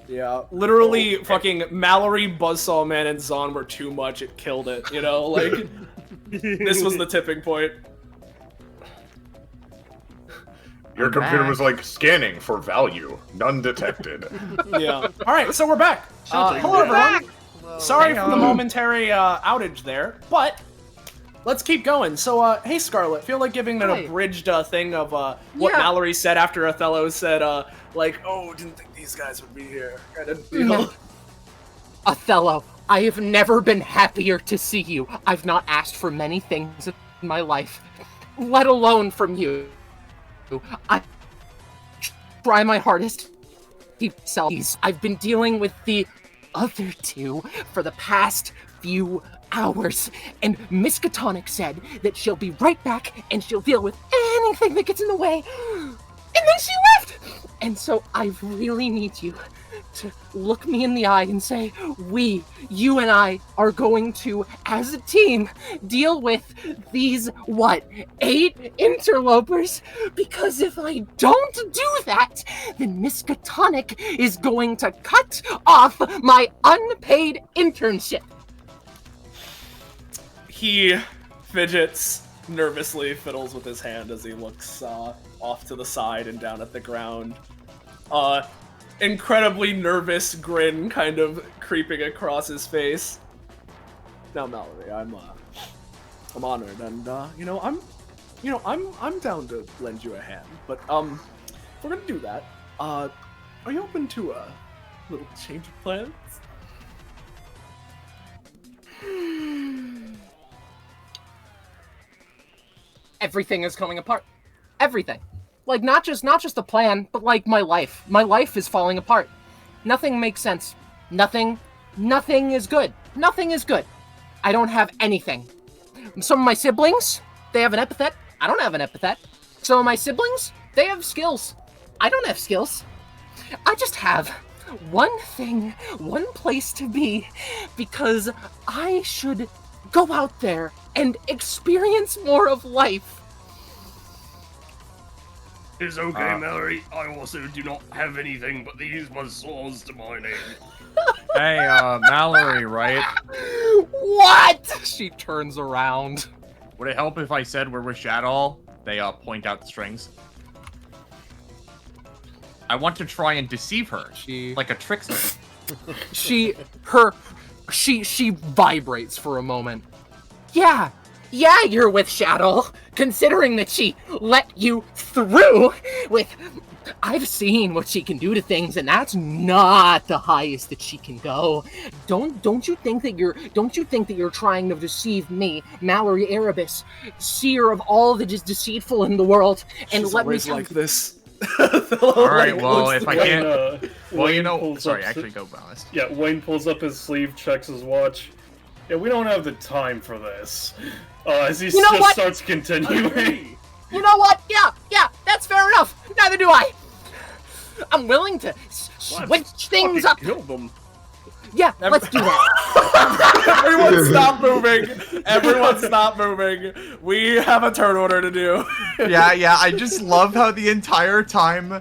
Yeah, literally fucking Mallory, Buzzsaw Man, and Zon were too much. It killed it, you know? Like, this was the tipping point. Your computer was like, scanning for value. None detected. Yeah. Alright, so we're back. Hello, everyone. Sorry for the momentary outage there, but let's keep going. So, hey, Scarlet, feel like giving an abridged thing of what Mallory said after Othello said, like, oh, didn't think these guys would be here. Kind of deal. No. Othello, I have never been happier to see you. I've not asked for many things in my life, let alone from you. I try my hardest. Keep selfies. I've been dealing with the other two for the past few hours, and Miskatonic said that she'll be right back and she'll deal with anything that gets in the way. And then she left! And so I really need you to look me in the eye and say, you and I, are going to, as a team, deal with these, 8 interlopers? Because if I don't do that, then Miskatonic is going to cut off my unpaid internship. He fidgets nervously, fiddles with his hand as he looks off to the side and down at the ground. Incredibly nervous grin kind of creeping across his face. Now, Mallory, I'm honored, and I'm down to lend you a hand. But if we're gonna do that, are you open to a little change of plans? Everything is coming apart. Everything. Like, not just the plan, but like my life. My life is falling apart. Nothing makes sense. Nothing is good. Nothing is good. I don't have anything. Some of my siblings, they have an epithet. I don't have an epithet. Some of my siblings, they have skills. I don't have skills. I just have one thing, one place to be, because I should go out there and experience more of life. It's okay, Mallory. I also do not have anything but these buzzsaws to my name. Hey, Mallory, right? What? She turns around. Would it help if I said we're with Shadow? They, point out the strings. I want to try and deceive her. Like a trickster. She vibrates for a moment. Yeah, you're with Shadow, considering that she let you through with... I've seen what she can do to things, and that's not the highest that she can go. Don't you think that you're trying to deceive me, Mallory Erebus, seer of all that is deceitful in the world, and She's let me always tell like this. Alright, well, if I can't... Well, you know... Sorry, actually go balance. Yeah, Wayne pulls up his sleeve, checks his watch. Yeah, we don't have the time for this. As he starts continuing. You know what? Yeah, that's fair enough. Neither do I. I'm willing to switch things up. Kill them. Yeah, let's do that. Everyone stop moving. Everyone stop moving. We have a turn order to do. Yeah, I just love how the entire time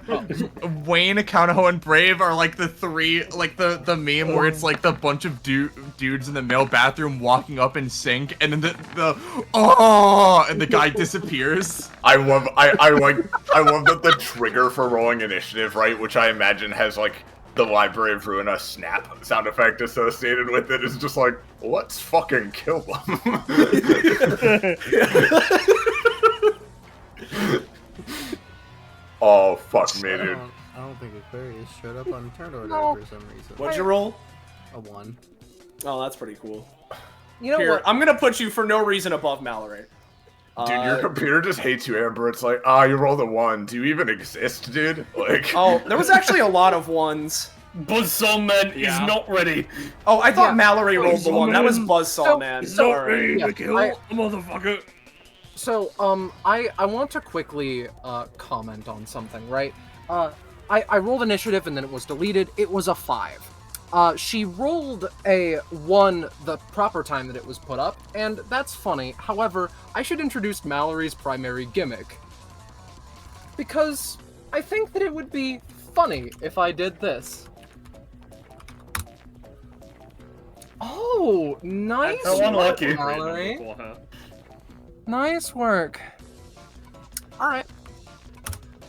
Wayne, Akaunoho, and Brave are like the three, like the meme where it's like the bunch of dudes in the male bathroom walking up in sync, and then and the guy disappears. I love that the trigger for rolling initiative, right, which I imagine has like the Library of Ruina snap sound effect associated with it, is just like, let's fucking kill them. Oh, fuck me, dude. I don't think Aquarius showed up on turn order for some reason. What'd you roll? A 1. Oh, that's pretty cool. You know Here, what? I'm gonna put you for no reason above Mallory. Dude, your computer just hates you, Amber. It's like, you rolled a 1. Do you even exist, dude? Like... Oh, there was actually a lot of 1s. Buzzsaw Man is not ready. Oh, I thought Mallory rolled the 1. That was Buzzsaw Man. He's not ready to kill a motherfucker. So, I want to quickly comment on something, right? I rolled initiative and then it was deleted. It was a 5. She rolled a 1 the proper time that it was put up, and that's funny. However, I should introduce Mallory's primary gimmick. Because I think that it would be funny if I did this. Oh, nice How work, unlucky. Mallory. Nice work. All right.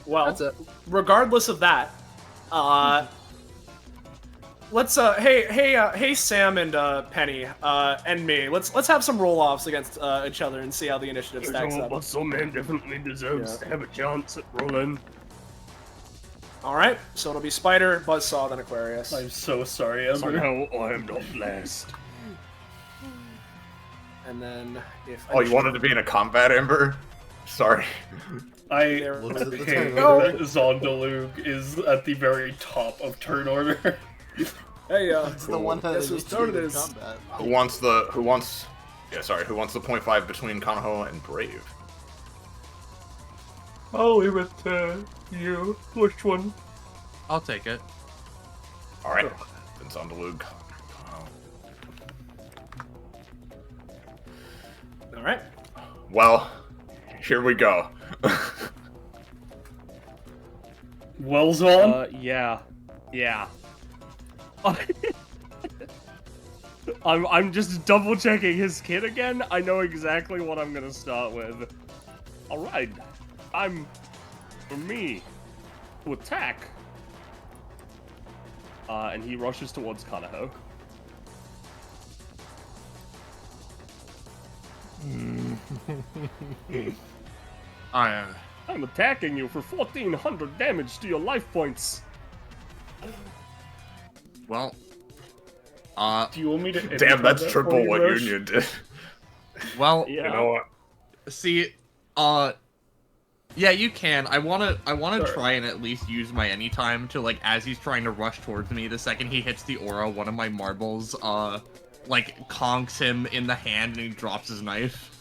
Well, That's it. regardless of that, let's hey Sam and Penny and me. Let's have some roll-offs against each other and see how the initiative stacks up. But some man definitely deserves to have a chance at rolling. All right, so it'll be Spider, Buzzsaw, then Aquarius. I'm so sorry, Ember. Somehow I am not last. And then if Oh, you wanted to be in a combat, Ember? Sorry. I Looks at the hate turn that order. Zondelug is at the very top of turn order. Hey, It's the one that guess whose turn it initiated is? combat. Who wants the 0.5 between Konoha and Brave? I'll leave it to you. Which one? I'll take it. Alright. Then Zondelug. All right. Well, here we go. Wells on? Yeah. I'm just double checking his kit again. I know exactly what I'm gonna start with. Alright. For me to attack. And he rushes towards Kanaho. I'm attacking you for 1400 damage to your life points. Well, Do you want me to? Damn, that's edit triple for you, what Roche? Union did. well, Yeah. You know what? see, yeah, you can. I wanna Alright. try and at least use my anytime to, like, as he's trying to rush towards me, the second he hits the aura, one of my marbles, like, conks him in the hand and he drops his knife.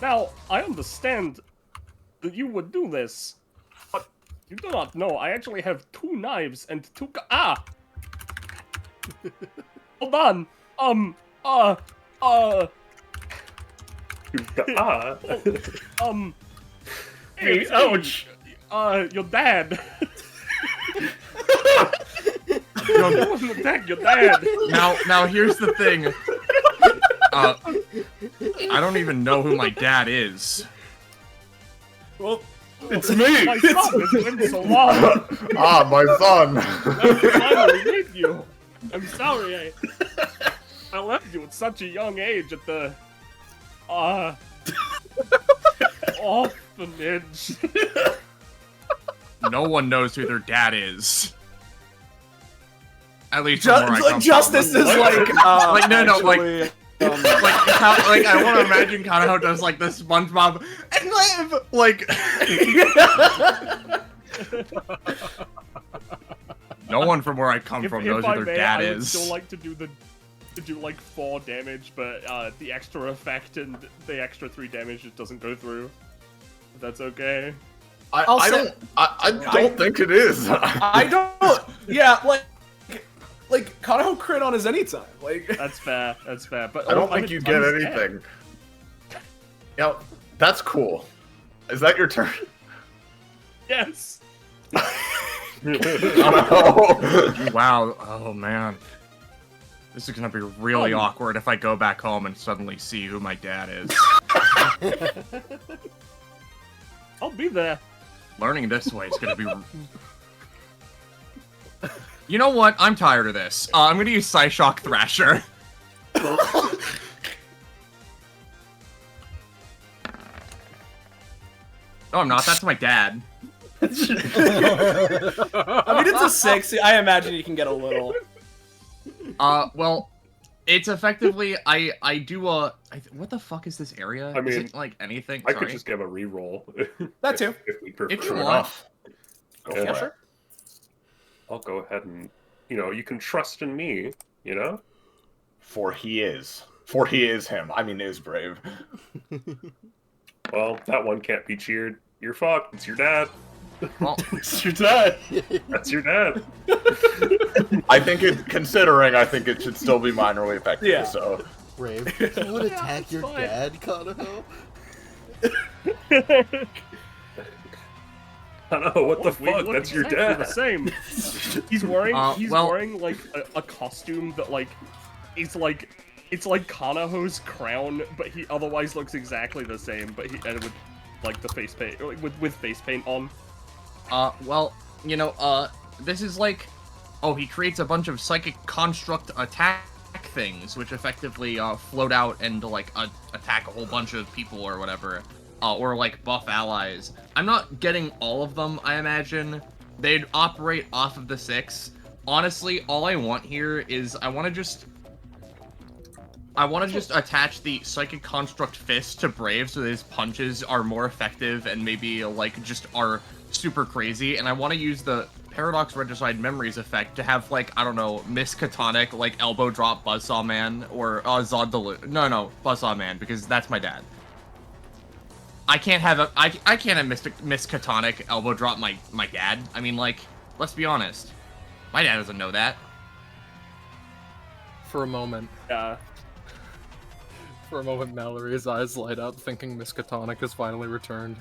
Now, I understand that you would do this, but you do not know I actually have 2 knives and 2 Hold on! Hey, it's ouch! your dad. It wasn't attack your dad. Now here's the thing. I don't even know who my dad is. Well, It's me! My son, it's been so long. Ah, my son! I finally meet you. I'm sorry, I left you at such a young age at the orphanage. No one knows who their dad is. At least from where I come Justice from. is like, Like, no, actually, like I want to imagine Konoha does like the SpongeBob and live like. No one from where I come from knows who their dad I would is. still like to do like 4 damage, but the extra effect and the extra 3 damage just doesn't go through. If that's okay. I I- don't think it is. I don't. Yeah, like Konoha crit on his anytime. Like, That's fair. That's fair. But I don't think you get anything. Yeah, that's cool. Is that your turn? Yes. Oh, Wow. Oh man. This is gonna be really awkward if I go back home and suddenly see who my dad is. I'll be there. Learning this way is gonna be. You know what? I'm tired of this. I'm gonna use Psyshock Thrasher. No, I'm not. That's my dad. I mean, it's a 6. I imagine you can get a little. Well, it's effectively I do what the fuck is this area? I mean, is it like anything? I Sorry. could just give a reroll. That too. If we prefer. If you Fair want. enough. Go Yeah, for sure. it. I'll go ahead and, you can trust in me, For he is him. I mean, is brave. Well, that one can't be cheered. You're fucked. It's your dad. Well, It's your dad. That's your dad. I think it should still be minorly effective. Yeah. So Brave. You would attack your fine. dad, Konoha? I don't know, what the We fuck? look That's your exactly dad. the same. He's wearing well- wearing like a costume that like it's like Kanaho's crown, but he otherwise looks exactly the same, but he and with like the face paint with face paint on. Well, you know, this is like, oh, he creates a bunch of psychic construct attack things, which effectively float out and like attack a whole bunch of people or whatever, or like buff allies. I'm not getting all of them. I imagine they'd operate off of the 6. Honestly, all I want here is I want to just attach the psychic construct fist to Brave so that his punches are more effective and maybe like just are super crazy, and I want to use the Paradox Regicide Memories effect to have, like, I don't know, Miskatonic, like, elbow drop Buzzsaw Man, or, Zod no, Buzzsaw Man, because that's my dad. I can't have Miskatonic elbow drop my dad. I mean, like, let's be honest. My dad doesn't know that. For a moment. Yeah. For a moment, Mallory's eyes light up, thinking Miskatonic has finally returned.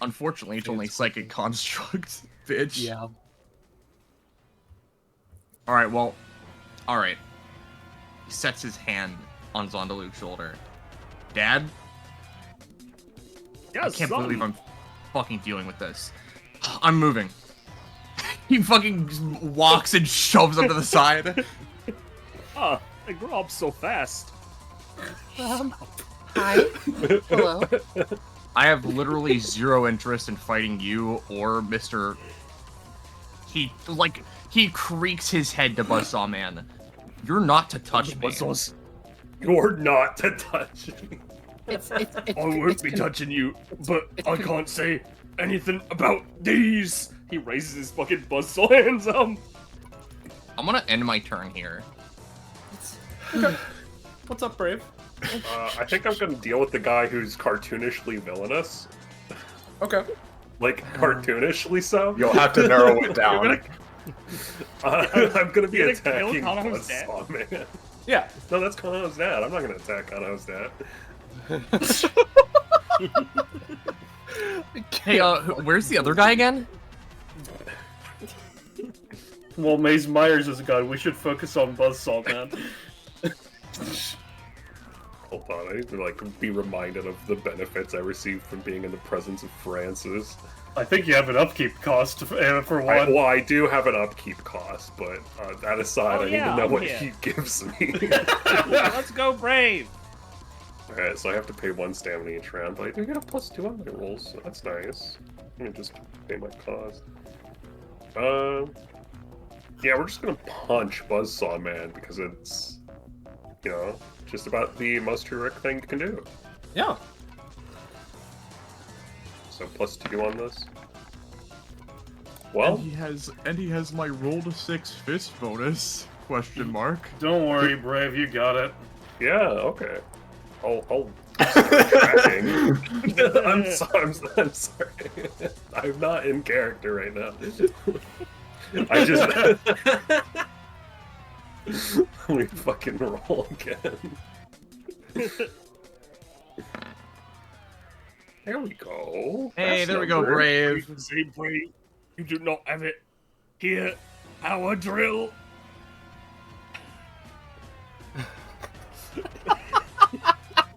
Unfortunately, it's only Psychic Construct, bitch. Yeah. Alright, well, alright. He sets his hand on Zondalu's shoulder. Dad? Yeah, I can't son. believe I'm fucking dealing with this. I'm moving. He fucking just walks and shoves him to the side. Ah, they grow up so fast. Hi. Hello. I have literally zero interest in fighting you or Mr. He creaks his head to Buzzsaw Man. You're not to touch me. You're not to touch me. I won't be touching you, but I can't say anything about these. He raises his fucking buzzsaw hands up. I'm gonna end my turn here. Okay. What's up, Brave? I think I'm gonna deal with the guy who's cartoonishly villainous. Okay. Like, cartoonishly so. You'll have to narrow it down. I'm gonna be You're gonna attacking kill Kanaho's dad? Buzzsaw Man. Yeah. No, that's Kanaho's dad. I'm not gonna attack Kanaho's dad. Hey, where's the other guy again? Well, Maze Myers is gone. We should focus on Buzzsaw Man. Hold on, I need to like be reminded of the benefits I received from being in the presence of Francis. I think you have an upkeep cost for one. Well, I do have an upkeep cost, but that aside, I need to know what he gives me. Let's go, Brave! Alright, so I have to pay 1 stamina each round, but I do get a +2 on my rolls, so that's nice. Let me just pay my cost. Yeah, we're just gonna punch Buzzsaw Man because it's, you know, just about the most heroic thing you can do. Yeah. So +2 on this. Well, And he has my roll to 6 fist bonus? Question mark. Don't worry, Brave, you got it. yeah, okay. I'll start tracking. I'm sorry. I'm not in character right now. I just let me fucking roll again. There we go. Hey, That's there we go, numbered. Brave. Say, Brave, you do not have it. Here, our drill.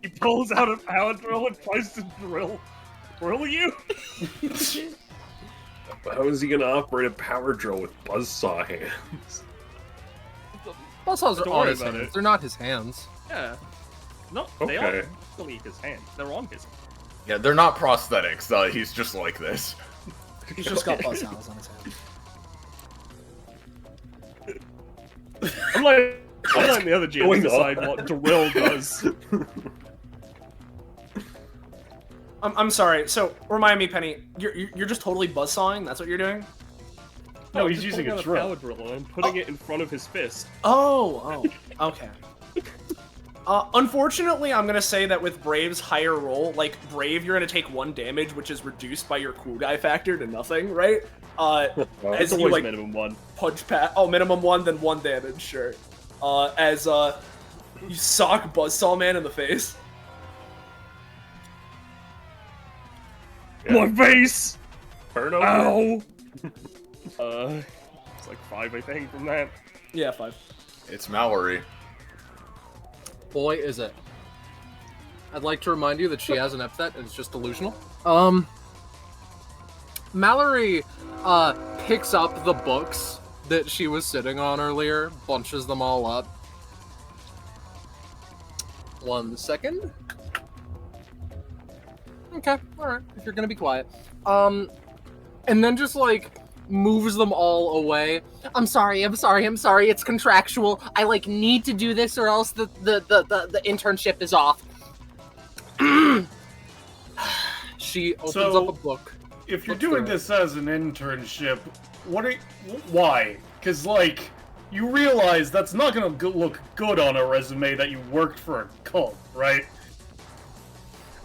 He pulls out a power drill and tries to drill you. How is he gonna operate a power drill with buzzsaw hands? Buzzsaws Don't are on worry his about hands. it. They're not his hands. Yeah. No, they Okay. are really his hands. They're on his. Yeah, they're not prosthetics. He's just like this. He's just got buzz sounds on his head. I'm letting the other GMs going decide on? what drill does. I'm sorry. So remind me, Penny. You're just totally buzzsawing. That's what you're doing. No, he's just using pulling a out drill. power drill and putting it in front of his fist. Oh, okay. Unfortunately, I'm gonna say that with Brave's higher roll, like Brave, you're gonna take 1 damage, which is reduced by your cool guy factor to nothing, right? As It's you always like minimum 1. punch pat. Oh, minimum 1, then 1 damage, sure. As you sock Buzzsaw Man in the face. My face! Turnover. Ow! It's like 5, I think, from that. Yeah, 5. It's Mallory. Boy, is it. I'd like to remind you that she has an epithet and it's just delusional. Mallory, picks up the books that she was sitting on earlier, bunches them all up. 1 second. Okay, alright, if you're gonna be quiet. And then just, like, moves them all away. I'm sorry, it's contractual. I, like, need to do this or else the internship is off. She opens up a book. If you're doing this as an internship, why? Because, like, you realize that's not gonna look good on a resume that you worked for a cult, right?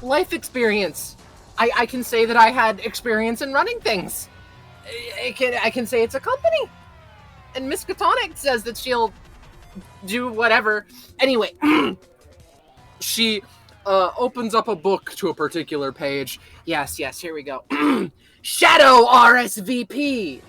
Life experience. I can say that I had experience in running things. I can say it's a company. And Miss Katonic says that she'll do whatever. Anyway, she opens up a book to a particular page. Yes, here we go. Shadow RSVP!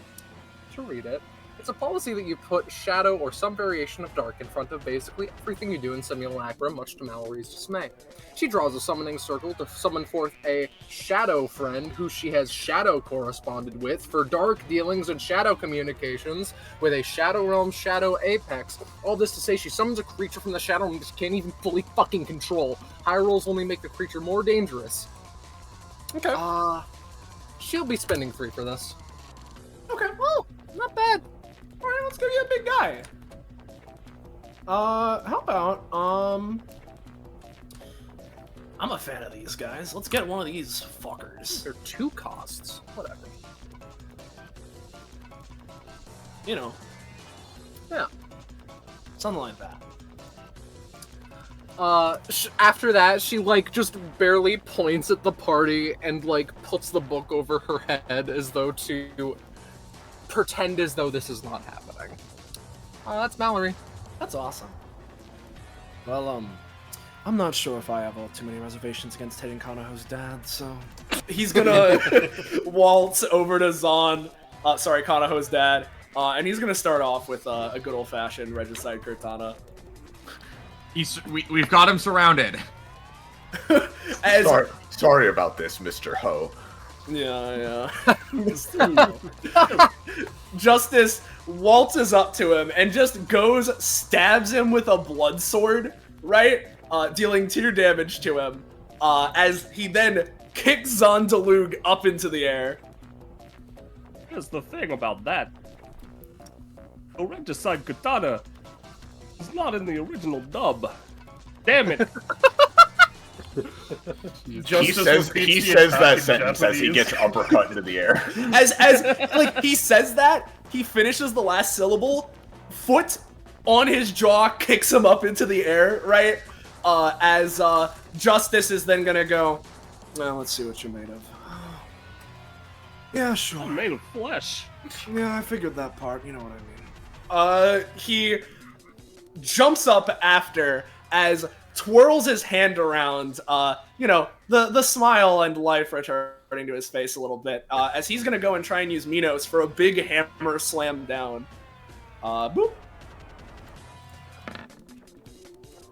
To read it, it's a policy that you put shadow or some variation of dark in front of basically everything you do in Simulacra, much to Mallory's dismay. She draws a summoning circle to summon forth a shadow friend who she has shadow corresponded with for dark dealings and shadow communications with a Shadow Realm Shadow Apex. All this to say she summons a creature from the Shadow Realm that she can't even fully fucking control. High rolls only make the creature more dangerous. Okay. She'll be spending 3 for this. Okay. Oh, not bad. Alright, let's give you a big guy. How about, I'm a fan of these guys. Let's get one of these fuckers. They're 2 costs. Whatever. You know. Yeah. Something like that. After that, she, like, just barely points at the party and, like, puts the book over her head as though to pretend as though this is not happening. That's Mallory. That's awesome. Well, I'm not sure if I have too many reservations against hitting Kanaho's dad, so... He's gonna waltz over to Kanaho's dad, and he's gonna start off with a good old-fashioned Regicide Cortana. We've got him surrounded. Sorry about this, Mr. Ho. Yeah. Justice waltzes up to him and just stabs him with a blood sword, right? Dealing 2 damage to him, as he then kicks Zondalug up into the air. Here's the thing about that. The Regicide Katana is not in the original dub. Damn it. He says that sentence as he gets uppercut into the air. As like he says that, he finishes the last syllable, foot on his jaw, kicks him up into the air, right? As Justice is then gonna go, well, let's see what you're made of. Yeah, sure. I'm made of flesh. Yeah, I figured that part, you know what I mean. He jumps up after as twirls his hand around, you know, the smile and life returning to his face a little bit, as he's gonna go and try and use Minos for a big hammer slam down. Boop.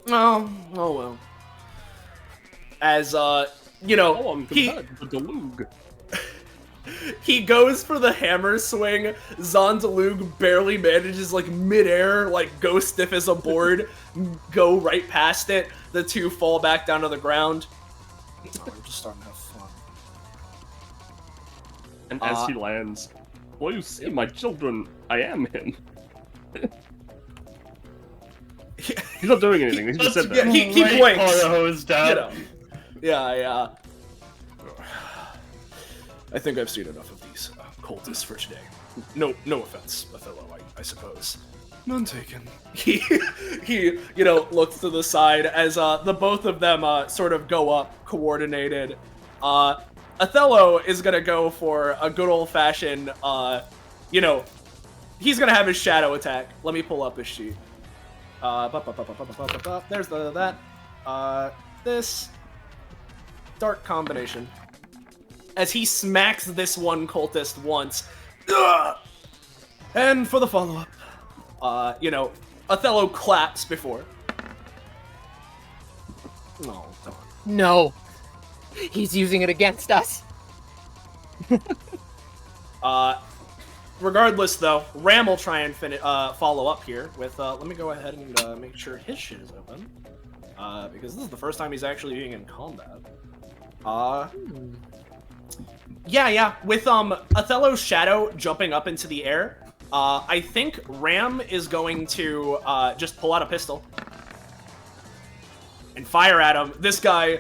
Oh well. As, you know, he goes for the hammer swing. Zondalug barely manages, like, midair, like, go stiff as a board, go right past it. The 2 fall back down to the ground. Oh, we're just starting to have fun. And as he lands, well, you see, my children, I am him. He's not doing anything. He just said that. Yeah, he blinks. You know. Yeah. I think I've seen enough of these cultists for today. No offense, Othello, I suppose. None taken. He, you know, looks to the side as the both of them sort of go up, coordinated. Othello is gonna go for a good old-fashioned, you know, he's gonna have his shadow attack. Let me pull up his sheet. There's that. This dark combination. as he smacks this one cultist once. Ugh! And for the follow-up, you know, Othello claps before. No, don't. No. He's using it against us. Regardless, though, Ram will try and follow up here with, let me go ahead and make sure his shit is open. Because this is the first time he's actually being in combat. Yeah, with, Othello's shadow jumping up into the air, I think Ram is going to, just pull out a pistol. And fire at him. This guy,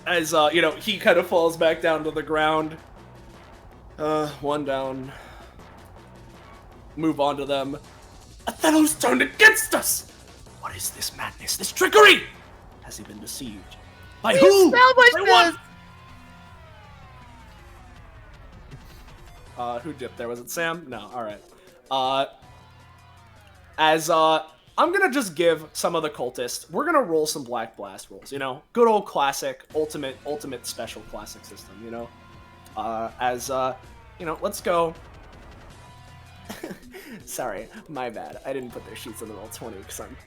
as, you know, he kind of falls back down to the ground. One down. Move on to them. Othello's turned against us! What is this madness, this trickery? Has he been deceived? By who? By what? Who dipped there? Was it Sam? No, alright. I'm gonna just give some of the cultists, we're gonna roll some Black Blast rolls, you know? Good old classic, ultimate special classic system, you know? You know, let's go. Sorry, my bad. I didn't put their sheets in the roll 20 because I'm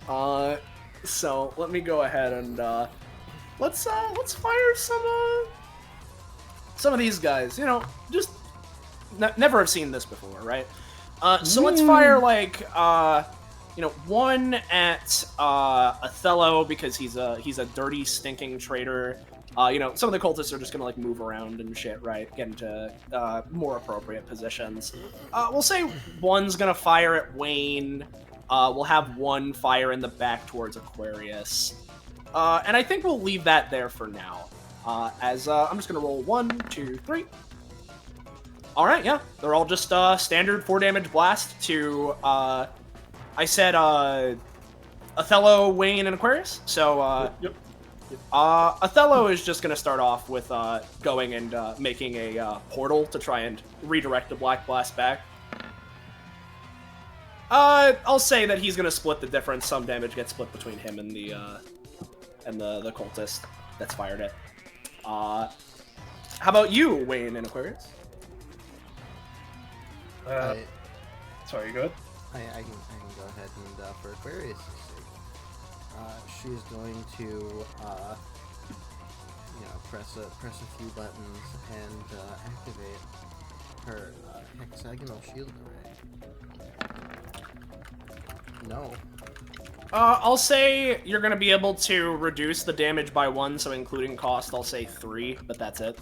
bad. So let me go ahead and let's fire some of these guys. You know, just never have seen this before, right? So let's fire like you know, one at Othello because he's a dirty, stinking traitor. You know, some of the cultists are just gonna like move around and shit, right? Get into more appropriate positions. We'll say one's gonna fire at Wayne. We'll have one fire in the back towards Aquarius. And I think we'll leave that there for now. I'm just gonna roll 1, 2, 3. Alright, yeah. They're all just standard 4 damage blast to I said Othello, Wayne, and Aquarius. So Yep. Othello is just going to start off with going and making a portal to try and redirect the Black Blast back. I'll say that he's going to split the difference. Some damage gets split between him and the cultist that's fired it. How about you, Wayne and Aquarius? Sorry, go ahead. I can go ahead and for Aquarius' sake, she's going to you know, press a few buttons and activate her hexagonal shield array. No. I'll say you're going to be able to reduce the damage by 1, so including cost, I'll say 3, but that's it.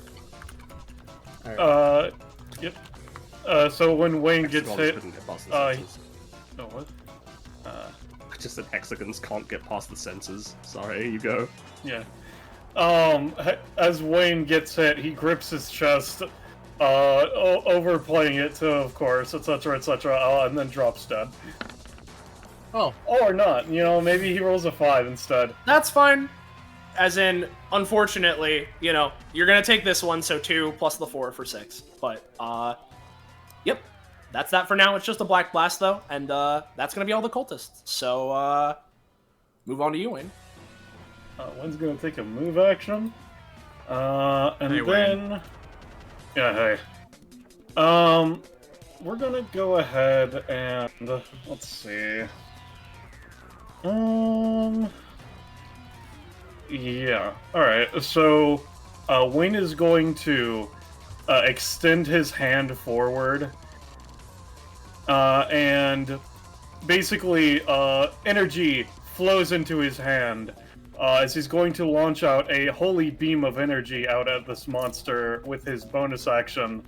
Alright. Yep. So when Wayne gets hit, couldn't get past the senses. oh what? I just said hexagons can't get past the senses. Sorry, you go. Yeah. As Wayne gets hit, he grips his chest, overplaying it too, of course, etc., and then drops dead. Oh. Or not, you know, maybe he rolls a 5 instead. That's fine. As in, unfortunately, you know, you're going to take this one, so 2 plus the 4 for 6. But, yep. That's that for now. It's just a Black Blast, though, and that's going to be all the cultists. So, move on to you, Wayne. Wayne's going to take a move action. And Hey, then... Wayne. Yeah, hey. We're going to go ahead and... Let's see... Yeah. Alright, so... Wayne is going to extend his hand forward. And basically, energy flows into his hand as he's going to launch out a holy beam of energy out at this monster with his bonus action.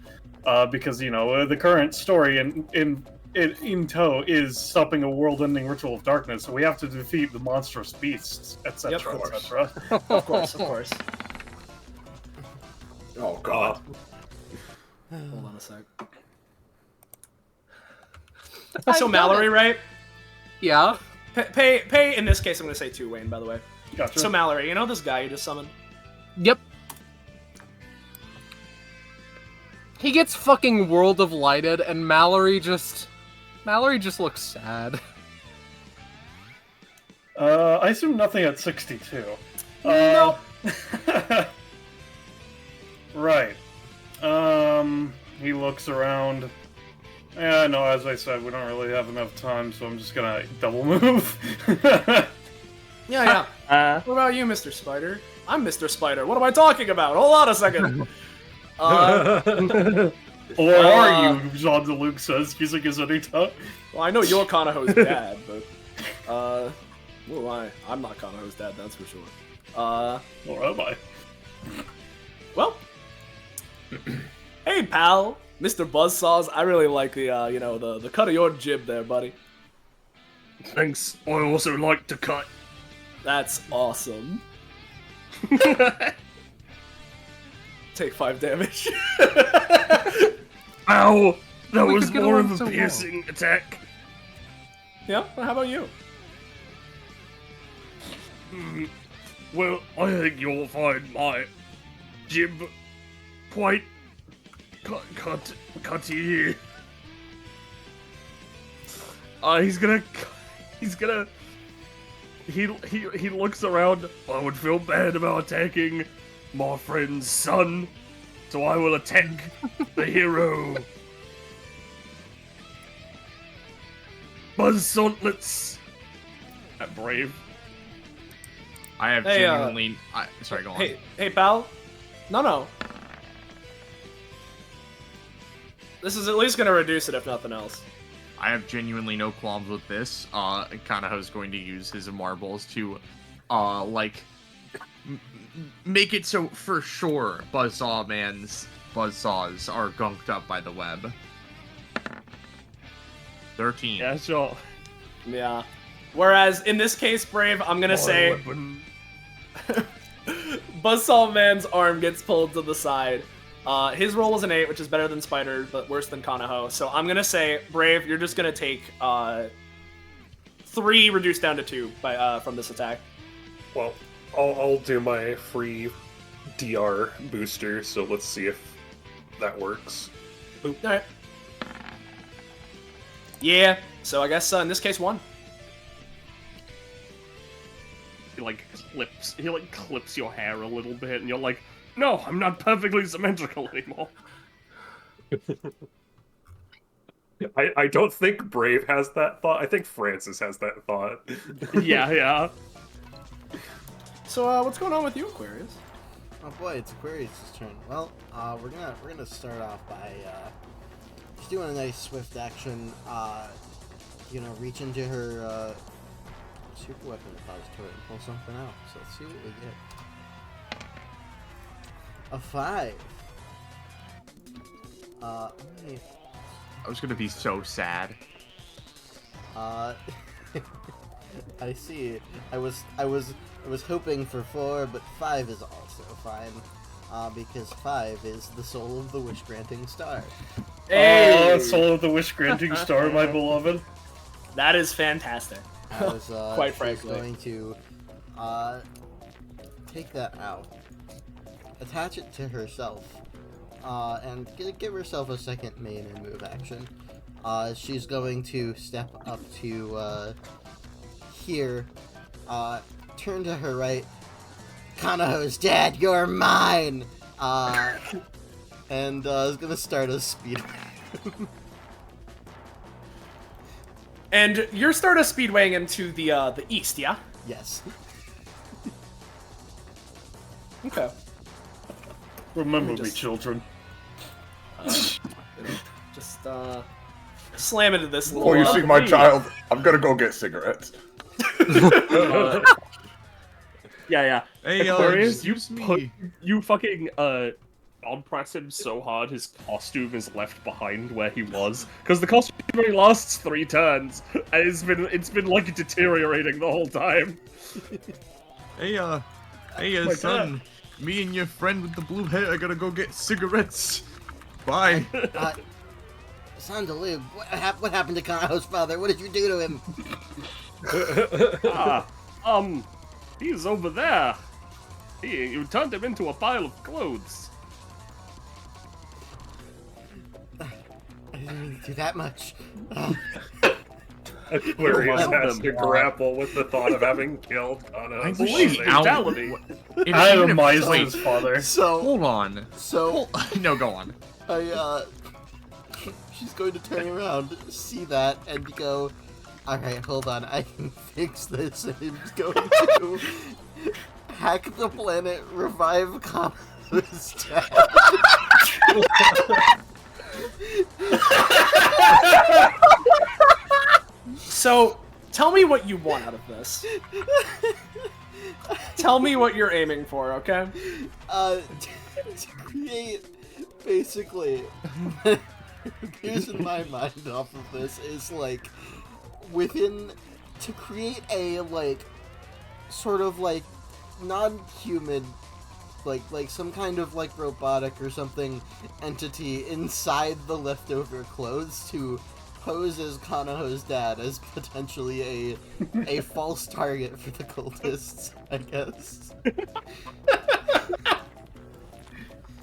Because, you know, the current story in tow is stopping a world-ending ritual of darkness, so we have to defeat the monstrous beasts, etc., Yep, etc. Of course. Oh god. Hold on a sec. So Mallory, right? Yeah. Pay. In this case, I'm going to say 2, Wayne, by the way. Gotcha. So Mallory, you know this guy you just summoned? Yep. He gets fucking world of lighted, and Mallory just looks sad. I assume nothing at 62. Nope. Right. He looks around. Yeah, no, as I said, we don't really have enough time, so I'm just gonna double move. Yeah. What about you, Mr. Spider? I'm Mr. Spider. What am I talking about? Hold on a second. Or are you? Jean de Luc says, using his anytime. Well, I know you're Kanaho's dad, but I'm not Kanaho's dad. That's for sure. Or am I? Well, hey pal, Mr. Buzzsaws. I really like the the cut of your jib there, buddy. Thanks. I also like to cut. That's awesome. Take 5 damage. Ow! That We was could get more along of so a well. piercing attack. Yeah. Well, how about you? Well, I think you'll find my jib quite cutty. He looks around. I would feel bad about attacking my friend's son, so I will attack the hero. Buzz Sauntlets. That brave. I have Hey, genuinely. Sorry, go on. Hey, pal. No. This is at least gonna reduce it, if nothing else. I have genuinely no qualms with this. Kanaho's going to use his marbles to, make it so for sure Buzzsaw Man's buzzsaws are gunked up by the web. 13. Yeah, sure. Yeah. Whereas in this case, Brave, I'm gonna say Buzzsaw Man's arm gets pulled to the side. His roll was an 8, which is better than Spider, but worse than Kanaho. So I'm gonna say, Brave, you're just gonna take 3 reduced down to 2 from this attack. Well, I'll do my free DR booster, so let's see if that works. Alright. Yeah, so I guess in this case 1. He clips your hair a little bit, and you're like, no, I'm not perfectly symmetrical anymore. I don't think Brave has that thought. I think Francis has that thought. Yeah. So what's going on with you, Aquarius? Oh boy, it's Aquarius' turn. Well, we're gonna start off by just doing a nice swift action. Reach into her super weapon repository and pull something out. So let's see what we get. A 5. Wait. I was gonna be so sad. I see. I was hoping for 4, but 5 is also fine. Because 5 is the soul of the wish-granting star. Hey! Oh, soul of the wish-granting star, my beloved. That is fantastic. I was Quite she's frankly. going to take that out, attach it to herself, and give herself a second main and move action. She's going to step up to here, turn to her right. Kanaho's dad, you're mine! And is gonna start a speed. And you're starting speedwaying into the east, yeah? Yes. Okay. Remember me, Just- children. Just slam into this little. Before you see my child, I'm gonna go get cigarettes. Yeah. Hey, Aquarius, excuse me. you fucking on press him so hard his costume is left behind where he was, because the costume only lasts 3 turns, and it's been like deteriorating the whole time. Hey, my son. Me and your friend with the blue hair, I gotta go get cigarettes. Bye. Sandaloo, what happened to Kanaho's father? What did you do to him? He's over there. You turned him into a pile of clothes. I didn't mean to do that much. Aquarius Oh, has to God. grapple with the thought of having killed Kana. I Police wish out- brutality. If- I even if- itemized wait, his father. So, Hold on. so No, go on. she's going to turn around, see that, and go, alright, hold on, I can fix this, and he's going to hack the planet, revive Kana's dad. So, tell me what you want out of this. Tell me what you're aiming for, okay? To create, basically, here's in my mind off of this is like, to create a, like, sort of, like, non-human, like some kind of, like, robotic or something entity inside the leftover clothes to pose as Kanaho's dad as potentially a false target for the cultists, I guess.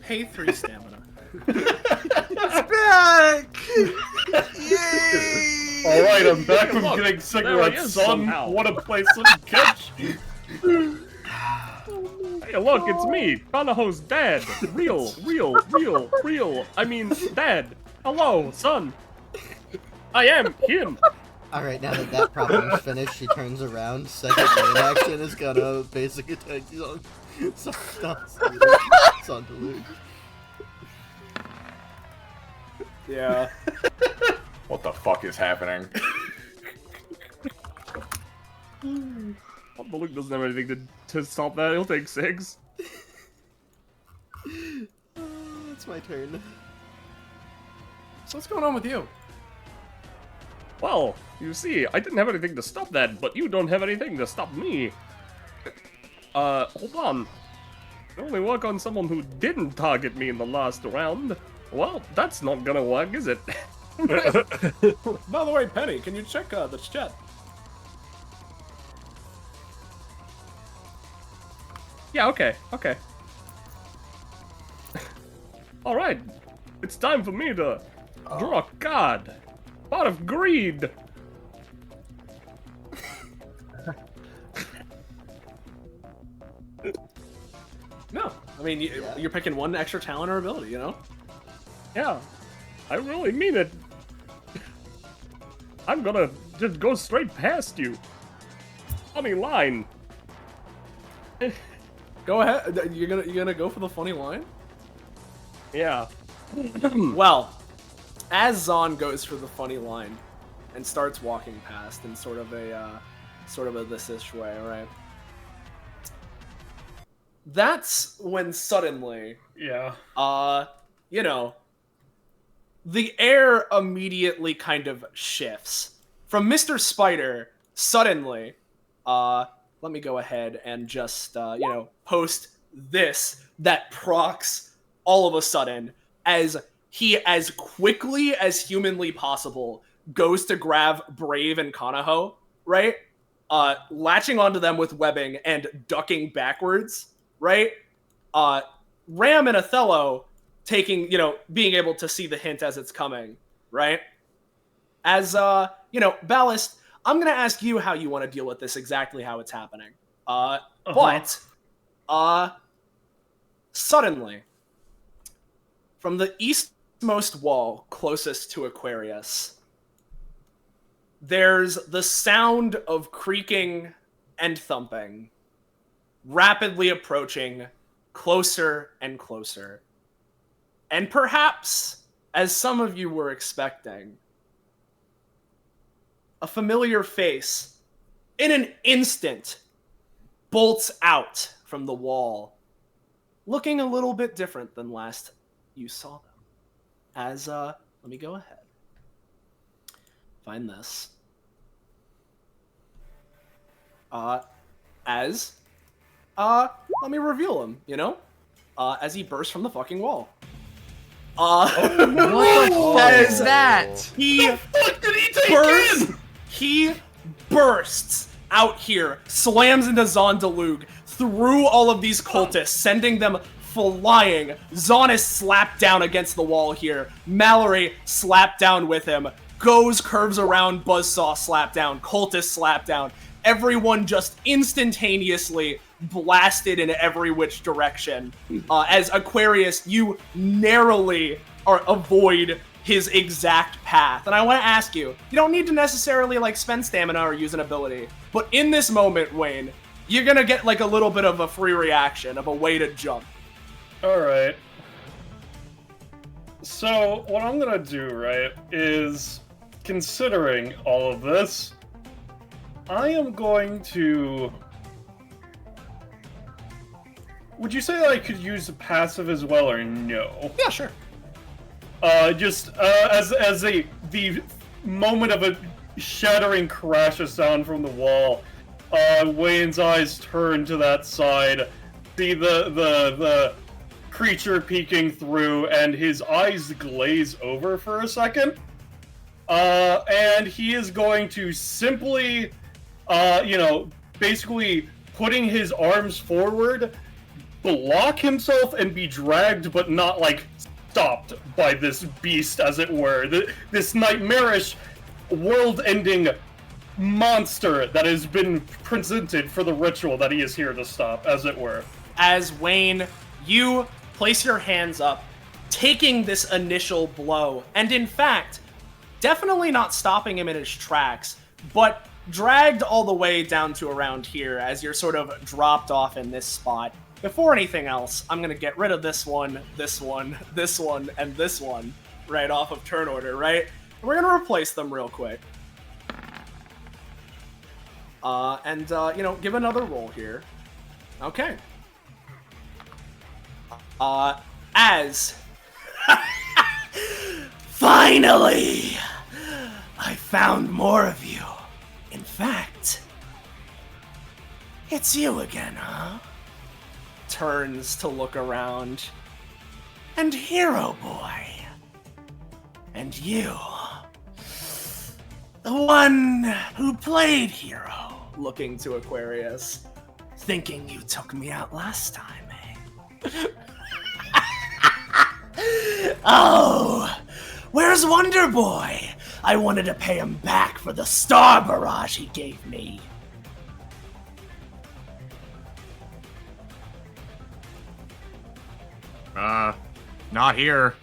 Pay 3 stamina. Back! Yay! Alright, I'm back from Look, getting there he cigarettes, is son. somehow. What a place to catch. Hey, look, it's me, Kanaho's dad. Real. I mean, dad. Hello, son. I am him. Alright, now that problem's finished, she turns around. Second main action is gonna basic attack on Deluge. Yeah. What the fuck is happening? Luke doesn't have anything to stop that. He'll take 6. It's my turn. So what's going on with you? Well, you see, I didn't have anything to stop that, but you don't have anything to stop me. Hold on. I only work on someone who didn't target me in the last round. Well, that's not gonna work, is it? By the way, Penny, can you check the chat? Yeah, okay. Alright, it's time for me to draw a card. Pot of greed. No. I mean, you're picking one extra talent or ability, you know? Yeah, I really mean it. I'm gonna just go straight past you. Funny line. Go ahead. You're gonna go for the funny line? Yeah. Well, as Zon goes for the funny line and starts walking past in sort of a this-ish way, right? That's when suddenly, Yeah. you know, the air immediately kind of shifts. From Mr. Spider, suddenly, let me go ahead and just, post this that procs all of a sudden as he, as quickly as humanly possible, goes to grab Brave and Kanaho, right? Latching onto them with webbing and ducking backwards, right? Ram and Othello taking, being able to see the hint as it's coming, right? As, Ballast, I'm going to ask you how you want to deal with this, exactly how it's happening. But, suddenly, from the eastmost wall closest to Aquarius, there's the sound of creaking and thumping, rapidly approaching, closer and closer. And perhaps, as some of you were expecting, a familiar face, in an instant, bolts out from the wall, looking a little bit different than last you saw them. As, let me go ahead. Find this. Let me reveal him, as he bursts from the fucking wall. What is that? He bursts out here, slams into Zondalugue, through all of these cultists, sending them flying. Zon is slapped down against the wall here. Mallory slapped down with him. goes, curves around, Buzzsaw slap down, Cultist slap down. Everyone just instantaneously blasted in every which direction. As Aquarius, you narrowly avoid his exact path. And I want to ask you, you don't need to necessarily like spend stamina or use an ability, but in this moment, Wayne, you're gonna get like a little bit of a free reaction, of a way to jump. Alright. So, what I'm gonna do, right, is, considering all of this, I am going to... Would you say that I could use a passive as well, or no? Yeah, sure. Just, as the moment of a shattering crash of sound from the wall, Wayne's eyes turn to that side, see the creature peeking through, and his eyes glaze over for a second. And he is going to simply, basically putting his arms forward, block himself and be dragged, but not, like, stopped by this beast, as it were. This nightmarish, world-ending monster that has been presented for the ritual that he is here to stop, as it were. As Wayne, you place your hands up, taking this initial blow, and in fact, definitely not stopping him in his tracks, but dragged all the way down to around here as you're sort of dropped off in this spot. Before anything else, I'm going to get rid of this one, this one, this one, and this one right off of turn order, right? And we're going to replace them real quick. Give another roll here. Okay. As... Finally! I found more of you. In fact, it's you again, huh? Turns to look around. And Hero Boy. And you. The one who played Hero. Looking to Aquarius. Thinking you took me out last time, eh? Oh, where's Wonder Boy? I wanted to pay him back for the star barrage he gave me. Not here.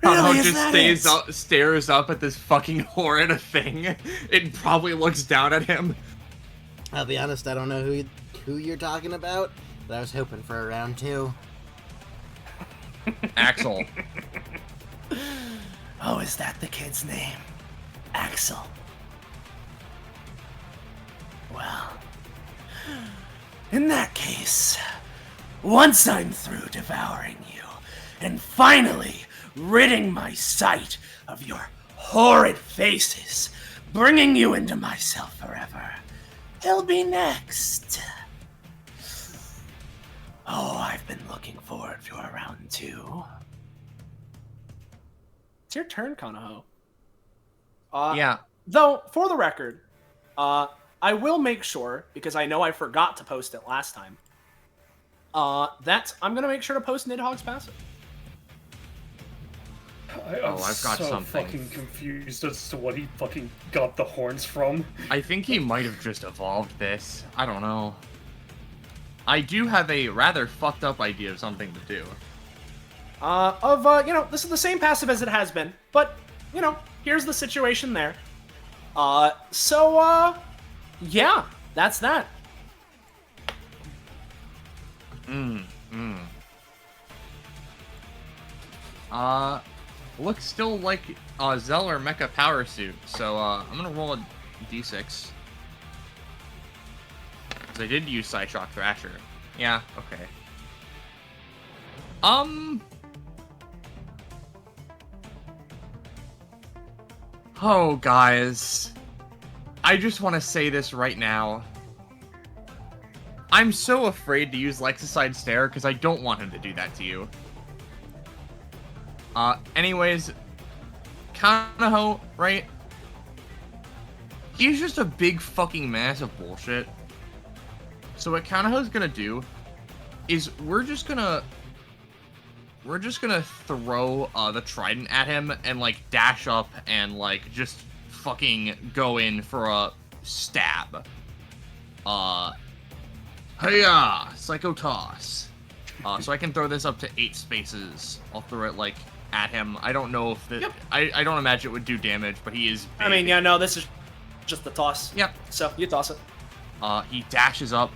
Really, just stares up at this fucking horrid thing. It probably looks down at him. I'll be honest, I don't know who you're talking about, but I was hoping for a round two. Axel. Oh, is that the kid's name? Axel. Well, in that case, once I'm through devouring you, and finally ridding my sight of your horrid faces, bringing you into myself forever, he'll be next. Oh, I've been looking forward to a round two. It's your turn, Kanaho. Yeah. Though, for the record, I will make sure, because I know I forgot to post it last time, that I'm going to make sure to post Nidhogg's passive. I've got something. Fucking confused as to what he fucking got the horns from. I think he might have just evolved this. I don't know. I do have a rather fucked up idea of something to do. This is the same passive as it has been, but, here's the situation there. Yeah, that's that. Looks still like Zeller Mecha Power Suit, so I'm gonna roll a d6. Because I did use Psyshock Thrasher. Yeah, okay. Oh, guys. I just want to say this right now. I'm so afraid to use Lexicide Stare because I don't want him to do that to you. Anyways, Kanaho, right? He's just a big fucking mass of bullshit. So what Kanaho's gonna do is we're just gonna we're just gonna throw the trident at him and like dash up and like just fucking go in for a stab. Hiya! Psycho Toss. So I can throw this up to 8 spaces. I'll throw it like at him. I don't know if the I don't imagine it would do damage, but he is big. I mean, yeah, no, this is just the toss. Yep. So you toss it. He dashes up.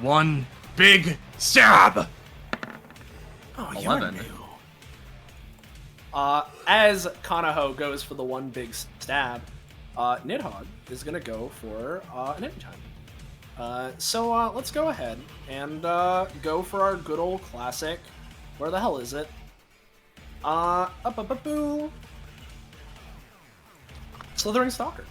One big stab. Oh, 11. As Kanaho goes for the one big stab, Nidhogg is gonna go for an anytime. So let's go ahead and go for our good old classic. Where the hell is it? Slithering Stalker.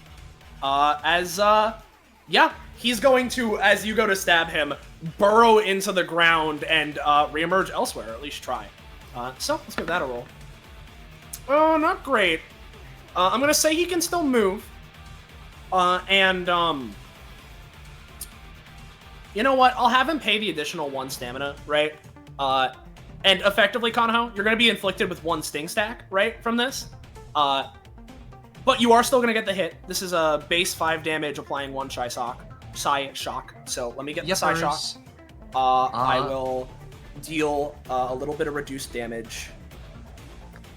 Yeah, he's going to, as you go to stab him, burrow into the ground and reemerge elsewhere, or at least try. So let's give that a roll. Oh, not great. I'm gonna say he can still move. You know what? I'll have him pay the additional 1 stamina, right? And effectively, Kanaho, you're gonna be inflicted with 1 sting stack, right, from this. But you are still gonna get the hit. This is a base 5 damage, applying 1 Psi Shock. So let me get the Psi Shock. I will deal a little bit of reduced damage.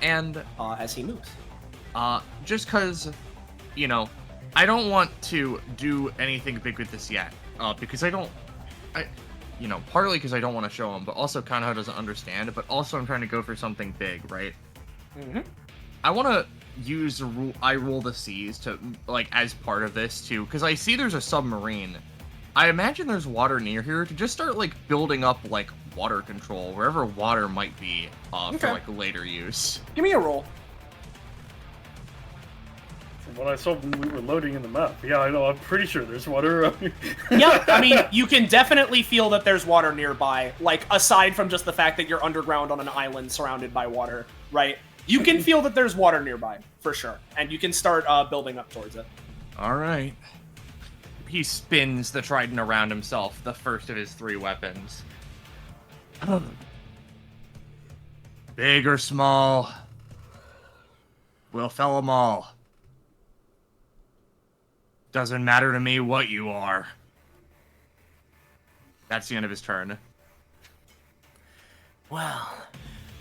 And as he moves. Just because, you know, I don't want to do anything big with this yet. Because you know, partly because I don't want to show him, but also Kanaho doesn't understand. But also I'm trying to go for something big, right? Mm-hmm. I want to use I roll the seas to, like, as part of this too, because I see there's a submarine. I imagine there's water near here to just start like building up like water control wherever water might be for like later use. Give me a roll. From what I saw when we were loading in the map, yeah, I know. I'm pretty sure there's water around here. Yeah, I mean, you can definitely feel that there's water nearby. Like, aside from just the fact that you're underground on an island surrounded by water, right? You can feel that there's water nearby, for sure. And you can start building up towards it. Alright. He spins the trident around himself, the first of his 3 weapons. Big or small, we'll fell 'em all. Doesn't matter to me what you are. That's the end of his turn. Well,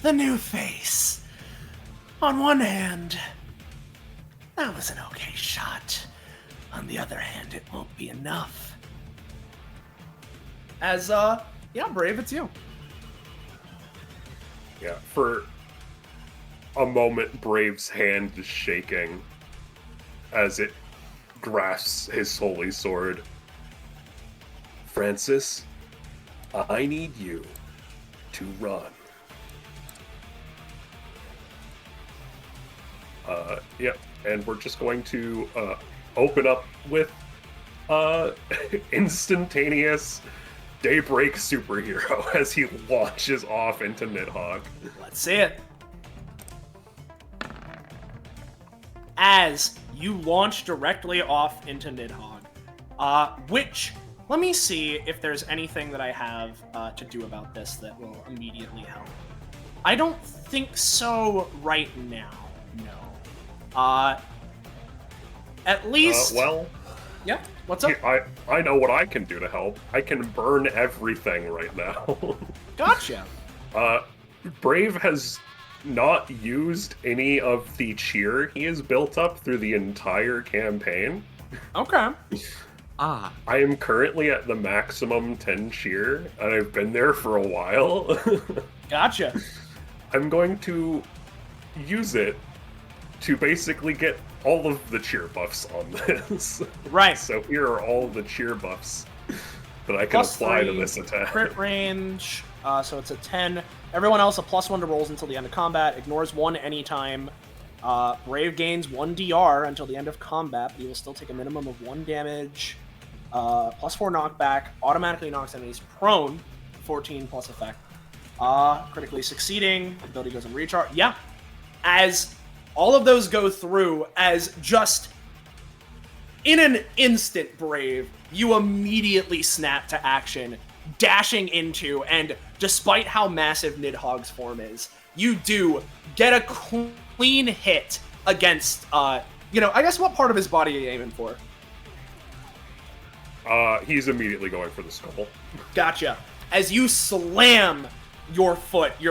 the new face. On one hand, that was an okay shot. On the other hand, it won't be enough. As, yeah, Brave, it's you. Yeah, for a moment, Brave's hand is shaking as it grasps his holy sword. Francis, I need you to run. Yep, and we're just going to open up with instantaneous Daybreak superhero as he launches off into Nidhogg. Let's see it. As you launch directly off into Nidhogg, which, let me see if there's anything that I have to do about this that will immediately help. I don't think so right now, no. At least... well... Yeah, what's up? I know what I can do to help. I can burn everything right now. Gotcha. Brave has not used any of the cheer he has built up through the entire campaign. Okay. I am currently at the maximum 10 cheer, and I've been there for a while. Gotcha. I'm going to use it to basically get all of the cheer buffs on this. Right. So here are all the cheer buffs that I can apply to this attack. Crit range, so it's a 10. Everyone else a +1 to rolls until the end of combat. Ignores 1 anytime. Brave gains 1 DR until the end of combat, but you will still take a minimum of 1 damage. +4 knockback. Automatically knocks enemies prone. 14 plus effect. Critically succeeding. Ability goes in recharge. Yeah. As all of those go through, as just in an instant, Brave, you immediately snap to action. dashing into, and despite how massive Nidhogg's form is, you do get a clean hit against, I guess what part of his body are you aiming for? He's immediately going for the skull. Gotcha. As you slam your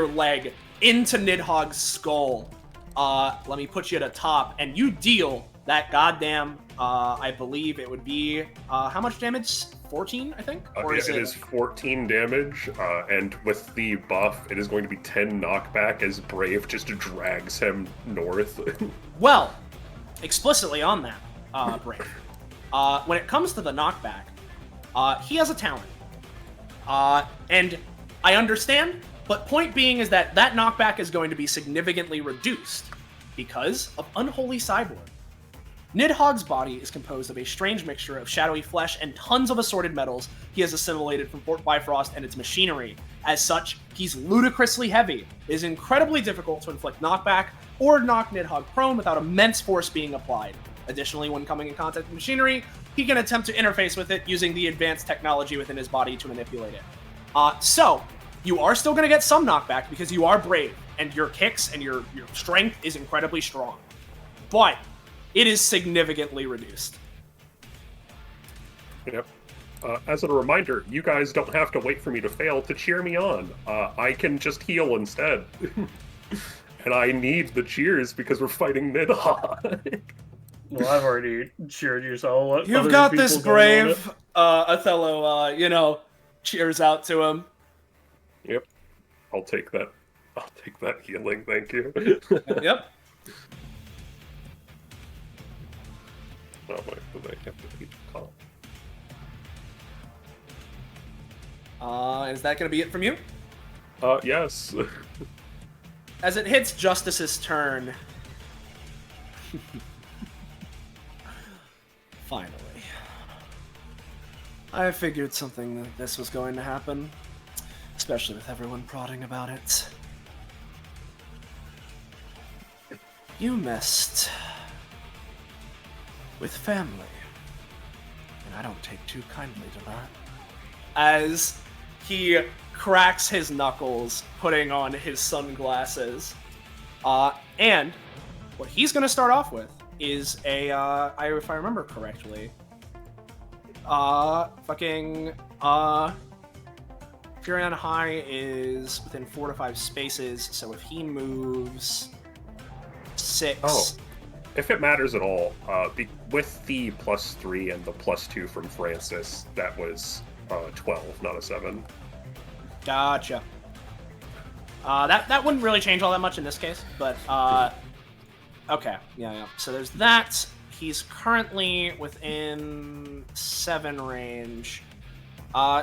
leg, into Nidhogg's skull, let me put you at the top, and you deal that goddamn, I believe it would be, how much damage? 14, I think? Or it is 14 damage, and with the buff, it is going to be 10 knockback as Brave just drags him north. Well, explicitly on that, Brave. When it comes to the knockback, he has a talent. And I understand, but point being is that knockback is going to be significantly reduced because of Unholy Cyborg. Nidhogg's body is composed of a strange mixture of shadowy flesh and tons of assorted metals he has assimilated from Fort Bifrost and its machinery. As such, he's ludicrously heavy. It is incredibly difficult to inflict knockback or knock Nidhogg prone without immense force being applied. Additionally, when coming in contact with machinery, he can attempt to interface with it using the advanced technology within his body to manipulate it. So, you are still going to get some knockback because you are brave, and your kicks and your strength is incredibly strong. But it is significantly reduced. Yep. As a reminder, you guys don't have to wait for me to fail to cheer me on. I can just heal instead. And I need the cheers because we're fighting Nidhogg. Well, I've already cheered you, so I'll let You've other got people this, go on Brave. it. Othello, cheers out to him. Yep. I'll take that. I'll take that healing, thank you. Yep. Oh, wait, do they have to each call? Is that going to be it from you? Yes. As it hits Justice's turn. Finally. I figured something like this was going to happen. Especially with everyone prodding about it. You messed with family. And I don't take too kindly to that. As he cracks his knuckles, putting on his sunglasses. And what he's going to start off with is if I remember correctly, Fury on High is within 4 to 5 spaces, so if he moves 6... Oh, if it matters at all, with the +3 and the +2 from Francis, that was 12, not a 7. Gotcha. That wouldn't really change all that much in this case, but okay, yeah. So there's that. He's currently within 7 range.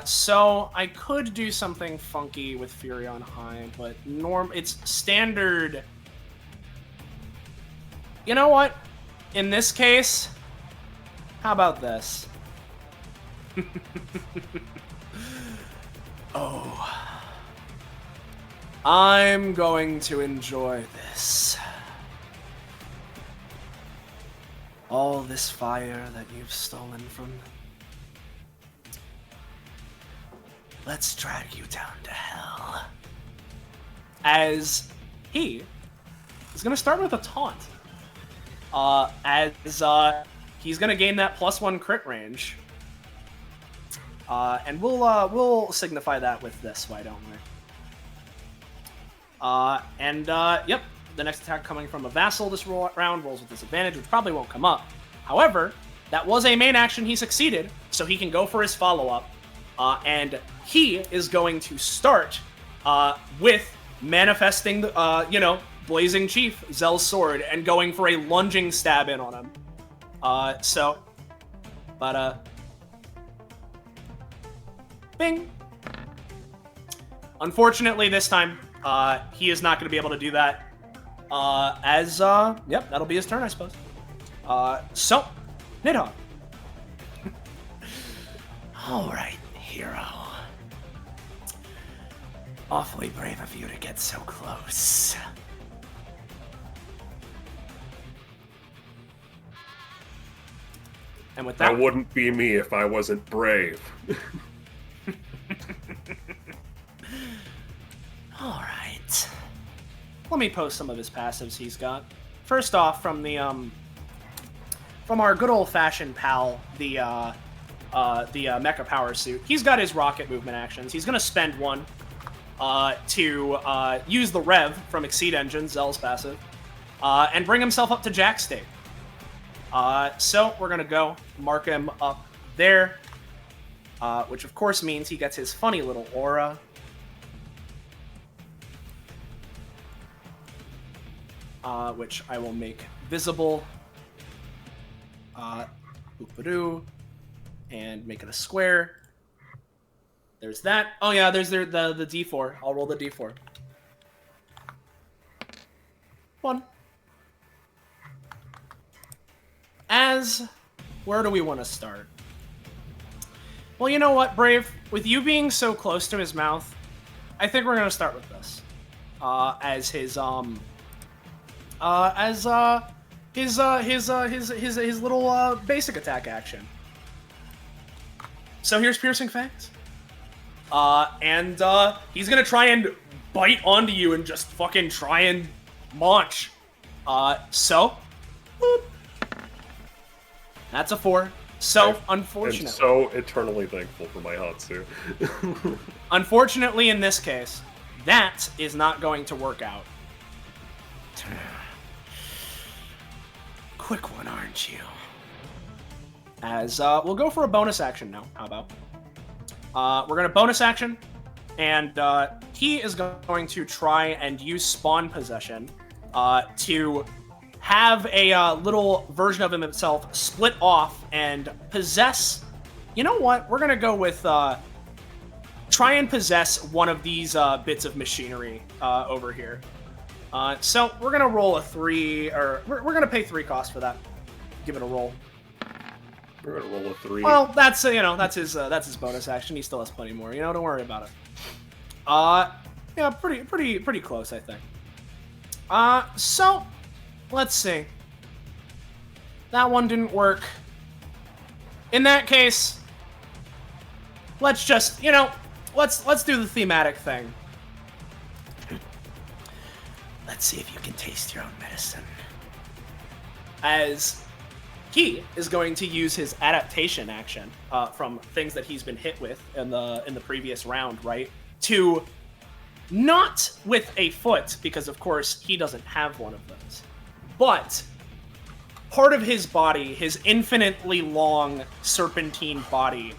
So I could do something funky with Fury on High, but it's standard. You know what? In this case, how about this? Oh. I'm going to enjoy this. All this fire that you've stolen from me. Let's drag you down to hell. As he is going to start with a taunt. He's going to gain that +1 crit range. And we'll signify that with this, why don't we? Yep, the next attack coming from a vassal this round rolls with disadvantage, which probably won't come up. However, that was a main action he succeeded, so he can go for his follow-up. And he is going to start with manifesting the, Blazing Chief, Zell's sword, and going for a lunging stab in on him. Bing. Unfortunately, this time, he is not going to be able to do that. Yep, that'll be his turn, I suppose. So, Nidhogg. Alright, hero. Awfully brave of you to get so close. And with that... That wouldn't be me if I wasn't brave. let me post some of his passives he's got. First off, from the from our good old-fashioned pal, the Mecha Power Suit. He's got his rocket movement actions. He's gonna spend one to use the Rev from Exceed Engine, Zell's passive, and bring himself up to Jack state. So we're gonna go mark him up there, which of course means he gets his funny little aura. Which I will make visible. Boop-a-doo. And make it a square. There's that. Oh yeah, there's the D4. I'll roll the D4. 1. Where do we want to start? Well, you know what, Brave? With you being so close to his mouth, I think we're gonna start with this. As his little basic attack action. So here's Piercing Fangs. And he's gonna try and bite onto you and just fucking try and launch. So, boop. That's a 4. So, unfortunately. I'm so eternally thankful for my Hatsu. Unfortunately, in this case, that is not going to work out. Quick one, aren't you? As, we'll go for a bonus action now. How about? We're gonna bonus action, and, he is going to try and use Spawn Possession, to have a, little version of himself split off and possess... You know what? We're gonna go with, try and possess one of these, bits of machinery, over here. So we're gonna roll a 3, or we're gonna pay 3 costs for that. Give it a roll. We're gonna roll a 3. Well, that's that's his bonus action. He still has plenty more. Don't worry about it. Yeah, pretty close, I think. So let's see. That one didn't work. In that case, let's just let's do the thematic thing. Let's see if you can taste your own medicine. As he is going to use his adaptation action from things that he's been hit with in the previous round, right? To not with a foot, because of course he doesn't have one of those, but part of his body, his infinitely long serpentine body,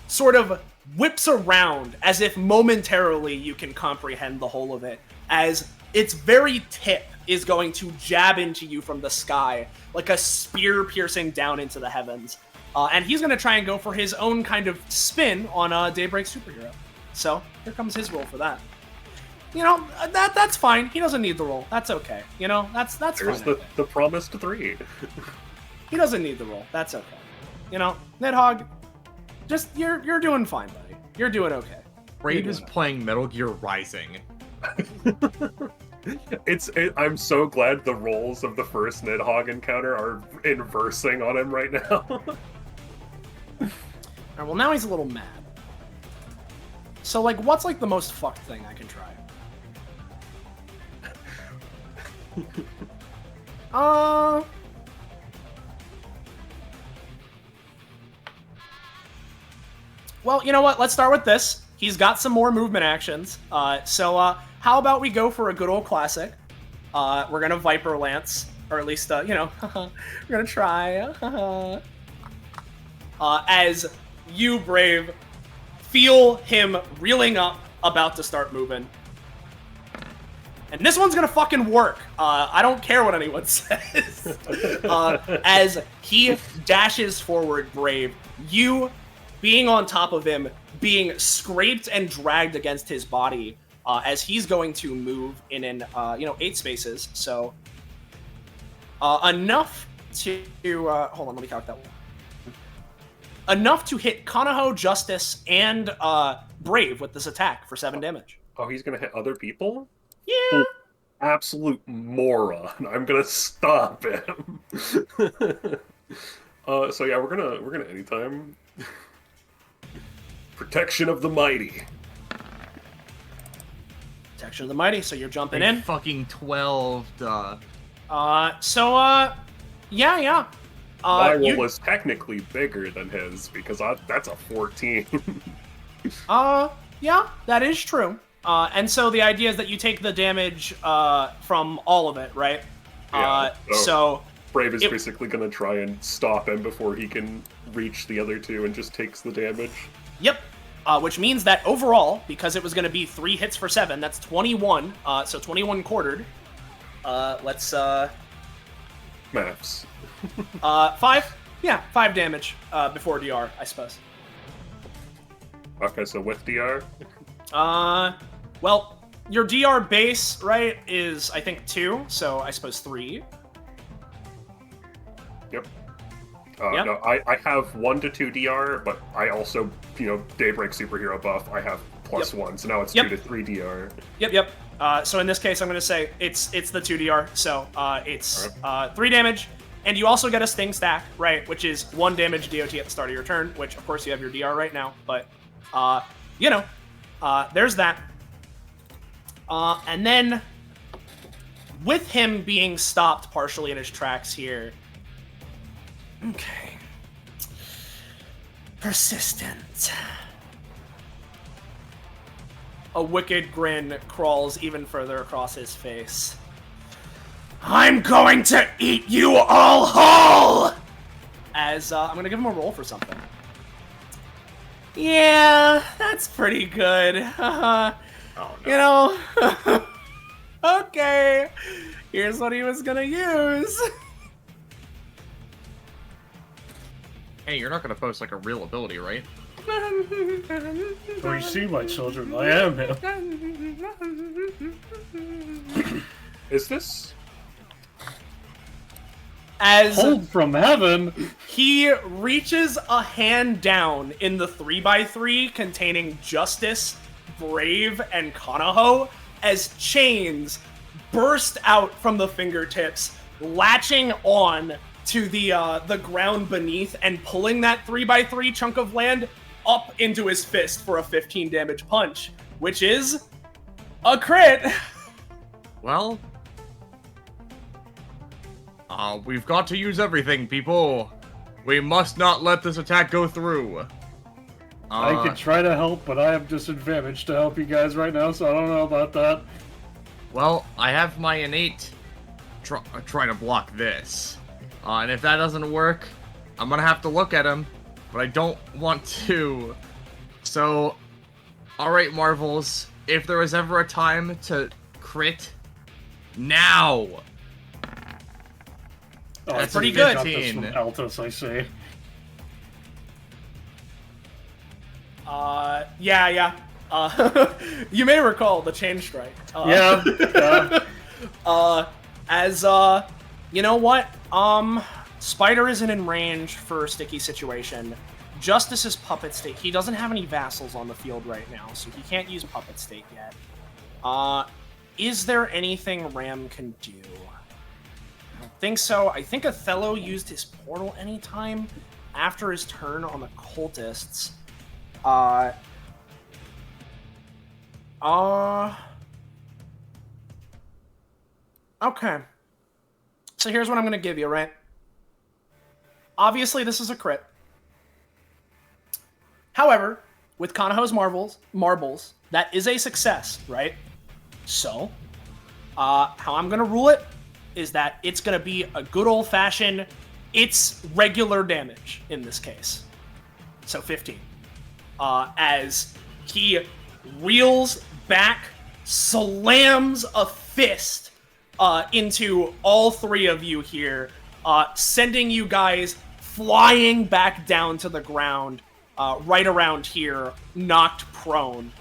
sort of whips around as if momentarily you can comprehend the whole of it, as its very tip is going to jab into you from the sky, like a spear piercing down into the heavens. And he's going to try and go for his own kind of spin on Daybreak Superhero. So, here comes his roll for that. That's fine. He doesn't need the roll. That's okay. That's There's fine. the promised 3. He doesn't need the roll. That's okay. Nidhogg, just, you're doing fine, buddy. You're doing okay. Brave is playing Metal Gear Rising. I'm so glad the roles of the first Nidhogg encounter are inversing on him right now. Alright, well now he's a little mad. So what's the most fucked thing I can try? Well, you know what? Let's start with this. He's got some more movement actions. So how about we go for a good old classic? We're gonna Viper Lance, or at least, we're gonna try. As you, Brave, feel him reeling up, about to start moving. And this one's gonna fucking work. I don't care what anyone says. As he dashes forward, Brave, you being on top of him, being scraped and dragged against his body, as he's going to move in 8 spaces. So enough to hold on, let me calculate that one. Enough to hit Kanaho, Justice, and Brave with this attack for 7 damage. Oh, he's gonna hit other people? Yeah. Oh, absolute moron. I'm gonna stop him. So yeah, we're gonna anytime. Protection of the mighty. Protection of the Mighty, so you're jumping in. Fucking 12, duh. Yeah. My roll was technically bigger than his, because that's a 14. Yeah, that is true. And so the idea is that you take the damage from all of it, right? Yeah, so Brave is basically going to try and stop him before he can reach the other two and just takes the damage. Yep. Which means that overall, because it was going to be 3 hits for 7, that's 21. So 21 quartered. Let's Maths. 5. Yeah, 5 damage before DR, I suppose. Okay, so with DR? Well, your DR base, right, is, I think, 2, so I suppose 3. Yep. Yep. No, I have 1 to 2 DR, but I also, Daybreak Superhero buff, I have +1, so now it's 2 to 3 DR. Yep. So in this case, I'm going to say it's the 2 DR, so it's 3 damage, and you also get a Sting stack, right, which is 1 damage DOT at the start of your turn, which, of course, you have your DR right now, but, there's that. And then, with him being stopped partially in his tracks here, okay. Persistent. A wicked grin crawls even further across his face. I'm going to eat you all whole! As, I'm gonna give him a roll for something. Yeah, that's pretty good. Oh, no. Okay. Here's what he was gonna use. Hey, you're not gonna post like a real ability, right? For you see, my children, I am him. Is this? As Hold from heaven. he reaches a hand down in the 3x3 containing Justice, Brave, and Kanaho as chains burst out from the fingertips, latching on to the ground beneath and pulling that 3x3 chunk of land up into his fist for a 15 damage punch, which is a crit. Well, we've got to use everything, people. We must not let this attack go through. I could try to help, but I have disadvantage to help you guys right now, so I don't know about that. Well, I have my innate try to block this. And if that doesn't work, I'm gonna have to look at him, but I don't want to. So, alright, Marvels, if there was ever a time to crit, now! Oh, That's pretty you good. got this from Altus, I see. Yeah. You may recall the chain strike. Yeah. You know what? Spider isn't in range for a sticky situation. Justice's puppet state. He doesn't have any vassals on the field right now, so he can't use puppet state yet. Is there anything Ram can do? I don't think so. I think Othello used his portal anytime after his turn on the cultists. Okay. So here's what I'm gonna give you, right? Obviously, this is a crit. However, with Kanaho's marbles, that is a success, right? So, how I'm gonna rule it is that it's gonna be a good old-fashioned, it's regular damage in this case. So 15. As he reels back, slams a fist into all 3 of you here, sending you guys flying back down to the ground, right around here, knocked prone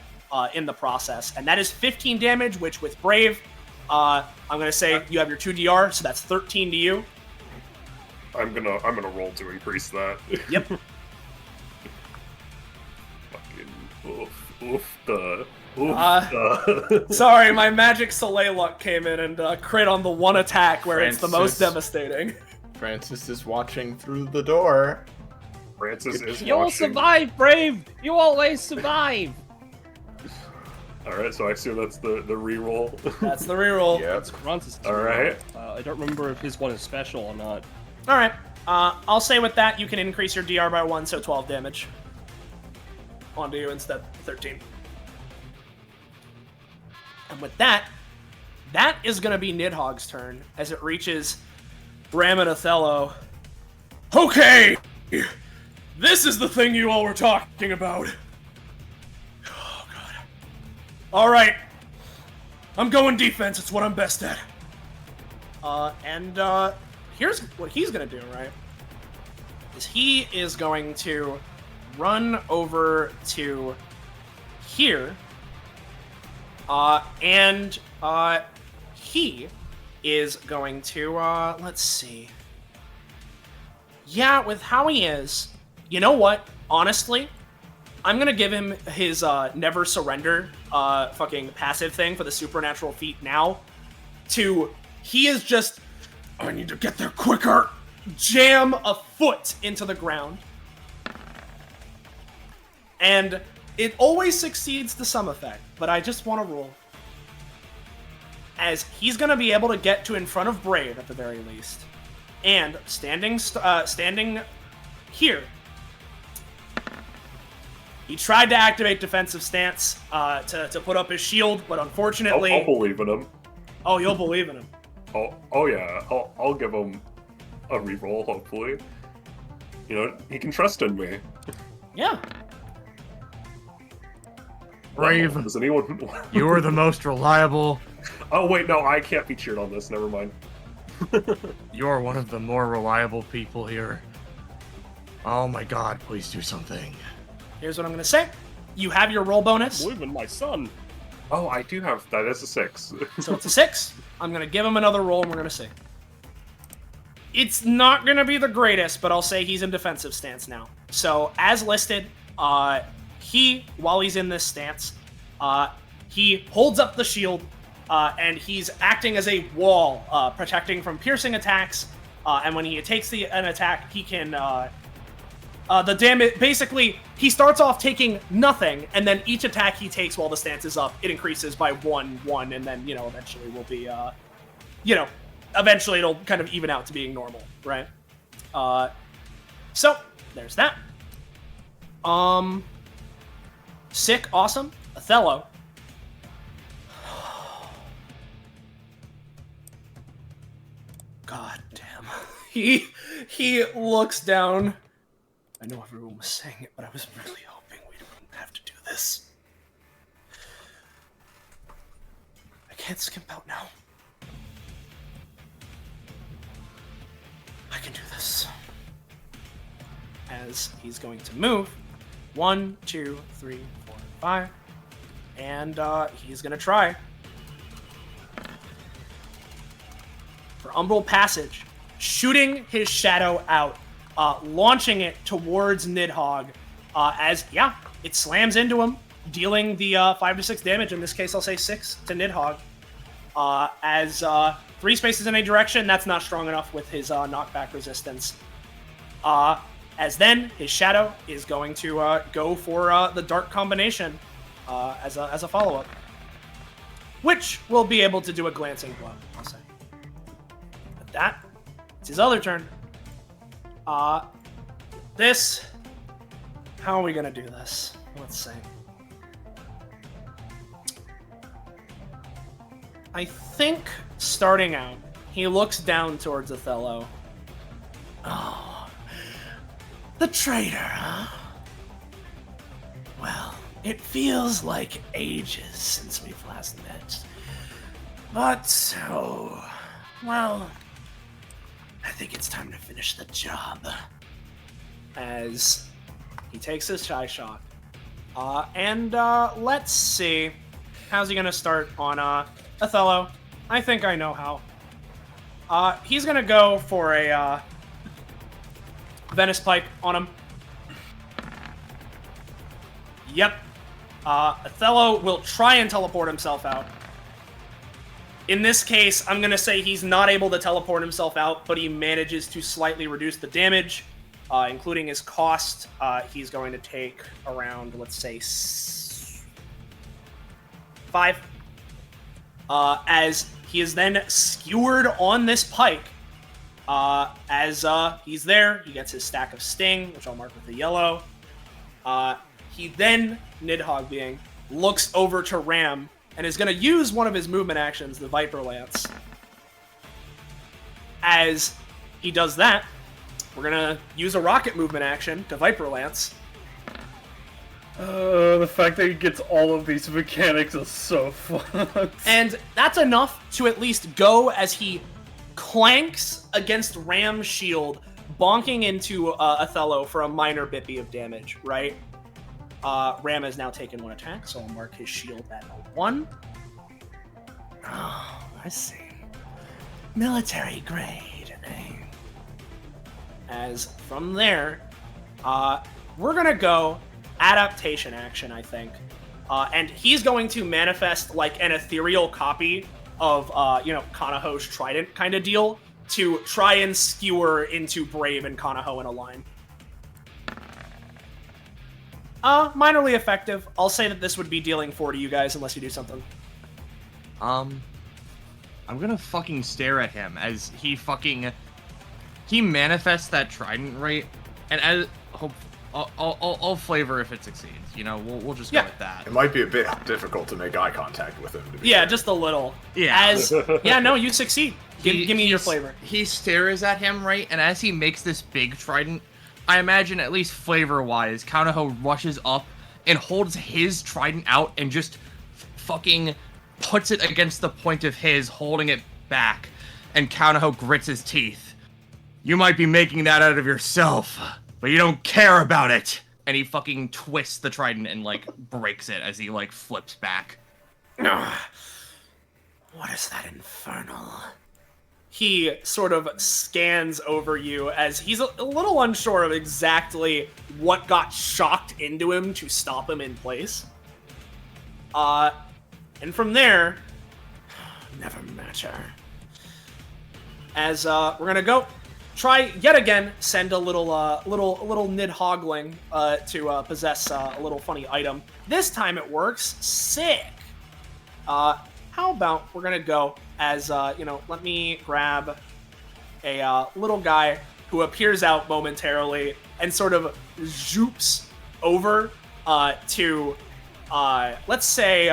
in the process. And that is 15 damage, which with Brave, I'm gonna say you have your 2 DR, so that's 13 to you. I'm gonna roll to increase that. Yep. Sorry, my magic Soleil luck came in and crit on the one attack where it's the most devastating. Francis is watching through the door. Francis is You will watching. survive, Brave! You always survive! Alright, so I assume that's the reroll. That's the reroll. Yeah. It's Kronz's turn. Alright. I don't remember if his one is special or not. All right. I'll say with that, you can increase your DR by 1, so 12 damage. Onto you instead, 13. And with that is going to be Nidhogg's turn as it reaches Bram and Othello. Okay! This is the thing you all were talking about. Oh, God. All right. I'm going defense. It's what I'm best at. Here's what he's going to do, right? Is he is going to run over to here. He is going to, let's see. Yeah, with how he is, you know what? Honestly, I'm gonna give him his, never surrender, fucking passive thing for the supernatural feat now. He is just, I need to get there quicker. Jam a foot into the ground. And it always succeeds to some effect, but I just want to roll. As he's going to be able to get to in front of Brave at the very least. And standing here, he tried to activate defensive stance to put up his shield, but unfortunately... I'll believe in him. Oh, you'll believe in him. Oh yeah, I'll give him a reroll, hopefully. You know, he can trust in me. Yeah. Brave. Does anyone... You're the most reliable. Oh wait, no, I can't be cheered on this, never mind. You're one of the more reliable people here. Oh my god, please do something. Here's what I'm going to say. You have your roll bonus. Believe in my son. Oh, I do have that. That's a 6. So it's a 6. I'm going to give him another roll and we're going to see. It's not going to be the greatest, but I'll say he's in defensive stance now. So as listed, while he's in this stance, he holds up the shield and he's acting as a wall, protecting from piercing attacks. And when he takes an attack, he can... the damage... Basically, he starts off taking nothing, and then each attack he takes while the stance is up, it increases by 1, and then, eventually will be, eventually it'll kind of even out to being normal, right? So, there's that. Sick, awesome. Othello. God damn. He looks down. I know everyone was saying it, but I was really hoping we wouldn't have to do this. I can't skimp out now. I can do this. As he's going to move. 1, 2, 3, 4, 5. And he's going to try. For Umbral Passage. Shooting his shadow out. Launching it towards Nidhogg. It slams into him. Dealing the 5 to 6 damage. In this case, I'll say 6 to Nidhogg. As 3 spaces in a direction, that's not strong enough with his knockback resistance. As then, his shadow is going to go for the dark combination as a follow-up. Which will be able to do a glancing blow, I'll say. But that, it's his other turn. How are we gonna do this? Let's see. I think, starting out, he looks down towards Othello. Oh, the traitor, huh? Well, it feels like ages since we've last met. But, I think it's time to finish the job. As he takes his shy shot. Let's see. How's he gonna start on Othello? I think I know how. He's gonna go for a Venice Pipe on him. Yep. Othello will try and teleport himself out. In this case, I'm going to say he's not able to teleport himself out, but he manages to slightly reduce the damage, including his cost. He's going to take around, let's say, 5. As he is then skewered on this pike. As he's there, he gets his stack of sting, which I'll mark with a yellow. He then, Nidhogg being, looks over to Ram and is going to use one of his movement actions, the Viper Lance. As he does that, we're going to use a rocket movement action to Viper Lance. The fact that he gets all of these mechanics is so fun. And that's enough to at least go as he clanks against Ram's shield, bonking into Othello for a minor bippy of damage, right? Ram has now taken 1 attack, so I'll mark his shield at a 1. Oh, I see. Military grade, eh? As from there, we're gonna go adaptation action, I think. And he's going to manifest like an ethereal copy of, Kanaho's trident kind of deal to try and skewer into Brave and Kanaho in a line. Minorly effective. I'll say that this would be dealing 4 to you guys unless you do something. I'm gonna fucking stare at him as he manifests that trident, right? And as I'll flavor if it succeeds. You know, we'll just go with that. It might be a bit difficult to make eye contact with him. To be fair. Just a little. Yeah. No, you succeed. Give me your flavor. He stares at him, right? And as he makes this big trident, I imagine, at least flavor-wise, Kanaho rushes up and holds his trident out and just fucking puts it against the point of his, holding it back. And Kanaho grits his teeth. You might be making that out of yourself, but you don't care about it. And he fucking twists the trident and, like, breaks it as he, like, flips back. What is that infernal? He sort of scans over you as he's a little unsure of exactly what got shocked into him to stop him in place. And from there, never matter. As we're gonna go try yet again, send a little Nidhoggling to possess a little funny item. This time it works. Sick. How about we're gonna go as, let me grab a little guy who appears out momentarily and sort of zoops over to, let's say,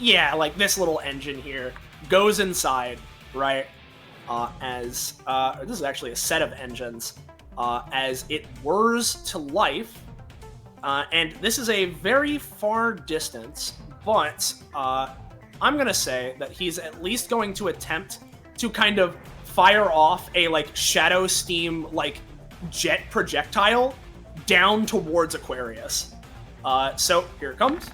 like this little engine here, goes inside, right? This is actually a set of engines, as it whirs to life, and this is a very far distance, but I'm gonna say that he's at least going to attempt to kind of fire off a like shadow steam like jet projectile down towards Aquarius. So here it comes.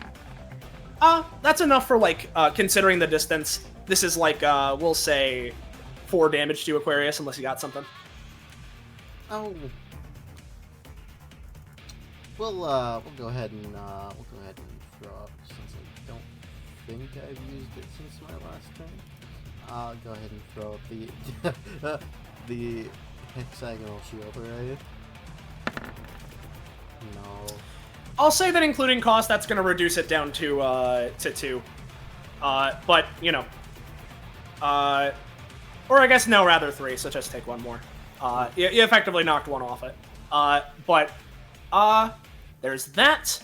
That's enough for like considering the distance. This is like we'll say 4 damage to Aquarius unless you got something. Oh. We'll go ahead and throw up since I don't think I've used it since my last turn. I'll go ahead and throw up the hexagonal shield array. No. I'll say that including cost, that's going to reduce it down to 2. But or I guess no, rather 3. So just take 1 more. You effectively knocked 1 off it. But there's that.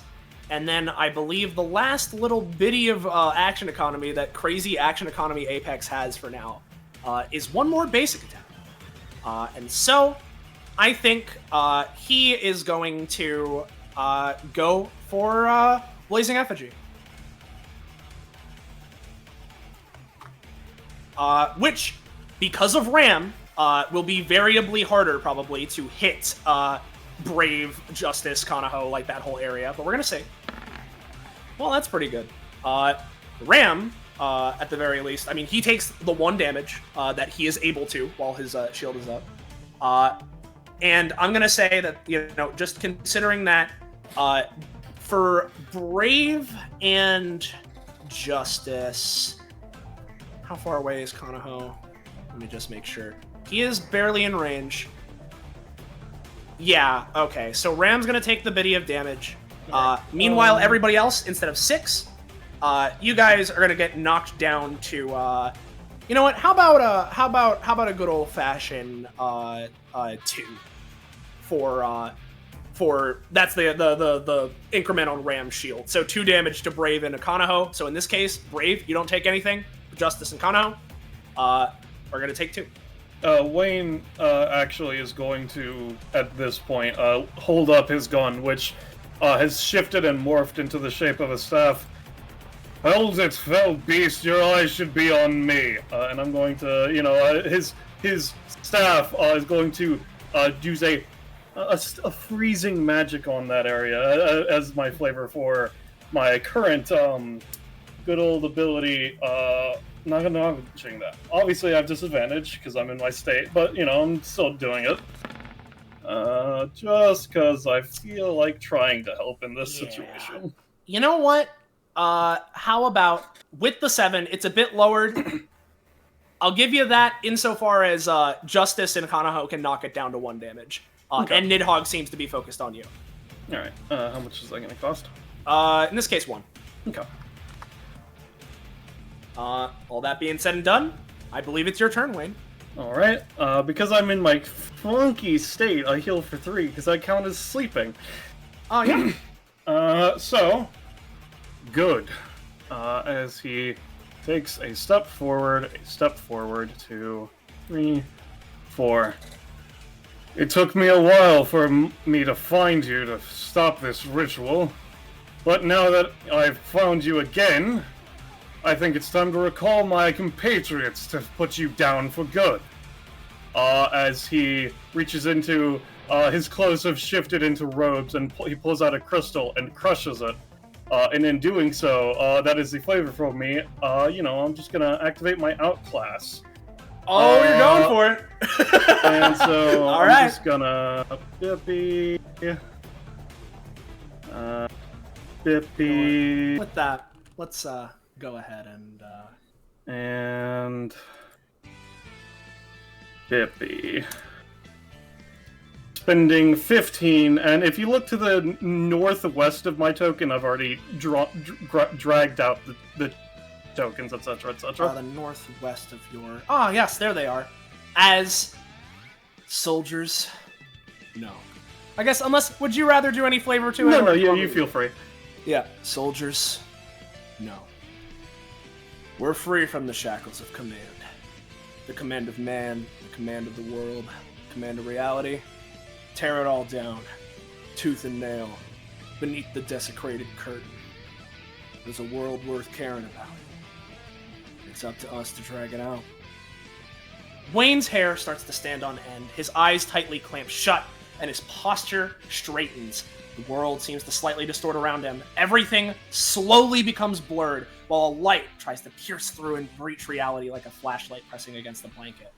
And then I believe the last little bitty of action economy that crazy action economy Apex has for now is 1 more basic attack. And so I think he is going to go for Blazing Effigy. Which, because of Ram, will be variably harder probably to hit Brave, Justice, Kanaho, like that whole area. But we're going to say, well, that's pretty good. Ram, at the very least, I mean, he takes the 1 damage that he is able to while his shield is up. And I'm going to say that, just considering that for Brave and Justice, how far away is Kanaho? Let me just make sure. He is barely in range. Yeah, okay. So Ram's going to take the bitty of damage. Meanwhile, everybody else, instead of 6, you guys are gonna get knocked down to, you know what? How about a good old fashioned 2 for that's the increment on Ram's shield. So 2 damage to Brave and Akanaho. So in this case, Brave, you don't take anything. Justice and Kanaho are gonna take 2. Wayne actually is going to, at this point, hold up his gun, which has shifted and morphed into the shape of a staff. Hold it, fell beast, your eyes should be on me. And I'm going to, his staff is going to use a freezing magic on that area as my flavor for my current good old ability. Not acknowledging that. Obviously, I have disadvantage because I'm in my state, but I'm still doing it. Just because I feel like trying to help in this situation. You know what? How about with the 7? It's a bit lowered. I'll give you that insofar as Justice and Kanaho can knock it down to 1 damage. Okay. And Nidhogg seems to be focused on you. All right. How much is that going to cost? In this case, 1. Okay. All that being said and done, I believe it's your turn, Wayne. All right. Because I'm in my funky state, I heal for 3 because I count as sleeping. Oh yeah. So good. As he takes a step forward, 2, 3, 4. It took me a while for me to find you to stop this ritual, but now that I've found you again, I think it's time to recall my compatriots to put you down for good. As he reaches into, his clothes have shifted into robes, and he pulls out a crystal and crushes it. And in doing so, that is the flavor for me. I'm just gonna activate my outclass. Oh, you're going for it. And so All I'm right. just gonna Bippy. Bippy. With that, let's go ahead And Bippy. Spending 15, and if you look to the northwest of my token, I've already dragged out the tokens, etc., etc. the northwest of your... Oh, yes, there they are. As soldiers... No. I guess, unless... Would you rather do any flavor to it? No, you feel free. Yeah. Soldiers... No. We're free from the shackles of command. The command of man, the command of the world, the command of reality. Tear it all down, tooth and nail, beneath the desecrated curtain. There's a world worth caring about. It's up to us to drag it out. Wayne's hair starts to stand on end, his eyes tightly clamp shut, and his posture straightens. The world seems to slightly distort around him. Everything slowly becomes blurred, while a light tries to pierce through and breach reality like a flashlight pressing against the blanket.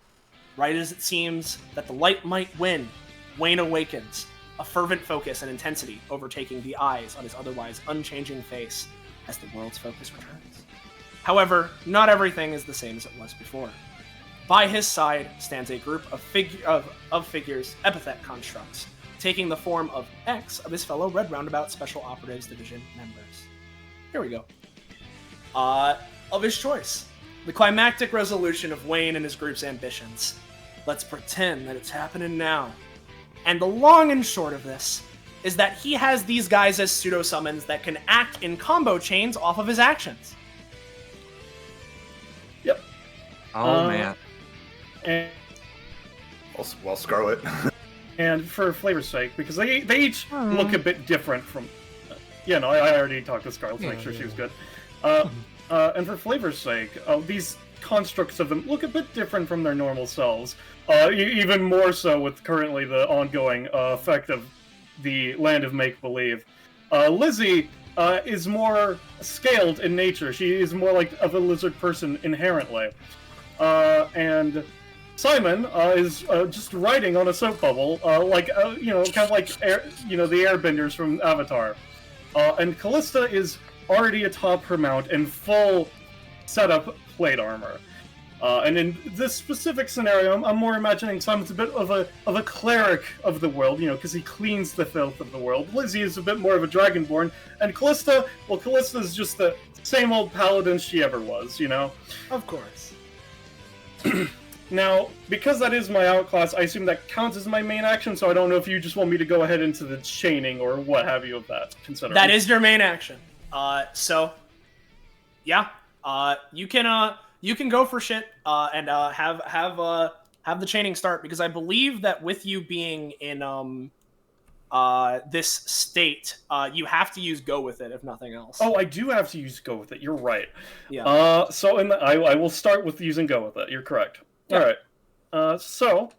Right as it seems that the light might win, Wayne awakens, a fervent focus and intensity overtaking the eyes on his otherwise unchanging face as the world's focus returns. However, not everything is the same as it was before. By his side stands a group of figures, epithet constructs, taking the form of X of his fellow Red Roundabout Special Operatives Division members. Here we go. Of his choice. The climactic resolution of Wayne and his group's ambitions. Let's pretend that it's happening now. And the long and short of this is that he has these guys as pseudo-summons that can act in combo chains off of his actions. Yep. Oh, man. And, Well, Scarlet. and for flavor's sake, because they each look a bit different from... I already talked to Scarlet to make sure she was good. And for flavor's sake, these constructs of them look a bit different from their normal selves. Even more so with currently the ongoing effect of the Land of Make-Believe. Lizzie is more scaled in nature. She is more like of a lizard person inherently. And Simon is just riding on a soap bubble, kind of like the airbenders from Avatar. And Callista is already atop her mount in full setup plate armor. And in this specific scenario, I'm more imagining Simon's a bit of a cleric of the world, because he cleans the filth of the world. Lizzie is a bit more of a dragonborn, and Callista, well, Callista's just the same old paladin she ever was, Of course. Now, because that is my outclass, I assume that counts as my main action, so I don't know if you just want me to go ahead into the chaining or what have you of that, considering. That is your main action. So, yeah, you can go for shit and have the chaining start, because I believe that with you being in this state, you have to use go with it if nothing else. Oh, I do have to use go with it. You're right. Yeah. So I will start with using go with it. You're correct. Yeah. All right. So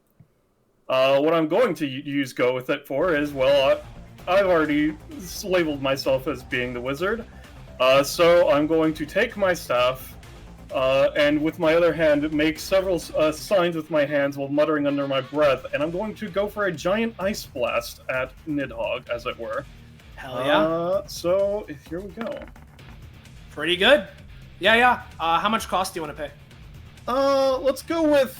what I'm going to use go with it for is, well, I've already labeled myself as being the wizard. So I'm going to take my staff, and with my other hand, make several signs with my hands while muttering under my breath, and I'm going to go for a giant ice blast at Nidhogg, as it were. Hell yeah. So here we go. Pretty good. Yeah. How much cost do you want to pay? Let's go with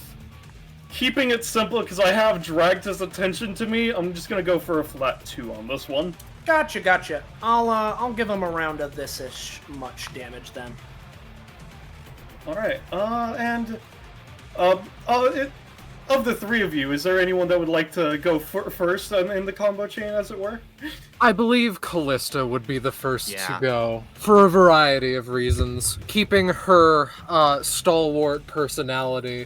keeping it simple, because I have dragged his attention to me. I'm just gonna go for a flat 2 on this one. Gotcha. I'll give him around a this-ish much damage then. Alright, of the three of you, is there anyone that would like to go first in the combo chain, as it were? I believe Callista would be the first to go, for a variety of reasons. Keeping her stalwart personality,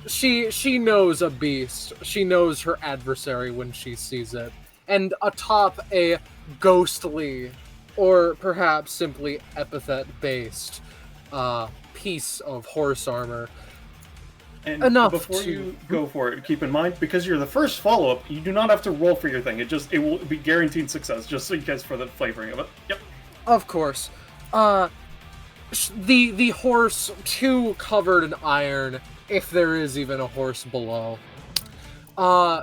she knows a beast. She knows her adversary when she sees it. And atop a ghostly, or perhaps simply epithet-based, piece of horse armor. And enough before to... you go for it, keep in mind, because you're the first follow-up, you do not have to roll for your thing. It will be guaranteed success, just so you guys for the flavoring of it. Yep. Of course. The horse, too covered in iron, if there is even a horse below.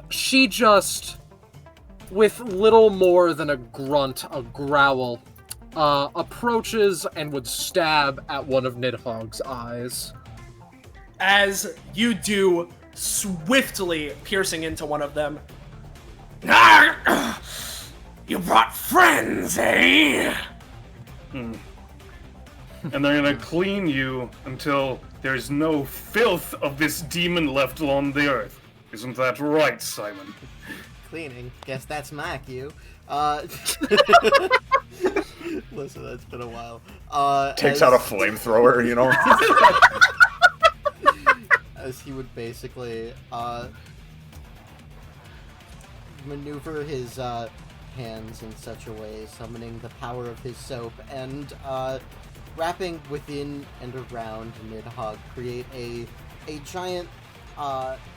She just, with little more than a grunt, a growl, approaches and would stab at one of Nidhogg's eyes. As you do, swiftly piercing into one of them. You brought friends, eh? And they're gonna clean you until there's no filth of this demon left on the earth. Isn't that right, Simon? Cleaning. Guess that's my cue. Listen, that's been a while. Takes out a flamethrower, As he would basically maneuver his hands in such a way, summoning the power of his soap, and wrapping within and around Nidhogg, create a giant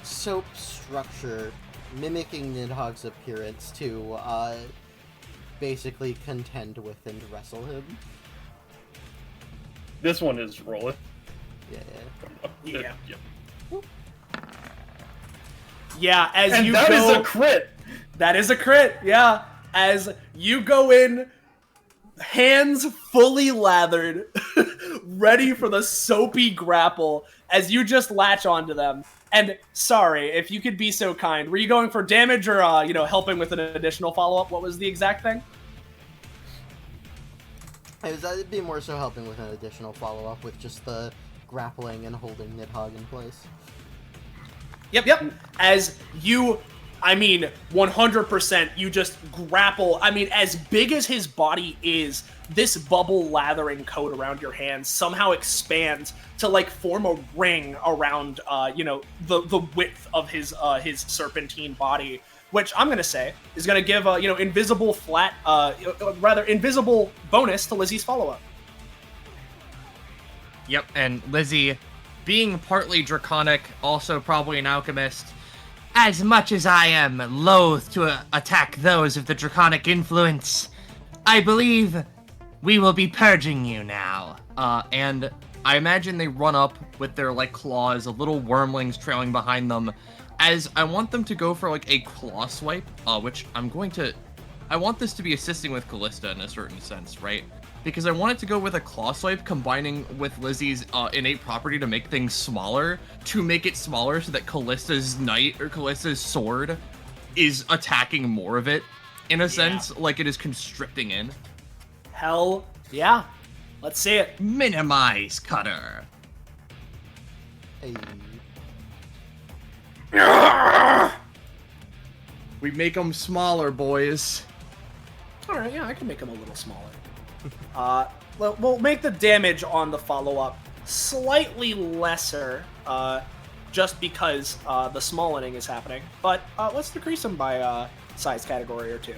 soap structure mimicking Nidhogg's appearance to basically contend with and wrestle him. This one is rolling. Yeah. Yeah, as And you that go... is a crit! That is a crit, yeah. As you go in, hands fully lathered, ready for the soapy grapple, as you just latch onto them. And, sorry, if you could be so kind, were you going for damage or, helping with an additional follow-up? What was the exact thing? It'd be more so helping with an additional follow-up with just the grappling and holding Nidhogg in place. Yep. As you, 100%, you just grapple. As big as his body is, this bubble lathering coat around your hands somehow expands to, form a ring around, the width of his serpentine body, which I'm going to say is going to give, invisible bonus to Lizzie's follow-up. Yep, and Lizzie, being partly draconic, also probably an alchemist, as much as I am loath to attack those of the draconic influence, I believe we will be purging you now. And I imagine they run up with their, claws, little wormlings trailing behind them, as I want them to go for, a claw swipe, which I want this to be assisting with Callista in a certain sense, right? because I wanted to go with a claw swipe combining with Lizzie's innate property to make things smaller, to make it smaller so that Callista's knight or Callista's sword is attacking more of it, in a sense, like it is constricting in. Hell yeah. Let's see it. Minimize cutter. Hey. We make them smaller, boys. Alright, yeah, I can make him a little smaller. We'll make the damage on the follow-up slightly lesser, just because the smallening is happening. But let's decrease him by size category or two.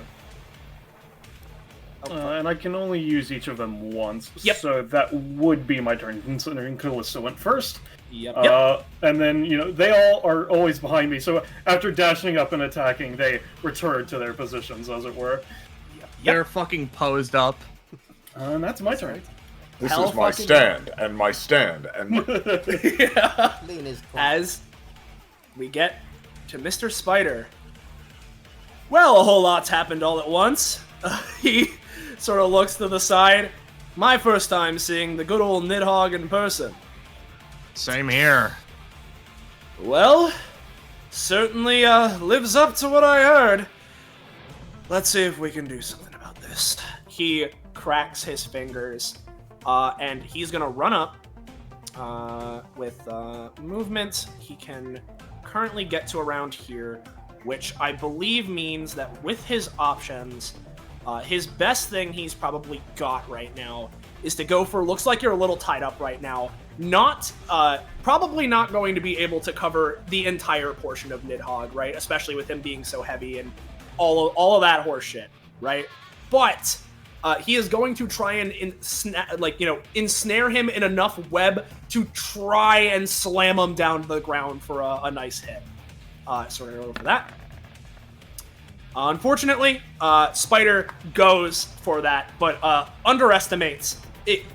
And I can only use each of them once, Yep. so that would be my turn, considering Callista went first. Yep. And then, they all are always behind me, so after dashing up and attacking, they return to their positions, as it were. They're fucking posed up. And that's my turn. This Hell is my fucking stand, and my stand, and my... Yeah. Lean is cool. As we get to Mr. Spider. Well, a whole lot's happened all at once. He sort of looks to the side. My first time seeing the good old Nidhogg in person. Same here. Well, certainly lives up to what I heard. Let's see if we can do something about this. He cracks his fingers, and he's gonna run up with movement. He can currently get to around here, which I believe means that with his options, his best thing he's probably got right now is to go for, looks like you're a little tied up right now, probably not going to be able to cover the entire portion of Nidhogg, right? Especially with him being so heavy and all of that horse shit, right? But he is going to try and ensnare him in enough web to try and slam him down to the ground for a nice hit. So we're gonna roll for that. Unfortunately, Spider goes for that, but underestimates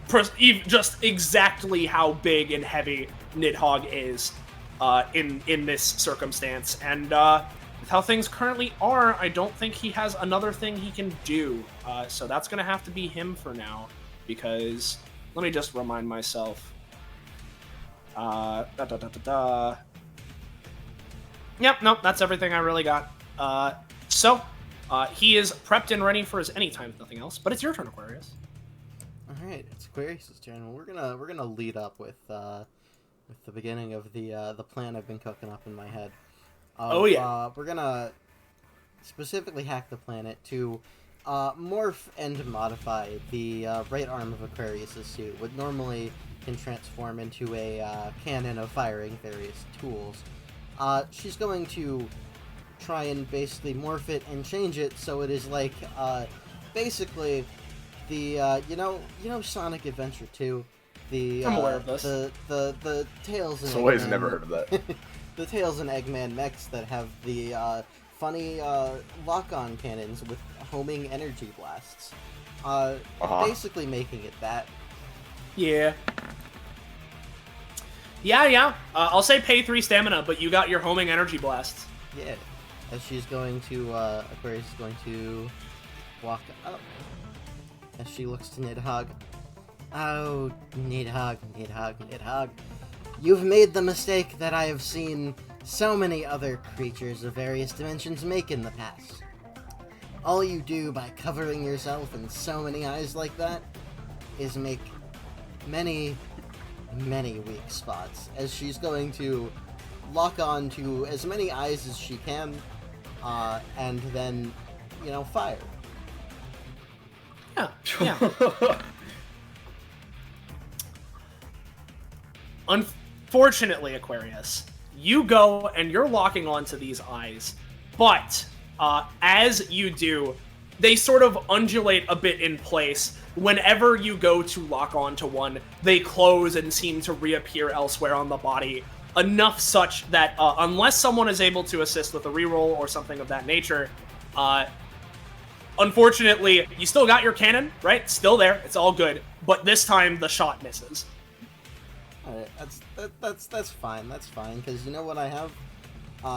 just exactly how big and heavy Nidhogg is in this circumstance. And with how things currently are, I don't think he has another thing he can do. So that's going to have to be him for now, because let me just remind myself. Yep, nope, that's everything I really got. So he is prepped and ready for his anytime, if nothing else. But it's your turn, Aquarius. All right, it's Aquarius' turn. Well, we're gonna lead up with the beginning of the plan I've been cooking up in my head. Oh yeah. We're gonna specifically hack the planet to morph and modify the right arm of Aquarius' suit, what normally can transform into a cannon of firing various tools. She's going to try and basically morph it and change it so it is like basically the you know Sonic Adventure 2, the I'm aware of this. the Tails and Soleil's Eggman, never heard of that. the Tails and Eggman mechs that have the funny lock-on cannons with homing energy blasts. Basically making it that. Yeah. Yeah. I'll say pay 3 stamina, but you got your homing energy blasts. Yeah. As she's going to, Aquarius is going to walk up. As she looks to Nidhogg. Oh, Nidhogg. You've made the mistake that I have seen so many other creatures of various dimensions make in the past. All you do by covering yourself in so many eyes like that is make many, many weak spots. As she's going to lock on to as many eyes as she can, and then, fire. Yeah. Unfortunately, Aquarius, you go and you're locking onto these eyes, but as you do, they sort of undulate a bit in place. Whenever you go to lock onto one, they close and seem to reappear elsewhere on the body, enough such that unless someone is able to assist with a reroll or something of that nature, unfortunately, you still got your cannon, right? Still there, it's all good, but this time the shot misses. Alright, that's fine, because you know what I have?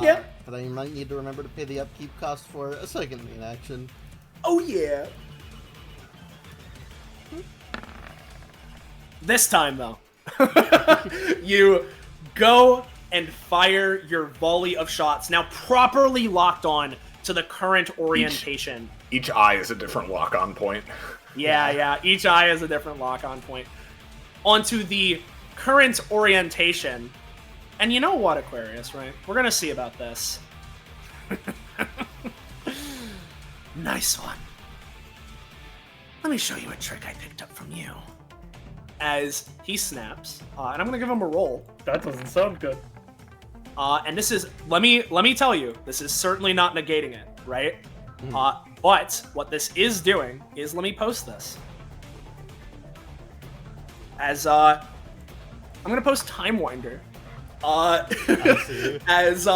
Yeah. That I might need to remember to pay the upkeep cost for a second main action. Oh yeah. This time, though, you go and fire your volley of shots, now properly locked on to the current orientation. Each eye is a different lock-on point. Yeah. Each eye is a different lock-on point. Onto the current orientation. And you know what, Aquarius, right? We're going to see about this. Nice one. Let me show you a trick I picked up from you. As he snaps, and I'm going to give him a roll. That doesn't sound good. And this is, let me tell you, this is certainly not negating it, right? But what this is doing is, let me post this. As, I'm gonna post Time Winder. As,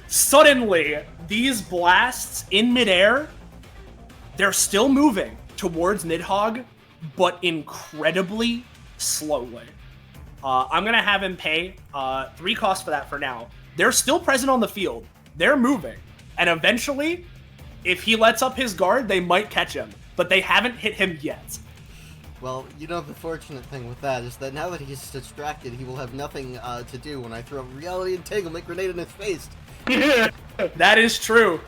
suddenly, these blasts in midair, they're still moving towards Nidhogg, but incredibly slowly. I'm gonna have him pay 3 costs for that for now. They're still present on the field. They're moving. And eventually, if he lets up his guard, they might catch him. But they haven't hit him yet. Well, you know, the fortunate thing with that is that now that he's distracted, he will have nothing to do when I throw a reality entanglement grenade in his face. That is true.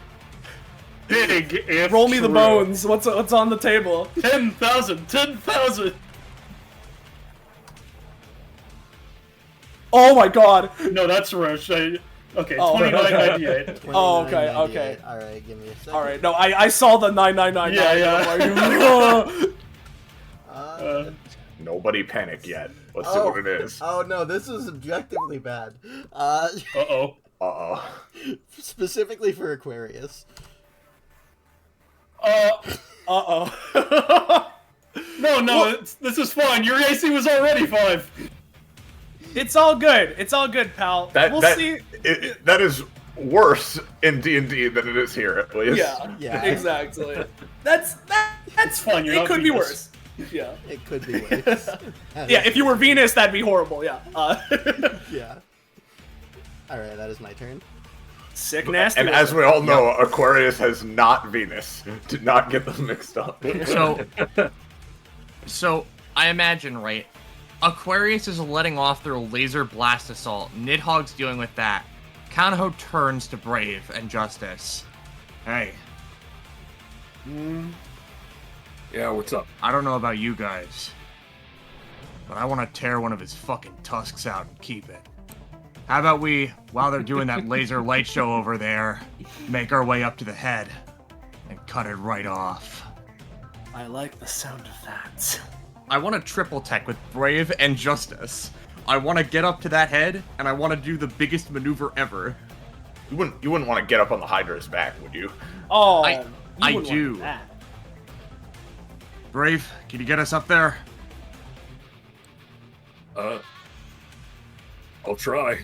Big if Roll me the true. bones. What's on the table? 10,000! 10,000! Oh my god. No, that's Roche. Okay, Oh. 29.98. Oh, okay, 29.98. okay. Alright, give me a second. Alright, no, I saw the 9999. Yeah. Nobody panic yet. Let's see what it is. Oh no, this is objectively bad. Uh-oh. Uh-oh. Specifically for Aquarius. Uh-oh. No, this is fine. Your AC was already 5. It's all good. It's all good, pal. We'll see. That is worse in D&D than it is here, at least. Yeah. Exactly. That's fine. You're it not could be Venus. worse. Yeah. It could be worse. Yeah, if you were Venus, that'd be horrible. Yeah. Yeah. Alright, that is my turn. Sick, nasty. And as we all know, Aquarius has not Venus. Did not get them mixed up. So I imagine, right? Aquarius is letting off their laser blast assault. Nidhogg's dealing with that. Kanaho turns to Brave and Justice. Hey. Yeah, what's up? I don't know about you guys, but I want to tear one of his fucking tusks out and keep it. How about we, while they're doing that laser light show over there, make our way up to the head and cut it right off? I like the sound of that. I want to triple tech with Brave and Justice. I want to get up to that head, and I want to do the biggest maneuver ever. You wouldn't want to get up on the Hydra's back, would you? Oh, I wouldn't do. want that. Brave, can you get us up there? I'll try.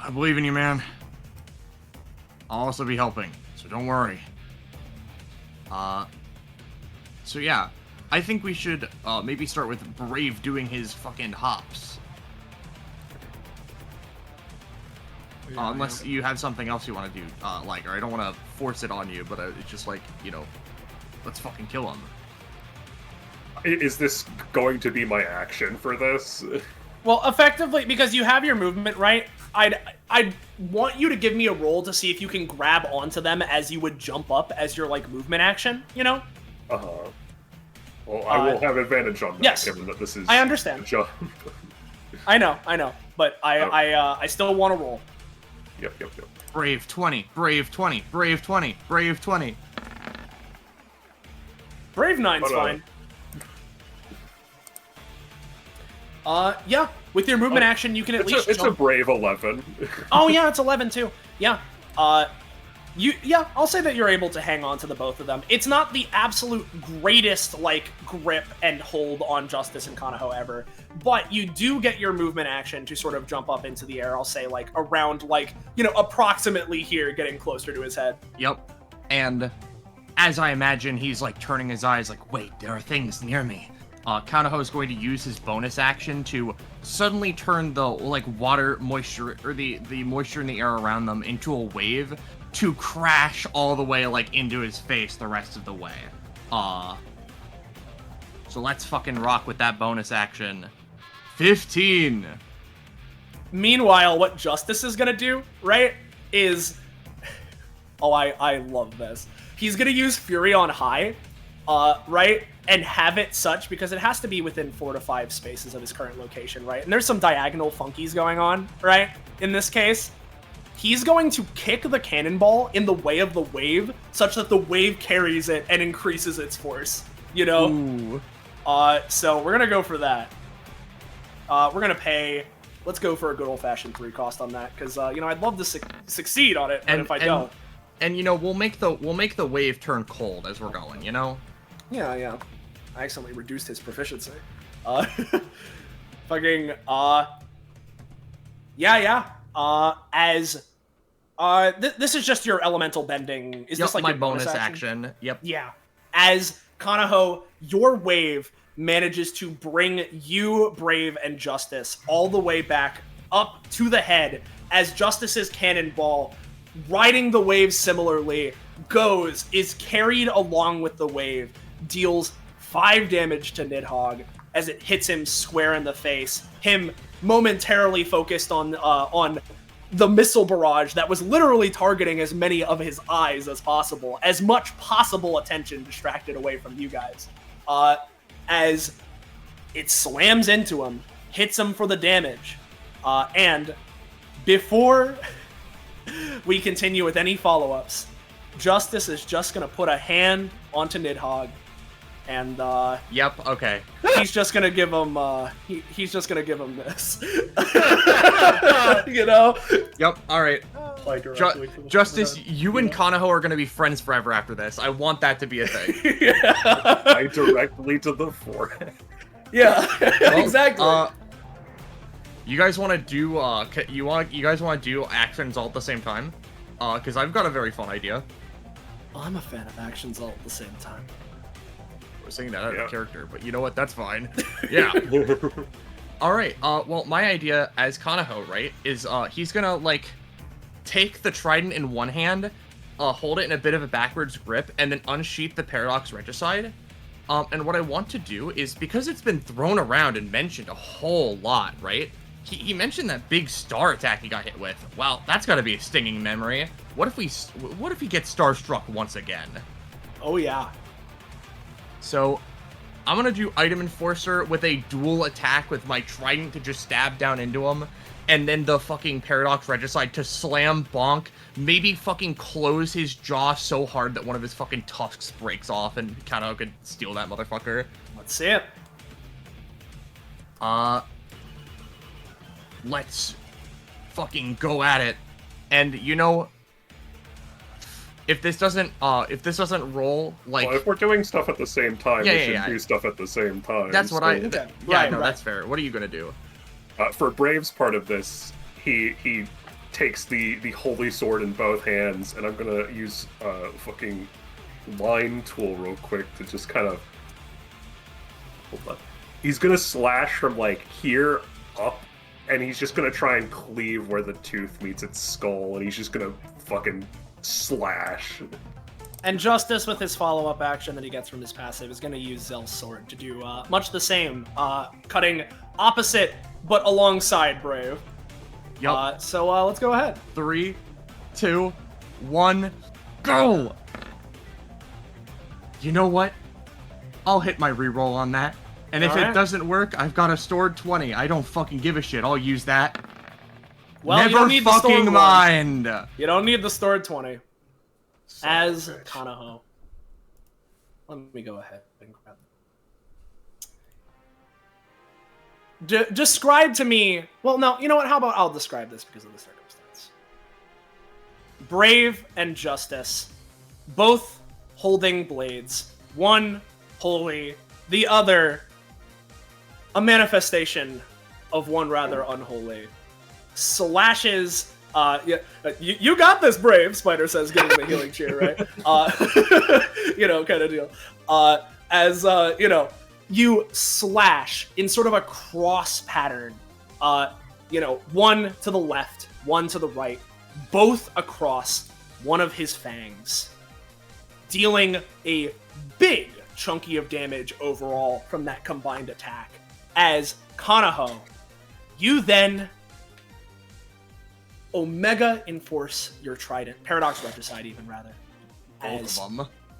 I believe in you, man. I'll also be helping, so don't worry. So yeah, I think we should maybe start with Brave doing his fucking hops. Unless you have something else you want to do, or I don't want to force it on you, but it's just like, you know, let's fucking kill him. Is this going to be my action for this? Well, effectively, because you have your movement, right? I'd want you to give me a roll to see if you can grab onto them as you would jump up as your, like, movement action, you know? Uh-huh. Well, I will have advantage on that, yes. given that this is I understand. a jump. I know, but I still want to roll. Yep. Brave 20, Brave 20, Brave 20, Brave 20. Brave 9's fine. Yeah, with your movement action, you can at least It's a jump. Brave 11. Oh, yeah, it's 11, too. Yeah. I'll say that you're able to hang on to the both of them. It's not the absolute greatest, like, grip and hold on Justice and Kanaho ever, but you do get your movement action to sort of jump up into the air, I'll say, like, around, like, you know, approximately here, getting closer to his head. Yep. And as I imagine, he's, like, turning his eyes like, wait, there are things near me. Kanaho is going to use his bonus action to suddenly turn the, like, water moisture, or the moisture in the air around them into a wave to crash all the way, like, into his face the rest of the way. So let's fucking rock with that bonus action. 15. Meanwhile, what Justice is gonna do, right, is... Oh, I love this. He's gonna use Fury on high, right, and have it such, because it has to be within 4 to 5 spaces of his current location, right? And there's some diagonal funkies going on, right, in this case. He's going to kick the cannonball in the way of the wave, such that the wave carries it and increases its force, you know? Ooh. So we're gonna go for that. We're gonna pay... Let's go for a good old-fashioned 3 cost on that, because, you know, I'd love to succeed on it, but if I don't... And, you know, we'll make the wave turn cold as we're going, you know? Yeah. I accidentally reduced his proficiency. Fucking, this is just your elemental bending. Is this like my your bonus action? Yep. Yeah. As Kanaho, your wave manages to bring you, Brave, and Justice all the way back up to the head as Justice's cannonball, riding the wave similarly, is carried along with the wave, deals 5 damage to Nidhogg as it hits him square in the face, him momentarily focused on the missile barrage that was literally targeting as many of his eyes as possible, as much possible attention distracted away from you guys. As it slams into him, hits him for the damage, and before we continue with any follow-ups, Justice is just gonna put a hand onto Nidhogg, and Yep. Okay. he's just gonna give him he's just gonna give him this. You know? Yep. All right. Apply directly to the Justice, forehead. you and Kanaho are gonna be friends forever after this. I want that to be a thing. I directly to the forehead. Yeah. Well, Exactly. You guys want to do you guys want to do actions all at the same time? Because I've got a very fun idea. I'm a fan of actions all at the same time. We're saying that out Yeah. of character, but you know what? That's fine. Yeah. All right. Well, my idea as Kanaho, right, is he's gonna like take the trident in one hand, hold it in a bit of a backwards grip, and then unsheath the paradox regicide. And what I want to do is, because it's been thrown around and mentioned a whole lot, right? He mentioned that big star attack he got hit with. Wow, that's got to be a stinging memory. What if he gets starstruck once again? Oh yeah. So, I'm gonna do Item Enforcer with a dual attack with my trident to just stab down into him, and then the fucking Paradox Regicide to slam bonk, maybe fucking close his jaw so hard that one of his fucking tusks breaks off and Kano could steal that motherfucker. Let's see it. Let's fucking go at it. And you know, if this doesn't roll like, Well, if we're doing stuff at the same time, Yeah, we yeah, should yeah. do stuff at the same time. that's what so, Okay. yeah, Right, no, right. that's fair. What are you gonna do? For Brave's part of this, he takes the holy sword in both hands, and I'm gonna use fucking line tool real quick to just kind of hold on. He's gonna slash from like here up, and he's just gonna try and cleave where the tooth meets its skull, and he's just gonna fucking slash. And Justice, with his follow-up action that he gets from his passive, is going to use Zell's sword to do much the same, cutting opposite but alongside Brave. Yup. So let's go ahead. 3, 2, 1, go! You know what? I'll hit my reroll on that. And if Alright. it doesn't work, I've got a stored 20. I don't fucking give a shit. I'll use that. Well, you Never don't need the stored fucking one. mind. You don't need the stored 20. Son As of a bitch. Kanaho. Let me go ahead and grab describe to me... Well, no, you know what? How about I'll describe this because of the circumstance. Brave and Justice, both holding blades. One holy, the other a manifestation of one rather unholy. Slashes... you got this, Brave, Spider says, giving him a healing cheer, right? You know, kind of deal. You know, you slash in sort of a cross pattern, you know, one to the left, one to the right, both across one of his fangs, dealing a big chunky of damage overall from that combined attack. As Kanaho, you then Omega Enforce your Trident. Paradox Regicide, even, rather.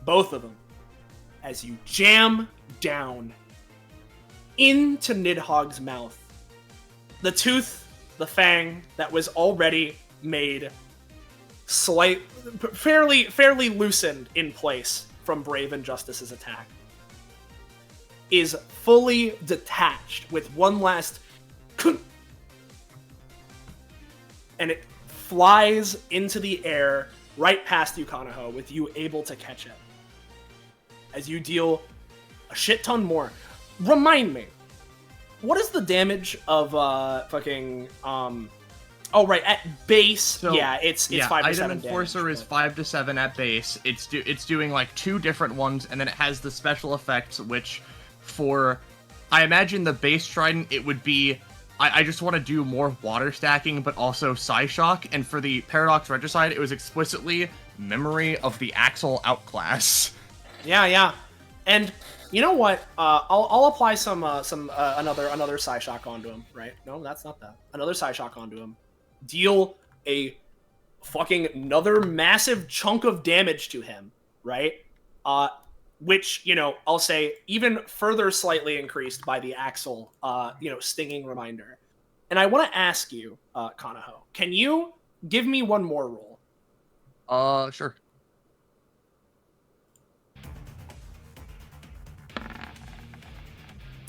Both of them. As you jam down into Nidhogg's mouth. The tooth, the fang, that was already made fairly loosened in place from Brave and Justice's attack, is fully detached with one last and it flies into the air right past you, Kanaho, with you able to catch it. As you deal a shit ton more. Remind me, what is the damage of oh right, at base, So, it's 5 to 7 Item Enforcer damage, is 5 to 7 at base. It's doing like 2 different ones, and then it has the special effects, which for, I imagine the base Trident, it would be, I just want to do more water stacking, but also Psyshock, and for the Paradox Regicide, it was explicitly Memory of the Axle Outclass. Yeah. And you know what? I'll apply another Psyshock onto him, right? No, that's not that. Another Psyshock onto him. Deal a fucking another massive chunk of damage to him, right? Which, I'll say even further slightly increased by the Axle, stinging reminder. And I want to ask you, Kanaho, can you give me one more roll? Sure.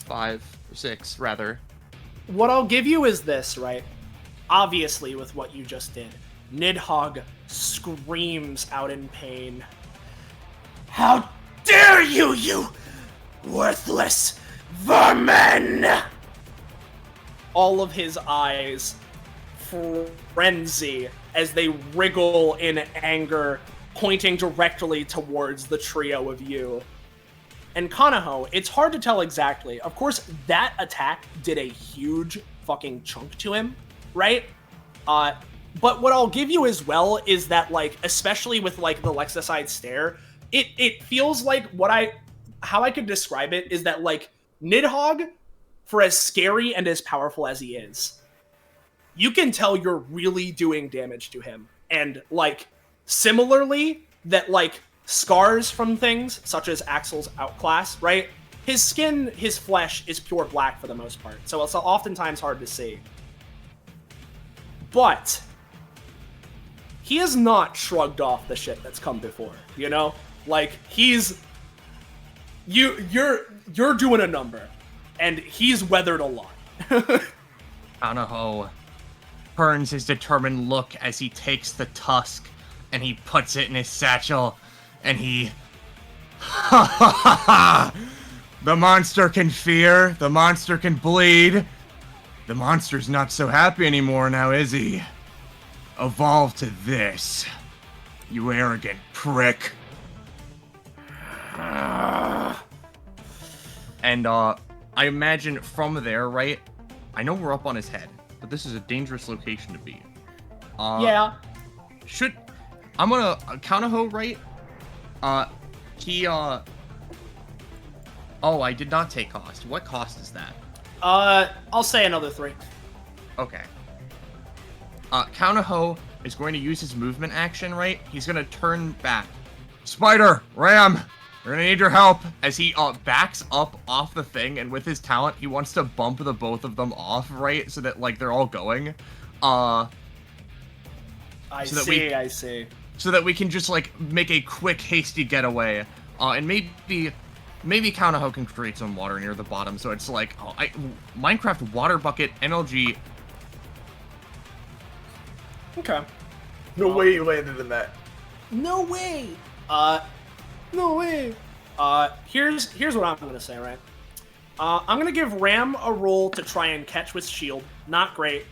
5 or 6, rather. What I'll give you is this, right? Obviously, with what you just did, Nidhogg screams out in pain. How dare you, you worthless vermin! All of his eyes frenzy as they wriggle in anger, pointing directly towards the trio of you. And Kanaho, it's hard to tell exactly. Of course, that attack did a huge fucking chunk to him, right? But what I'll give you as well is that, especially with, the Lexicide Stare, it feels like how I could describe it is that, Nidhogg, for as scary and as powerful as he is, you can tell you're really doing damage to him. And, similarly, that, scars from things, such as Axel's Outclass, right? His skin, his flesh is pure black for the most part, so it's oftentimes hard to see. But he has not shrugged off the shit that's come before, he's you're doing a number, and he's weathered a lot. Kanaho turns his determined look as he takes the tusk and he puts it in his satchel, and he... The monster can fear, the monster can bleed. The monster's not so happy anymore now, is he? Evolve to this, you arrogant prick. And, I imagine from there, right? I know we're up on his head, but this is a dangerous location to be. Yeah. I'm gonna... Kanaho, right? Oh, I did not take cost. What cost is that? I'll say another 3. Okay. Kanaho is going to use his movement action, right? He's gonna turn back. Spider! Ram! We're gonna need your help! As he, backs up off the thing, and with his talent, he wants to bump the both of them off, right? So that, they're all going. I see. So that we can just, make a quick, hasty getaway. And maybe Kanaho can create some water near the bottom, so it's Minecraft water bucket MLG. Okay. No way you landed in that. No way! No way! Here's what I'm gonna say, right? I'm gonna give Ram a roll to try and catch with shield. Not great.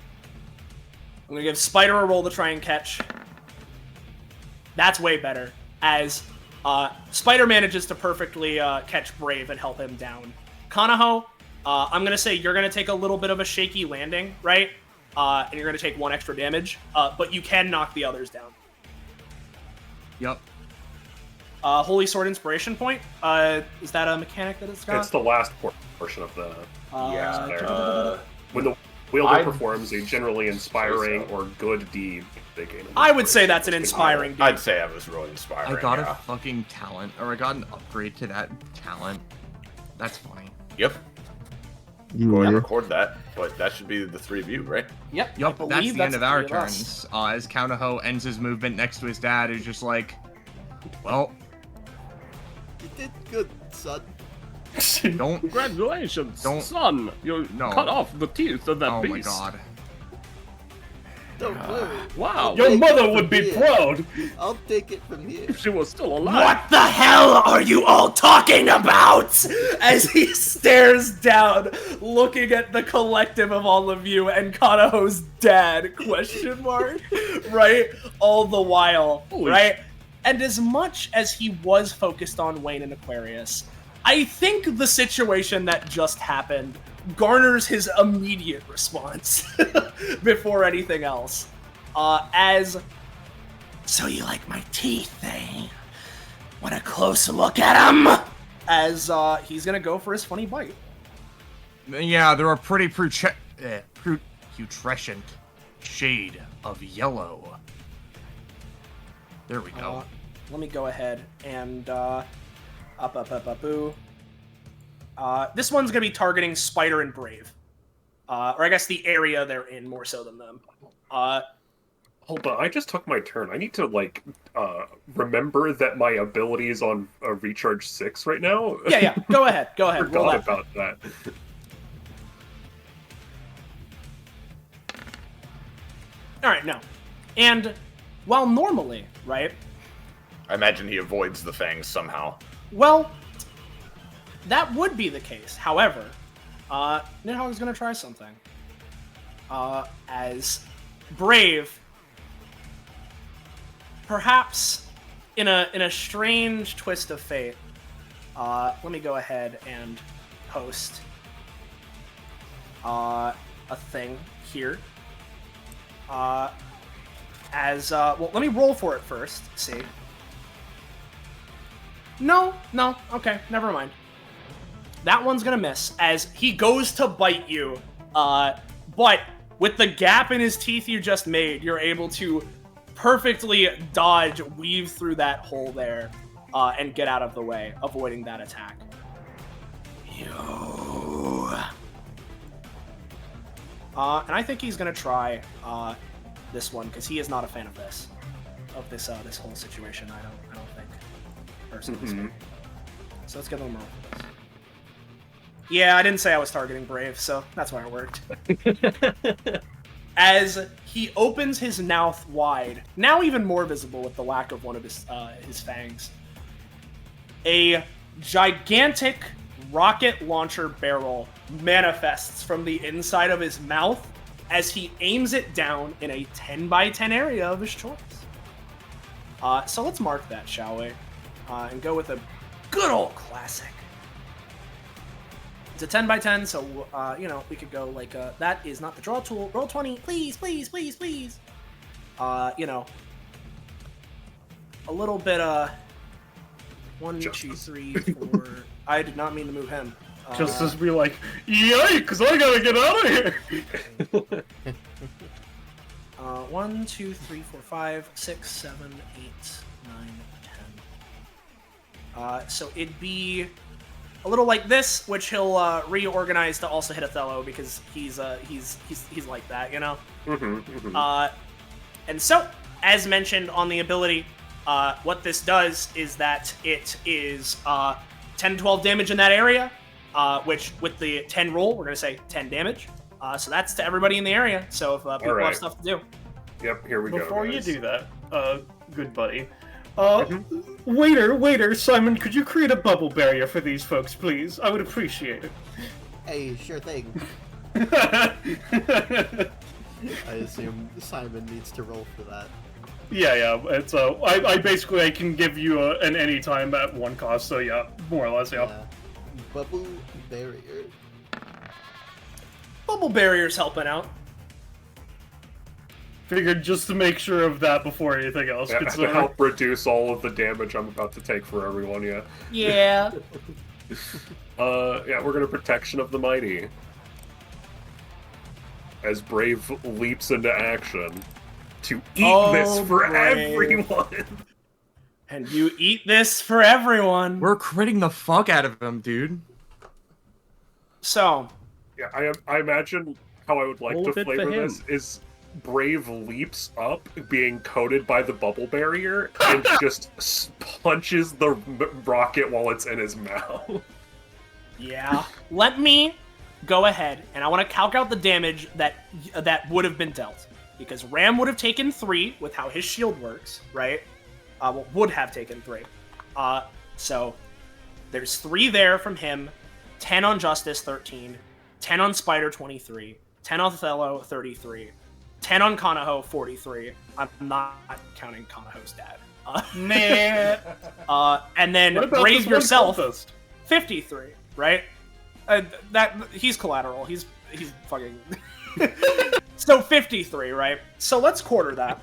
I'm gonna give Spider a roll to try and catch. That's way better, as Spider manages to perfectly catch Brave and help him down. Kanaho, I'm going to say you're going to take a little bit of a shaky landing, right? And you're going to take 1 extra damage, but you can knock the others down. Yep. Holy Sword Inspiration Point. Is that a mechanic that it's got? It's the last portion of the... Yeah. When the wielder performs a generally inspiring or good deed, they gain. I would say that's an inspiring deed. I'd say I was really inspiring. I got a fucking talent, or I got an upgrade to that talent. That's funny. Yep. Go ahead and record that, but that should be the 3 of you, right? Yep. Yep, that's the end of our turns. As Kaunaho ends his movement next to his dad, who's just like, well... You did good, son. Don't... Congratulations, Don't- son! You No. cut off the teeth of that Oh beast. my god. Don't worry. Wow. Your mother would be proud. I'll take it from here. If she was still alive. What the hell are you all talking about? As he stares down, looking at the collective of all of you and Kanaho's dad, question mark, right? All the while, right? And as much as he was focused on Wayne and Aquarius, I think the situation that just happened garners his immediate response before anything else. So you like my teeth, eh? Want a close look at him? As he's gonna go for his funny bite. Yeah, they're a pretty putrescent shade of yellow. There we go. Let me go ahead and boo. This one's gonna be targeting Spider and Brave, or I guess the area they're in more so than them. Hold on, I just took my turn. I need to, like, remember that my ability is on recharge 6 right now. Yeah. Go ahead. I Roll forgot that. about that. All right, no. And while normally, right? I imagine he avoids the fangs somehow. Well, that would be the case. However, Nidhogg's gonna try something. As Brave, perhaps in a strange twist of fate, let me go ahead and post a thing here. Well, let me roll for it first. See. No, okay, never mind. That one's gonna miss, as he goes to bite you, but with the gap in his teeth you just made, you're able to perfectly dodge, weave through that hole there, and get out of the way, avoiding that attack. And I think he's gonna try this one, because he is not a fan of this whole situation. I don't think personally. So let's give him a roll for this. Yeah, I didn't say I was targeting Brave, so that's why it worked. As he opens his mouth wide, now even more visible with the lack of one of his fangs, a gigantic rocket launcher barrel manifests from the inside of his mouth as he aims it down in a 10x10 area of his choice. So let's mark that, shall we? And go with a good old classic. It's a 10x10, so, we could go like, that is not the draw tool. Roll 20, please. A little bit, 1, 2, 3, 4. I did not mean to move him. Just as be like, yikes, I gotta get out of here! 1, 2, 3, 4, 5, 6, 7, 8, 9, 10. So it'd be a little like this, which he'll reorganize to also hit Othello because he's like that, you know. And so, as mentioned on the ability, what this does is that it is 10-12 damage in that area, which with the 10 roll, we're gonna say 10 damage. So that's to everybody in the area. So if people have stuff to do. Yep, here we go. Before you do that, good buddy. Waiter, Simon, could you create a bubble barrier for these folks, please? I would appreciate it. Hey, sure thing. I assume Simon needs to roll for that. Yeah, it's I can give you an anytime at one cost, so yeah, more or less, yeah. Bubble barrier. Bubble barrier's helping out. Figured just to make sure of that before anything else. Yeah, to help reduce all of the damage I'm about to take for everyone, yeah. Yeah. Yeah, we're gonna Protection of the Mighty. As Brave leaps into action to eat this for everyone. And you eat this for everyone. We're critting the fuck out of him, dude. So. Yeah, I imagine how I would like All to of it for flavor him. this is Brave leaps up, being coated by the bubble barrier, and just punches the rocket while it's in his mouth. Yeah. Let me go ahead, and I want to calc out the damage that would have been dealt. Because Ram would have taken 3 with how his shield works, right? Well, would have taken 3. So there's 3 there from him, 10 on Justice, 13, 10 on Spider, 23, 10 on Othello, 33, 10 on Kanaho, 43. I'm not counting Kanaho's dad. And then Brave yourself, 53, right? That he's collateral. He's fucking. So 53, right? So let's quarter that.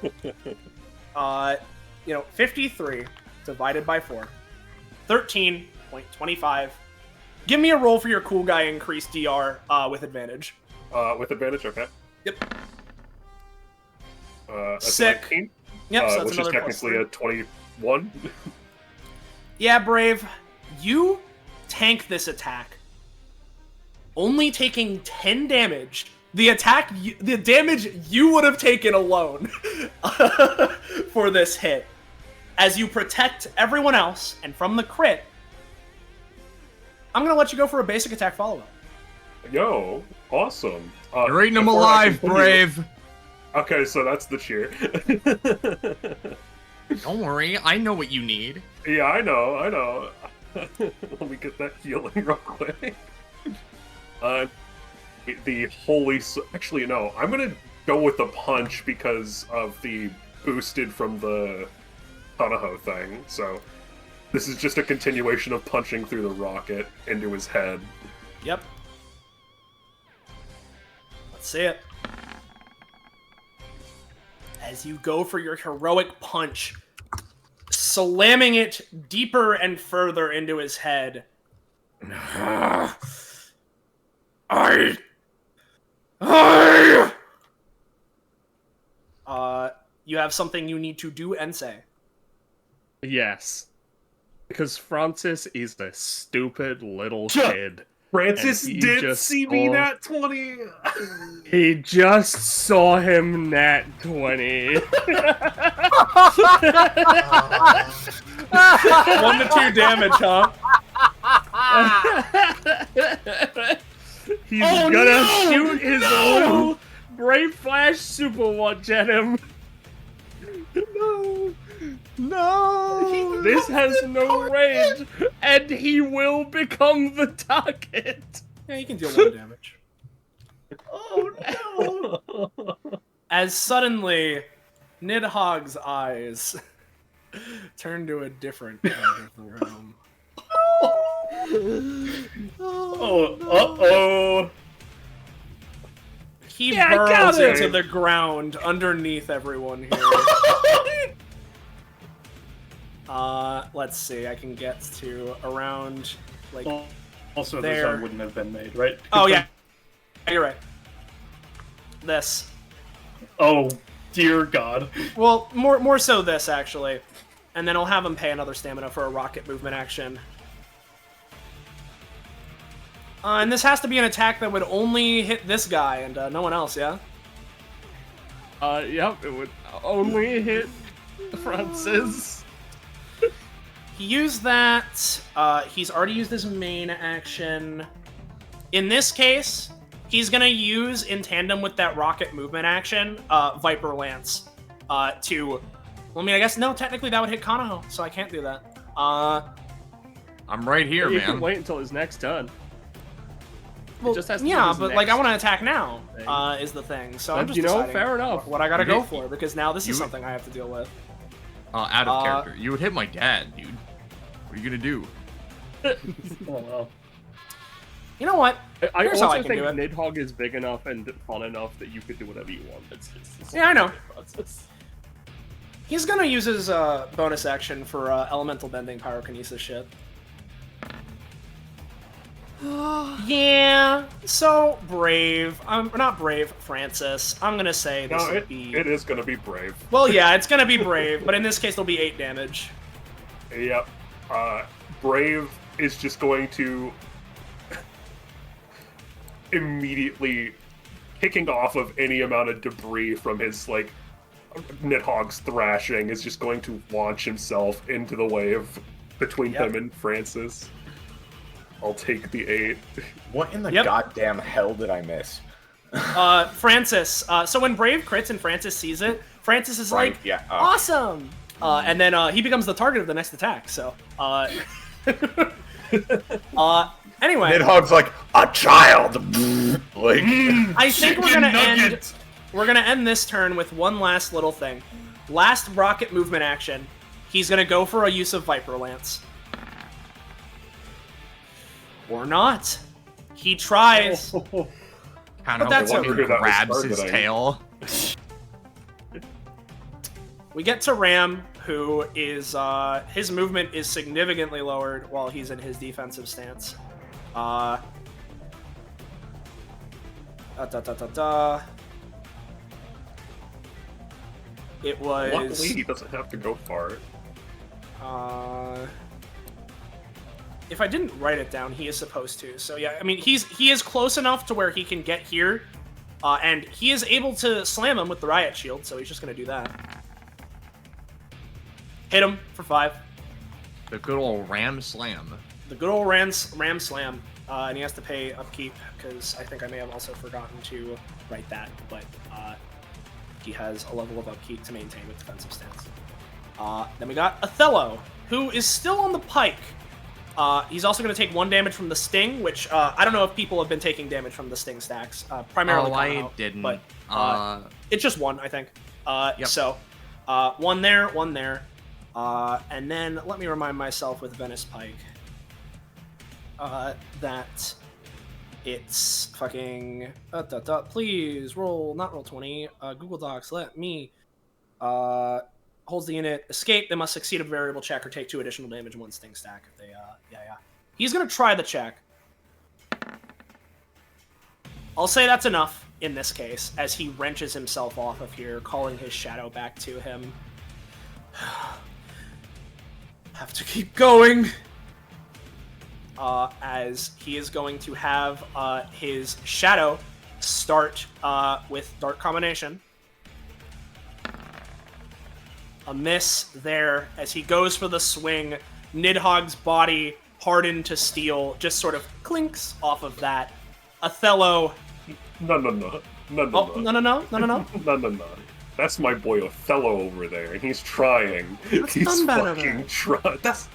53 divided by 4, 13.25. Give me a roll for your cool guy increased DR with advantage. With advantage, okay. Yep. That's Sick. 19, Yep, so that's which is another technically a 21. Yeah, Brave. You tank this attack, only taking 10 damage. The damage you would have taken alone for this hit, as you protect everyone else, and from the crit, I'm gonna let you go for a basic attack follow-up. Yo, awesome. You're eating him before I alive, continue- Brave. Okay, so that's the cheer. Don't worry, I know what you need. Yeah, I know. Let me get that healing real quick. The holy... Actually, no. I'm gonna go with the punch because of the boosted from the Kanaho thing. So this is just a continuation of punching through the rocket into his head. Yep. Let's see it. As you go for your heroic punch, slamming it deeper and further into his head. You have something you need to do, Ensei. Yes. Because Francis is a stupid little kid. Francis And he did just see me saw- nat 20! He just saw him nat 20. 1 to 2 damage, huh? He's gonna shoot his little Brave Flash Super Watch at him. No! This has no range, and he will become the target. Yeah, you can deal 1 damage. Oh no! As suddenly, Nidhogg's eyes turn to a different kind of realm. Uh-oh. He Yeah, I got burrows it. into the ground underneath everyone here. Let's see. I can get to around like. Also, the there. sound wouldn't have been made, right? Oh yeah, you're right. This. Oh, dear God. Well, more so this actually, and then I'll have him pay another stamina for a rocket movement action. And this has to be an attack that would only hit this guy and no one else, yeah? Yep, it would only hit Francis. He used that. He's already used his main action. In this case, he's gonna use, in tandem with that rocket movement action, Viper Lance, to... Well, I mean, I guess, no, technically that would hit Kanaho, so I can't do that. I'm right here, You man. can wait until his next turn. Well, just has to yeah, use but, next like, I want to attack now, thing. is the thing. So I'm But, just you know, deciding fair enough. what I gotta You go hit- for, because now this you- is something I have to deal with. Out of character. You would hit my dad, dude. What are you gonna do? Oh, well. You know what? I Here's how also I can think do it. Nidhogg is big enough and fun enough that you could do whatever you want. Yeah, I know. It's- He's gonna use his bonus action for elemental bending pyrokinesis shit. Yeah, so Brave. Not Brave, Francis. I'm gonna say this No, would be. it is gonna be Brave. Well, yeah, it's gonna be Brave, but in this case, it'll be 8 damage. Yep. Brave is just going to immediately kicking off of any amount of debris from his, like, Nidhogg's thrashing is just going to launch himself into the wave between him and Francis. I'll take the 8. What in the goddamn hell did I miss? Francis. So when Brave crits and Francis sees it, Francis is like, yeah, awesome! And then he becomes the target of the next attack, so... anyway. Nidhogg's like, a child! Like, I think we're gonna end this turn with one last little thing. Last rocket movement action. He's gonna go for a use of Viper Lance. Or not. He tries. Kind But of that's one who okay. grabs his tail. We get to Ram, who is, his movement is significantly lowered while he's in his defensive stance. It was... Luckily, he doesn't have to go far. If I didn't write it down, he is supposed to. So yeah, I mean, he is close enough to where he can get here, and he is able to slam him with the Riot Shield, so he's just gonna do that. Hit him for 5. The good old Ram Slam. The good old Ram Slam, and he has to pay upkeep, because I think I may have also forgotten to write that, but he has a level of upkeep to maintain with defensive stance. Then we got Othello, who is still on the pike. He's also going to take 1 damage from the Sting, which I don't know if people have been taking damage from the Sting stacks. Primarily I didn't. But it's just 1, I think. Yep. So 1 there, 1 there. And then let me remind myself with Venice Pike that it's fucking... please, not roll 20. Google Docs, let me... holds the unit, escape, they must succeed a variable check or take 2 additional damage in 1 Sting stack. If they, yeah. He's gonna try the check. I'll say that's enough in this case, as he wrenches himself off of here, calling his shadow back to him. Have to keep going. As he is going to have his shadow start with Dark Combination. A miss there as he goes for the swing. Nidhogg's body, hardened to steel, just sort of clinks off of that. Othello. No. That's my boy Othello over there, and he's trying. He's fucking trying. That's...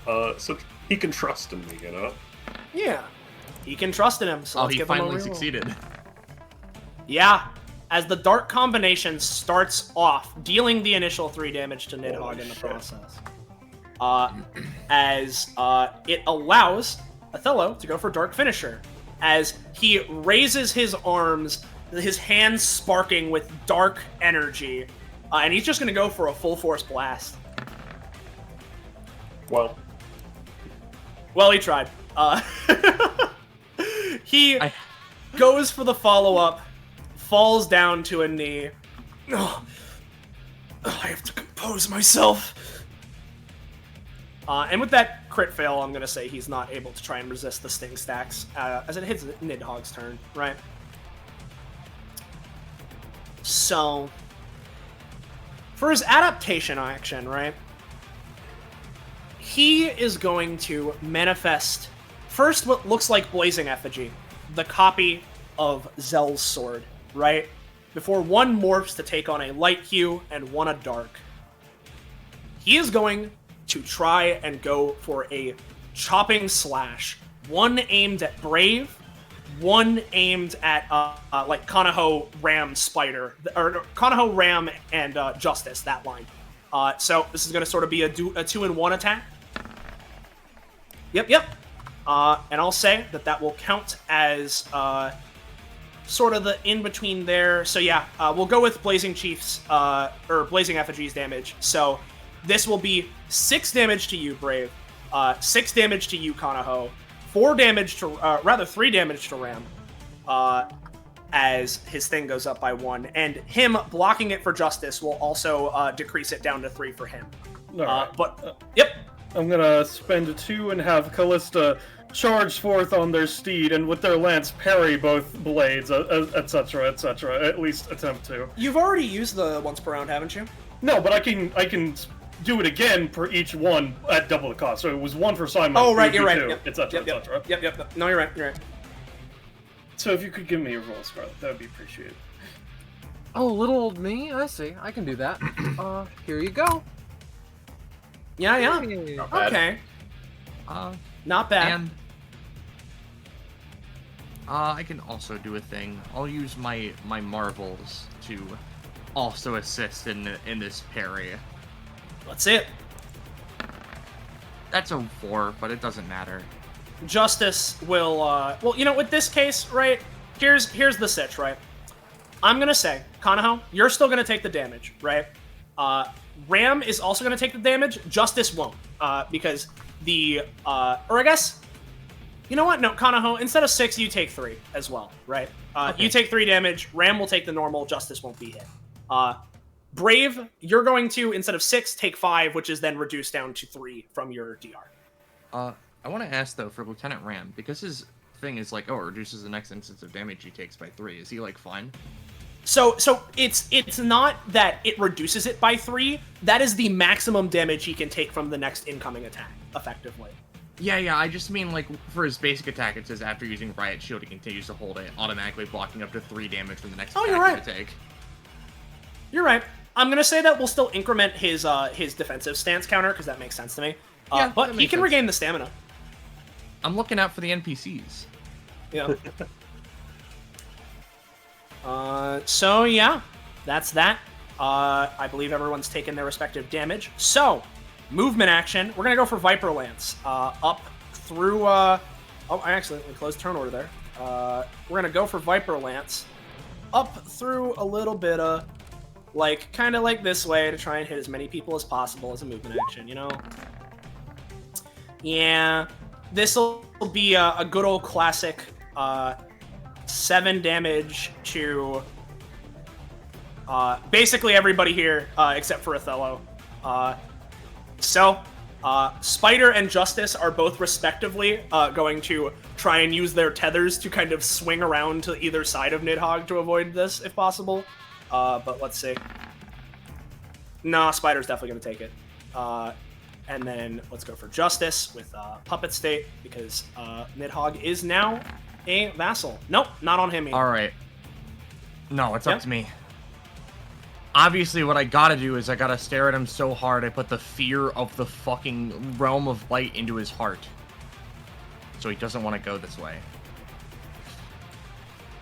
so he can trust in me, you know? Yeah. He can trust in him, so let's he give him a finally reroll. succeeded. Yeah. As the Dark Combination starts off, dealing the initial 3 damage to Nidhogg in the process. As it allows Othello to go for Dark Finisher. As he raises his arms, his hands sparking with dark energy. And he's just going to go for a full force blast. Well, he tried. He goes for the follow-up, falls down to a knee. Oh, I have to compose myself. And with that crit fail, I'm going to say he's not able to try and resist the Sting stacks as it hits Nidhogg's turn, right? So, for his adaptation action, right? He is going to manifest first what looks like Blazing Effigy, the copy of Zell's sword, right? Before 1 morphs to take on a light hue and 1 a dark. He is going to try and go for a chopping slash. 1 aimed at Brave, 1 aimed at like Konoho Ram Spider, or Konoho Ram and Justice, that line. So this is going to sort of be a 2-in-1 attack. Yep. And I'll say that will count as sort of the in-between there. So yeah, we'll go with Blazing Chiefs, or Blazing Effigies damage. So this will be 6 damage to you, Brave, 6 damage to you, Kanaho, 3 damage to Ram, as his thing goes up by 1, and him blocking it for Justice will also decrease it down to 3 for him. Right. Yep. I'm gonna spend 2 and have Callista charge forth on their steed, and with their lance parry both blades, etc., etc. At least attempt to. You've already used the once per round, haven't you? No, but I can do it again for each one at double the cost. So it was 1 for Simon. Oh, right, you're right. Yep, etc., etc. Yep. No, you're right. So if you could give me a roll, Scarlet, that would be appreciated. Oh, little old me? I see. I can do that. Here you go. Yeah. Hey. Okay. Not bad. And I can also do a thing. I'll use my marvels to also assist in this parry. Let's see it. That's a 4, but it doesn't matter. Justice will, well, you know, with this case, right, here's the sitch, right? I'm gonna say, Kanaho, you're still gonna take the damage, right? Ram is also gonna take the damage, Justice won't, because or I guess, you know what, no, Kanaho, instead of 6, you take 3 as well, right? Okay. You take 3 damage, Ram will take the normal, Justice won't be hit. Brave, you're going to, instead of 6, take 5, which is then reduced down to 3 from your DR. I want to ask, though, for Lieutenant Ram, because his thing is like, oh, it reduces the next instance of damage he takes by 3. Is he, like, fine? So it's not that it reduces it by 3. That is the maximum damage he can take from the next incoming attack, effectively. Yeah, I just mean, like, for his basic attack, it says after using Riot Shield, he continues to hold it, automatically blocking up to 3 damage from the next attack you're right. he take. You're right. I'm going to say that we'll still increment his defensive stance counter, because that makes sense to me. Yeah, but he can regain the stamina. I'm looking out for the NPCs. Yeah. So yeah, that's that. I believe everyone's taken their respective damage. So, movement action. We're gonna go for Viper Lance. Up through. Oh, I accidentally closed turn order there. We're gonna go for Viper Lance. Up through a little bit of, like, kind of like this way to try and hit as many people as possible as a movement action. You know. Yeah, this will be a good old classic. 7 damage to basically everybody here except for Othello. Spider and Justice are both respectively going to try and use their tethers to kind of swing around to either side of Nidhogg to avoid this if possible. But let's see. Nah, Spider's definitely going to take it. And then let's go for Justice with Puppet State, because Nidhogg is now a vassal. Nope, not on him either. Alright. No, it's up to me. Obviously, what I gotta do is I gotta stare at him so hard I put the fear of the fucking realm of light into his heart. So he doesn't want to go this way.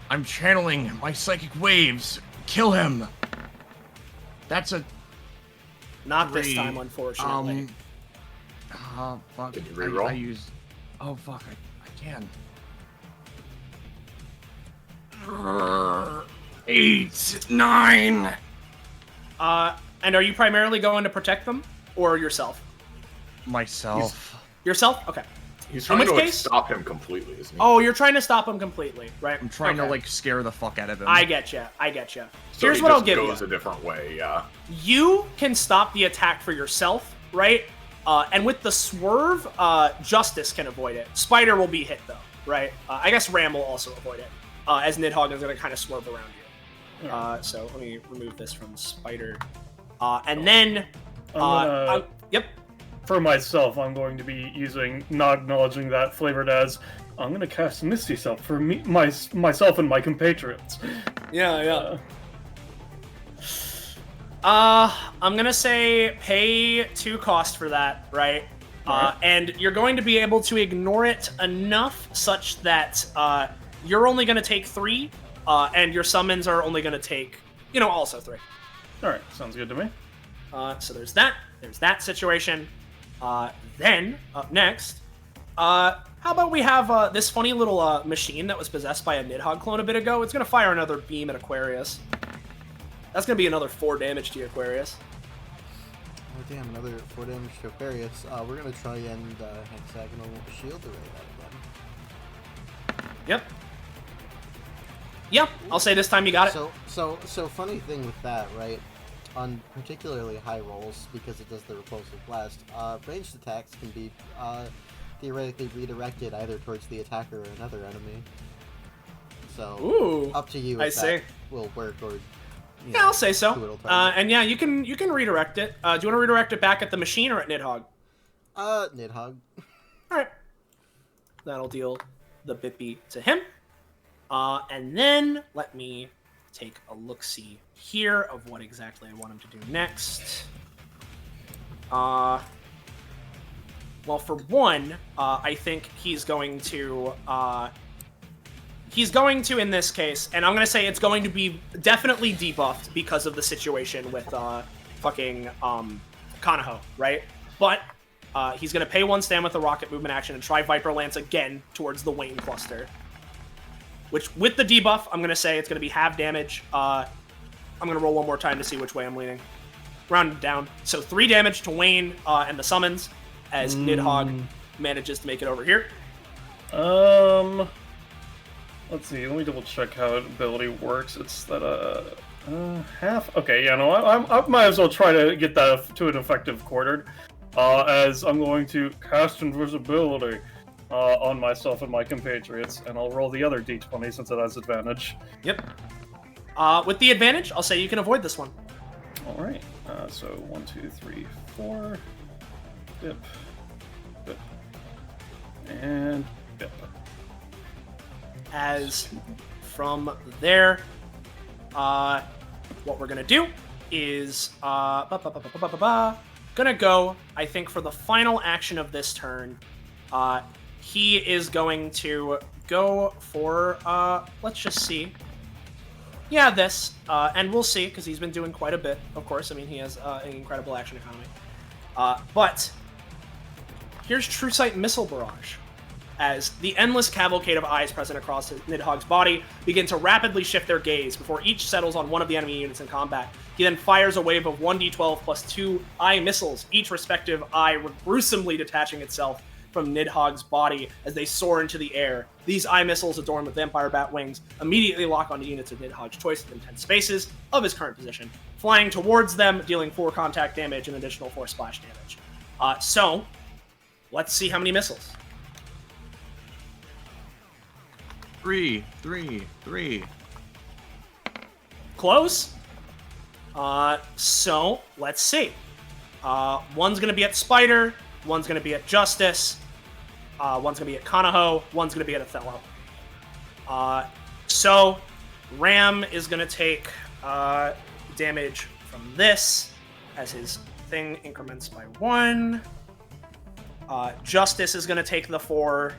I'm channeling my psychic waves. Kill him. That's a... Not this time, unfortunately. Fuck. Did you reroll? I used... Oh, fuck. I can. 8, 9. And are you primarily going to protect them or yourself? Myself. Yourself? Okay. He's trying to like, stop him completely, isn't he? Oh, you're trying to stop him completely, right? I'm trying to like scare the fuck out of him. I get you. So Here's what I'll give you. Goes a different way, yeah. You can stop the attack for yourself, right? And with the swerve, Justice can avoid it. Spider will be hit though, right? I guess Ram will also avoid it, as Nidhogg is going to kind of swerve around you. So let me remove this from Spider, and then yep. For myself, I'm going to be using, not acknowledging that, flavored as, I'm going to cast Misty Self for myself and my compatriots. Yeah. I'm going to say pay 2 cost for that, right? And you're going to be able to ignore it enough such that you're only going to take 3, and your summons are only going to take, also 3. Alright, sounds good to me. So there's that situation. Then, up next, How about we have this funny little machine that was possessed by a Nidhogg clone a bit ago? It's gonna fire another beam at Aquarius. That's gonna be another 4 damage to Aquarius. Oh damn, another 4 damage to Aquarius. We're gonna try and hexagonal shield array that again. Yep. Yep, I'll say this time you got it. So funny thing with that, right? On particularly high rolls, because it does the repulsive blast, ranged attacks can be theoretically redirected either towards the attacker or another enemy. So, Ooh, up to you I if see. that will work or... Yeah, I'll say so. And yeah, you can redirect it. Do you want to redirect it back at the machine or at Nidhogg? Nidhogg. Alright. That'll deal the Bippy to him. And then, let me take a look-see here of what exactly I want him to do next. Well, for one, I think he's going to, in this case, and I'm going to say it's going to be definitely debuffed because of the situation with, fucking, Kanaho, right? But, he's going to pay 1 stand with a rocket movement action and try Viper Lance again towards the Wayne cluster. Which, with the debuff, I'm going to say it's going to be half damage. I'm going to roll one more time to see which way I'm leaning. Round down. So 3 damage to Wayne and the summons, as Nidhogg manages to make it over here. Let's see, let me double check how ability works. It's that, half? Okay, yeah, no, I might as well try to get that to an effective quartered, as I'm going to cast invisibility on myself and my compatriots, and I'll roll the other d20 since it has advantage. Yep. With the advantage, I'll say you can avoid this one. Alright, so 1, 2, 3, 4, dip, dip, and dip. As from there, what we're gonna do is gonna go, I think, for the final action of this turn. He is going to go for let's just see. Yeah, this, and we'll see, because he's been doing quite a bit, of course. I mean, he has an incredible action economy. But here's True Sight Missile Barrage, as the endless cavalcade of eyes present across Nidhogg's body begin to rapidly shift their gaze before each settles on one of the enemy units in combat. He then fires a wave of 1d12 plus 2 eye missiles, each respective eye gruesomely detaching itself from Nidhogg's body as they soar into the air. These eye missiles, adorned with vampire bat wings, immediately lock onto units of Nidhogg's choice within 10 spaces of his current position, flying towards them, dealing 4 contact damage and additional 4 splash damage. So, let's see how many missiles. 3. Close. So, let's see. One's gonna be at Spider, one's gonna be at Justice, one's gonna be at Kanaho, one's gonna be at Othello. So, Ram is gonna take damage from this as his thing increments by 1. Justice is gonna take the 4.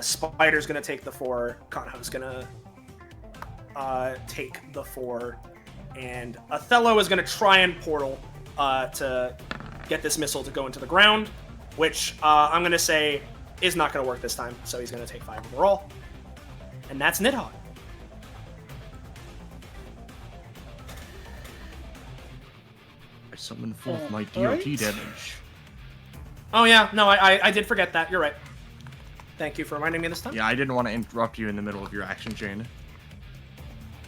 Spider's gonna take the 4. Kanaho's gonna take the 4. And Othello is gonna try and portal to get this missile to go into the ground, which I'm gonna say is not gonna work this time, so he's gonna take 5 overall. And that's Nidhogg. I summoned forth my DOT damage. Oh yeah, no, I did forget that. You're right. Thank you for reminding me this time. Yeah, I didn't want to interrupt you in the middle of your action chain.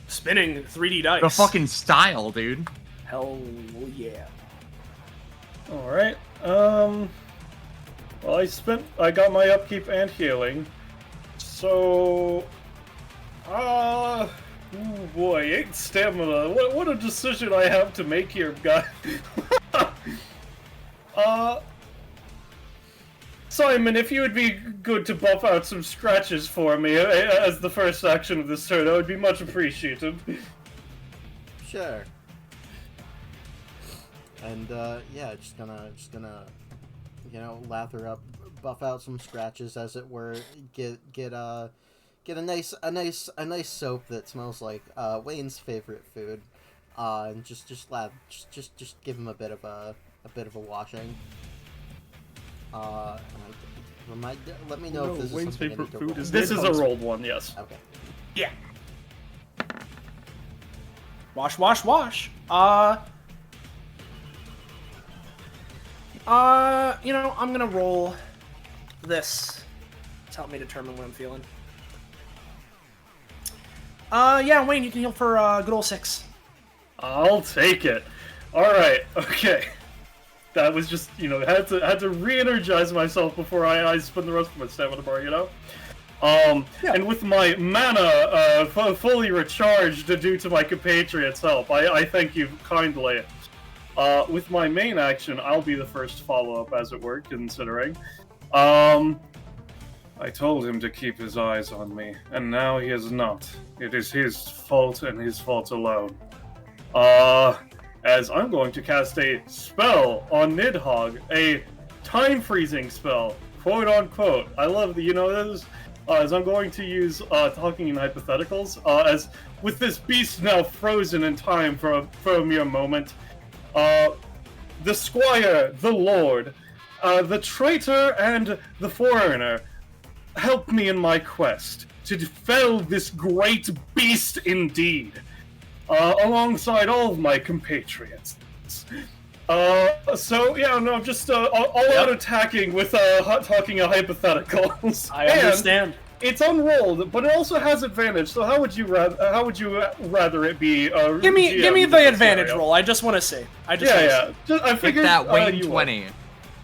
Spinning 3D dice. The fucking style, dude. Hell yeah. Alright, well, I got my upkeep and healing, so, oh boy, 8 stamina, what a decision I have to make here, guy. Simon, if you would be good to buff out some scratches for me as the first action of this turn, that would be much appreciated. Sure. And yeah, just gonna, you know, lather up, buff out some scratches, as it were. Get a nice soap that smells like Wayne's favorite food, and just give him a bit of a washing. And Let me know if this is Wayne's something I favorite need to food roll. is This is a rolled one, yes. Okay. Yeah. Wash, wash, wash. You know, I'm gonna roll this to help me determine what I'm feeling. Yeah, Wayne, you can heal for good old 6. I'll take it. Alright, okay. That was just, you know, had to re-energize myself before I spend the rest of my stamina bar, you know? And with my mana fully recharged due to my compatriot's help, I thank you kindly. With my main action, I'll be the first follow-up, as it were, considering. I told him to keep his eyes on me, and now he is not. It is his fault and his fault alone. As I'm going to cast a spell on Nidhogg, a time-freezing spell, quote-unquote. I love the, you know, this, as I'm going to use talking in hypotheticals, as with this beast now frozen in time for a mere moment, the squire, the lord, the traitor, and the foreigner help me in my quest to fell this great beast indeed, alongside all of my compatriots. So yeah, no, just all out attacking with talking a hypotheticals. I understand. It's unrolled, but it also has advantage. So how would you rather it be? Give me the advantage roll. I just want to see. I Get figured that Wayne 20.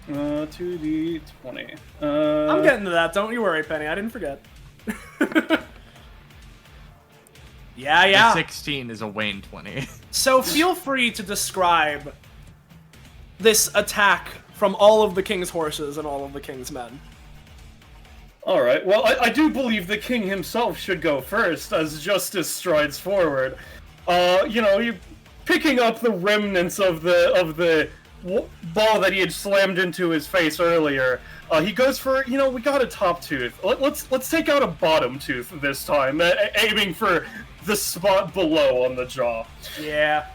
2d20. I'm getting to that. Don't you worry, Penny. I didn't forget. Yeah. The 16 is a Wayne 20. So feel free to describe this attack from all of the king's horses and all of the king's men. Alright, well, I do believe the king himself should go first, as justice strides forward. You know, you picking up the remnants of the ball that he had slammed into his face earlier. He goes for, you know, we got a top tooth. Let's take out a bottom tooth this time, aiming for the spot below on the jaw. Yeah.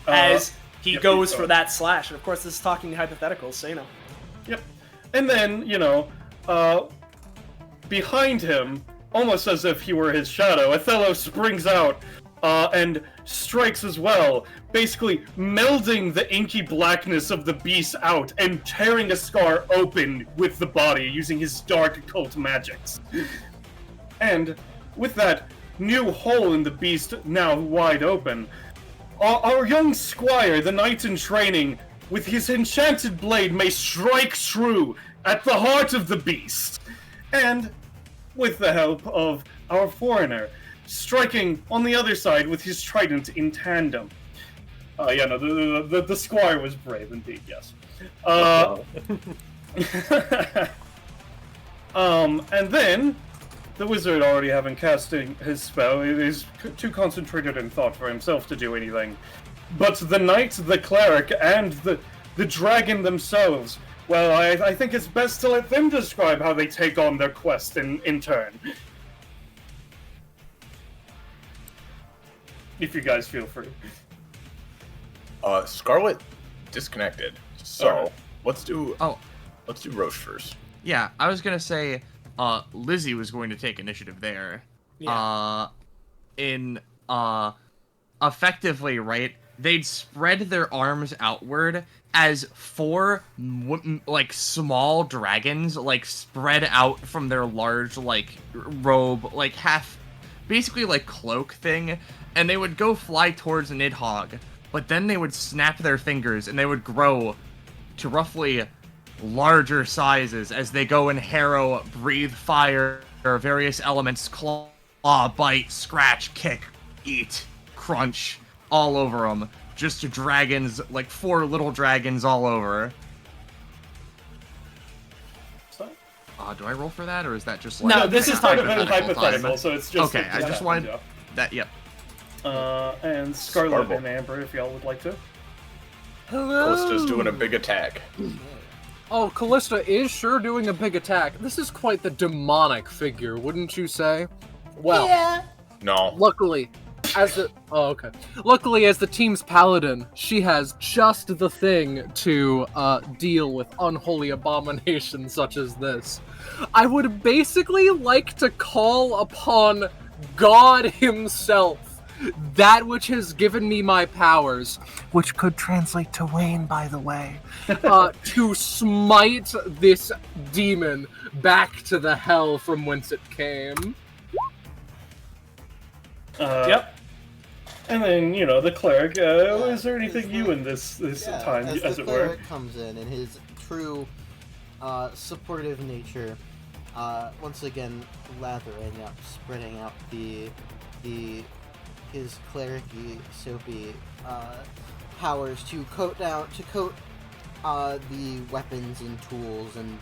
As he goes for that slash. And of course, this is talking hypotheticals, so you know. Yep. And then, you know, behind him, almost as if he were his shadow, Othello springs out and strikes as well, basically melding the inky blackness of the beast out and tearing a scar open with the body using his dark occult magics. And with that new hole in the beast now wide open, our young squire, the knight in training, with his enchanted blade may strike true at the heart of the beast. And with the help of our foreigner, striking on the other side with his trident in tandem. Yeah, no, the squire was brave indeed, yes. And then, the wizard already having casting his spell, is too concentrated in thought for himself to do anything. But the knight, the cleric, and the dragon themselves, well, I think it's best to let them describe how they take on their quest in turn. If you guys feel free. Scarlet disconnected. So Alright. let's do Roche first. Yeah, I was gonna say, Lizzie was going to take initiative there. Yeah. Effectively, right? They'd spread their arms outward as 4 like small dragons like spread out from their large like robe, like half, basically like cloak thing, and they would go fly towards Nidhogg, but then they would snap their fingers and they would grow to roughly larger sizes as they go and harrow, breathe fire, various elements, claw, bite, scratch, kick, eat, crunch, all over them. Just dragons, like 4 little dragons all over. Do I roll for that, or is that just like... No, this is hypothetical, so it's just... Okay, I just wanted... Yeah. That, yep. And Scarlet and Amber, if y'all would like to. Callista's doing a big attack. Oh, Callista is sure doing a big attack. This is quite the demonic figure, wouldn't you say? Well, No. luckily, Luckily, as the team's paladin, she has just the thing to deal with unholy abominations such as this. I would basically like to call upon God himself, that which has given me my powers, which could translate to Wayne, by the way, to smite this demon back to the hell from whence it came. Yep. And then, the cleric, is there anything you in this time, as it were? The cleric comes in his true supportive nature, once again lathering up, spreading out his cleric-y, soapy powers to coat the weapons and tools and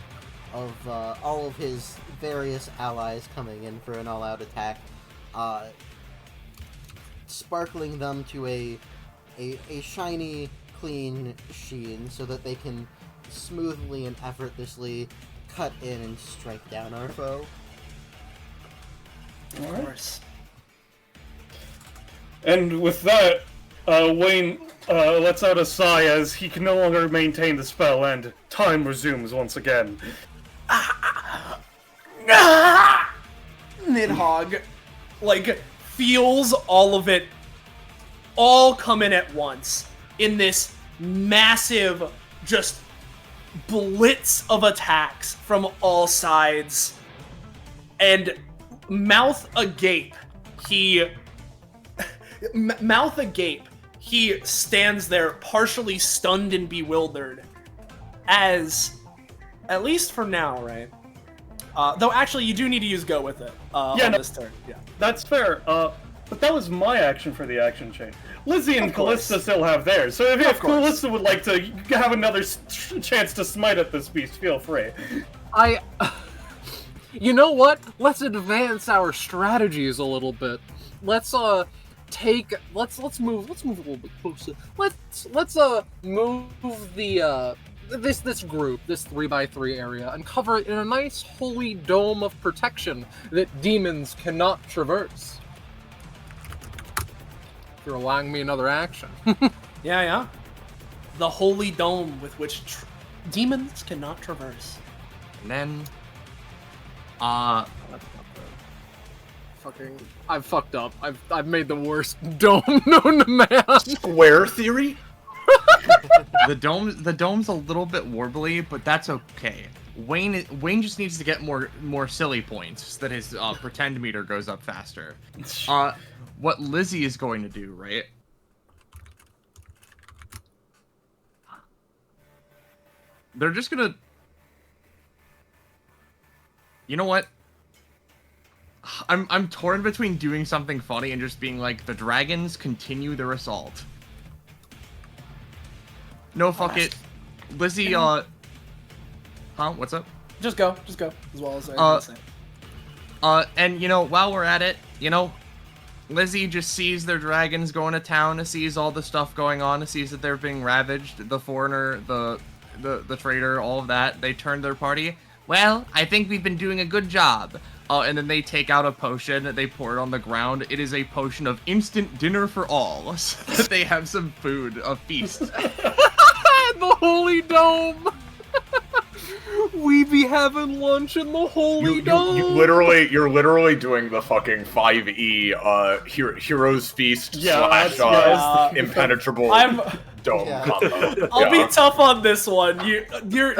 of all of his various allies coming in for an all-out attack, sparkling them to a shiny, clean sheen so that they can smoothly and effortlessly cut in and strike down our foe. Of course. And with that, Wayne lets out a sigh as he can no longer maintain the spell, and time resumes once again. Nidhogg, feels all of it all come in at once in this massive, just blitz of attacks from all sides. And mouth agape, he stands there partially stunned and bewildered as, at least for now, right? Though actually you do need to use go with it this turn. Yeah, that's fair. But that was my action for the action chain. Lizzie and Callista still have theirs, so if Callista would like to have another chance to smite at this beast, feel free. You know what? Let's advance our strategies a little bit. Let's move a little bit closer. Let's move the this group, this 3x3 area, and cover it in a nice holy dome of protection that demons cannot traverse. If you're allowing me another action. Yeah. The holy dome with which demons cannot traverse. And then, I've fucked up. I've made the worst dome known to man. Square theory? the dome's a little bit warbly, but that's okay. Wayne just needs to get more silly points so that his pretend meter goes up faster. What Lizzie is going to do, right? They're just gonna... You know what? I'm torn between doing something funny and just being like, the dragons continue their assault. No, fuck it. Lizzie, Huh? What's up? Just go, as well as I say. And, while we're at it, Lizzie just sees their dragons going to town, sees all the stuff going on, sees that they're being ravaged, the foreigner, the trader, all of that. They turn their party. Well, I think we've been doing a good job. And then they take out a potion, they pour it on the ground. It is a potion of instant dinner for all, so that they have some food, a feast. The Holy Dome! We be having lunch in the Holy Dome! You're literally doing the fucking 5e Heroes Feast / Impenetrable Dome combo. I'll be tough on this one. Your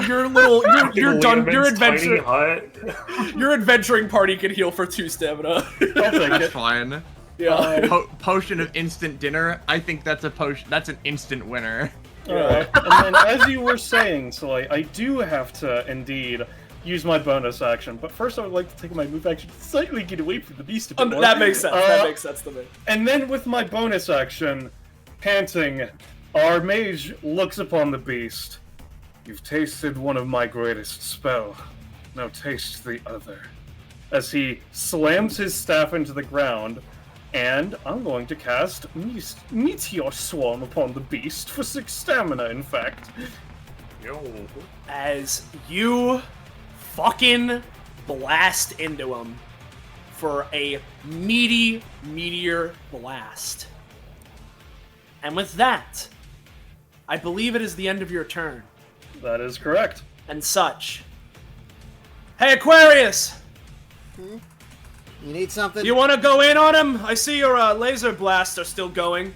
adventuring party can heal for 2 stamina. That's fine. Yeah. Potion of instant dinner. I think that's a potion. That's an instant winner. Alright, and then as you were saying, Soleil, I do have to indeed use my bonus action, but first I would like to take my move action to slightly get away from the beast a bit more. That makes sense. That makes sense to me. And then with my bonus action, panting, our mage looks upon the beast. You've tasted one of my greatest spell. Now taste the other. As he slams his staff into the ground, and I'm going to cast Meteor Swarm upon the beast for 6 stamina, in fact. Yo. As you fucking blast into him, for a meaty meteor blast. And with that, I believe it is the end of your turn. That is correct. And such. Hey, Aquarius! You need something? You want to go in on him? I see your laser blasts are still going.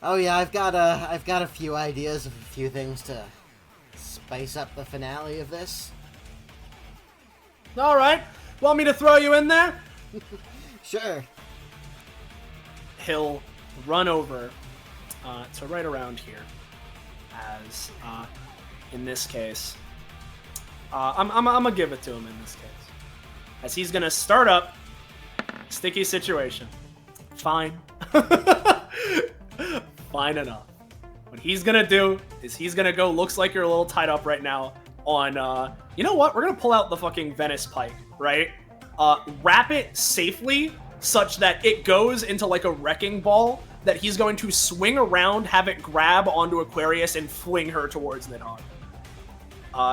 Oh yeah, I've got a few ideas of a few things to spice up the finale of this. All right. Want me to throw you in there? Sure. He'll run over to right around here. As in this case, I'm gonna give it to him in this case. As he's gonna start up. Sticky situation. Fine. Fine enough. What he's gonna do is he's gonna go, looks like you're a little tied up right now, on, you know what? We're gonna pull out the fucking Venice Pike, right? Wrap it safely such that it goes into like a wrecking ball that he's going to swing around, have it grab onto Aquarius, and fling her towards Nidhogg.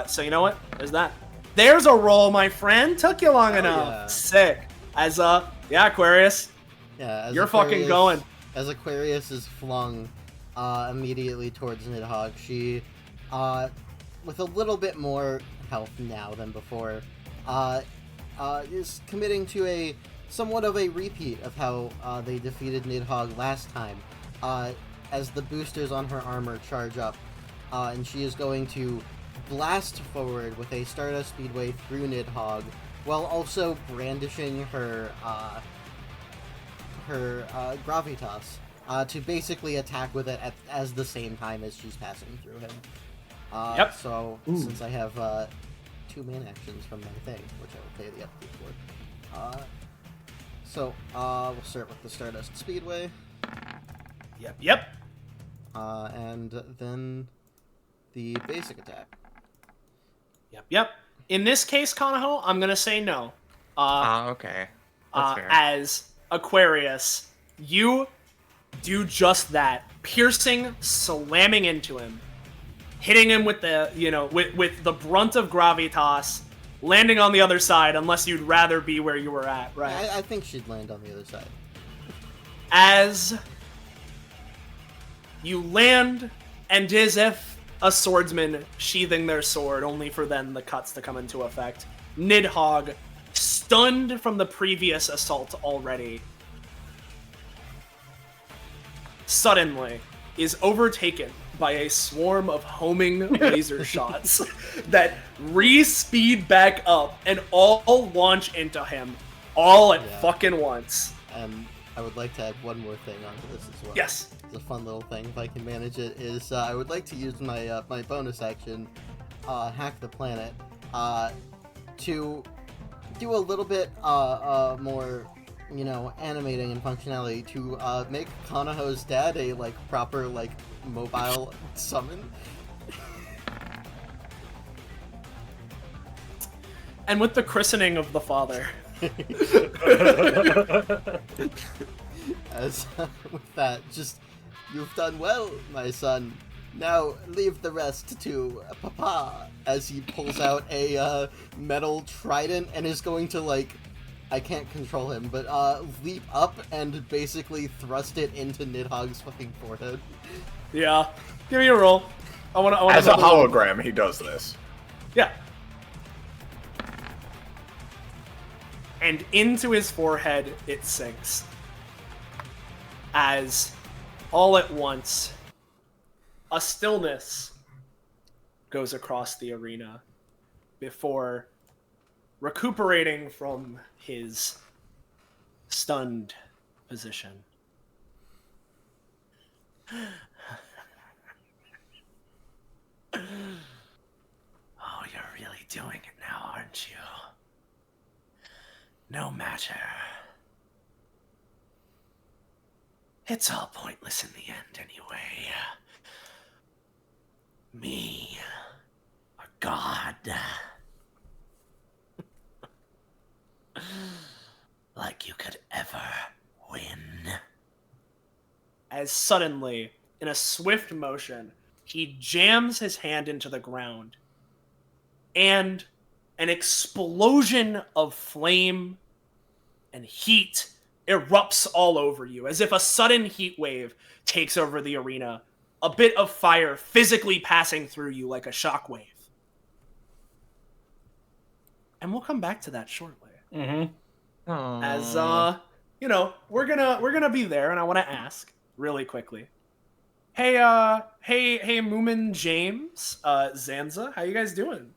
So you know what? There's that. There's a roll, my friend. Took you long enough. Yeah. Sick. As, yeah, Aquarius. Yeah, as You're fucking going. As Aquarius is flung immediately towards Nidhogg, she, with a little bit more health now than before, is committing to a somewhat of a repeat of how they defeated Nidhogg last time, as the boosters on her armor charge up, and she is going to blast forward with a Stardust Speedway through Nidhogg, while also brandishing her gravitas to basically attack with it as the same time as she's passing through him. Yep. So since I have 2 main actions from my thing, which I will pay the upkeep for, so we'll start with the Stardust Speedway. Yep. And then the basic attack. Yep. In this case, Kanaho, I'm gonna say no. Okay. That's fair. As Aquarius, you do just that, piercing, slamming into him, hitting him with the, with the brunt of gravitas, landing on the other side, unless you'd rather be where you were at, right? I think she'd land on the other side. As you land, and as if a swordsman sheathing their sword, only for then the cuts to come into effect, Nidhogg, stunned from the previous assault already, suddenly is overtaken by a swarm of homing laser shots that re-speed back up and all launch into him all at fucking once. And I would like to add one more thing onto this as well. Yes. It's a fun little thing, if I can manage it, is I would like to use my my bonus action, Hack the Planet, to do a little bit more, animating and functionality to make Kanaho's dad a proper mobile summon. And with the christening of the father. As with that, you've done well, my son. Now leave the rest to Papa, as he pulls out a metal trident and is going to I can't control him, but leap up and basically thrust it into Nidhogg's fucking forehead. Yeah. Give me a roll. I want As a hologram, he does this. Yeah. And into his forehead it sinks. As, all at once, a stillness goes across the arena before recuperating from his stunned position. Oh, you're really doing it now, aren't you? No matter. It's all pointless in the end anyway. Me, a god. Like you could ever win. As suddenly, in a swift motion, he jams his hand into the ground, and an explosion of flame and heat erupts all over you, as if a sudden heat wave takes over the arena, a bit of fire physically passing through you like a shockwave. And we'll come back to that shortly. As you know, we're gonna be there, and I want to ask really quickly. Hey, Moomin James, Zanza, how you guys doing?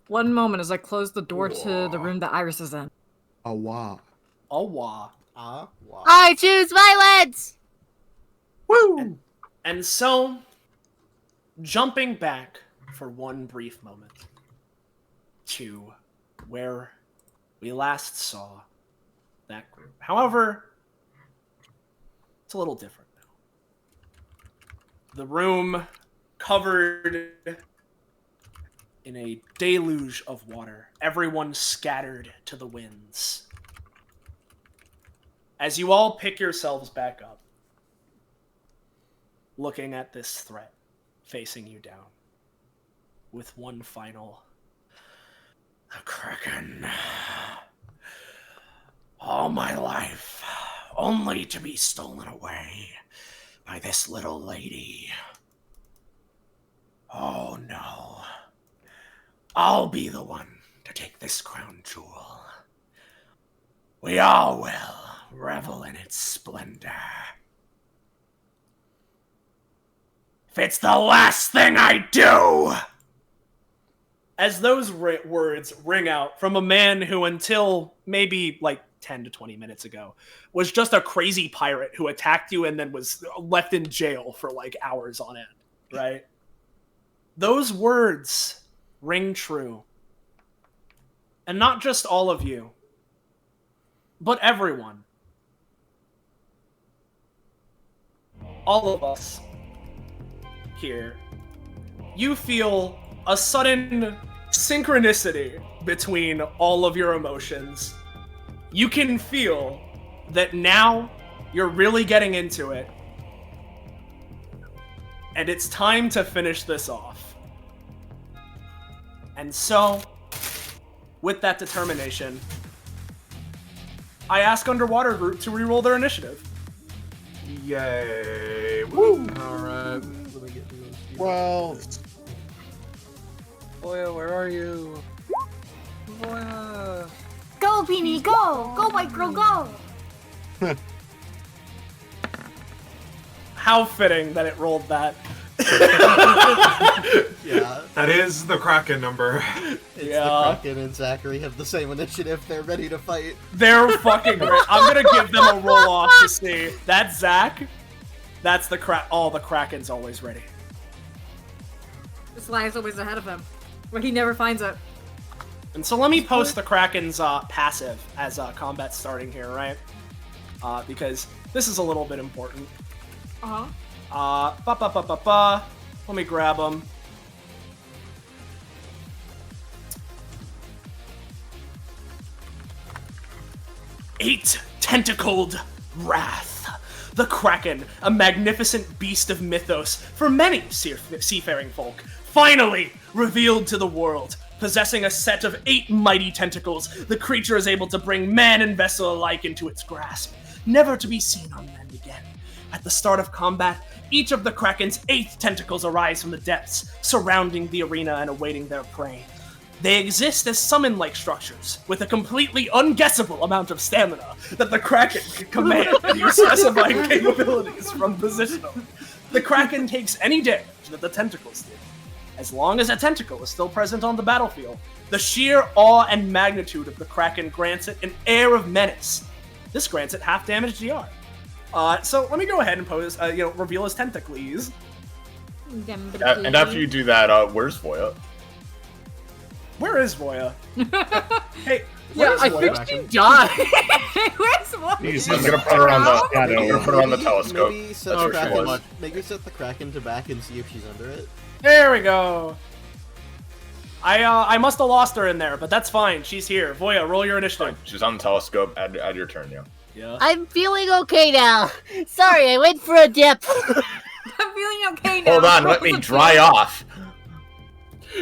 One moment as I close the door to the room that Iris is in. Awa. Awa. Wow. I choose violence! Woo! And so, jumping back for one brief moment to where we last saw that group. However, it's a little different now. The room covered in a deluge of water, everyone scattered to the winds. As you all pick yourselves back up, looking at this threat facing you down, with one final... The Kraken. All my life, only to be stolen away by this little lady. Oh no. I'll be the one to take this crown jewel. We all will revel in its splendor. If it's the last thing I do! As those words ring out from a man who, until maybe like 10 to 20 minutes ago, was just a crazy pirate who attacked you and then was left in jail for like hours on end, right? Those words ring true. And not just all of you, but everyone. All of us here. You feel a sudden synchronicity between all of your emotions. You can feel that now you're really getting into it. And it's time to finish this off. And so, with that determination, I ask Underwater Group to reroll their initiative. Yay. Woo. Alright. Well. Boya, where are you? Boya. Go, Beanie, go! Go, white girl, go! How fitting that it rolled that. Yeah. That is the Kraken number. It's the Kraken and Zachary have the same initiative. They're ready to fight. They're fucking great. I'm gonna give them a roll off to see. That's Zach. That's the the Kraken's always ready. This lie is always ahead of him, where he never finds it. And so let me post the Kraken's passive as combat's starting here, right? Because this is a little bit important. Let me grab him. Eight tentacled wrath. The Kraken, a magnificent beast of mythos for many seafaring folk, finally revealed to the world. Possessing a set of 8 mighty tentacles, the creature is able to bring man and vessel alike into its grasp, never to be seen on land again. At the start of combat, each of the Kraken's 8 tentacles arise from the depths, surrounding the arena and awaiting their prey. They exist as summon-like structures, with a completely unguessable amount of stamina that the Kraken can command and use specified capabilities from positional. The Kraken takes any damage that the tentacles do, as long as a tentacle is still present on the battlefield. The sheer awe and magnitude of the Kraken grants it an air of menace. This grants it half damage DR. So let me go ahead and reveal his tentacles. And after you do that, where's Voya? Where is Voya? Hey, yeah, I think she died. Where's Voya? I'm gonna put her on the shadow. I'm gonna put her on the telescope. Maybe set the Kraken to back and see if she's under it. There we go. I must have lost her in there, but that's fine. She's here. Voya, roll your initiative. She's on the telescope. Add your turn, yeah. Yeah. I'm feeling okay now. Sorry, I went for a dip. I'm feeling okay now. Hold on, let me dry off.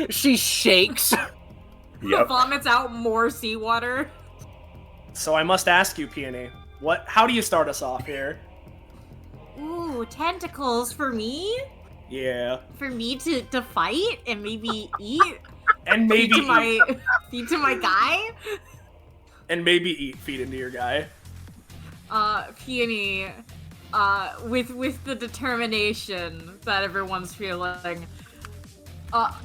She shakes. Yep. Vomits out more seawater. So I must ask you, Peony, how do you start us off here? Ooh, tentacles for me? Yeah. For me to fight and maybe eat? And maybe feed to my guy? And maybe feed into your guy. Peony, with the determination that everyone's feeling,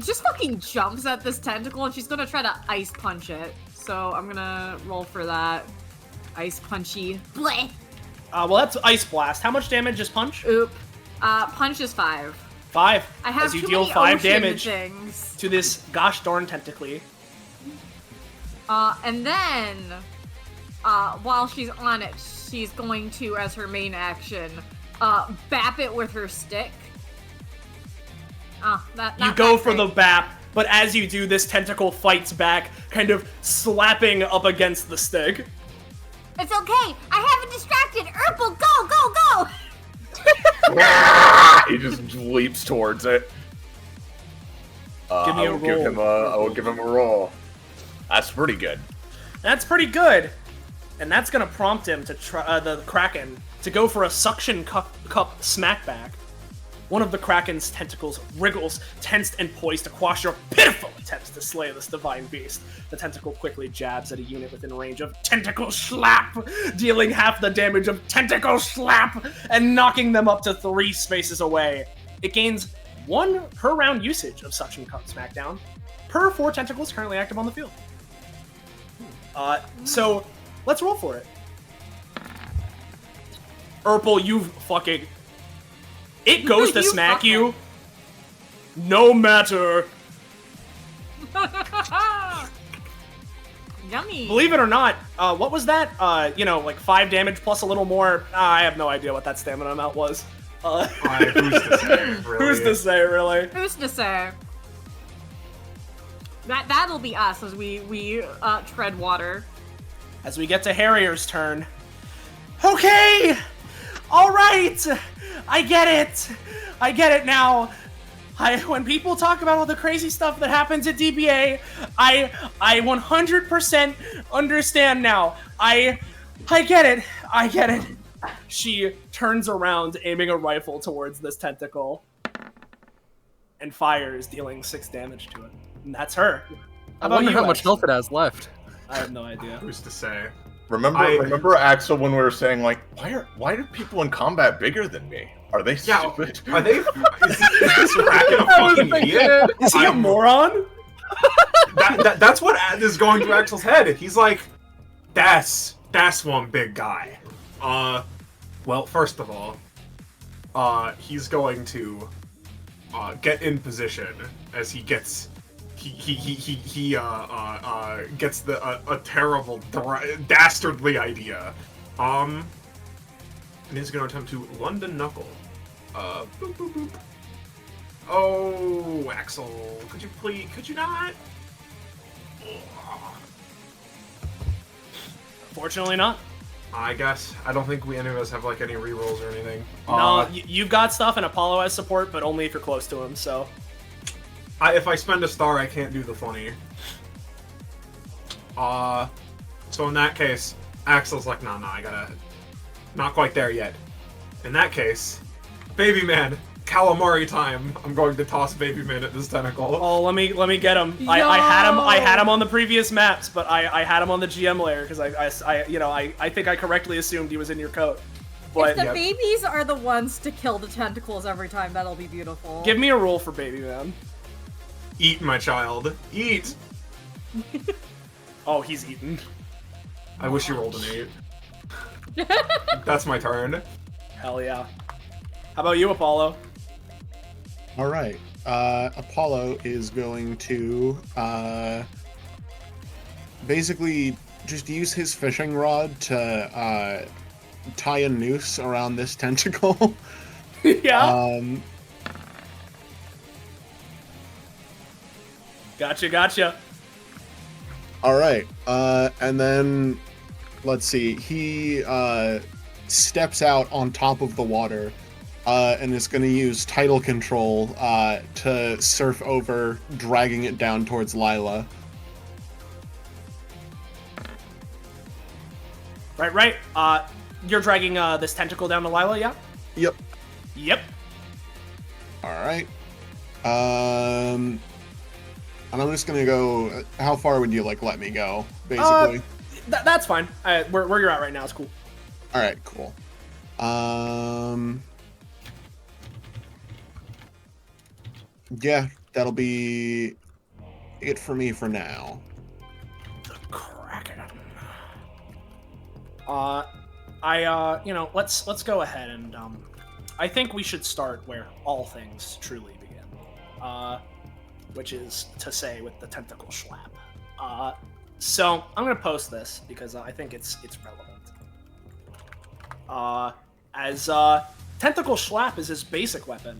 just fucking jumps at this tentacle and she's gonna try to ice punch it. So I'm gonna roll for that. Ice punchy. Bleh! Well, that's Ice Blast. How much damage is Punch? Oop. Punch is 5. 5. I have as you too deal many 5 ocean damage things. to this gosh darn tentacle. And then, while she's on it, she's going to, as her main action, bap it with her stick. You go for the bap, but as you do, this tentacle fights back, kind of slapping up against the stick. It's okay. I have it distracted. Urpel, go, go, go! He just leaps towards it. Give me a roll. I will give him a roll. That's pretty good. That's pretty good. And that's gonna prompt him to try the Kraken to go for a suction cup smackback. One of the Kraken's tentacles wriggles, tensed and poised to quash your pitiful attempts to slay this divine beast. The tentacle quickly jabs at a unit within range of Tentacle Slap, dealing half the damage of Tentacle Slap and knocking them up to 3 spaces away. It gains 1 per round usage of Suction Cup Smackdown per 4 tentacles currently active on the field. So let's roll for it. Urpel, you fucking... It goes to smack you, no matter. Yummy. Believe it or not, what was that? Like 5 damage plus a little more. I have no idea what that stamina amount was. Who's to say, really? Who's to say, really? Who's to say? That'll be us as we tread water. As we get to Harrier's turn. Okay! Alright! I get it now. When people talk about all the crazy stuff that happens at DBA, I 100% understand now. I get it. She turns around, aiming a rifle towards this tentacle, and fires, dealing 6 damage to it. And that's her. I wonder how much health it has left. I have no idea. Who's to say? Remember, Axel, when we were saying, like, why are people in combat bigger than me? Are they stupid? Are they? Is this Kraken a fucking idiot? Is he a moron? That's what is going through Axel's head. He's like, that's one big guy. Well, first of all, he's going to get in position as he gets. He gets a terrible, dastardly idea. And he's going to attempt to London Knuckle. Boop, boop, boop. Oh, Axel, could you not? Fortunately not. I guess. I don't think any of us have, like, any rerolls or anything. No, you've got stuff, and Apollo has support, but only if you're close to him, so... If I spend a star, I can't do the funny. So in that case, Axel's like, nah, I gotta... Not quite there yet. In that case, Baby Man, calamari time. I'm going to toss Baby Man at this tentacle. Oh, let me get him. I had him on the previous maps, but I had him on the GM layer because I think I correctly assumed he was in your coat. But if the babies are the ones to kill the tentacles every time, that'll be beautiful. Give me a roll for Baby Man. Eat, my child. Eat! Oh, he's eaten. I wish you rolled an 8. That's my turn. Hell yeah. How about you, Apollo? Alright. Apollo is going to basically just use his fishing rod to tie a noose around this tentacle. Yeah. Gotcha. Alright, and then, let's see, he steps out on top of the water, and is going to use tidal control to surf over, dragging it down towards Lila. Right. You're dragging this tentacle down to Lila, yeah? Yep. Yep. Alright. And I'm just gonna go... How far would you, like, let me go, basically? That's fine. Where you're at right now is cool. Alright, cool. Yeah, that'll be it for me for now. The Kraken. Let's go ahead and, I think we should start where all things truly begin. Which is to say with the tentacle schlap. So I'm gonna post this because I think it's relevant. As tentacle schlap is his basic weapon.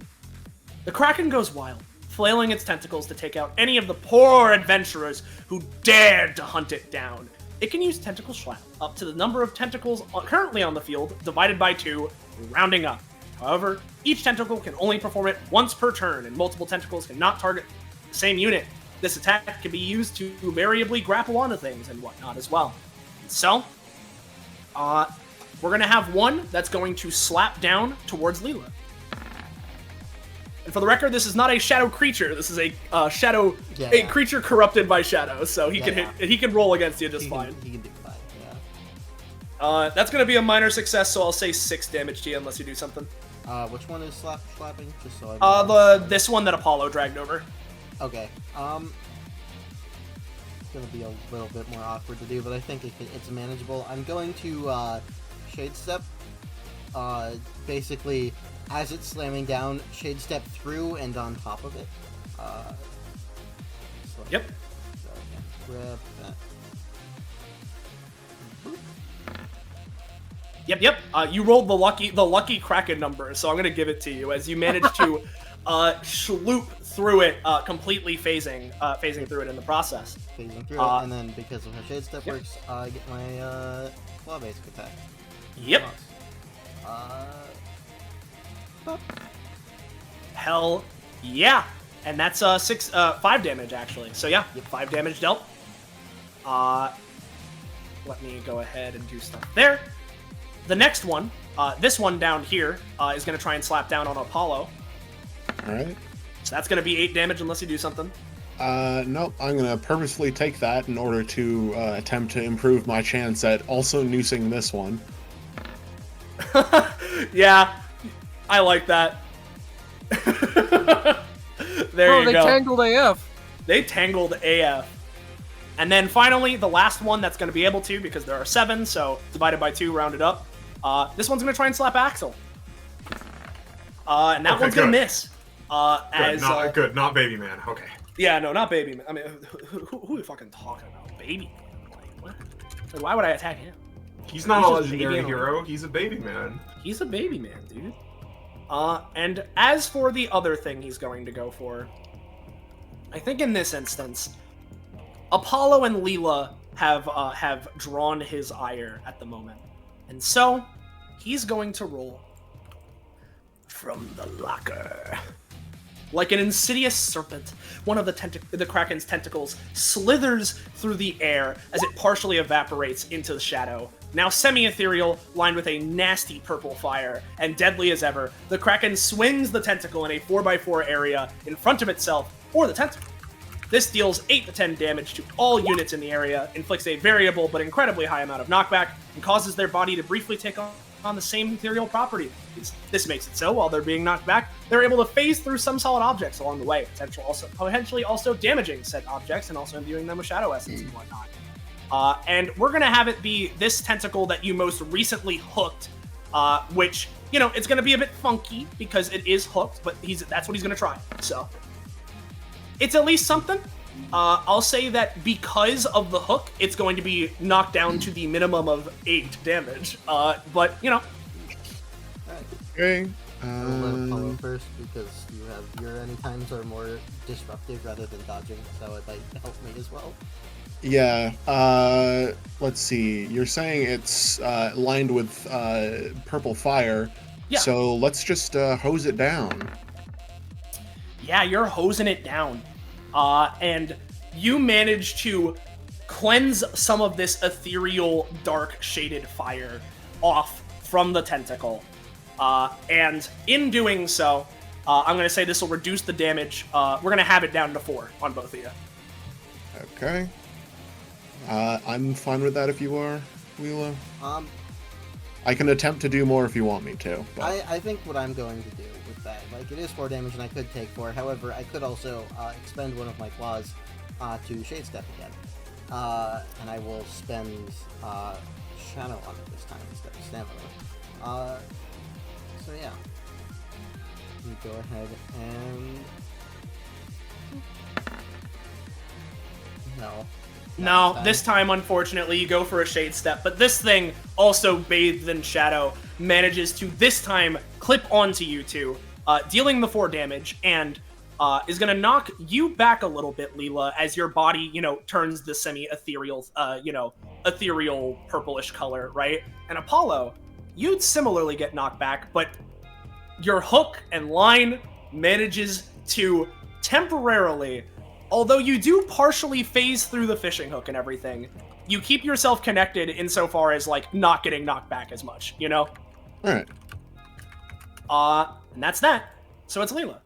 The Kraken goes wild, flailing its tentacles to take out any of the poor adventurers who dared to hunt it down. It can use tentacle schlap up to the number of tentacles currently on the field, divided by 2, rounding up. However, each tentacle can only perform it once per turn, and multiple tentacles cannot target the same unit. This attack can be used to variably grapple onto things and whatnot as well. So, we're going to have one that's going to slap down towards Leela. And for the record, this is not a shadow creature. This is a creature corrupted by shadow. So he can roll against you just fine. He can do fine. Yeah. That's gonna be a minor success. So I'll say 6 damage to you unless you do something. Which one is slapping? Just so I. This one that Apollo dragged over. Okay. It's gonna be a little bit more awkward to do, but I think it's manageable. I'm going to Shade Step. Basically, as it's slamming down, Shade Step through and on top of it. Yep. So, grab that. Yep. You rolled the lucky Kraken number, so I'm gonna give it to you as you managed to sloop through it, completely phasing through it in the process. Phasing through it, and then because of how Shade Step works, I get my claw basic attack. Yep. Hell yeah, and that's 5 damage actually. So yeah, 5 damage dealt. Let me go ahead and do stuff there. The next one, this one down here, is going to try and slap down on Apollo. Alright. So that's going to be 8 damage unless you do something. Nope, I'm going to purposefully take that in order to attempt to improve my chance at also noosing this one. Yeah, I like that. There you go. They tangled AF. They tangled AF. And then finally, the last one that's going to be able to, because there are 7, so divided by 2, rounded up. This one's going to try and slap Axel. And that one's going to miss. Good, not Baby Man. Okay. Yeah, no, not Baby Man. I mean, who are we fucking talking about? Baby Man? Like, what? Like, why would I attack him? He's not a legendary hero. He's a Baby Man. He's a Baby Man, dude. And as for the other thing he's going to go for, I think in this instance, Apollo and Leela have drawn his ire at the moment. And so, he's going to roll from the locker. Like an insidious serpent, one of the Kraken's tentacles slithers through the air as it partially evaporates into the shadow. Now semi-ethereal, lined with a nasty purple fire, and deadly as ever, the Kraken swings the tentacle in a 4x4 area in front of itself, or the tentacle. This deals 8 to 10 damage to all units in the area, inflicts a variable but incredibly high amount of knockback, and causes their body to briefly take on the same ethereal property. This makes it so, while they're being knocked back, they're able to phase through some solid objects along the way, potentially also damaging said objects and also imbuing them with shadow essence and whatnot. And we're going to have it be this tentacle that you most recently hooked, which, you know, it's going to be a bit funky because it is hooked, but that's what he's going to try. So, it's at least something. I'll say that because of the hook, it's going to be knocked down to the minimum of 8 damage. But, you know. Okay. I'll let Apollo first because your any times are more disruptive rather than dodging, so it might help me as well. Yeah, let's see. You're saying it's lined with purple fire, so let's just hose it down. Yeah, you're hosing it down. And you manage to cleanse some of this ethereal, dark, shaded fire off from the tentacle. And in doing so, I'm going to say this will reduce the damage. We're going to have it down to 4 on both of you. Okay. I'm fine with that if you are, Leela. I can attempt to do more if you want me to. But... I think what I'm going to do with that, like, it is 4 damage and I could take 4. However, I could also expend one of my claws to Shade Step again. And I will spend Shadow on it this time instead of Stamina. So yeah. You go ahead and... No, this time, unfortunately, you go for a Shade Step, but this thing, also bathed in shadow, manages to, this time, clip onto you two, dealing the 4 damage, and is going to knock you back a little bit, Leela, as your body, turns the semi-ethereal, ethereal purplish color, right? And Apollo, you'd similarly get knocked back, but your hook and line manages to temporarily... Although you do partially phase through the fishing hook and everything, you keep yourself connected insofar as, like, not getting knocked back as much, Alright. And that's that. So it's Leela.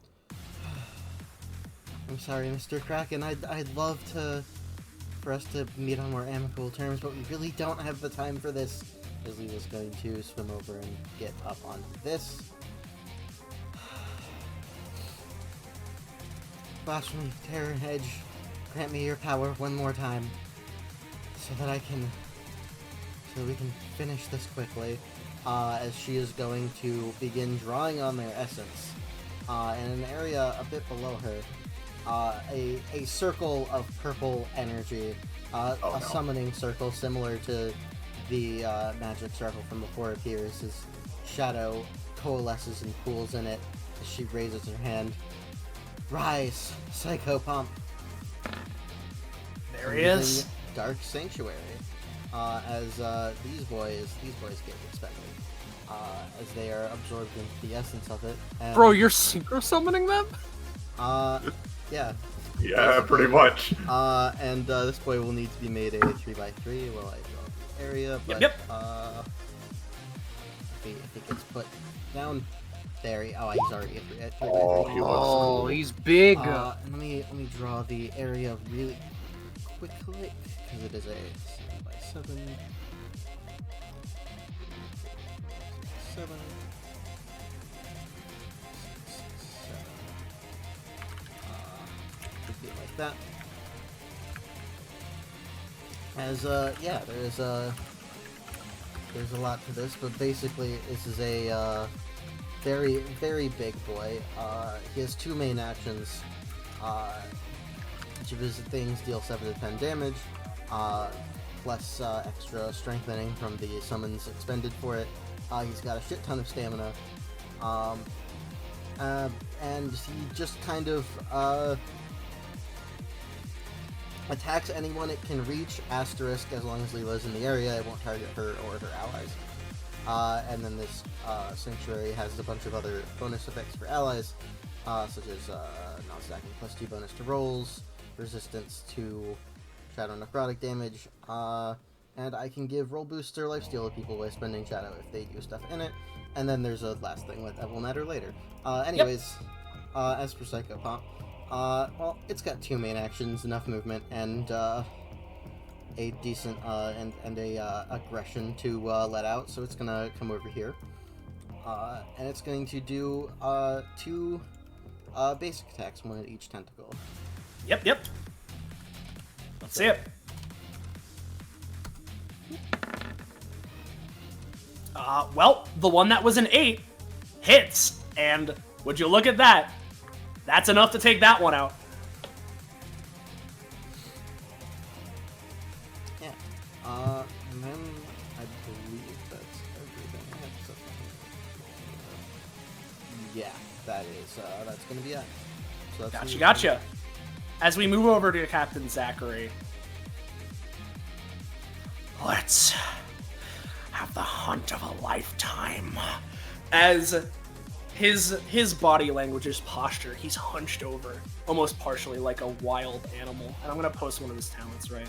I'm sorry, Mr. Kraken. I'd love for us to meet on more amicable terms, but we really don't have the time for this. As Leela's going to swim over and get up onto this. Blasphemy, Terror, Edge, grant me your power one more time, so that we can finish this quickly, as she is going to begin drawing on their essence, in an area a bit below her, a circle of purple energy, summoning circle similar to the magic circle from before appears, as shadow coalesces and pools in it as she raises her hand. Rise, Psycho Pump. There he is. Dark Sanctuary. As these boys get expended. As they are absorbed into the essence of it. And, Bro, you're synchro summoning them? Yeah. Yeah, pretty much. And this boy will need to be made a 3x3 while I draw the area. But, yep. If he gets put down. There, he's already at 3x3. Oh, he's big. Let me draw the area really quickly, because it is a 7x7. 7. Like that. As there's a lot to this, but basically this is a very, very big boy. He has 2 main actions. Each of his things deal 7 to 10 damage, plus extra strengthening from the summons expended for it. He's got a shit ton of stamina, and he just kind of attacks anyone it can reach, asterisk, as long as Leela's in the area, it won't target her or her allies. And then this Sanctuary has a bunch of other bonus effects for allies, such as non-stacking +2 bonus to rolls, resistance to Shadow Necrotic damage, and I can give roll boost or lifesteal to people by spending Shadow if they do stuff in it. And then there's a last thing that will matter later. Anyways, as for Psycho Pump, well, it's got 2 main actions, enough movement, and a decent and a aggression to let out, so it's gonna come over here, and it's going to do 2 basic attacks, 1 at each tentacle. Yep. Let's see it. Well, the one that was an 8 hits, and would you look at that? That's enough to take that one out. And then I believe that's everything. I have stuff on here. Yeah, that's gonna be it. So that's Gotcha. As we move over to Captain Zachary, let's have the hunt of a lifetime. As his body language, his posture, he's hunched over, almost partially like a wild animal. And I'm gonna post one of his talents, right?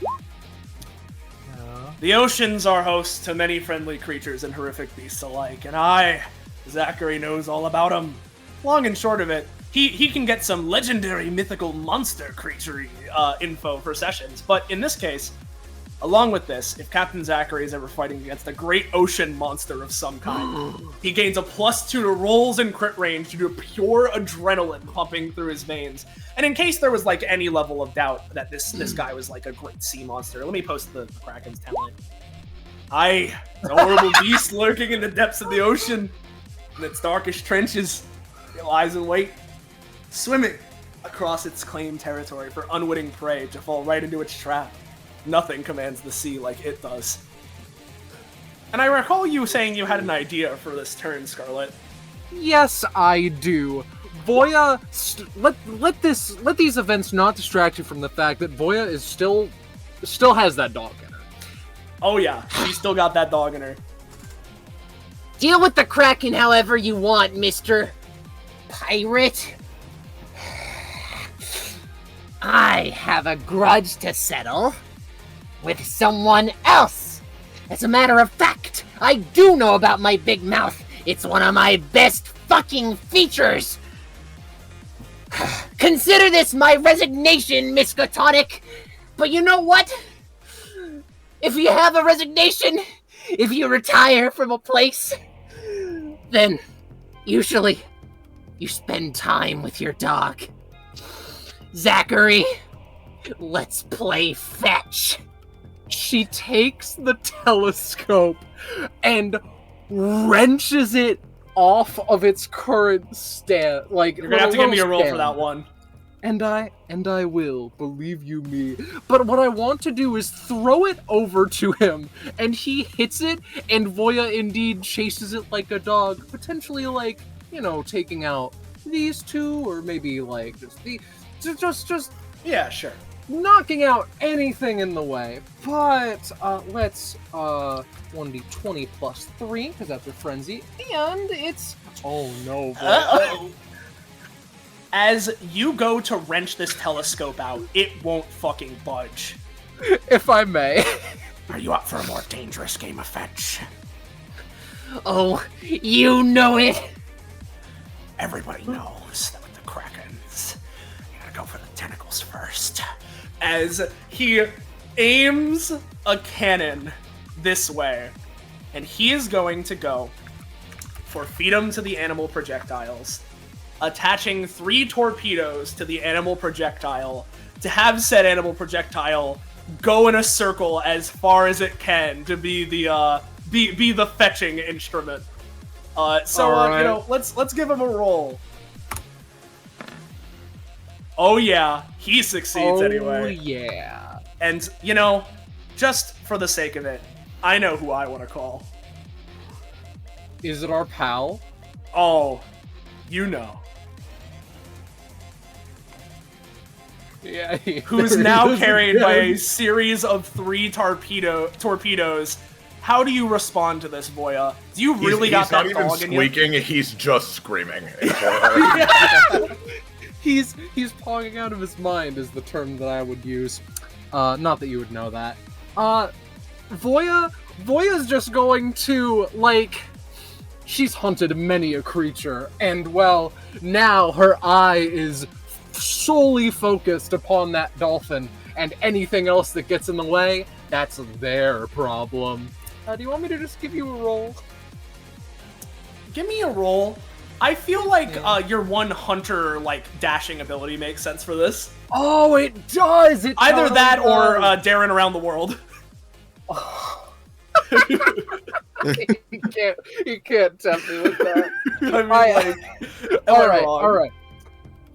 The oceans are host to many friendly creatures and horrific beasts alike, and Zachary knows all about them. Long and short of it, he can get some legendary mythical monster creature info for sessions, but in this case, along with this, if Captain Zachary is ever fighting against a great ocean monster of some kind, he gains a +2 to rolls and crit range due to pure adrenaline pumping through his veins. And in case there was like any level of doubt that this guy was like a great sea monster, let me post the Kraken's template. The horrible beast lurking in the depths of the ocean, in its darkest trenches, it lies in wait, swimming across its claimed territory for unwitting prey to fall right into its trap. Nothing commands the sea like it does. And I recall you saying you had an idea for this turn, Scarlet. Yes, I do. Voya, let these events not distract you from the fact that Voya is still has that dog in her. Oh yeah, she's still got that dog in her. Deal with the Kraken however you want, Mr. Pirate. I have a grudge to settle with someone else. As a matter of fact, I do know about my big mouth. It's one of my best fucking features. Consider this my resignation, Miskatonic. But you know what? If you have a resignation, if you retire from a place, then usually you spend time with your dog. Zachary, let's play fetch. She takes the telescope and wrenches it off of its current stand. Like, you're gonna have to give me a roll for that one. And I will, believe you me. But what I want to do is throw it over to him, and he hits it, and Voya indeed chases it like a dog, potentially like, you know, taking out these two, or maybe like just yeah, sure. Knocking out anything in the way. But let's 1d20 plus 3, because that's a frenzy, and it's oh no. Uh-oh. As you go to wrench this telescope out, it won't fucking budge. If I may. Are you up for a more dangerous game of fetch? Oh, you know it. Everybody knows that with the Krakens, you gotta go for the tentacles first. As he aims a cannon this way, and he is going to go for feed him to the animal projectiles, attaching 3 torpedoes to the animal projectile to have said animal projectile go in a circle as far as it can to be the be the fetching instrument. Right. You know, let's give him a roll. Oh yeah, he succeeds anyway. Oh yeah. And you know, just for the sake of it, I know who I want to call. Is it our pal? Oh, you know. Yeah, who's now carried by a series of 3 torpedoes. How do you respond to this, Voya? Do you really got that dog in you? He's not even squeaking, he's just screaming. He's pawing out of his mind is the term that I would use. Not that you would know that. Voya's just going to, like, she's hunted many a creature, and well, now her eye is solely focused upon that dolphin, and anything else that gets in the way, that's their problem. Do you want me to just give you a roll? Give me a roll. I feel like your one hunter like dashing ability makes sense for this. Oh, it does! It Either totally that does. or Darren around the world. You can't tempt me with that. I mean, all right.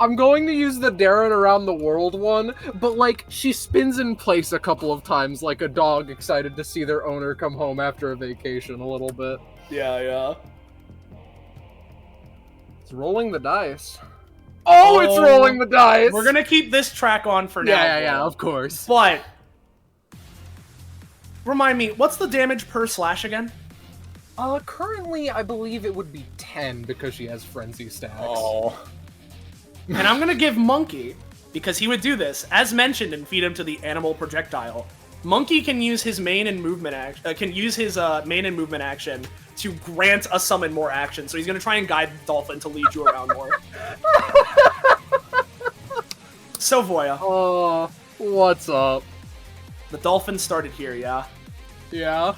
I'm going to use the Darren around the world one, but like she spins in place a couple of times like a dog excited to see their owner come home after a vacation a little bit. Yeah. It's rolling the dice. Oh, it's rolling the dice! We're gonna keep this track on for now. Yeah, of course. But remind me, what's the damage per slash again? Currently I believe it would be 10 because she has frenzy stacks. Oh. And I'm gonna give Monkey, because he would do this, as mentioned, and feed him to the animal projectile, Monkey can use his main and movement action to grant a summon more action. So he's gonna try and guide Dolphin to lead you around more. So Voya. Oh, what's up? The Dolphin started here, yeah? Yeah.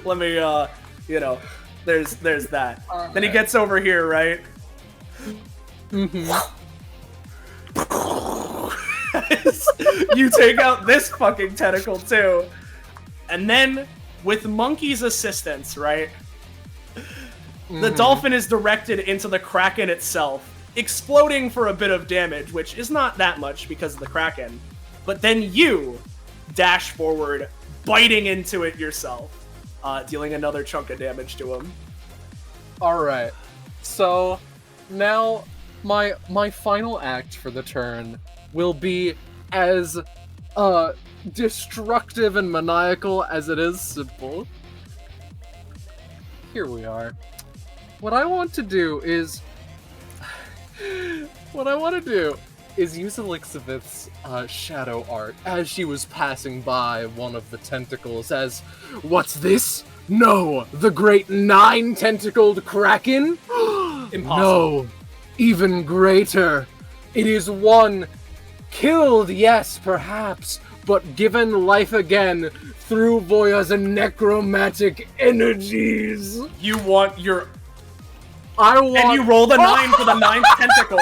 Let me, you know, there's that. All Then he gets over here, right? Mm-hmm. You take out this fucking tentacle too. And then, with Monkey's assistance, right? The Dolphin is directed into the Kraken itself, exploding for a bit of damage, which is not that much because of the Kraken. But then you dash forward, biting into it yourself, dealing another chunk of damage to him. Alright, so now my final act for the turn will be as destructive and maniacal as it is simple. Here we are. What I want to do is use Elixabeth's shadow art as she was passing by one of the tentacles as, "What's this? No, the great 9-tentacled Kraken? Impossible. No, even greater. It is one killed, yes, perhaps, but given life again through Voya's necromantic energies." You want your... I want... And you roll the 9 for the 9th tentacle.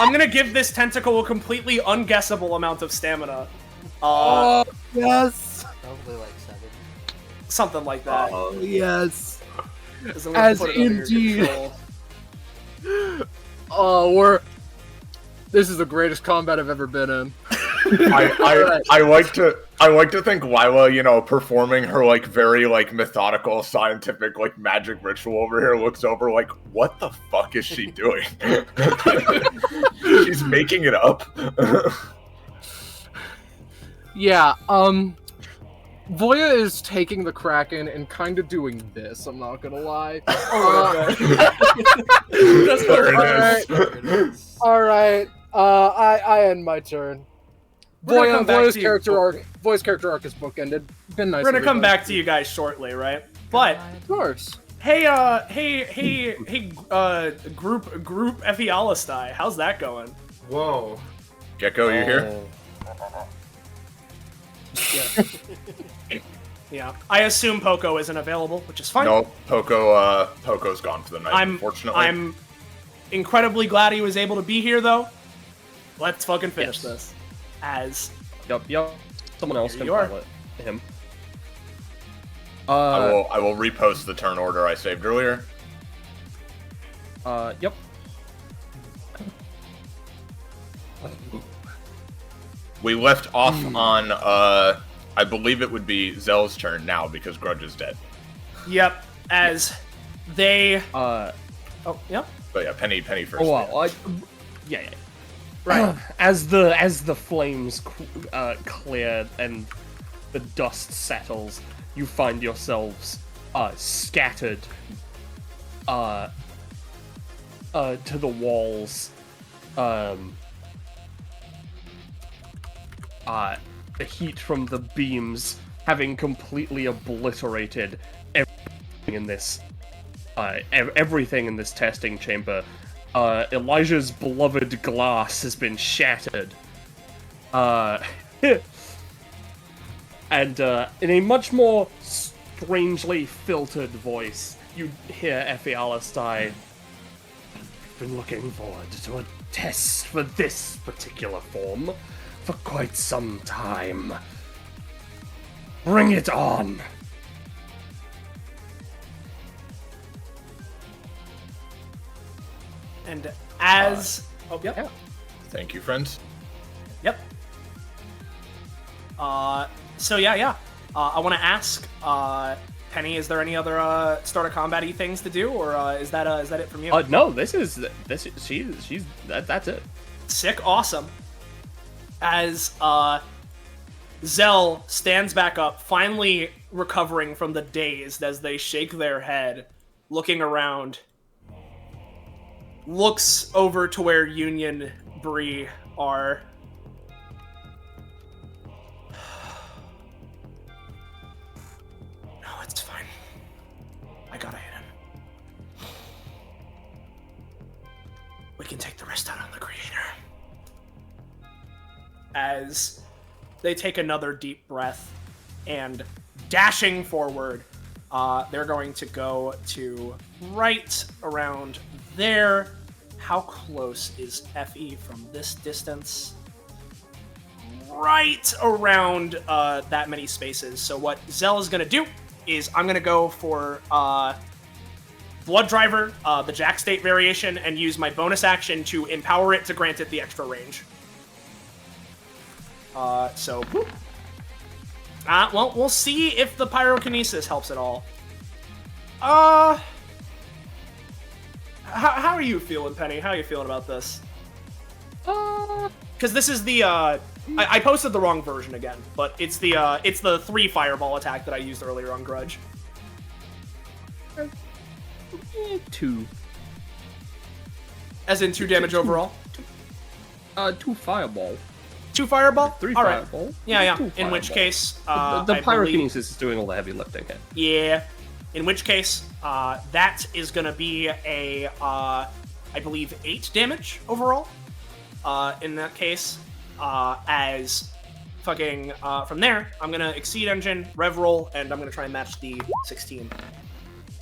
I'm gonna give this tentacle a completely unguessable amount of stamina. Oh, yes! Probably like 7. Something like that. Oh, yes. I'm gonna As put it under your indeed. control. Oh, this is the greatest combat I've ever been in. I like to think Lila, you know, performing her like very like methodical scientific like magic ritual over here, looks over like, what the fuck is she doing? She's making it up. Yeah, Voya is taking the Kraken and kind of doing this, I'm not gonna lie. That's hilarious. Alright, I end my turn. Voya's character arc is bookended. Been nice. We're gonna come back to you guys shortly, right? But of course. Hey, group Ephialistai, how's that going? Whoa. Gecko, you here? Yeah. I assume Poco isn't available, which is fine. No, Poco's gone for the night, unfortunately. I'm incredibly glad he was able to be here, though. Let's fucking finish this. Yep. Someone else can pilot him. I will repost the turn order I saved earlier. Yep. We left off on, I believe it would be Zell's turn now because Grudge is dead. Yep, as they... Oh, yep. But yeah, Penny first. Oh, wow. Yeah. Right. As the flames clear and the dust settles, you find yourselves scattered to the walls. The heat from the beams having completely obliterated everything in this testing chamber. Elijah's beloved glass has been shattered. And in a much more strangely filtered voice, you hear Ephialistai. I've been looking forward to a test for this particular form for quite some time. Bring it on! And as... Yeah. Thank you, friends. Yep. So yeah. I want to ask, Penny, is there any other start of combat-y things to do, or is that it from you? No, that's it. Sick, awesome. As Zell stands back up, finally recovering from the daze as they shake their head, looking around, looks over to where Union Bree are, we can take the rest out on the creator. As they take another deep breath and dashing forward, they're going to go to right around there. How close is FE from this distance? Right around that many spaces. So what Zell is going to do is I'm going to go for Blood Driver, the Jack State variation, and use my bonus action to empower it to grant it the extra range. Whoop. Well, we'll see if the pyrokinesis helps at all. How are you feeling, Penny? How are you feeling about this? Because this is the, I posted the wrong version again, but it's the 3 fireball attack that I used earlier on Grudge. 2. As in 2 damage overall? 2 fireball. 2 fireball? 3 all right. fireball. Yeah. Two In which fireball. case, the I pyrokinesis believe... is doing all the heavy lifting here. Yeah. In which case, that is gonna be a, I believe 8 damage overall. In that case, as fucking, from there, I'm gonna exceed engine, rev roll, and I'm gonna try and match the 16.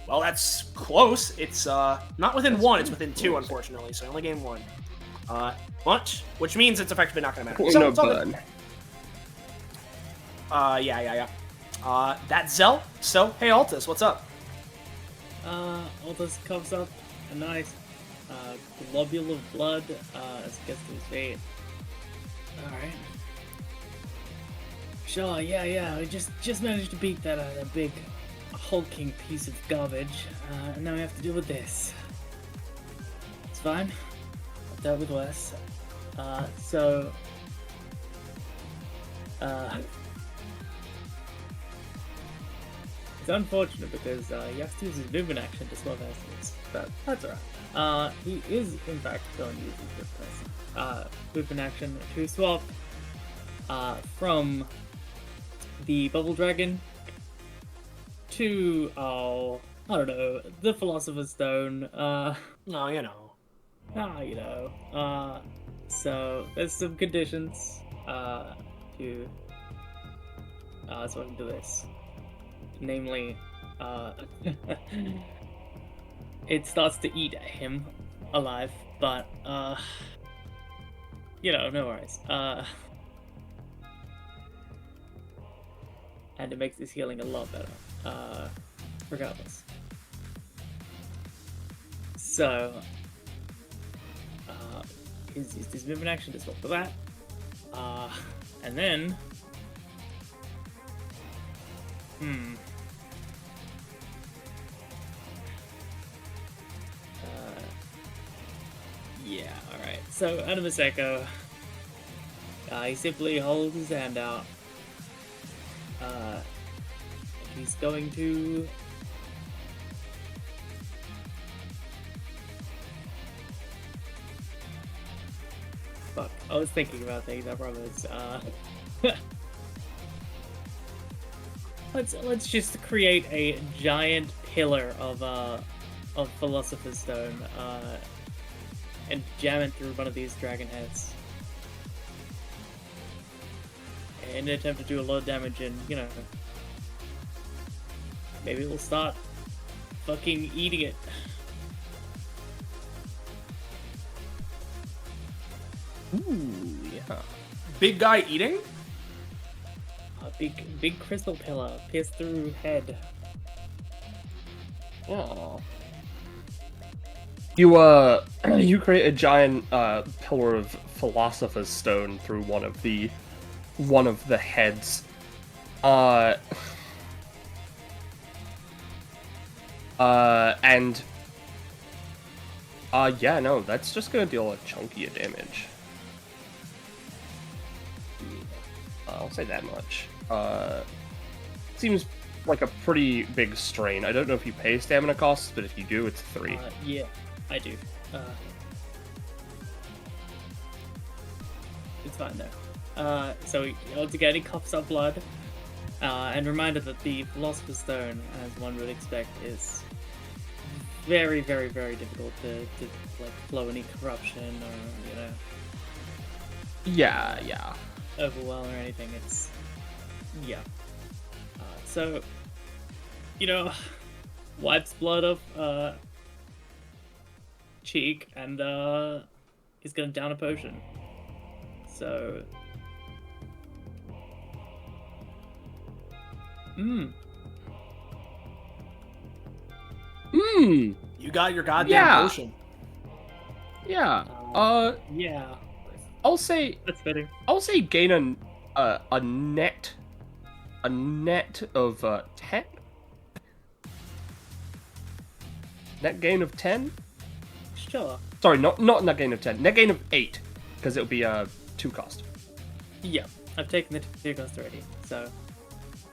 Well, that's close. It's, not within 1, it's within 2, unfortunately, so I only gained 1. Which means it's effectively not gonna matter. So, it's all good. Yeah. That's Zell. So, hey, Altus, what's up? Altus comes up a nice globule of blood as he gets to his feet. Alright. Sure, yeah, we just managed to beat that big hulking piece of garbage, and now we have to deal with this. It's fine. I've dealt with worse. It's unfortunate because he has to use his movement action to swap assets, but that's alright. He is, in fact, going to use his movement action to swap from the Bubble Dragon to, I don't know, the Philosopher's Stone. No, you know. So there's some conditions to swap to this. Namely, it starts to eat him alive, but, no worries. And it makes his healing a lot better, regardless. So, his movement action to swap for that, and then, yeah, alright. So, Animus Echo, he simply holds his hand out. He's going to... Fuck, I was thinking about things, I promise. Let's just create a giant pillar of Philosopher's Stone, and jam it through one of these dragon heads. In an attempt to do a lot of damage, and, maybe we'll start fucking eating it. Ooh, yeah. Big guy eating? A big crystal pillar pierced through head. Oh. You create a giant pillar of Philosopher's Stone through one of the heads. Yeah, no, that's just gonna deal a chunky of damage. I'll say that much. Seems like a pretty big strain. I don't know if you pay stamina costs, but if you do, it's 3. Yeah, I do. It's fine though. So once again, he coughs up blood, and reminder that the Philosopher's Stone, as one would expect, is very, very, very difficult to like flow any corruption or Yeah. overwhelm or anything. It's so wipes blood off cheek and he's gonna down a potion. So You got your goddamn potion. Yeah. yeah. I'll say That's fitting. I'll say gain a net of 10. Net gain of 10? Sure. Sorry, not net gain of 10. Net gain of 8, because it'll be 2 cost. Yeah, I've taken the 2 cost already, so.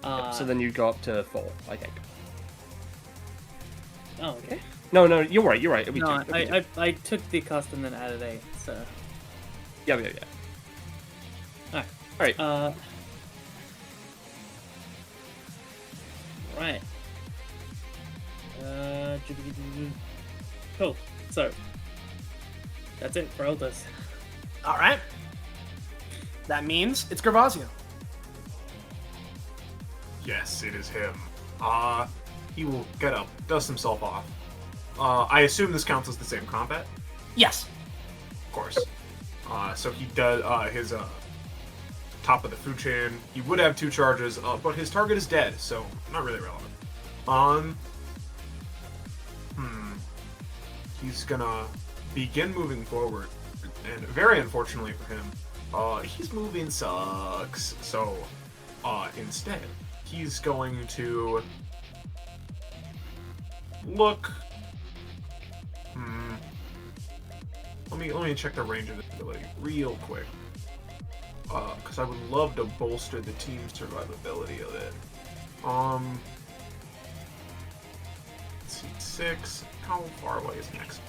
Yep, so then you go up to 4, I think. Oh, okay. No, you're right. It'll be No, 2. I took the cost and then added 8, so. Yeah. Alright. Right. Cool. So, that's it for Eldest. All right. That means it's Gervasio. Yes, it is him. He will get up, dust himself off. I assume this counts as the same combat? Yes. Of course. So he does his top of the food chain. He would have 2 charges, but his target is dead, so not really relevant. He's gonna begin moving forward, and very unfortunately for him, his moving sucks. So instead, he's going to look. Let me check the range of his ability real quick, because I would love to bolster the team's survivability of it. Let's see, 6. How far away is next?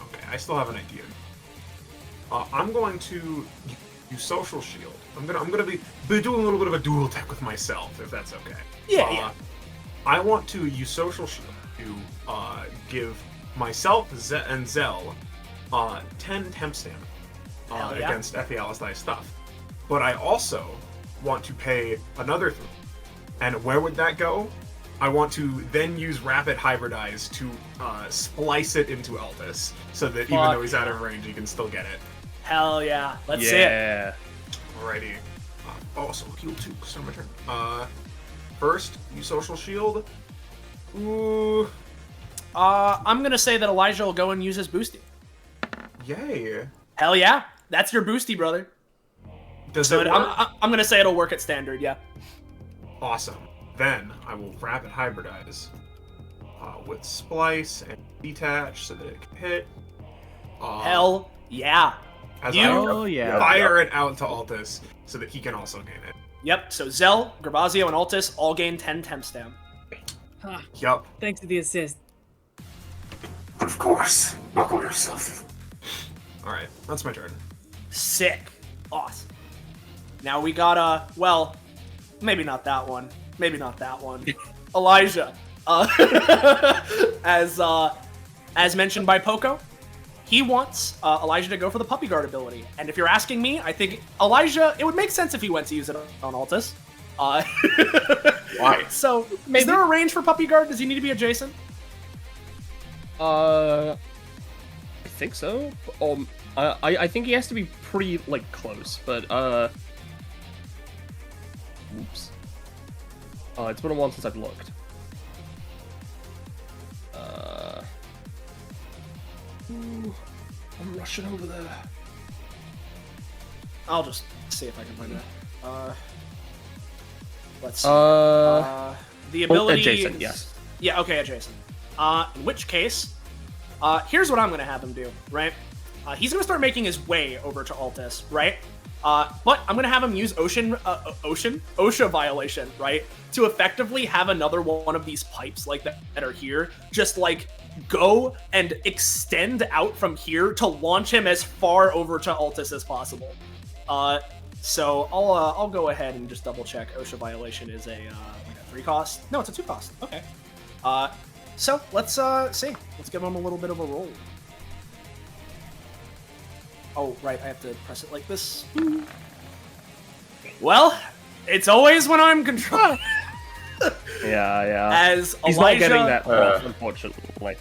Okay, I still have an idea. I'm going to use Social Shield. I'm gonna be doing a little bit of a dual tech with myself, if that's okay. Yeah. I want to use Social Shield to give myself and Zell 10 temp stamina against Ephialistai stuff. But I also want to pay another 3. And where would that go? I want to then use Rapid Hybridize to splice it into Elvis, so that even though he's out of range, he can still get it. Hell yeah. Let's see it. Alrighty. Also, heal 2, so my turn. First, use Social Shield. Ooh. I'm gonna say that Elijah will go and use his boosty. Yay. Hell yeah. That's your boosty, brother. Does it work? I'm gonna say it'll work at standard, yeah. Awesome. Then I will Rapid Hybridize with Splice and Detach so that it can hit. Hell yeah. As I fire it out to Altus so that he can also gain it. Yep, so Zell, Gervasio, and Altus all gain 10 temp stam. Yup. Thanks for the assist. Of course. Buckle yourself. Alright, that's my turn. Sick. Awesome. Now we got, well, maybe not that one. Maybe not that one. Elijah. As mentioned by Poco, he wants Elijah to go for the Puppy Guard ability. And if you're asking me, I think Elijah, it would make sense if he went to use it on Altus. Why? So, is there a range for Puppy Guard? Does he need to be adjacent? I think so. I think he has to be pretty, like, close, but, oops. It's been a while since I've looked. I'm rushing over there. I'll just see if I can find that. Let's see. The ability... adjacent, yes. Yeah, okay, adjacent. In which case, here's what I'm going to have him do, right? He's going to start making his way over to Altus, right? But I'm going to have him use OSHA violation, right? To effectively have another one of these pipes like that are here, just like go and extend out from here to launch him as far over to Altus as possible. So I'll go ahead and just double check. OSHA violation is a 3 cost. No, it's a 2 cost. Okay. So let's see. Let's give him a little bit of a roll. Oh, right, I have to press it like this. Well, it's always when I'm controlling. Yeah. As he's Elijah not getting that off, unfortunately.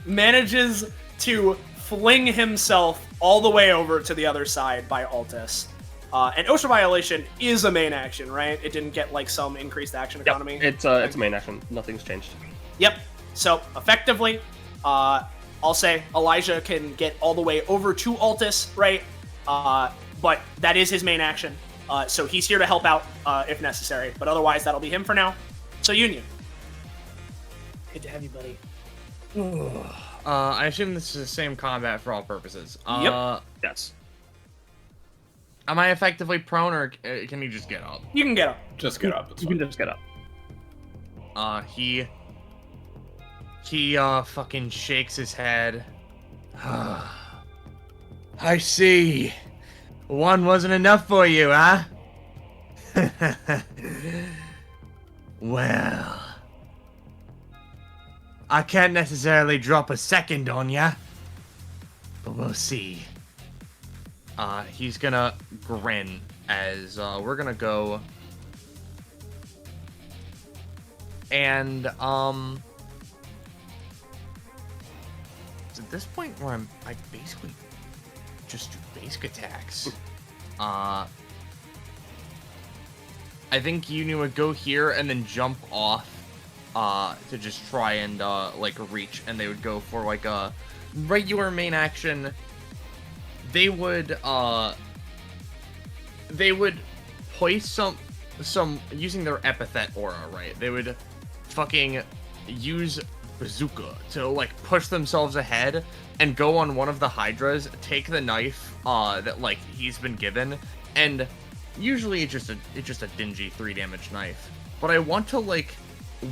manages to fling himself all the way over to the other side by Altus. And OSHA violation is a main action, right? It didn't get like some increased action economy. It's a main action. Nothing's changed. Yep. So effectively, I'll say Elijah can get all the way over to Altus, right? But that is his main action. So he's here to help out if necessary. But otherwise, that'll be him for now. So Union. Good to have you, buddy. I assume this is the same combat for all purposes. Yep. Yes. Am I effectively prone, or can you just get up? You can get up. Just get up. You can just get up. He fucking shakes his head. I see. One wasn't enough for you, huh? Well, I can't necessarily drop a second on ya, but we'll see. He's gonna grin as we're gonna go. And it's at this point where I basically just do basic attacks. I think Union would go here and then jump off to just try and like reach, and they would go for like a regular main action. They would place some using their epithet aura, right? They would fucking use bazooka to like push themselves ahead and go on one of the hydras, take the knife that like he's been given, and usually it's just a dingy 3 damage knife. But I want to like,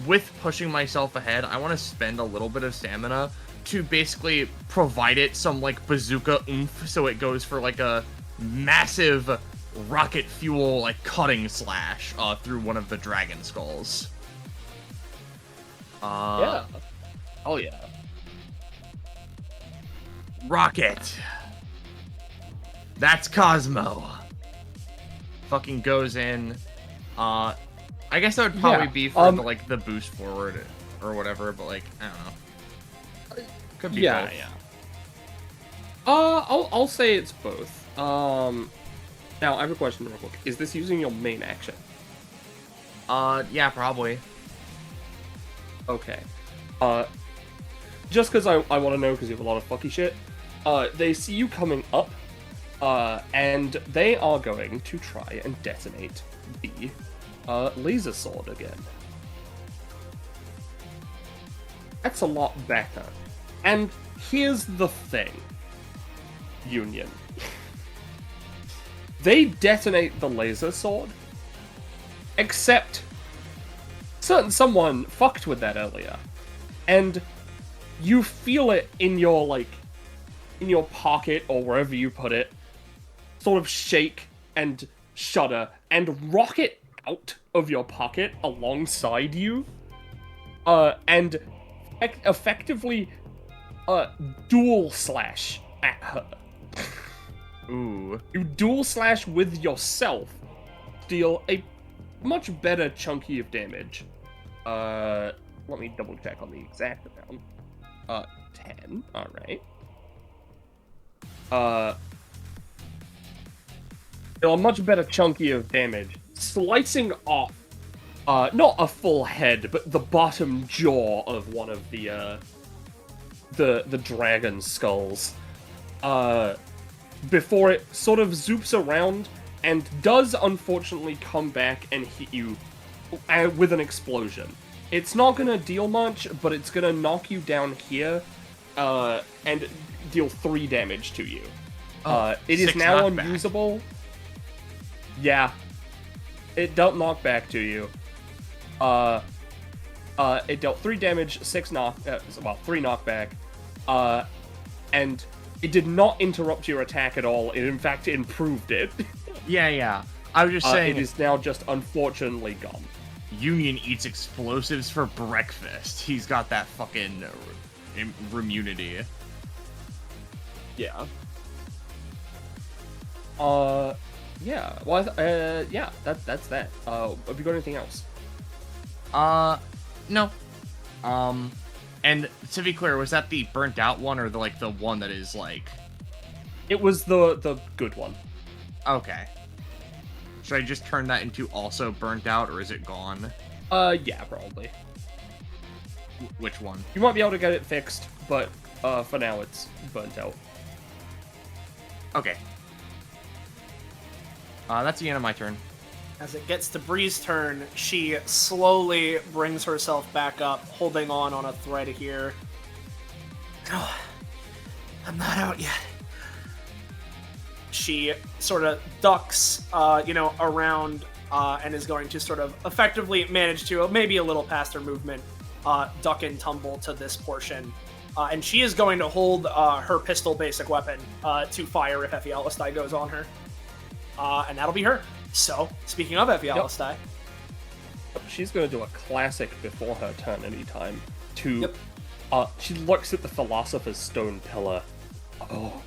with pushing myself ahead, I want to spend a little bit of stamina to basically provide it some like bazooka oomph, so it goes for like a massive rocket fuel like cutting slash through one of the dragon skulls. Yeah. Oh yeah. Rocket. That's Cosmo. Fucking goes in. I guess that would probably be for the, like the boost forward or whatever, but like I don't know. Could be both. Yeah. I'll say it's both. Now I have a question real quick. Is this using your main action? Yeah, probably. Okay. Just because I want to know, because you have a lot of fucky shit. They see you coming up, and they are going to try and detonate the laser sword again. That's a lot better. And here's the thing, Union. They detonate the laser sword, except someone fucked with that earlier, and you feel it in your pocket or wherever you put it, sort of shake and shudder and rocket out of your pocket alongside you, and effectively dual slash at her. Ooh. You dual slash with yourself, deal a much better chunky of damage. Let me double check on the exact amount. 10. Alright. A much better chunky of damage, slicing off not a full head, but the bottom jaw of one of the dragon skulls. Before it sort of zoops around and does unfortunately come back and hit you with an explosion. It's not gonna deal much, but it's gonna knock you down here and deal 3 damage to you. It is now unusable. Yeah. It dealt knockback to you. It dealt 3 damage, 3 knockback, and it did not interrupt your attack at all. It in fact improved it. Yeah. I was just saying. It is now just unfortunately gone. Union eats explosives for breakfast. He's got that fucking immunity. Yeah. Yeah. Well, yeah. That's that. Have you got anything else? No. And to be clear, was that the burnt out one or the one that is like? It was the good one. Okay. Should I just turn that into also burnt out, or is it gone? Yeah, probably. Which one? You might be able to get it fixed, but for now it's burnt out. Okay. That's the end of my turn. As it gets to Bree's turn, she slowly brings herself back up, holding on a thread here. Oh, I'm not out yet. She sort of ducks, around, and is going to sort of effectively manage to, maybe a little past her movement, duck and tumble to this portion. And she is going to hold her pistol basic weapon to fire if Ephialistai goes on her. And that'll be her. So, speaking of Ephialistai... She's going to do a classic before her turn anytime. She looks at the Philosopher's Stone pillar. Oh,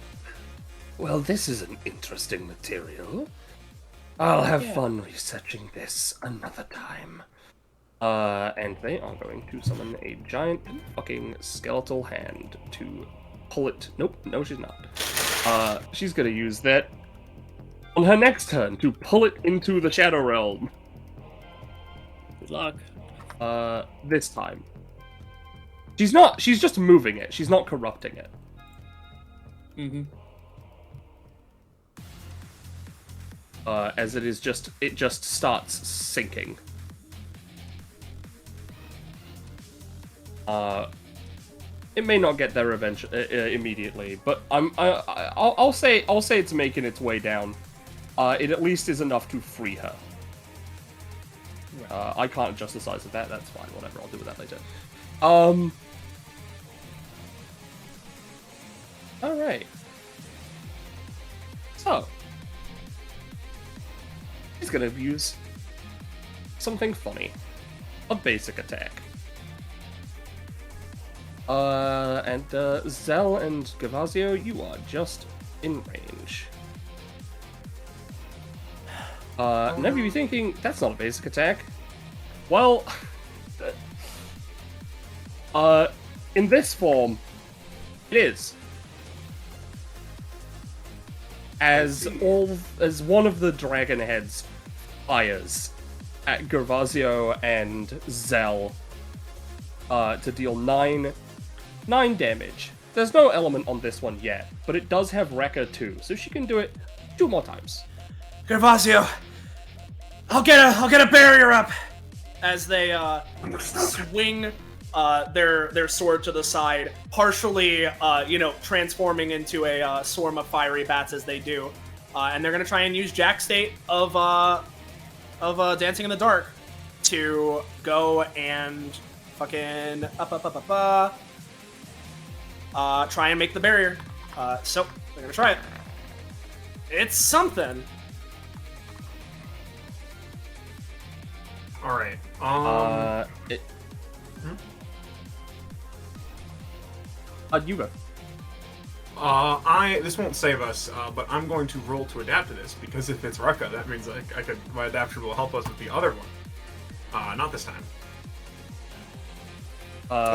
well, this is an interesting material. I'll have fun researching this another time. And they are going to summon a giant fucking skeletal hand to pull it. Nope, no, she's not. She's going to use that on her next turn to pull it into the Shadow Realm. Good luck. This time. She's just moving it. She's not corrupting it. Mm-hmm. As it just starts sinking. It may not get there immediately, but I'll say it's making its way down. It at least is enough to free her. I can't adjust the size of that. That's fine. Whatever. I'll do with that later. All right. So he's gonna use something funny, a basic attack. And Zell and Gavazio, you are just in range. Maybe you're thinking, that's not a basic attack. Well, in this form, it is. As one of the dragon heads fires at Gervasio and Zell, to deal 9 damage. There's no element on this one yet, but it does have Rekka too, so she can do it 2 more times. Gervasio, I'll get a barrier up as they swing their sword to the side, partially transforming into a swarm of fiery bats as they do, and they're gonna try and use Jack State of Dancing in the Dark to go and fucking try and make the barrier. So they're gonna try it. It's something. All right. You go. This won't save us, but I'm going to roll to adapt to this because if it's Rekka, that means my adaptation will help us with the other one. Not this time.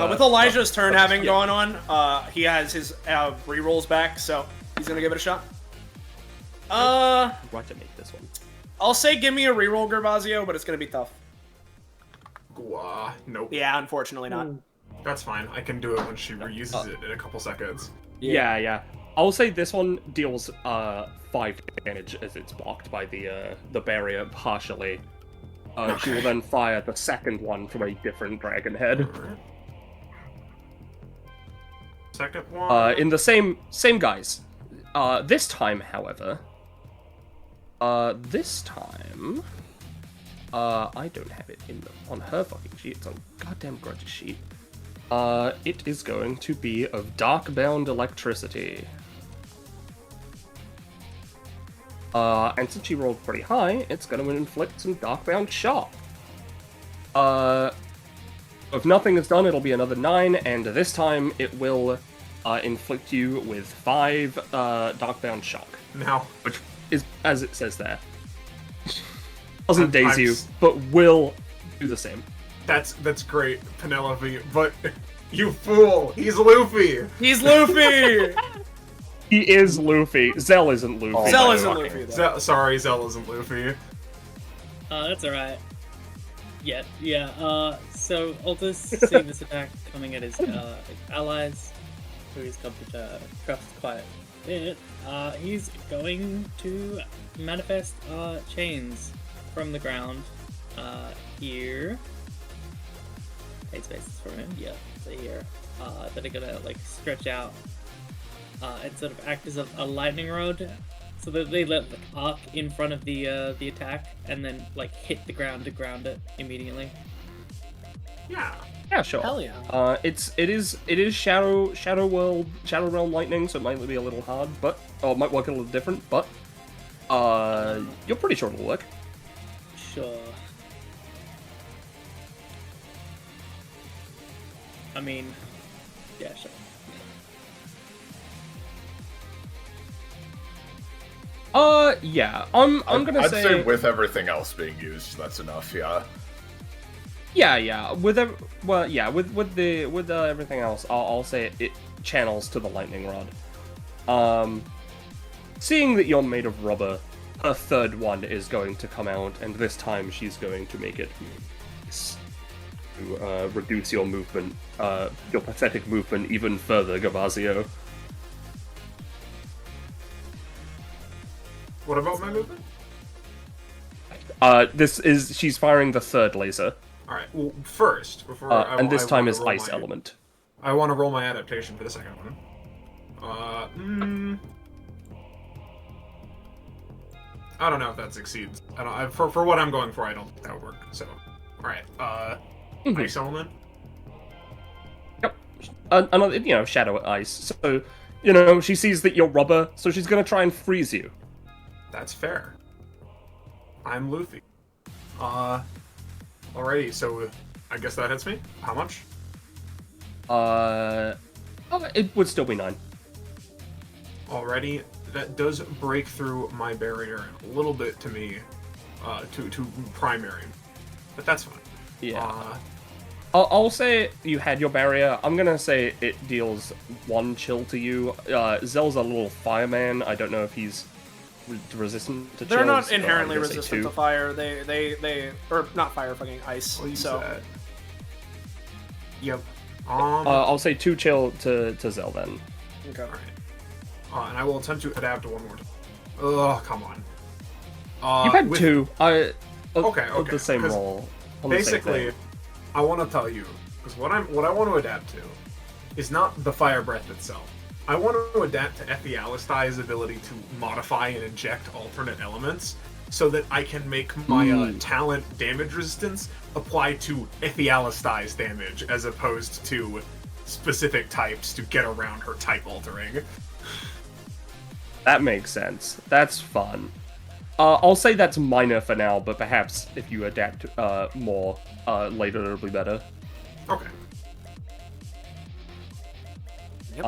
With Elijah's turn having gone on, he has his rerolls back, so he's gonna give it a shot. Right to make this one. I'll say give me a reroll, Gervasio, but it's gonna be tough. Nope. Yeah, unfortunately not. That's fine. I can do it when she reuses it in a couple seconds. Yeah. I'll say this one deals 5 damage as it's blocked by the barrier partially. She will then fire the second one from a different dragon head. Second one. In the same guys. This time, however, I don't have it on her fucking sheet. It's on goddamn Grudge's sheet. It is going to be of Darkbound Electricity. And since she rolled pretty high, it's going to inflict some Darkbound Shock. If nothing is done, it'll be another 9, and this time it will inflict you with 5 Darkbound Shock. Now, which is, as it says there, doesn't daze you, but will do the same. That's great, Penelope, but you fool! He's Luffy! He's Luffy! He is Luffy. Zell isn't Luffy. Oh, Zell isn't Luffy, though. Sorry, Zell isn't Luffy. That's alright. Yeah. So Altus seeing this attack coming at his allies, who he's come to trust quite a bit, he's going to manifest chains from the ground here. 8 spaces from him, yeah, so here. That are gonna like stretch out and sort of act as a lightning rod, so that they let like arc in front of the attack and then like hit the ground to ground it immediately. Yeah, sure. Hell yeah. It is Shadow Realm lightning, so it might be a little hard, but it might work a little different, but you're pretty sure it'll work. Sure. I mean, yeah, sure. Yeah. I'm gonna say. I'd say with everything else being used, that's enough. Yeah. Yeah. With everything else, I'll say it channels to the lightning rod. Seeing that you're made of rubber, a third one is going to come out, and this time she's going to make it to reduce your movement, your pathetic movement even further, Gavazio. What about my movement? She's firing the third laser. Alright, well, first, before and this time is ice element. I want to roll my adaptation for the second one. I don't know if that succeeds. For what I'm going for, I don't think that would work. So, alright, ice element? Yep. Another, shadow ice. So, she sees that you're rubber, so she's gonna try and freeze you. That's fair. I'm Luffy. Alrighty, so I guess that hits me. How much? It would still be 9. Alrighty, that does break through my barrier a little bit to me, to primary, but that's fine. Yeah. I'll say you had your barrier. I'm gonna say it deals 1 chill to you. Zell's a little fireman. I don't know if he's resistant to chills. They're not inherently resistant to fire. They or not fire, fucking ice. So. Yep. I'll say 2 chill to Zell then. Okay. Alright. And I will attempt to adapt one more time. Ugh, come on. You've had 2. Okay. Of the same roll. Basically, I want to tell you, because what I want to adapt to is not the fire breath itself. I want to adapt to Epithet's ability to modify and inject alternate elements, so that I can make my talent damage resistance apply to Epithet's damage, as opposed to specific types to get around her type altering. That makes sense. That's fun. I'll say that's minor for now, but perhaps if you adapt more later, it'll be better. Okay. Yep.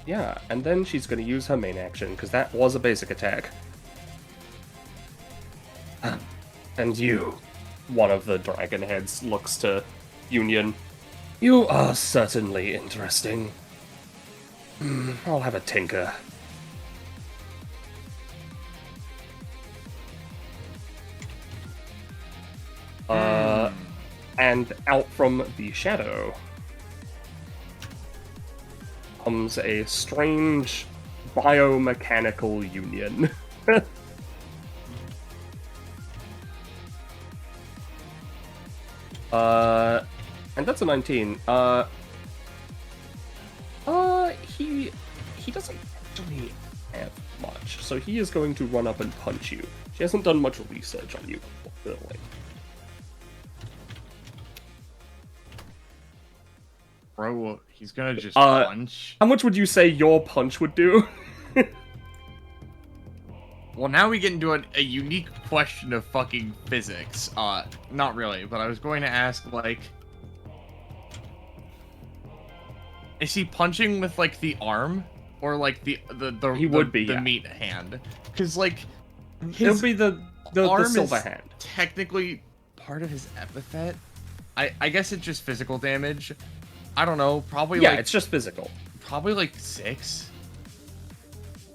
Yeah, and then she's going to use her main action, because that was a basic attack. And you, one of the dragon heads, looks to Union. You are certainly interesting. I'll have a tinker. And out from the shadow comes a strange biomechanical union. And that's a 19. He doesn't actually have much, so he is going to run up and punch you. She hasn't done much research on you, really. Bro, he's gonna just punch. How much would you say your punch would do? Well, now we get into a unique question of fucking physics. Not really, but I was going to ask, like... Is he punching with, like, the arm? Or, like, the meat hand? Because, like... It'll be the silver hand. Technically part of his epithet. I guess it's just physical damage. I don't know, probably yeah, like... it's just physical. Probably like 6.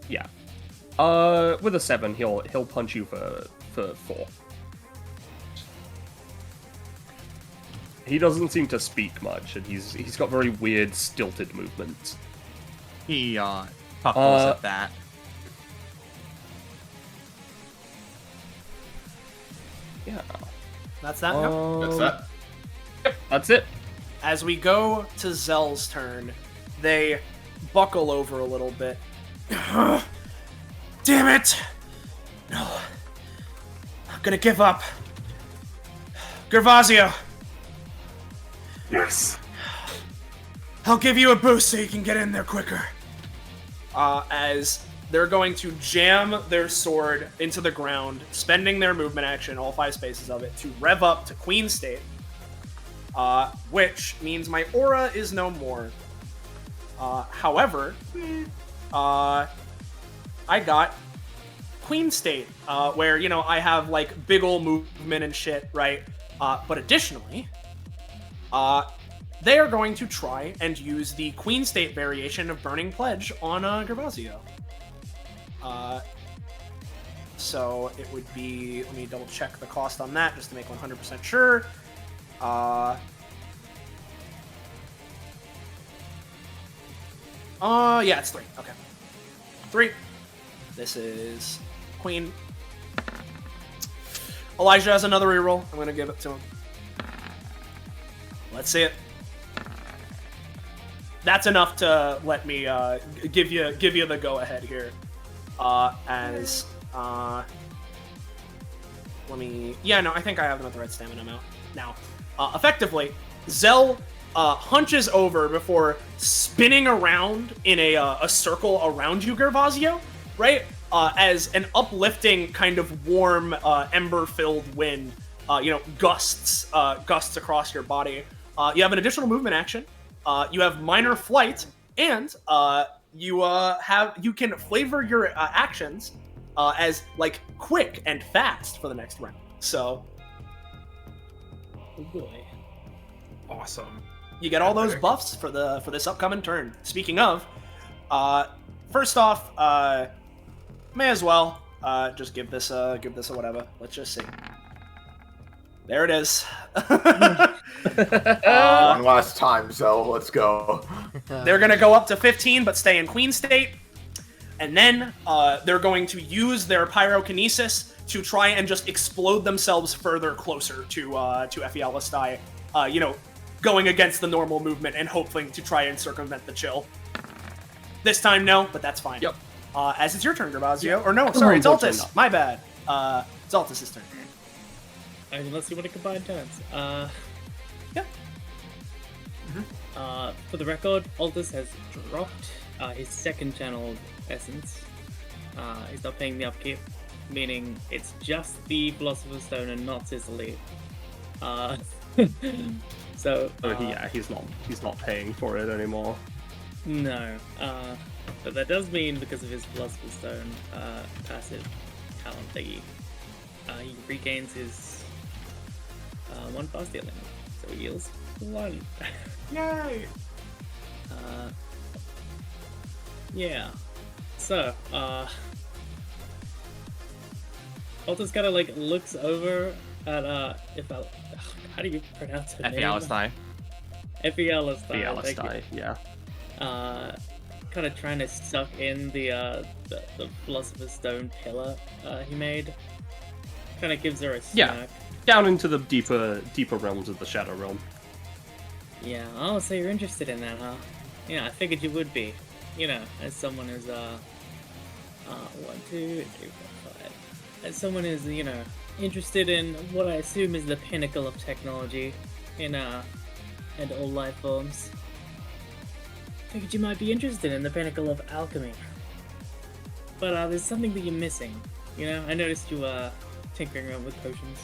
Yeah. With a 7, he'll punch you for 4. He doesn't seem to speak much, and he's got very weird, stilted movements. He chuckles at that. Yeah. That's that. Yep. That's that. Yep, that's it. As we go to Zell's turn, they buckle over a little bit. Damn it! No. I'm gonna give up. Gervasio! Yes. I'll give you a boost so you can get in there quicker. As they're going to jam their sword into the ground, spending their movement action, all 5 spaces of it, to rev up to Queen State. Which means my aura is no more. However, I got Queen State, where, you know, I have, like, big ol' movement and shit, right? But additionally, they are going to try and use the Queen State variation of Burning Pledge on Gervasio. So it would be, let me double check the cost on that just to make 100% sure. Yeah, it's 3. Okay. 3. This is Queen. Elijah has another reroll. I'm gonna give it to him. Let's see it. That's enough to let me give you the go ahead here. Let me. Yeah, no, I think I have them at the right stamina amount now. Effectively, Zell hunches over before spinning around in a circle around you, Gervasio, right? As an uplifting kind of warm, ember-filled wind, gusts across your body. You have an additional movement action. You have minor flight, and you can flavor your actions as like quick and fast for the next round. So, oh boy, awesome. You get all those buffs for this upcoming turn. Speaking of, first off, may as well just give this a whatever. Let's just see. There it is. One last time, so let's go. They're gonna go up to 15, but stay in Queen State, and then they're going to use their pyrokinesis to try and just explode themselves further closer to Ephialistai. Going against the normal movement and hoping to try and circumvent the chill. This time, no, but that's fine. Yep. As it's your turn, Gervasio. Or no, sorry, it's Altus. My bad. It's Altus' turn. Alright, let's see what it combined turns. Yeah. For the record, Altus has dropped his second channeled essence. He's not paying the upkeep, meaning it's just the Philosopher's Stone and not Sicily. So he's not paying for it anymore. No, but that does mean because of his Philosopher's Stone passive talent thingy, he regains his 1 fast healing, so he heals 1. Yay! Yeah. So, Altus kind of like looks over at how do you pronounce her name? Ephialistai. Ephialistai, yeah. Kind of trying to suck in the Philosopher's Stone pillar he made. Kind of gives her a smack. Yeah, down into the deeper realms of the Shadow Realm. Yeah, oh, so you're interested in that, huh? Yeah, I figured you would be. As someone who's 1, 2, 3, 4, 5. As someone who's interested in what I assume is the pinnacle of technology in and all life forms. Figured you might be interested in the pinnacle of alchemy. but there's something that you're missing. You know, I noticed you tinkering around with potions.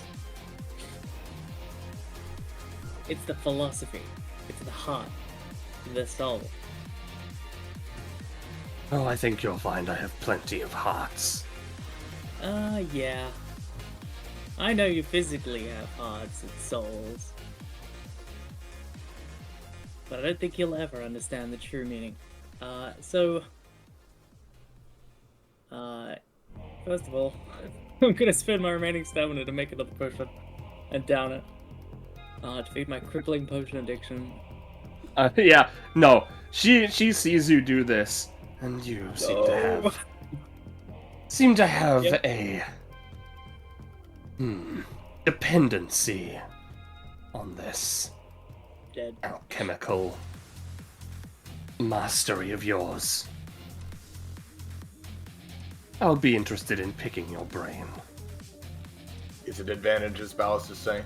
It's the philosophy. It's the heart. The soul. Oh, I think you'll find I have plenty of hearts. Yeah. I know you physically have hearts and souls. But I don't think you'll ever understand the true meaning. First of all, I'm gonna spend my remaining stamina to make another potion and down it. To feed my crippling potion addiction. Yeah, no. She sees you do this, and you seem to have Yep. a dependency on this Dead. alchemical mastery of yours. I would be interested in picking your brain. Is it advantages, Ballast is saying?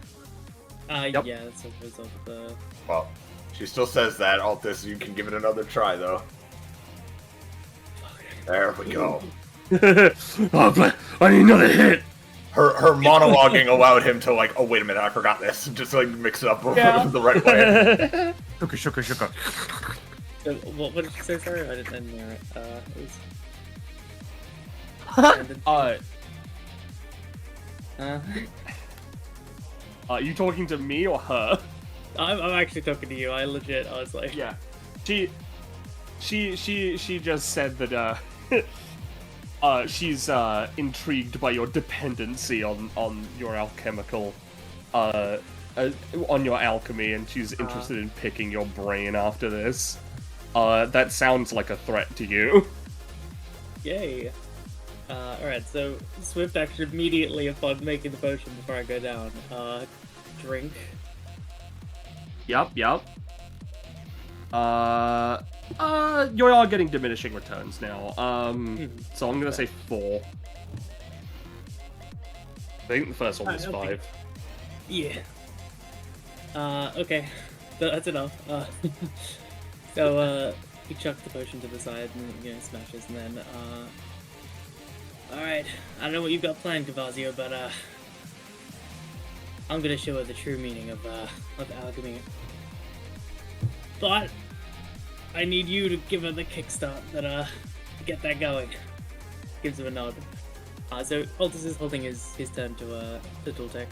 Yep. Yeah, that's a result of the... Well, she still says that, Altus. You can give it another try, though. There we go. Oh, but I need another hit. Her monologuing allowed him to, like, oh, wait a minute, I forgot this. Just, like, mix it up the right way. Shuka. So, what did you say, sorry? I didn't hear it. It was... Are you talking to me or her? I'm actually talking to you. I was like... Yeah. She just said that, she's, intrigued by your dependency on your alchemical, on your alchemy, and she's interested in picking your brain after this. That sounds like a threat to you. Yay. Alright, so swift action immediately upon making the potion before I go down. Drink. Yep. You are getting diminishing returns now. So I'm gonna say 4. I think the first one was 5. Yeah. Okay. That's enough. So, he chucks the potion to the side and, smashes, and then, alright, I don't know what you've got planned, Cavazio, but, I'm gonna show her the true meaning of alchemy. But, I need you to give her the kickstart to get that going. Gives him a nod. So, Altus is holding his turn to dual tech.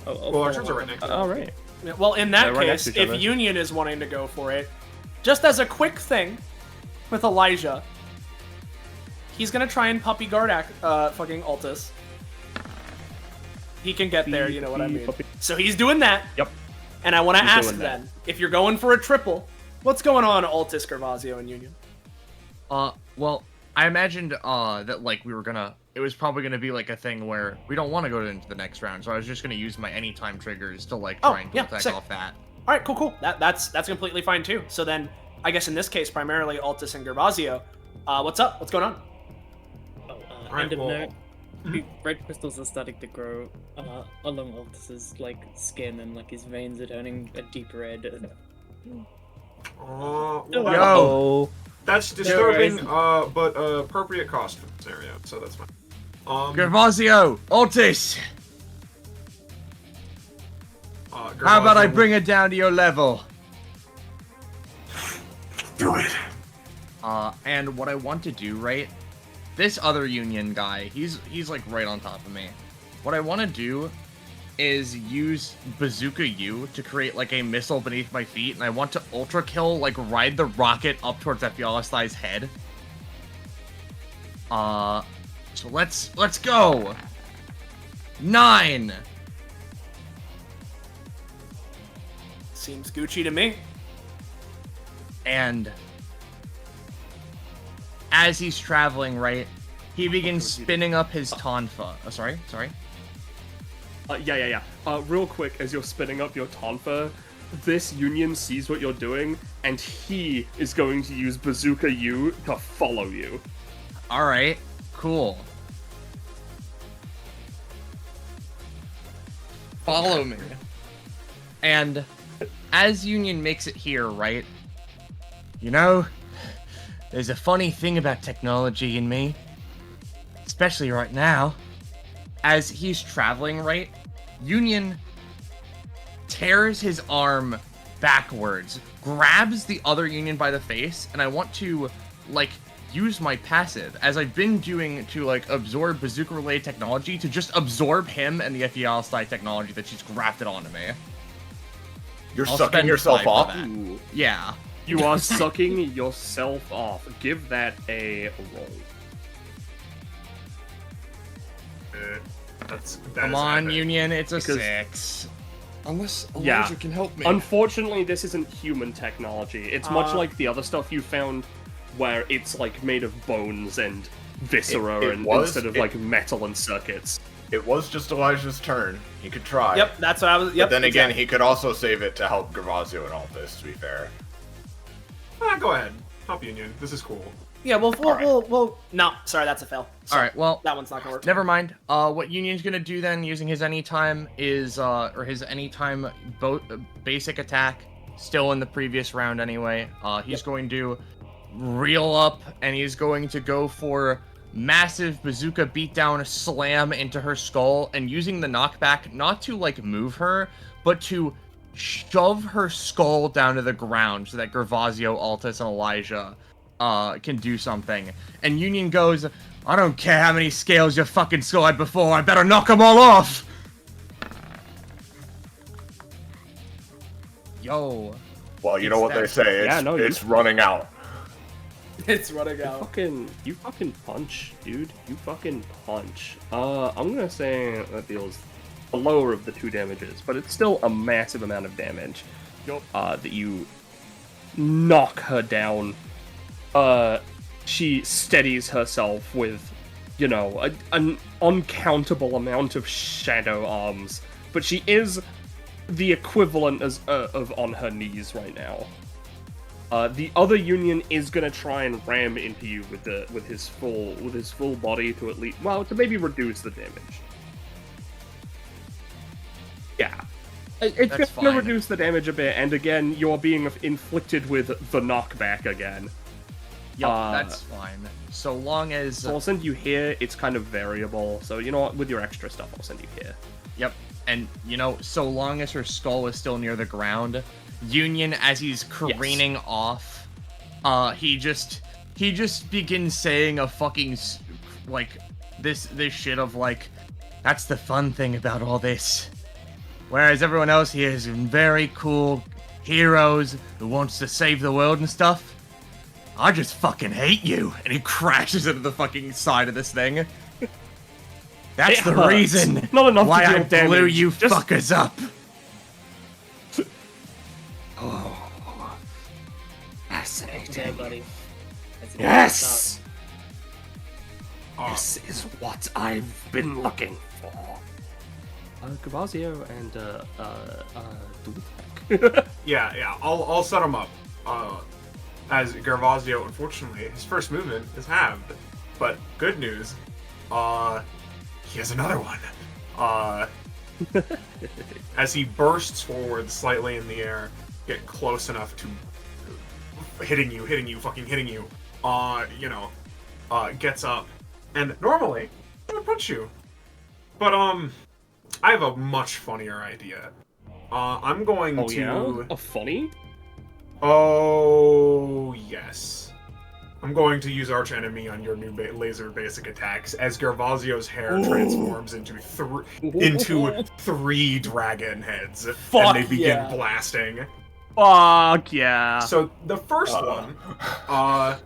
Well, our turns are right next to Alright. Yeah, well, in that Right case, next to each if other. Union is wanting to go for it, just as a quick thing with Elijah, he's gonna try and puppy guard fucking Altus. He can get there, you know what I mean. So he's doing that. Yep. And I want to He's ask doing that. then, if you're going for a triple, what's going on, Altus, Gervasio, and Union? Well, I imagined that like it was probably gonna be like a thing where we don't want to go into the next round, so I was just gonna use my anytime triggers to like try and attack sick. off that. All right, cool. That's completely fine too. So then, I guess in this case, primarily Altus and Gervasio, what's up? What's going on? End of note. Red crystals are starting to grow along Altus's skin, and his veins are turning a deep red. Yo, that's disturbing, but appropriate cost for this area, so that's fine. Gervasio, Altus, how about I bring it down to your level? Do it. And what I want to do, right? This other Union guy, he's like right on top of me. What I want to do is use Bazooka U to create like a missile beneath my feet, and I want to ultra kill, ride the rocket up towards Ephialistai's head. So let's go. 9. Seems Gucci to me. And as he's traveling, right, he begins spinning up his tonfa. Oh, sorry. Yeah. Real quick, as you're spinning up your tonfa, this Union sees what you're doing, and he is going to use Bazooka U to follow you. Alright, cool. Follow me. And as Union makes it here, right, there's a funny thing about technology in me. especially right now. As he's traveling, right, Union tears his arm backwards, grabs the other Union by the face, and I want to, like, use my passive, as I've been doing to, like, absorb bazooka-related technology, to just absorb him and the FEL-style technology that she's grafted onto me. You're I'll sucking spend yourself 5 for off? that. Ooh. Yeah. You are sucking yourself off. Give that a roll. Come on, Union, it's a Because- 6. Unless Elijah Yeah. can help me. Unfortunately, this isn't human technology. It's much like the other stuff you found, where it's like made of bones and viscera instead of like metal and circuits. It was just Elijah's turn. He could try. Yep, that's what I was. Yep. But then again, exactly. he could also save it to help Gervasio in all this, to be fair. Go ahead. Help Union. This is cool. Yeah, we'll no, sorry, that's a fail. So, Alright, well, that one's not gonna work. never mind. What Union's gonna do then, using his anytime, is, or his anytime basic attack, still in the previous round anyway, he's going to reel up, and he's going to go for massive bazooka beatdown slam into her skull, and using the knockback, not to, like, move her, but to shove her skull down to the ground so that Gervasio, Altus, and Elijah can do something. And Union goes, I don't care how many scales your fucking skull had before, I better knock them all off! Yo. Well, you know what they say, it's running out. It's running out. You fucking punch, dude. You fucking punch. I'm gonna say that deals the lower of the 2 damages, but it's still a massive amount of damage. That you knock her down. She steadies herself with, you know, an uncountable amount of shadow arms, but she is the equivalent of on her knees right now. The other Union is gonna try and ram into you with his full body to at least, well, to maybe reduce the damage. Yeah. It's That's gonna fine. reduce the damage a bit, and again, you're being inflicted with the knockback again. Yup, that's fine. So long as... So I'll send you here, it's kind of variable, so you know what, with your extra stuff, I'll send you here. Yep, and, you know, so long as her skull is still near the ground, Union, as he's careening off, he just begins saying a fucking, like, this shit of, like, that's the fun thing about all this. Whereas everyone else here is very cool heroes who wants to save the world and stuff. I just fucking hate you. And he crashes into the fucking side of this thing. That's It the hurts. reason Not enough why to I deal damage. blew you Just- fuckers up. Oh, fascinating. Okay, buddy. That's it. Yes! This is what I've been looking for. Gervasio and, Dultek. Yeah. I'll set him up. As Gervasio, unfortunately, his first movement is halved. But good news, he has another one. As he bursts forward slightly in the air, get close enough to hitting you, gets up, and normally I would punch you, but I have a much funnier idea. I'm going to. Yeah? A funny? Oh yes. I'm going to use Arch Enemy on your new laser basic attacks as Gervasio's hair transforms into three dragon heads, and they begin blasting. Fuck yeah. So the first one, and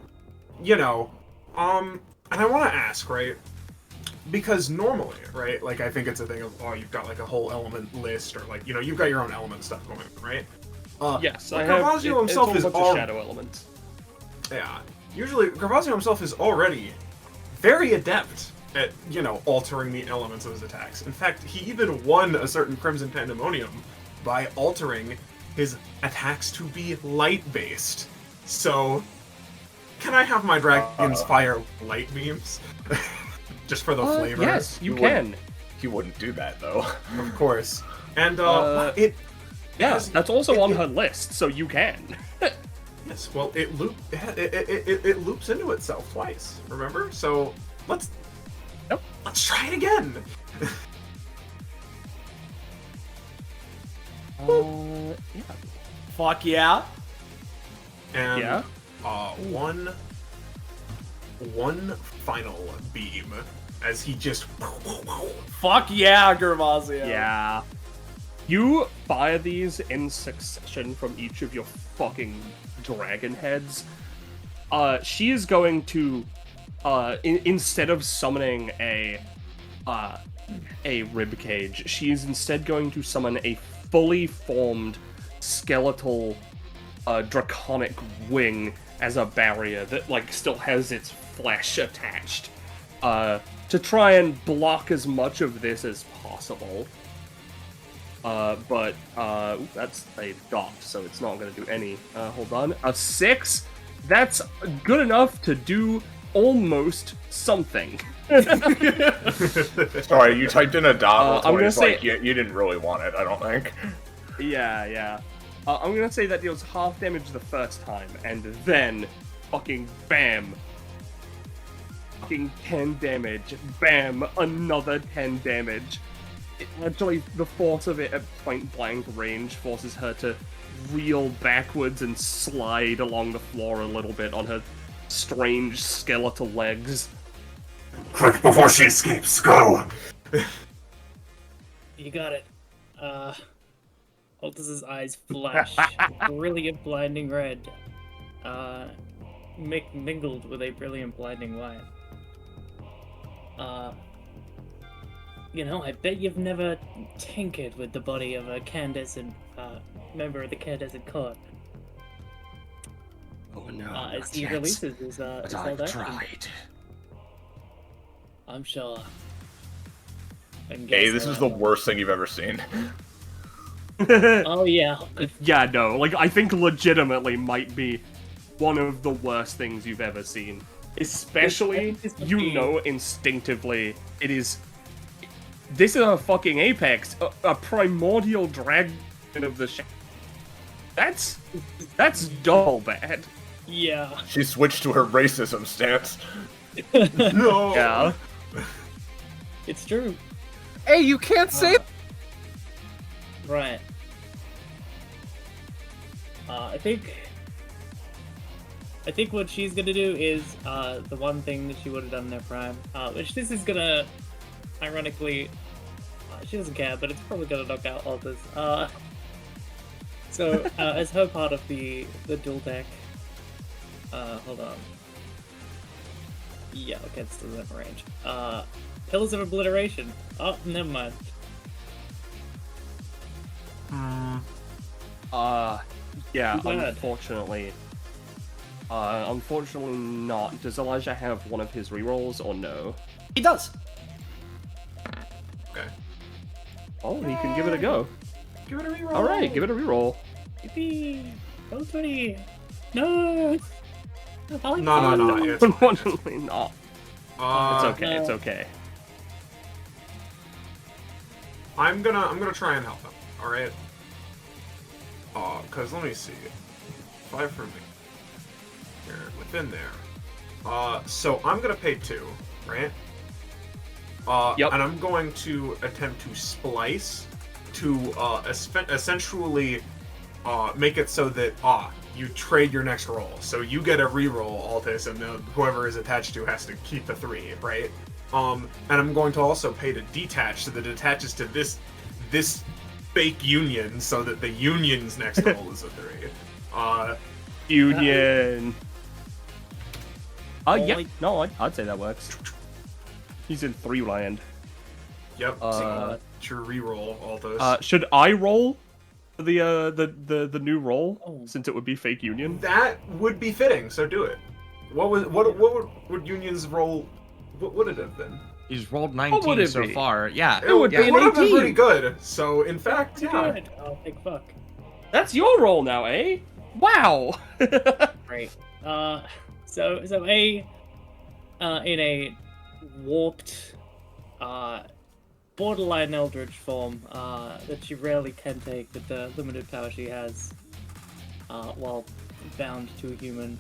I want to ask, right? Because normally, right, like I think it's a thing of, you've got like a whole element list, or like, you've got your own element stuff going, right? Yes, but I have. Gervasio himself it's is a bunch of shadow elements. Yeah. Usually, Gervasio himself is already very adept at, altering the elements of his attacks. In fact, he even won a certain Crimson Pandemonium by altering his attacks to be light-based. So, can I have my dragons fire light beams? Just for the flavor? Yes, you can. He wouldn't do that, though. Of course. And, that's also on her list, so you can. Yes, well, it loops into itself twice, remember? So, let's try it again. Yeah. Fuck yeah. And Yeah. one final beam as he just. Fuck yeah, Gervasio. Yeah. You fire these in succession from each of your fucking dragon heads. She is going to, instead of summoning a rib cage, she is instead going to summon a fully formed skeletal draconic wing as a barrier that like still has its flesh attached to try and block as much of this as possible. But that's a dot, so it's not going to do any. Hold on, a 6. That's good enough to do almost something. Sorry, you typed in a dot. I'm gonna say like you didn't really want it. I don't think. Yeah. I'm gonna say that deals half damage the first time, and then fucking bam. Fucking 10 damage. Bam, another 10 damage. Actually, the force of it at point blank range forces her to reel backwards and slide along the floor a little bit on her strange skeletal legs. Quick, before she escapes, go! You got it. Altus's eyes flash, brilliant blinding red, mingled with a brilliant blinding white. You know, I bet you've never tinkered with the body of a Candescent member of the Candescent Court. Oh no, as he releases his but hold I've action. tried. I'm sure. Hey, this is the worst thing you've ever seen. Oh yeah. Yeah, no, like I think legitimately might be one of the worst things you've ever seen. Especially, you know instinctively, it is... This is a fucking apex, a primordial dragon of the That's dull bad. Yeah. She switched to her racism stance. No. Yeah. It's true. Hey, you can't say... Right. I think what she's gonna do is the one thing that she would have done in her prime, which this is gonna, ironically, she doesn't care, but it's probably gonna knock out Altus. So as her part of the dual deck, hold on. Yeah, okay, it's still in range. Pillars of Obliteration. Oh, never mind. Yeah, Too bad. unfortunately. Unfortunately not. Does Elijah have one of his rerolls or no? He does. Okay. Oh, he can give it a go. Give it a reroll. Alright, give it a reroll. Yippee! Roll 20! No! No, it's Unfortunately not. It's okay, no. it's okay. I'm gonna try and help him. All right. Cause let me see, 5 for me. Here, within there. So I'm gonna pay 2, right? Yep. And I'm going to attempt to splice to essentially make it so that you trade your next roll. So you get a reroll, Altus, and whoever is attached to has to keep the 3, right? And I'm going to also pay to detach, so that it attaches to this fake union, so that the union's next roll is a 3. Union. Yeah, no, I'd say that works. He's in 3 land. Yep. It's your reroll, Altus. Should I roll the new roll, since it would be fake union? That would be fitting. So do it. What would union's roll? What would it have been? He's rolled would 19 it so be? far. Yeah. It would be an would have been 18. pretty good. So in fact, yeah. Good. Oh, big fuck. That's your roll now, eh? Wow. Great. So in a warped, borderline eldritch form that she rarely can take with the limited power she has, while bound to a human,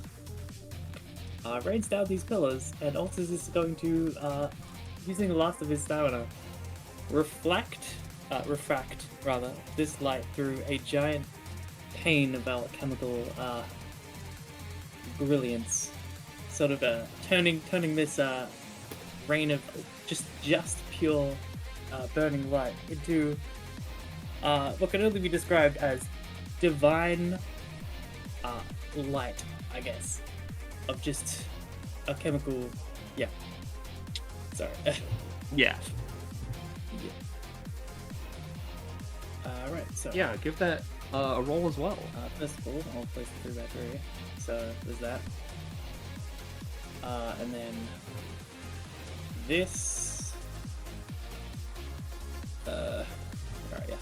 rains down these pillars, and Altus is going to using the last of his stamina, refract this light through a giant pane of alchemical brilliance, sort of turning this rain of just pure burning light into what can only be described as divine light, I guess, of just a chemical. Yeah. Sorry. Yeah. Right, so... Yeah, give that a roll as well. First of all, I'll place the 3 battery. So, there's that. And then... This... Alright, yeah.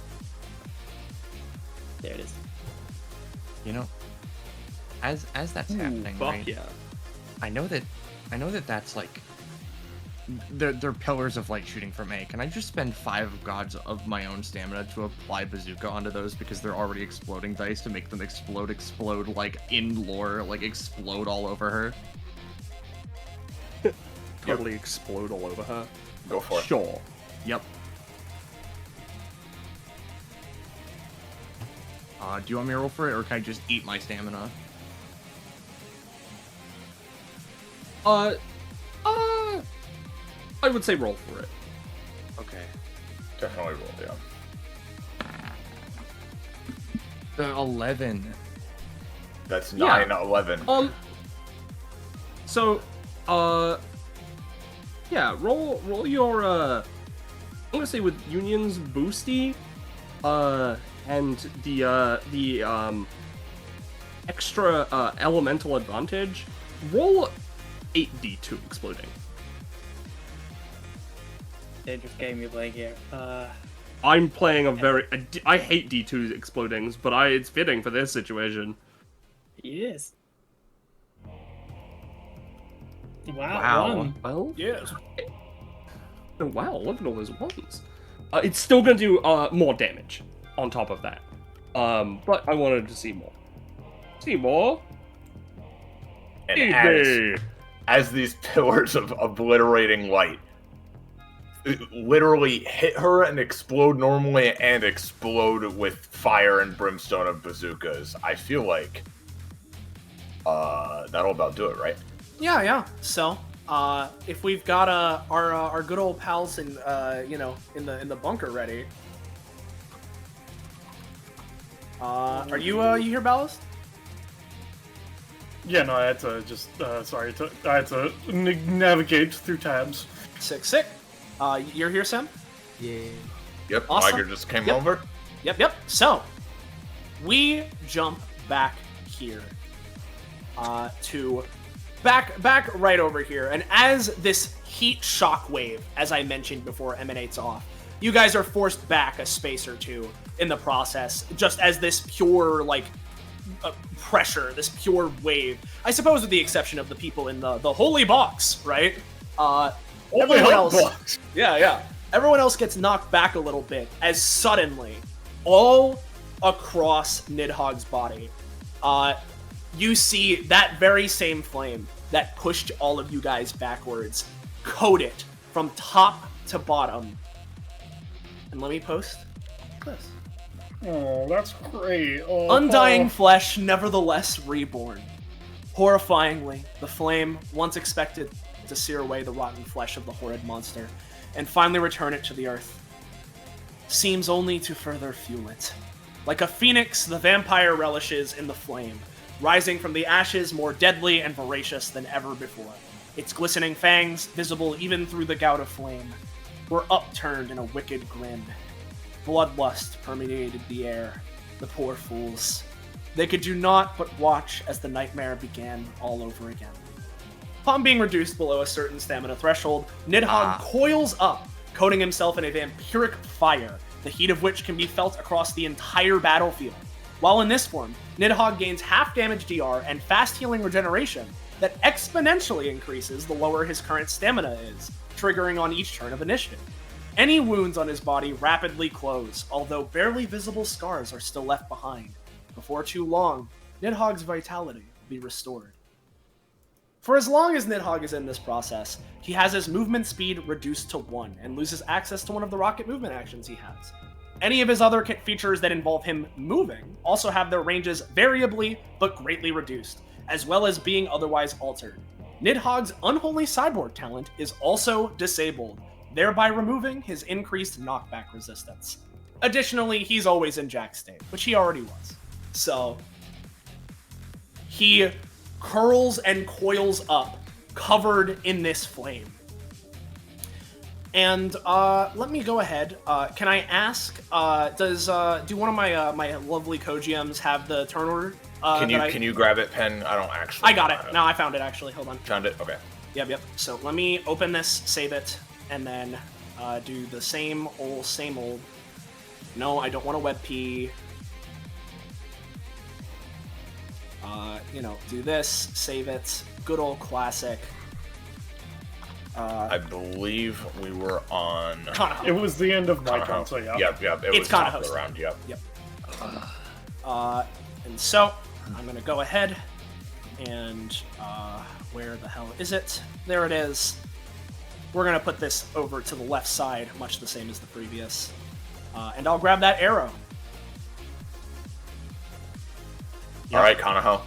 There it is. You know, as that's happening, fuck right? Yeah. I know that that's like they're pillars of light shooting from A. Can I just spend 5 gods of my own stamina to apply bazooka onto those because they're already exploding dice to make them explode like in lore, like explode all over her? Totally explode all over her. Go for it. Sure. Yep. Do you want me to roll for it, or can I just eat my stamina? I would say roll for it. Okay. Definitely roll, yeah. The 11. That's 9, Yeah. 11. So, yeah, roll your, I'm gonna say with Union's boosty, and the extra, elemental advantage, roll 8d2 exploding. Dangerous game you're playing here. I'm playing I hate D2 explodings, but it's fitting for this situation. It is. Wow. One. Well, Yes. Oh, wow, look at all those ones. It's still gonna do more damage on top of that. But I wanted to see more. See more? And as these pillars of obliterating light literally hit her and explode normally and explode with fire and brimstone of bazookas, I feel like that'll about do it, right? Yeah. So, if we've got our good old pals in in the bunker ready, are you here, Ballast? Yeah, no, I had to just I had to navigate through tabs. Sick. You're here, Sam? Yeah. Yep, Awesome. Liger just came over. Yep. So, we jump back here. To back right over here. And as this heat shockwave, as I mentioned before, emanates off, you guys are forced back a space or two in the process, just as this pure, pressure, this pure wave. I suppose with the exception of the people in the holy box, right? Everyone else, yeah. Everyone else gets knocked back a little bit as suddenly, all across Nidhogg's body, you see that very same flame that pushed all of you guys backwards, coat it from top to bottom. And let me post this. Oh, that's great. Oh, Undying flesh, nevertheless reborn. Horrifyingly, the flame, once expected to sear away the rotten flesh of the horrid monster, and finally return it to the earth, seems only to further fuel it. Like a phoenix, the vampire relishes in the flame, rising from the ashes more deadly and voracious than ever before. Its glistening fangs, visible even through the gout of flame, were upturned in a wicked grin. Bloodlust permeated the air. The poor fools. They could do naught but watch as the nightmare began all over again. Upon being reduced below a certain stamina threshold, Nidhogg coils up, coating himself in a vampiric fire, the heat of which can be felt across the entire battlefield. While in this form, Nidhogg gains half damage DR and fast healing regeneration that exponentially increases the lower his current stamina is, triggering on each turn of initiative. Any wounds on his body rapidly close, although barely visible scars are still left behind. Before too long, Nidhogg's vitality will be restored. For as long as Nidhogg is in this process, he has his movement speed reduced to 1 and loses access to one of the rocket movement actions he has. Any of his other features that involve him moving also have their ranges variably but greatly reduced, as well as being otherwise altered. Nidhogg's Unholy Cyborg talent is also disabled, thereby removing his increased knockback resistance. Additionally, he's always in Jack state, which he already was. So, he curls and coils up, covered in this flame. And let me go ahead. Can I ask? Do one of my my lovely co-GMs have the turn order? Can you grab it, Pen? I don't actually. I got it. No, I found it actually. Hold on. Found it. Okay. Yep. So let me open this, save it, and then do the same old. No, I don't want a web P. Do this, save it. Good old classic. I believe we were on. It was the end of my turn, so yeah. Yep. It was top of the round. Yep. And so I'm gonna go ahead and where the hell is it? There it is. We're gonna put this over to the left side, much the same as the previous. And I'll grab that arrow. All right, Kanaho.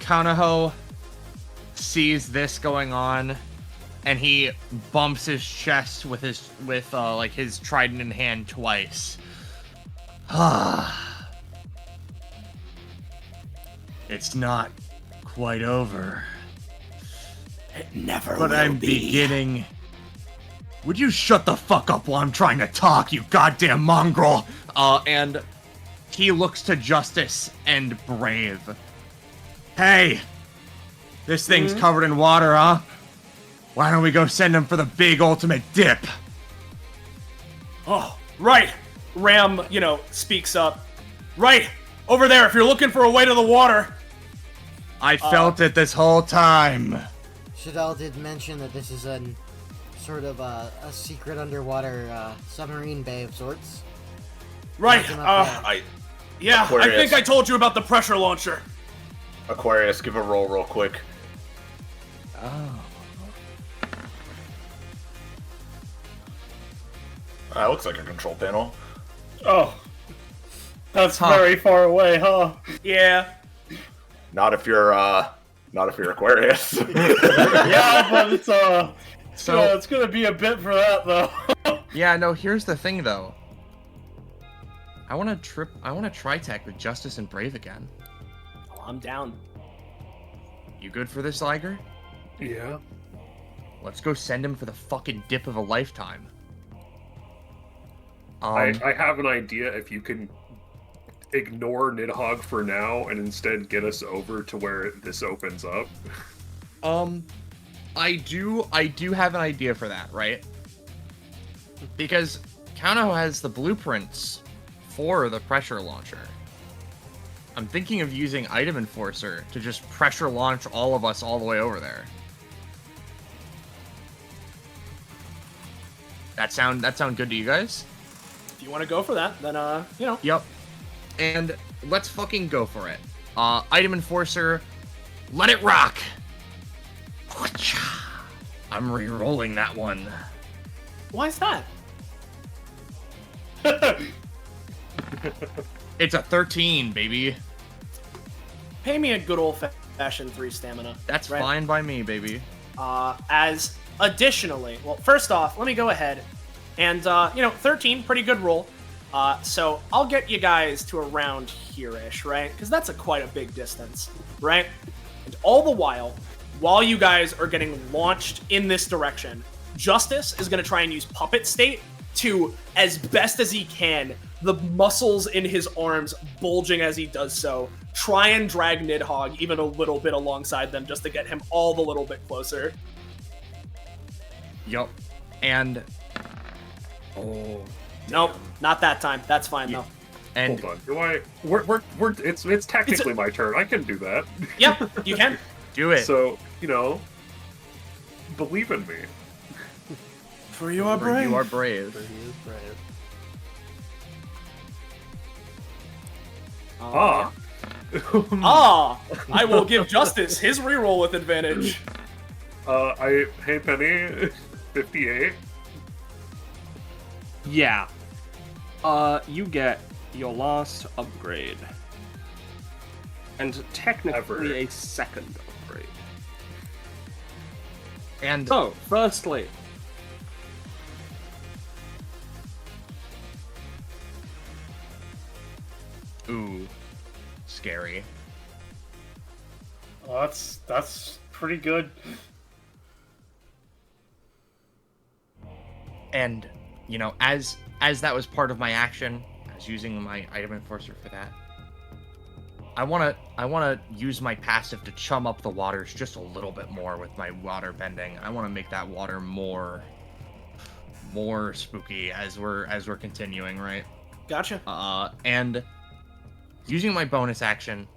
Kanaho sees this going on, and he bumps his chest with his trident in hand twice. It's not quite over. It never But will I'm be. beginning. Would you shut the fuck up while I'm trying to talk, you goddamn mongrel? And he looks to Justice and Brave. Hey! This thing's covered in water, huh? Why don't we go send him for the big ultimate dip? Oh, right. Ram, speaks up. Right. Over there, if you're looking for a way to the water. I felt it this whole time. Shadal did mention that this is a sort of a secret underwater submarine bay of sorts. Right. I think I told you about the pressure launcher. Aquarius, give a roll real quick. Oh. That looks like a control panel. Oh. That's very far away, huh? Yeah. Not if you're Aquarius. Yeah, but it's gonna be a bit for that though. Yeah, no, here's the thing though. I want to try-tech with Justice and Brave again. Oh, I'm down. You good for this, Liger? Yeah. Let's go send him for the fucking dip of a lifetime. I have an idea if you can ignore Nidhogg for now and instead get us over to where this opens up. I do have an idea for that, right? Because Kano has the blueprints for the pressure launcher. I'm thinking of using Item Enforcer to just pressure launch all of us all the way over there. That sound good to you guys? If you want to go for that, then Yep. And let's fucking go for it. Item Enforcer, let it rock. I'm re-rolling that one. Why is that? It's a 13, baby. Pay me a good old-fashioned 3 stamina. That's right? fine by me, baby. As additionally, well, first off, let me go ahead and 13, pretty good roll. So I'll get you guys to around here-ish, right? Because that's quite a big distance, right? And all the while you guys are getting launched in this direction, Justice is going to try and use Puppet State to, as best as he can, the muscles in his arms bulging as he does so, try and drag Nidhogg even a little bit alongside them just to get him all the little bit closer. Yup. And... Oh... Nope, not that time. That's fine though. And hold on, it's technically my turn. I can do that. Yep, you can. Do it. So, believe in me. For you are brave. You are brave. For he is brave. I will give Justice his reroll with advantage. Hey Penny, 58. Yeah. You get your last upgrade. And technically a second upgrade. And so, firstly, ooh, scary. Well, that's pretty good. And you know, as that was part of my action, I was using my item enforcer for that. I wanna use my passive to chum up the waters just a little bit more with my water bending. I want to make that water more spooky as we're continuing, right? Gotcha. And using my bonus action,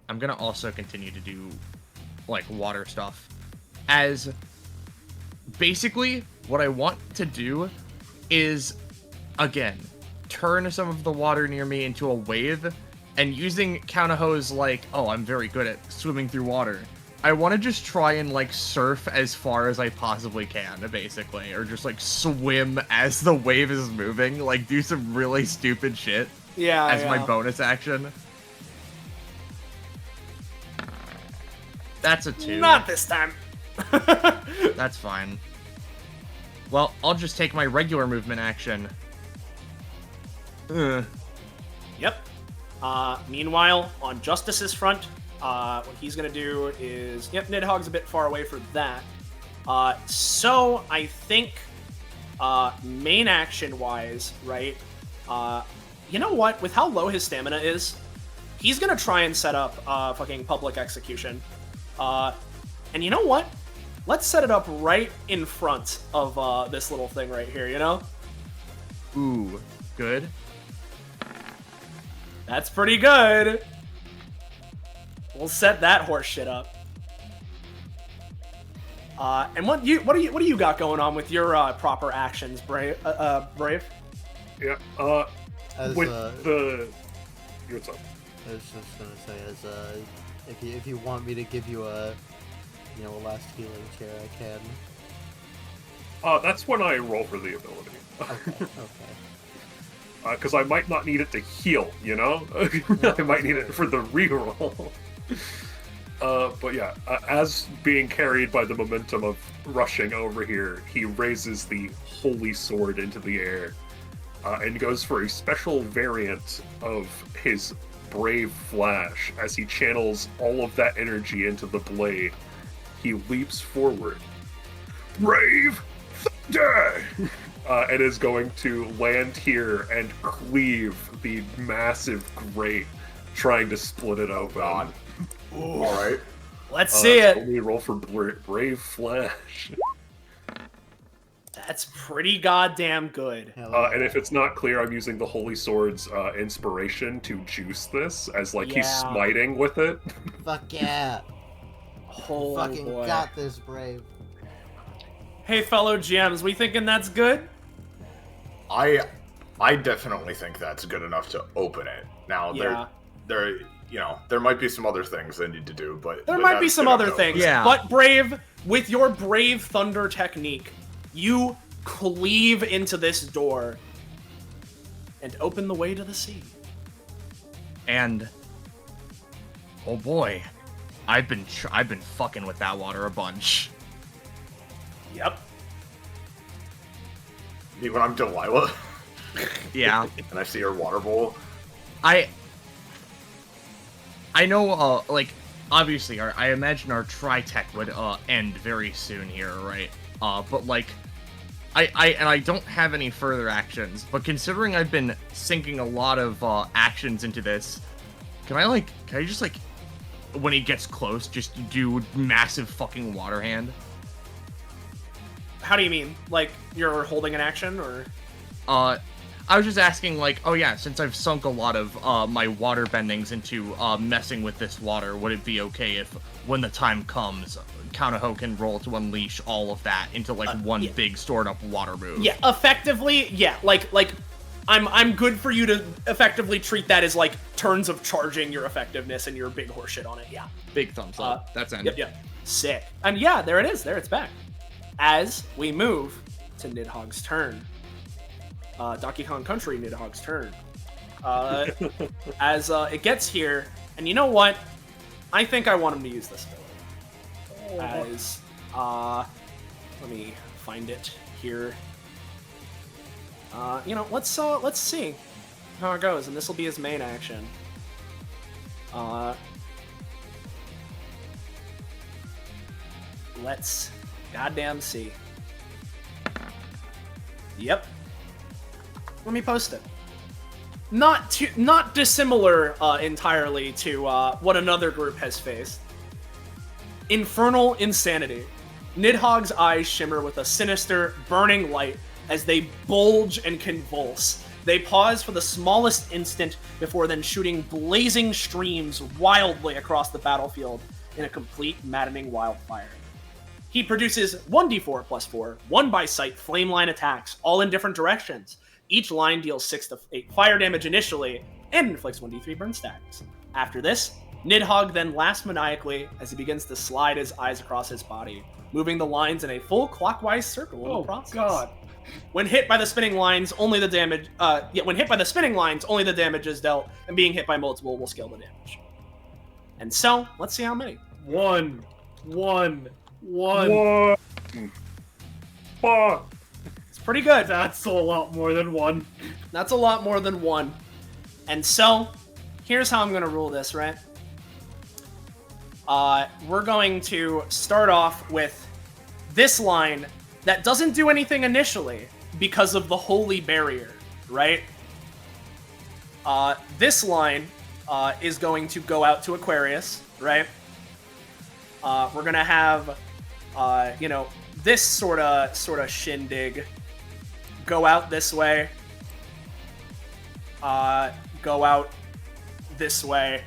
I'm gonna also continue to do like water stuff. As basically what I want to do is again turn some of the water near me into a wave. And using Counterho's like, oh, I'm very good at swimming through water. I want to just try and like surf as far as I possibly can, basically, or just like swim as the wave is moving, like do some really stupid shit. Yeah. As my bonus action. That's a 2. Not this time. That's fine. Well, I'll just take my regular movement action. Yep. Meanwhile, on Justice's front, what he's gonna do is... Yep, Nidhogg's a bit far away for that. So, I think, main action-wise, right, you know what? With how low his stamina is, he's gonna try and set up, fucking public execution. And you know what? Let's set it up right in front of, this little thing right here, you know? Ooh, good. That's pretty good. We'll set that horse shit up. And what do you got going on with your proper actions, Brave? Yeah. As, with the what's up? I was just gonna say, if you want me to give you a last healing chair, I can. That's when I roll for the ability. Okay. Because I might not need it to heal, you know? I might need it for the reroll. But yeah, as being carried by the momentum of rushing over here, he raises the holy sword into the air and goes for a special variant of his Brave Flash. As he channels all of that energy into the blade, he leaps forward. Brave Thunder! And is going to land here and cleave the massive grate, trying to split it open. All right. Let's see it. Let me roll for Brave Flash. That's pretty goddamn good. And if it's not clear, I'm using the Holy Sword's inspiration to juice this, as like he's smiting with it. Fuck yeah. Oh, fucking boy. got this, Brave. Hey, fellow GMs, we thinking that's good? I definitely think that's good enough to open it. Now, there might be some other things they need to do, but there might be some other things. Yeah. But Brave, with your Brave Thunder technique, you cleave into this door and open the way to the sea. And oh boy, I've been fucking with that water a bunch. Yep. You mean when I'm Delilah? Yeah. And I see her water bowl? I know, like, obviously, I imagine our tri-tech would end very soon here, right? But like, I don't have any further actions, but considering I've been sinking a lot of actions into this, can I just like, when he gets close, just do massive fucking water hand? How do you mean? Like, you're holding an action, or? I was just asking, like, oh yeah, since I've sunk a lot of my water bendings into messing with this water, would it be okay if, when the time comes, Counterho can roll to unleash all of that into, like, one big stored up water move? Yeah, effectively, yeah. Like, I'm good for you to effectively treat that as like turns of charging your effectiveness and your big horse shit on it. Yeah. Big thumbs up. That's ended. Yep. Sick. And yeah, there it is. There it's back. As we move to Nidhogg's turn. Donkey Kong Country Nidhogg's turn. As it gets here, and you know what? I think I want him to use this ability. As let me find it here. You know, let's see how it goes, and this will be his main action. Let's goddamn see. Yep. Let me post it. Not dissimilar entirely to what another group has faced. Infernal Insanity. Nidhogg's eyes shimmer with a sinister, burning light as they bulge and convulse. They pause for the smallest instant before then shooting blazing streams wildly across the battlefield in a complete maddening wildfire. He produces 1d4 plus 4, 1 by sight flame line attacks, all in different directions. Each line deals 6 to 8 fire damage initially, and inflicts 1d3 burn stacks. After this, Nidhogg then laughs maniacally as he begins to slide his eyes across his body, moving the lines in a full clockwise circle in the process. God. When hit by the spinning lines, only the damage is dealt, and being hit by multiple will scale the damage. And so, let's see how many. One. It's pretty good. That's a lot more than one. That's a lot more than one. And so, here's how I'm going to rule this, right? We're going to start off with this line that doesn't do anything initially because of the holy barrier, right? This line is going to go out to Aquarius, right? We're gonna have, you know, this sort of shindig go out this way, go out this way.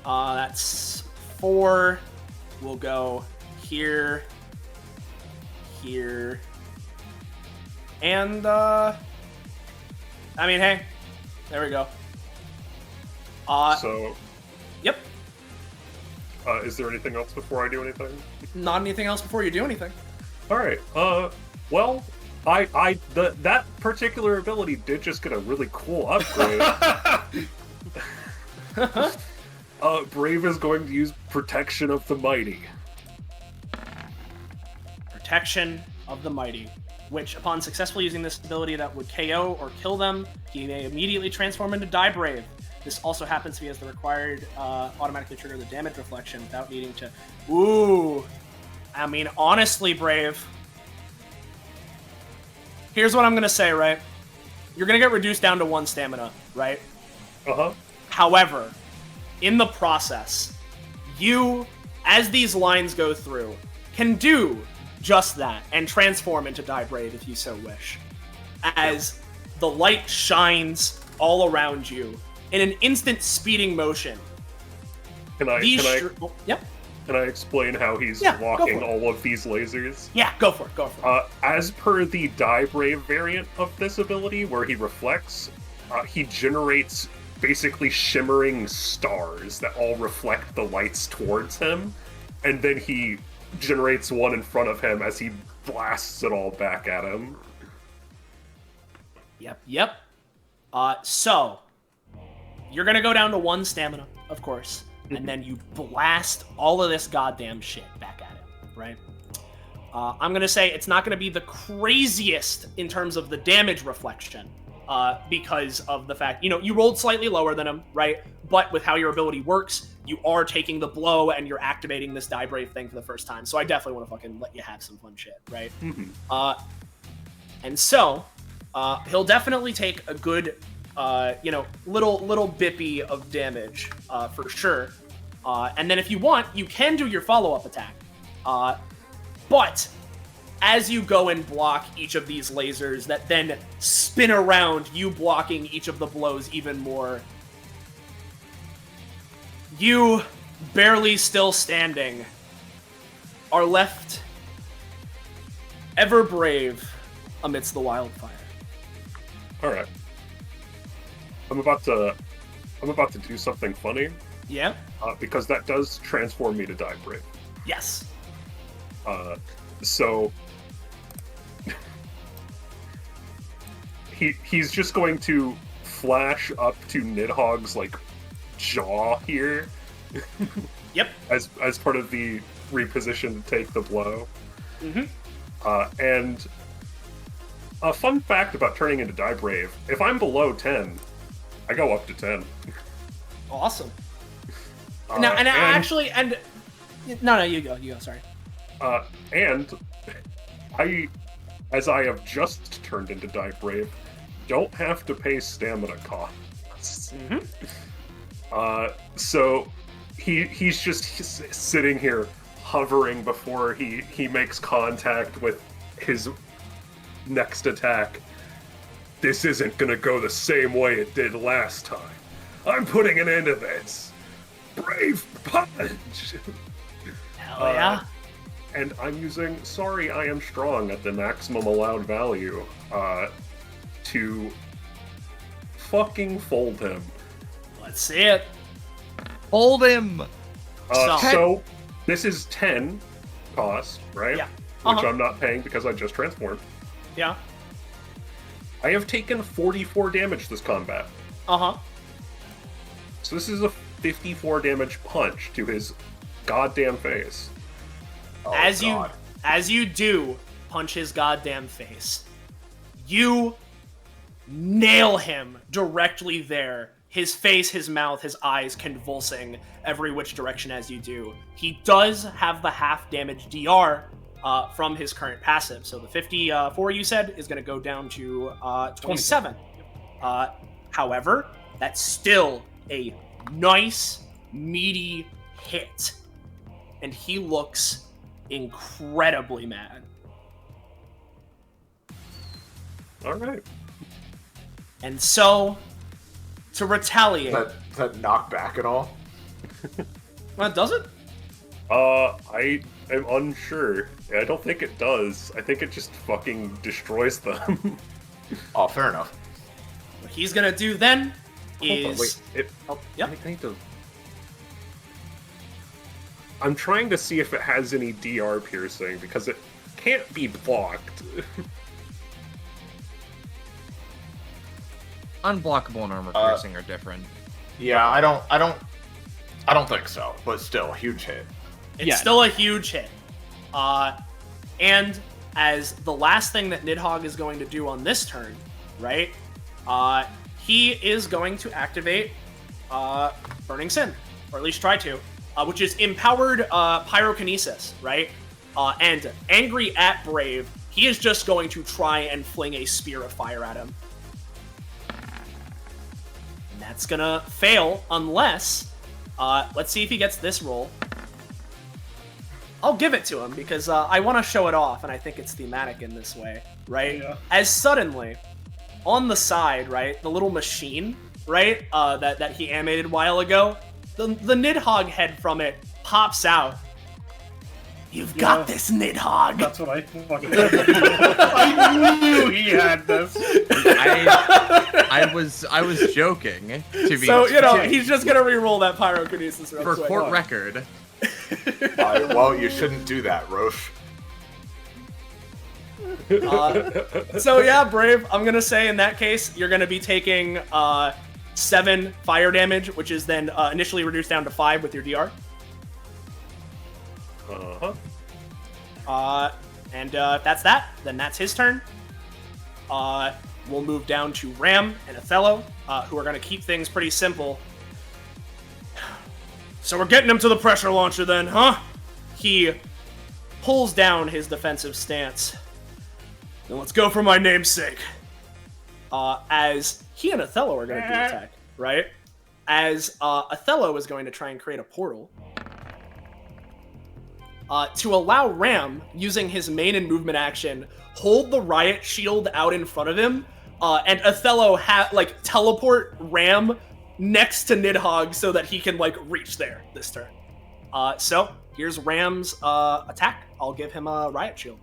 That's 4. We'll go here, here, and I mean, hey, there we go. Yep. Is there anything else before I do anything? Not anything else before you do anything. All right. Well, that particular ability did just get a really cool upgrade. Brave is going to use Protection of the Mighty. Protection of the Mighty, which, upon successfully using this ability that would KO or kill them, he may immediately transform into Die Brave. This also happens to be as the required automatically trigger the damage reflection without needing to... Ooh. I mean, honestly, Brave. Here's what I'm going to say, right? You're going to get reduced down to 1 stamina, right? Uh-huh. However, in the process, you, as these lines go through, can do just that and transform into Die Brave if you so wish. As the light shines all around you in an instant speeding motion. Can I Yep. Can I explain how he's blocking all of these lasers? Yeah, go for it. As per the Die Brave variant of this ability, where he reflects, he generates basically shimmering stars that all reflect the lights towards him, and then he generates one in front of him as he blasts it all back at him. Yep. So, you're gonna go down to 1 stamina, of course, and then you blast all of this goddamn shit back at him, right? I'm gonna say it's not gonna be the craziest in terms of the damage reflection, because of the fact, you rolled slightly lower than him, right? But with how your ability works, you are taking the blow and you're activating this Die Brave thing for the first time. So I definitely want to fucking let you have some fun shit, right? And so, he'll definitely take a good, little bippy of damage, for sure. And then if you want, you can do your follow-up attack. But as you go and block each of these lasers that then spin around, you blocking each of the blows even more, you, barely still standing, are left ever brave amidst the wildfire. All right. I'm about to do something funny. Yeah. Because that does transform me to die brave. Yes. So he's just going to flash up to Nidhogg's like jaw here. Yep. As part of the reposition to take the blow. Mm-hmm. And a fun fact about turning into Die Brave, if I'm below 10, I go up to 10. Awesome. No, you go, sorry. And as I have just turned into Die Brave, don't have to pay stamina costs. Mm-hmm. So he's just sitting here hovering before he makes contact with his next attack. This isn't gonna go the same way it did last time. I'm putting an end to this. Brave punch! Hell yeah. And I'm using Sorry I Am Strong at the maximum allowed value to fucking fold him. Let's see it. Hold him! So, this is 10 cost, right? Yeah. Which I'm not paying because I just transformed. Yeah. I have taken 44 damage this combat. Uh-huh. So this is a 54 damage punch to his goddamn face. As you do punch his goddamn face, you nail him directly there. His face, his mouth, his eyes convulsing every which direction as you do. He does have the half damage DR from his current passive. So the 54 you said is going to go down to 27. However, that's still a nice, meaty hit. And he looks incredibly mad. Alright. And so, to retaliate... Does that knock back at all? Does it? I am unsure. I don't think it does. I think it just fucking destroys them. Oh, fair enough. What he's gonna do then is... I need to... I'm trying to see if it has any DR piercing, because it can't be blocked. Unblockable and armor piercing are different. Yeah, I don't think so, but still, huge hit. It's still a huge hit. And as the last thing that Nidhogg is going to do on this turn, right? He is going to activate Burning Sin, or at least try to, which is empowered pyrokinesis, right? And angry at Brave, he is just going to try and fling a spear of fire at him. And that's gonna fail unless, let's see if he gets this roll. I'll give it to him because I want to show it off, and I think it's thematic in this way, right? Yeah. As suddenly, on the side, right, the little machine, right, that he animated a while ago, the Nidhogg head from it pops out. You've got this, Nidhogg! That's what I fucking I knew he had this! I was joking. To be So, he's just gonna re-roll that pyrokinesis real for quick. court record. Well, you shouldn't do that, Roche. So yeah, Brave, I'm gonna say in that case, you're gonna be taking 7 fire damage, which is then initially reduced down to 5 with your DR. And if that's that, then that's his turn. We'll move down to Ram and Othello, who are gonna keep things pretty simple. So we're getting him to the pressure launcher then, huh? He pulls down his defensive stance. Then let's go for my namesake. As he and Othello are going to do attack, right? As Othello is going to try and create a portal to allow Ram, using his main and movement action, hold the riot shield out in front of him, and Othello teleport Ram next to Nidhogg so that he can reach there this turn. So here's Ram's attack. I'll give him a riot shield.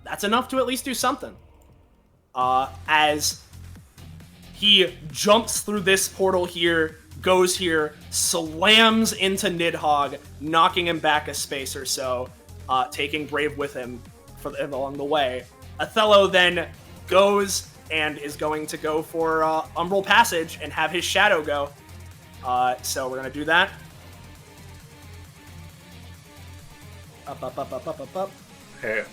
That's enough to at least do something. as he jumps through this portal here, goes here, slams into Nidhogg, knocking him back a space or so, taking Brave with him along the way. Othello then goes and is going to go for Umbral Passage and have his shadow go. So we're going to do that. Up. Hey,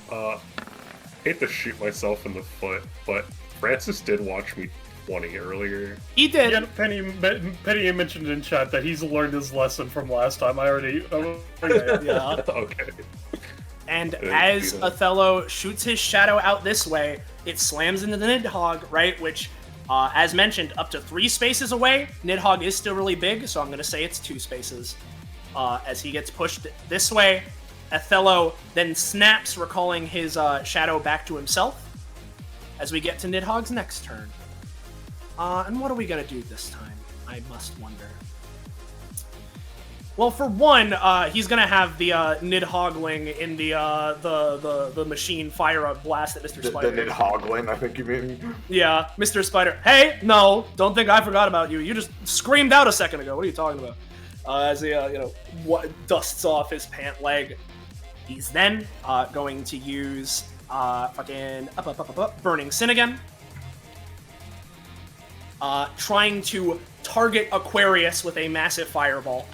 hate to shoot myself in the foot, but Francis did watch me 20 earlier. He did. Yeah, Penny mentioned in chat that he's learned his lesson from last time. Yeah. Okay. And as Othello shoots his shadow out this way, it slams into the Nidhogg, right? Which, as mentioned, up to 3 spaces away. Nidhogg is still really big, so I'm going to say it's 2 spaces. As he gets pushed this way, Othello then snaps, recalling his shadow back to himself. As we get to Nidhogg's next turn. And what are we going to do this time? I must wonder. Well, for one, he's gonna have the Nidhoggling in the machine fire a blast at Mr. Spider. The Nidhoggling, I think you mean. Yeah, Mr. Spider. Hey, no, don't think I forgot about you. You just screamed out a second ago. What are you talking about? As he, dusts off his pant leg. He's then going to use Burning Sin again. Trying to target Aquarius with a massive fireball.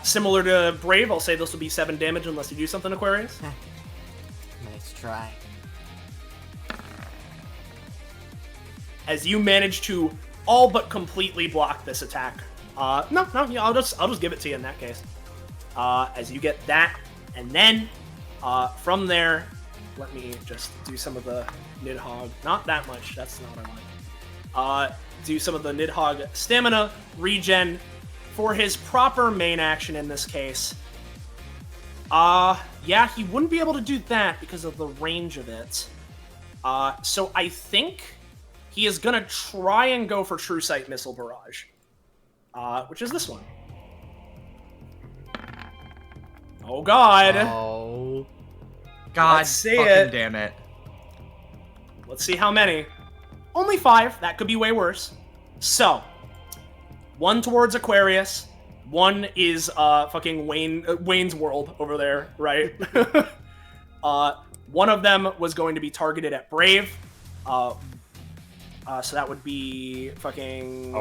Similar to Brave, I'll say this will be 7 damage unless you do something, Aquarius. Nice try. As you manage to all but completely block this attack. No, I'll just give it to you in that case. As you get that, and then from there, let me just do some of the Nidhogg. Not that much. That's not what I want. Do some of the Nidhogg stamina regen. For his proper main action in this case, yeah, he wouldn't be able to do that because of the range of it. So I think he is gonna try and go for True Sight Missile Barrage, which is this one. Oh God! Oh God! Let's see fucking it. Damn it! Let's see how many. Only 5. That could be way worse. So. 1 towards Aquarius, 1 is fucking Wayne's World over there, right? 1 of them was going to be targeted at Brave, so that would be fucking.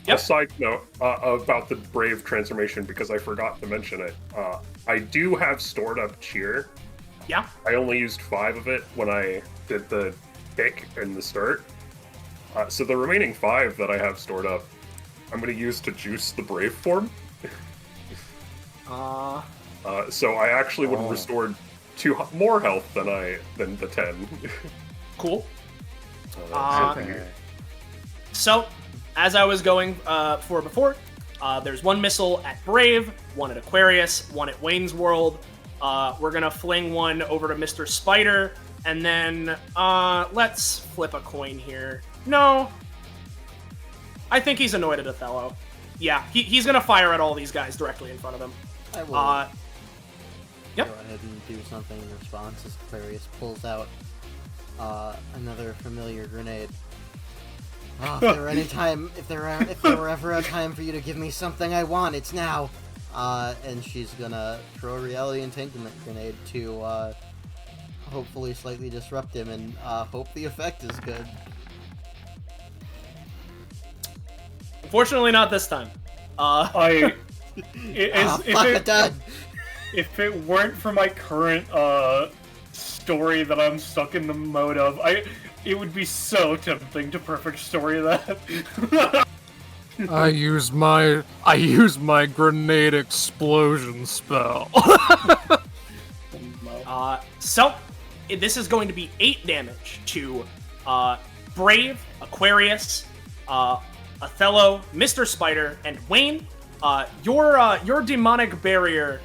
A side note about the Brave transformation, because I forgot to mention it. I do have stored up cheer. Yeah. I only used 5 of it when I did the kick in the start. So the remaining 5 that I have stored up, I'm going to use to juice the Brave form. So I actually would have restored 2 more health than the 10. Cool. So, as I was going for before, there's 1 missile at Brave, 1 at Aquarius, 1 at Wayne's World. We're going to fling 1 over to Mr. Spider, and then let's flip a coin here. No. I think he's annoyed at Othello. Yeah, he's gonna fire at all these guys directly in front of him. I will yep. go ahead and do something in response as Aquarius pulls out another familiar grenade. If there were ever a time for you to give me something I want, it's now. And she's gonna throw a Reality Entanglement grenade to hopefully slightly disrupt him and hope the effect is good. Unfortunately, not this time. If it weren't for my current story that I'm stuck in the mode of, it would be so tempting to perfect story that. I use my grenade explosion spell. So this is going to be 8 damage to Brave, Aquarius, Othello, Mr. Spider, and Wayne. Your demonic barrier,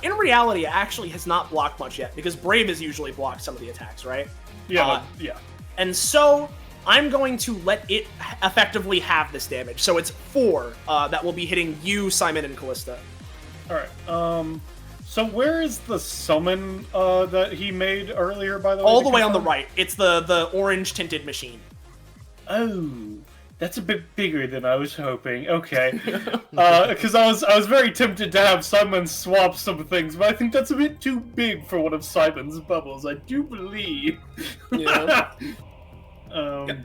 in reality, actually has not blocked much yet, because Brave has usually blocked some of the attacks, right? Yeah, yeah. And so, I'm going to let it effectively have this damage. So it's 4 that will be hitting you, Simon, and Callista. Alright, So where is the summon that he made earlier, by the way? All the way on the right. It's the orange tinted machine. Oh, that's a bit bigger than I was hoping. Okay, because I was very tempted to have Simon swap some things, but I think that's a bit too big for one of Simon's bubbles. I do believe. Yeah. Alright,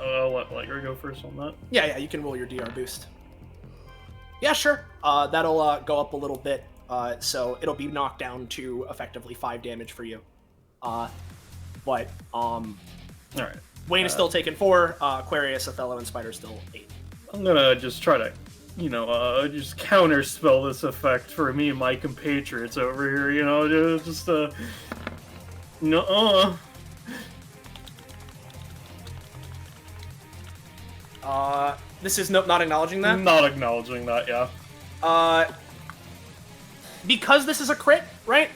I'll let Liger go first on that. Yeah, you can roll your DR boost. Yeah, sure. That'll go up a little bit, so it'll be knocked down to effectively 5 damage for you. But Alright. Wayne is still taking 4. Aquarius, Othello, and Spider still 8. I'm gonna just try to, just counterspell this effect for me and my compatriots over here, just nuh-uh. This is not acknowledging that? Not acknowledging that, yeah. Because this is a crit, right?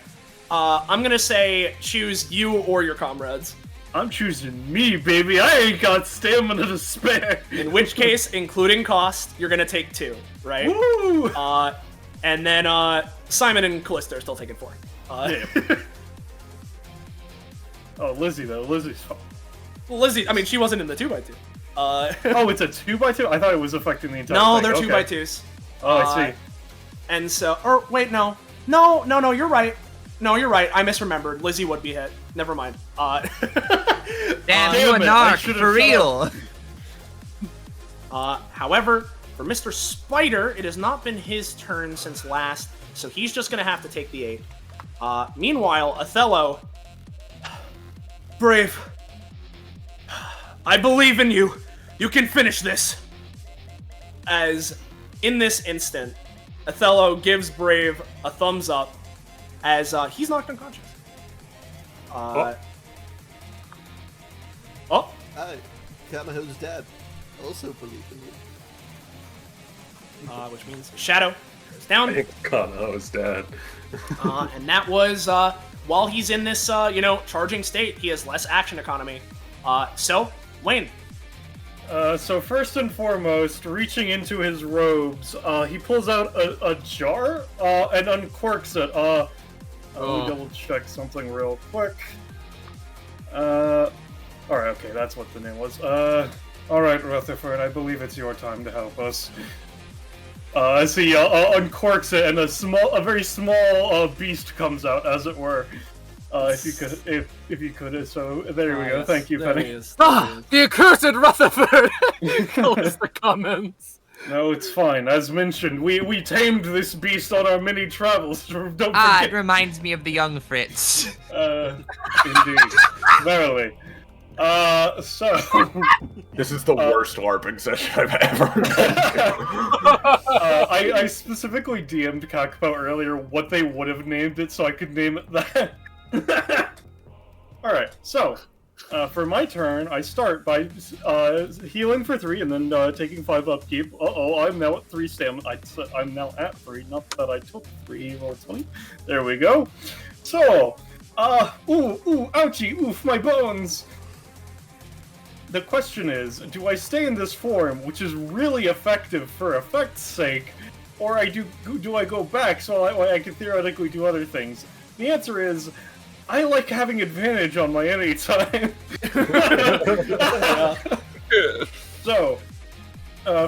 I'm gonna say choose you or your comrades. I'm choosing me, baby. I ain't got stamina to spare. In which case, including cost, you're gonna take 2, right? Woo! And then Simon and Callista are still taking 4. Yeah. Oh, Lizzie though. Lizzie's fine. Well, Lizzie, I mean, she wasn't in the 2x2. Oh, it's a 2x2? I thought it was affecting the entire No, thing. they're Okay. 2x2s. Oh, I see. And so, or wait, no, you're right. No, you're right. I misremembered. Lizzie would be hit. Never mind. Damn, you a narc, for real. However, for Mr. Spider, it has not been his turn since last, so he's just gonna have to take the 8. Meanwhile, Othello, Brave, I believe in you. You can finish this. As in this instant, Othello gives Brave a thumbs up as he's knocked unconscious. Hi, Kamaho's dad. Also believe in you. Which means Shadow goes down. Kamaho's dad. And that was while he's in this charging state, he has less action economy. So Wayne. So first and foremost, reaching into his robes, he pulls out a jar and uncorks it. Let me double check something real quick. Alright, okay, that's what the name was. Alright, Rutherford, I believe it's your time to help us. As he uncorks it, and a very small beast comes out, as it were. If you could, so there we go. Yes, Thank you, there Penny. he is. The accursed Rutherford! Callista comments. No, it's fine. As mentioned, we tamed this beast on our many travels. Don't forget. It reminds me of the young Fritz. Indeed. Verily. So... This is the worst LARPing session I've ever I specifically DM'd Kakapo earlier what they would have named it so I could name it that. Alright, so, for my turn, I start by healing for 3 and then taking 5 upkeep. I'm now at 3 stamina. I'm now at 3, not that I took 3 roll 20. There we go. So, ouchie, oof, my bones! The question is, do I stay in this form, which is really effective for effect's sake, or do I go back so I can theoretically do other things? The answer is, I like having advantage on my anytime. So,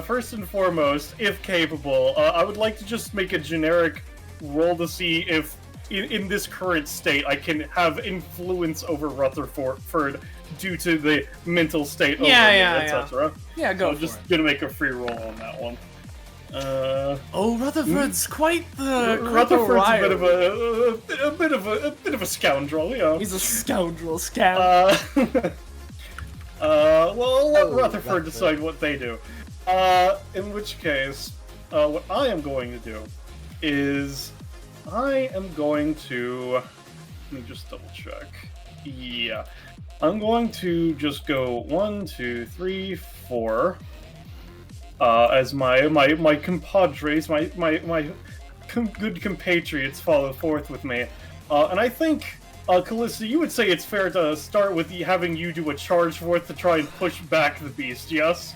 first and foremost, if capable, I would like to just make a generic roll to see if, in this current state, I can have influence over Rutherford due to the mental state over etc. Yeah, go so I'm just gonna make a free roll on that one. Rutherford's quite the Rutherford's a bit of a scoundrel, yeah. He's a scoundrel scam. Well, I'll let Rutherford decide what they do. In which case, what I am going to do is I am going to let me just double check. Yeah. I'm going to just go 1, 2, 3, 4. As my compadres, my good compatriots follow forth with me. And I think, Callista, you would say it's fair to start with having you do a charge forth to try and push back the beast, yes?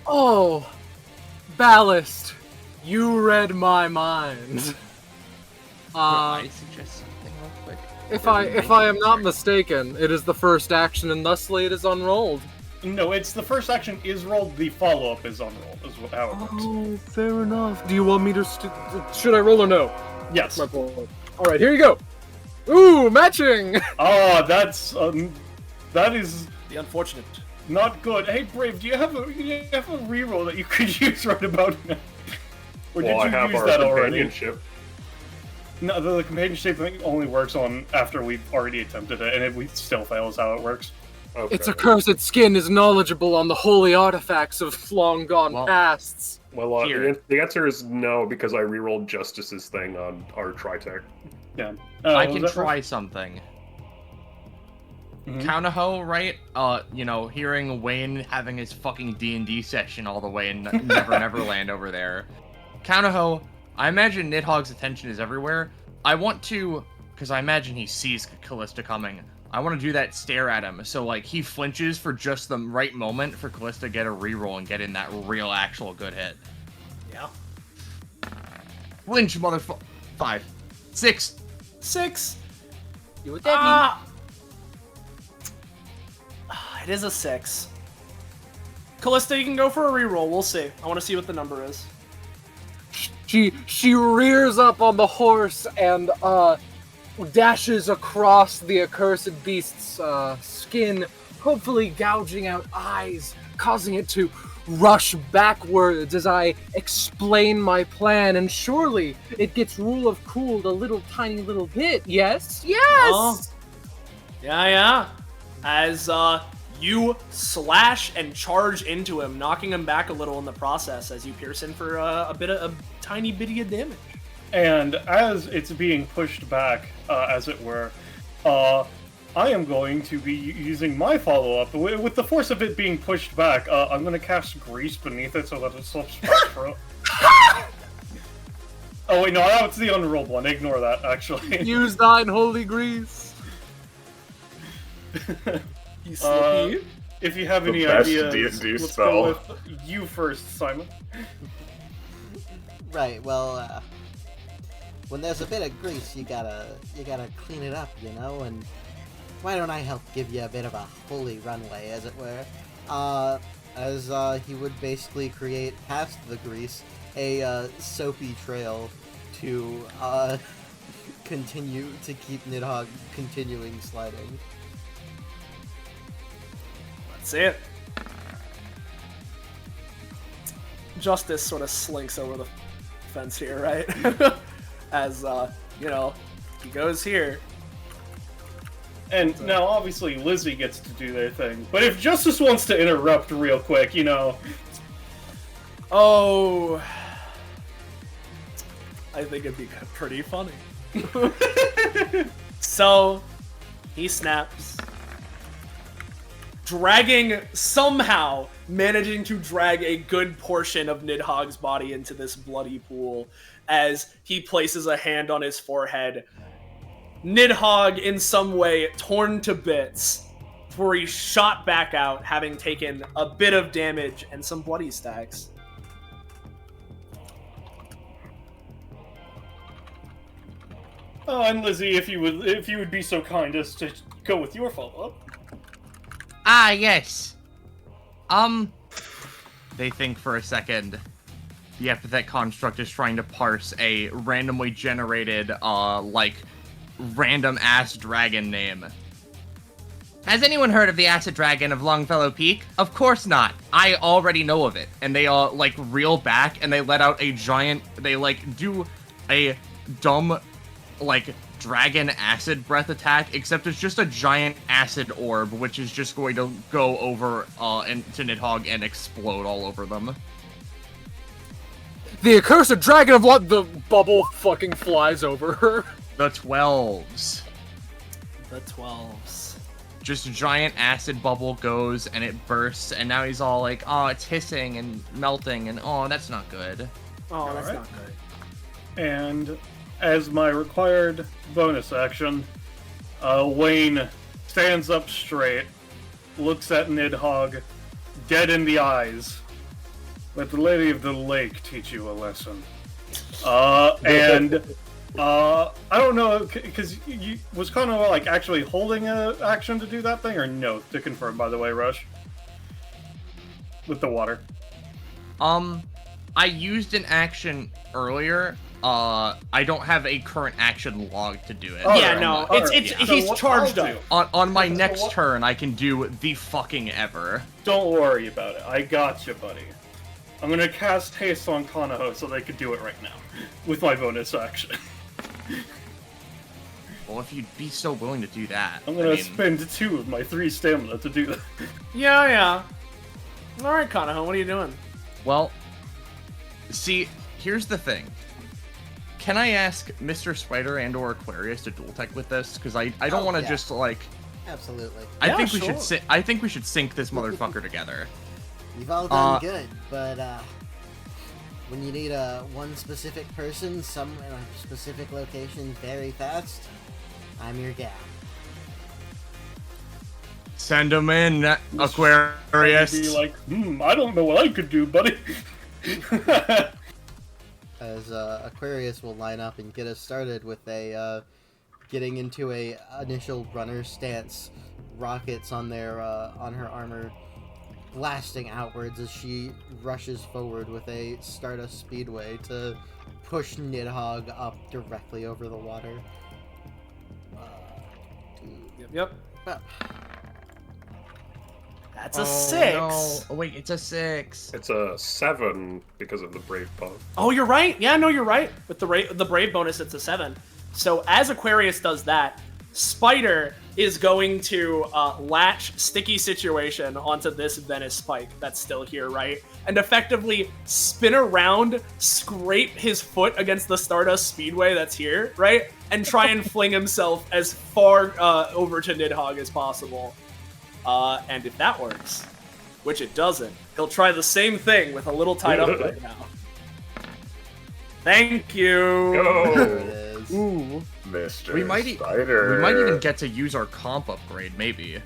Oh, ballast. You read my mind. I suggest something real quick. If I am not mistaken, it is the first action, and thusly it is unrolled. No, it's the first action is rolled, the follow-up is unrolled, is how it works. Oh, fair enough. Do you want me to... should I roll or no? Yes. Alright, here you go. Ooh, matching! Oh, that is... The unfortunate. Not good. Hey, Brave, do you have a reroll that you could use right about now? Or did I you have use our that already? companionship. No, the companionship thing only works on after we've already attempted it, and if we still fail is how it works. Okay. Its accursed skin is knowledgeable on the holy artifacts of long gone pasts. Well, the answer is no, because I rerolled Justice's thing on our Tritech. Yeah. I can try something. Kaunaho, right? Hearing Wayne having his fucking D&D session all the way in Neverland over there. Kaunaho, I imagine Nidhogg's attention is everywhere. I want to, because I imagine he sees Callista coming, I want to do that stare at him, so like he flinches for just the right moment for Callista to get a reroll and get in that real actual good hit. Yeah. Flinch, motherfucker. 5. 6. 6. You would that It is a 6. Callista, you can go for a reroll. We'll see. I want to see what the number is. She rears up on the horse and dashes across the accursed beast's skin, hopefully gouging out eyes, causing it to rush backwards as I explain my plan, and surely it gets rule of cooled a little tiny little bit. Yes? Yes! Oh. Yeah. As you slash and charge into him, knocking him back a little in the process as you pierce in for a tiny bitty of damage. And as it's being pushed back, as it were, I am going to be using my follow-up. With the force of it being pushed back, I'm going to cast Grease beneath it so that it slips back from... Oh wait, no, that's the unrolled one. Ignore that, actually. Use thine holy grease. If you have The any best ideas, D&D let's spell. go with you first, Simon. Right, well, when there's a bit of grease, you gotta clean it up, you know, and why don't I help give you a bit of a holy runway, as it were? As he would basically create, past the grease, a soapy trail to continue to keep Nidhogg continuing sliding. Let's see it. Justice sort of slinks over the fence here, right? As, he goes here. And now, obviously, Lizzie gets to do their thing. But if Justice wants to interrupt real quick, Oh... I think it'd be pretty funny. So, he snaps. Somehow managing to drag a good portion of Nidhogg's body into this bloody pool as he places a hand on his forehead. Nidhogg, in some way, torn to bits, before he's shot back out, having taken a bit of damage and some bloody stacks. And Lizzie, if you would be so kind as to go with your follow-up. Ah, yes. They think for a second. The epithet construct is trying to parse a randomly generated, random-ass dragon name. Has anyone heard of the acid dragon of Longfellow Peak? Of course not. I already know of it. And they, reel back, and they let out a giant... They, do a dumb, dragon acid breath attack, except it's just a giant acid orb, which is just going to go over into Nidhogg and explode all over them. The accursed dragon of what? The bubble fucking flies over her. The 12s. The 12s. Just a giant acid bubble goes and it bursts, and now he's all like, oh, it's hissing and melting, and oh, that's not good. Oh, that's not good. And as my required bonus action, Wayne stands up straight, looks at Nidhogg, dead in the eyes. Let the Lady of the Lake teach you a lesson. And I don't know, because you was kind of like actually holding an action to do that thing, or no? To confirm, by the way, Rush. With the water. I used an action earlier. I don't have a current action log to do it. Yeah, no, he's charged up. On my next turn, I can do the fucking ever. Don't worry about it. I got you, buddy. I'm gonna cast haste on Kanaho so they could do it right now with my bonus action. Well, if you'd be so willing to do that, I'm gonna spend 2 of my 3 stamina to do that. Yeah. All right, Kanaho, what are you doing? Well, see, here's the thing. Can I ask Mr. Spider and/or Aquarius to dual tech with this? Because I don't want to just like. Absolutely. I think we should. I think we should sync this motherfucker together. You've all done good, but when you need one specific person, in a specific location, very fast, I'm your guy. Send him in, Aquarius. Be like, I don't know what I could do, buddy. As Aquarius will line up and get us started with a getting into a initial runner stance, rockets on their on her armor, blasting outwards as she rushes forward with a Stardust Speedway to push Nidhogg up directly over the water. Yep. Oh. That's a 6. No. Oh, wait, it's a 6. It's a 7 because of the Brave buff. Oh, you're right. Yeah, no, you're right. With the Brave bonus, it's a 7. So as Aquarius does that, Spider is going to latch Sticky Situation onto this Venice Spike that's still here, right? And effectively spin around, scrape his foot against the Stardust Speedway that's here, right? And try and fling himself as far over to Nidhogg as possible. And if that works, which it doesn't, he'll try the same thing with a little tied up right now. Thank you! Go! Ooh. Mr. We might even get to use our comp upgrade, maybe.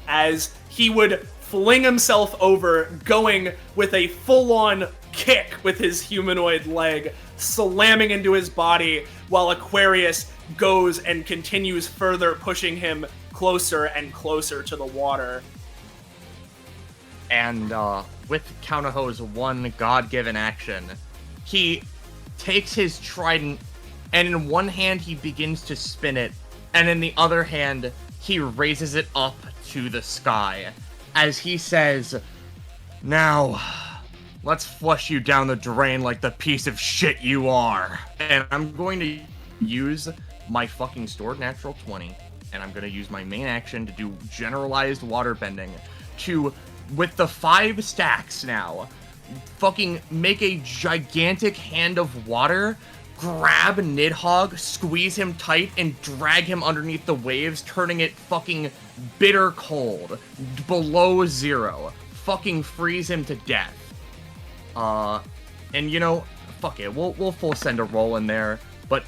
As he would fling himself over, going with a full-on kick with his humanoid leg, slamming into his body, while Aquarius goes and continues further pushing him closer and closer to the water. And with Kanaho's one god-given action, he takes his trident, and in one hand he begins to spin it, and in the other hand he raises it up to the sky, as he says, "Now, let's flush you down the drain like the piece of shit you are." And I'm going to use my fucking stored natural 20, and I'm going to use my main action to do generalized water bending to, with the 5 stacks now, fucking make a gigantic hand of water, grab Nidhogg, squeeze him tight, and drag him underneath the waves, turning it fucking bitter cold, below 0. Fucking freeze him to death. And you know, fuck it, we'll full send a roll in there, but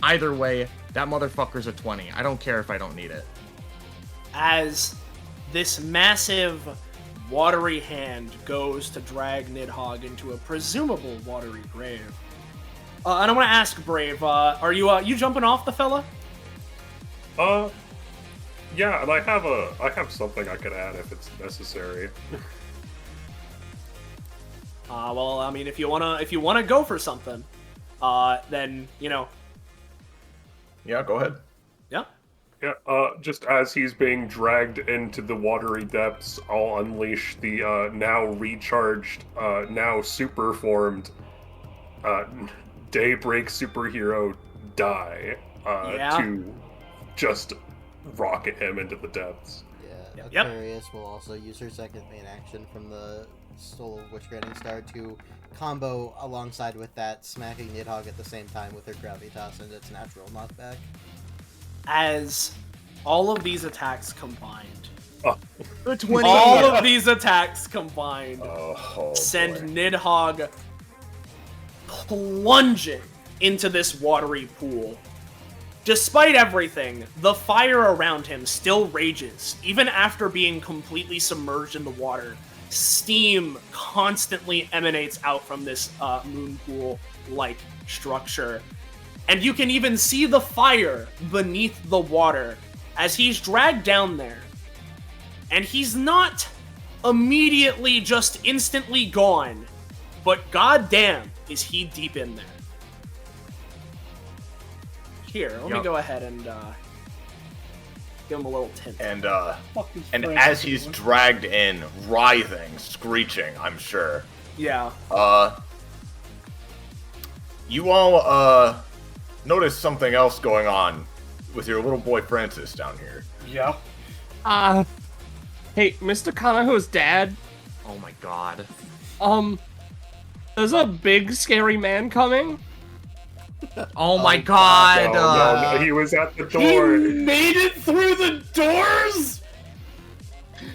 either way, that motherfucker's a 20. I don't care if I don't need it. As this massive watery hand goes to drag Nidhogg into a presumable watery grave. And I want to ask Brave, are you jumping off the fella? Yeah, and I have something I could add if it's necessary. Well, I mean, if you wanna go for something, then you know. Yeah, go ahead. Yeah. Yeah, just as he's being dragged into the watery depths, I'll unleash the now recharged, now super formed Daybreak superhero die to just rocket him into the depths. Yeah, Aquarius will also use her second main action from the Soul of Witch-Granting Star to combo alongside with that, smacking Nidhogg at the same time with her Gravitas and its natural knockback. As all of these attacks combined, The all of these attacks combined send boy. Nidhogg plunging into this watery pool. Despite everything, the fire around him still rages, even after being completely submerged in the water. Steam constantly emanates out from this moon pool, like structure. And you can even see the fire beneath the water as he's dragged down there. And he's not immediately just instantly gone, but goddamn is he deep in there. Here, let me go ahead and give him a little tint. And as he's dragged in, writhing, screeching, I'm sure. Yeah. You all notice something else going on with your little boy Francis down here. Yeah. Hey, Mr. Kanaho's dad. Oh my god. There's a big scary man coming. Oh my god. No, he was at the door. He made it through the doors?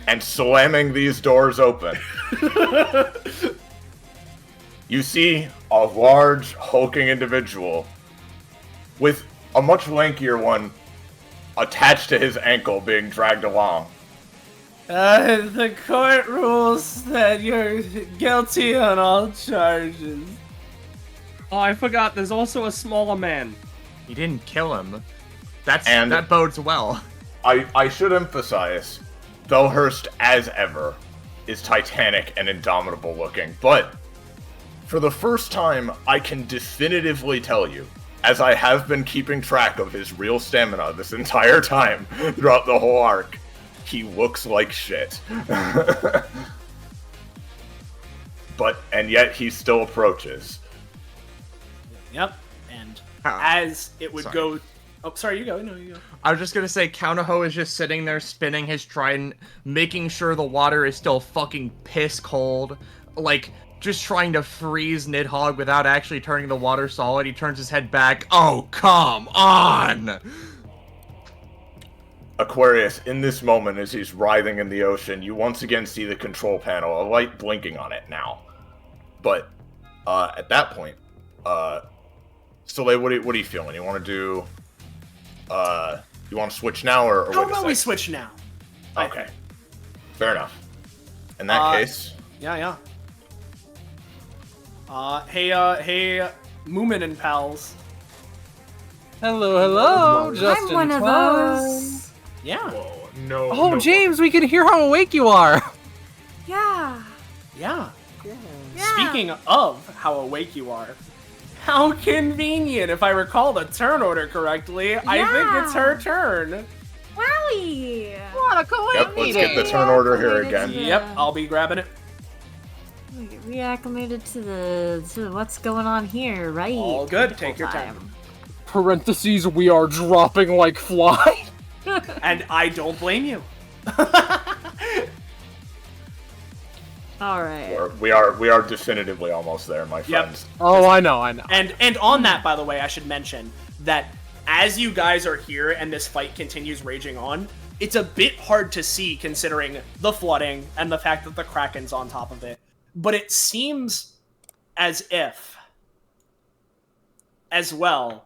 And slamming these doors open. You see a large, hulking individual with a much lankier one attached to his ankle being dragged along. The court rules that you're guilty on all charges. Oh, I forgot, there's also a smaller man. He didn't kill him. That bodes well. I should emphasize, Bellhurst, as ever, is titanic and indomitable looking, but for the first time, I can definitively tell you, as I have been keeping track of his real stamina this entire time throughout the whole arc, he looks like shit. And yet he still approaches. Yep, and as it would go... Oh, sorry, you go. No, you go. I was just gonna say, Kaunaho is just sitting there spinning his trident, making sure the water is still fucking piss cold. Like, just trying to freeze Nidhogg without actually turning the water solid. He turns his head back. Oh, come on! Aquarius, in this moment, as he's writhing in the ocean, you once again see the control panel, a light blinking on it now. But, at that point, Soleil, what are you feeling? You want to do, you want to switch now, or How about we switch now? Okay. Fair enough. In that case... Yeah. Hey, Moomin and pals. Hello, just I'm one of those. Yeah. Whoa, no. Oh, no. James, we can hear how awake you are. Yeah. Yeah. Speaking of how awake you are, how convenient. If I recall the turn order correctly, I think it's her turn. Wowie! What a coincidence! Yep, let's get the turn order here again. Yep, I'll be grabbing it. We get reacclimated to what's going on here, right? All good. Take your time. Parentheses, we are dropping like flies. And I don't blame you. All right. We are definitively almost there, my friends. Oh, I know. And on that, by the way, I should mention that as you guys are here and this fight continues raging on, it's a bit hard to see considering the flooding and the fact that the Kraken's on top of it. But it seems as if, as well,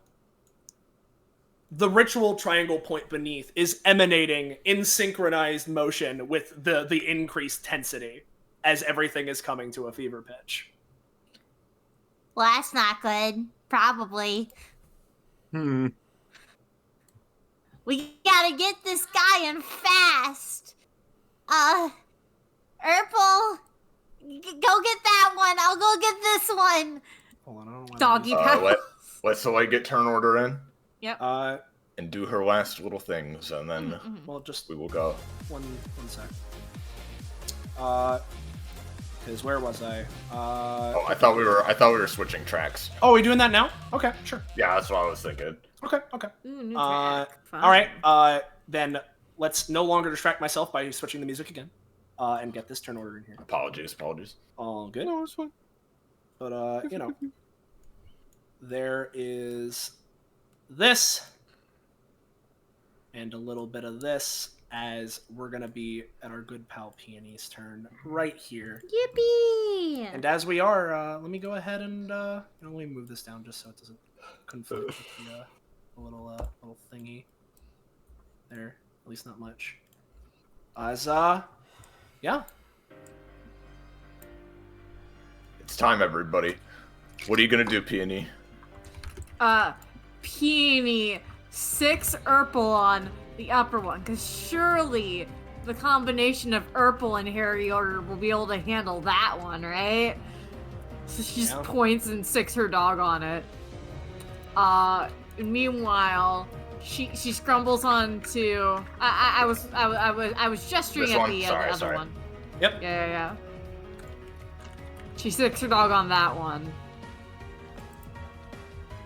the ritual triangle point beneath is emanating in synchronized motion with the increased tensity as everything is coming to a fever pitch. Well, that's not good. Probably. We gotta get this guy in fast. Urpel, go get that one. I'll go get this one. Hold on, I don't want Doggy paddle. Let Soleil get turn order in. Yep. And do her last little things, and then well, just we will go. One sec. Because where was I? Oh, I thought we were switching tracks. Oh, are we doing that now? Okay, sure. Yeah, that's what I was thinking. Okay. Ooh, new track. All right. Then let's no longer distract myself by switching the music again, and get this turn order in here. Apologies. All good. No, it's fine. But there is this, and a little bit of this, as we're gonna be at our good pal Peony's turn right here. Yippee! And as we are, let me go ahead and let me move this down just so it doesn't conflict with the little thingy there. At least not much. Yeah. It's time, everybody. What are you gonna do, Peony? Peony 6 Urpel on the upper one, because surely the combination of Urpel and Harry Order will be able to handle that one, right? So she just points and 6 her dog on it. Meanwhile, she scrumbles onto. I was gesturing This at one? the Sorry, other sorry. one. Yep. Yeah. She 6 her dog on that one.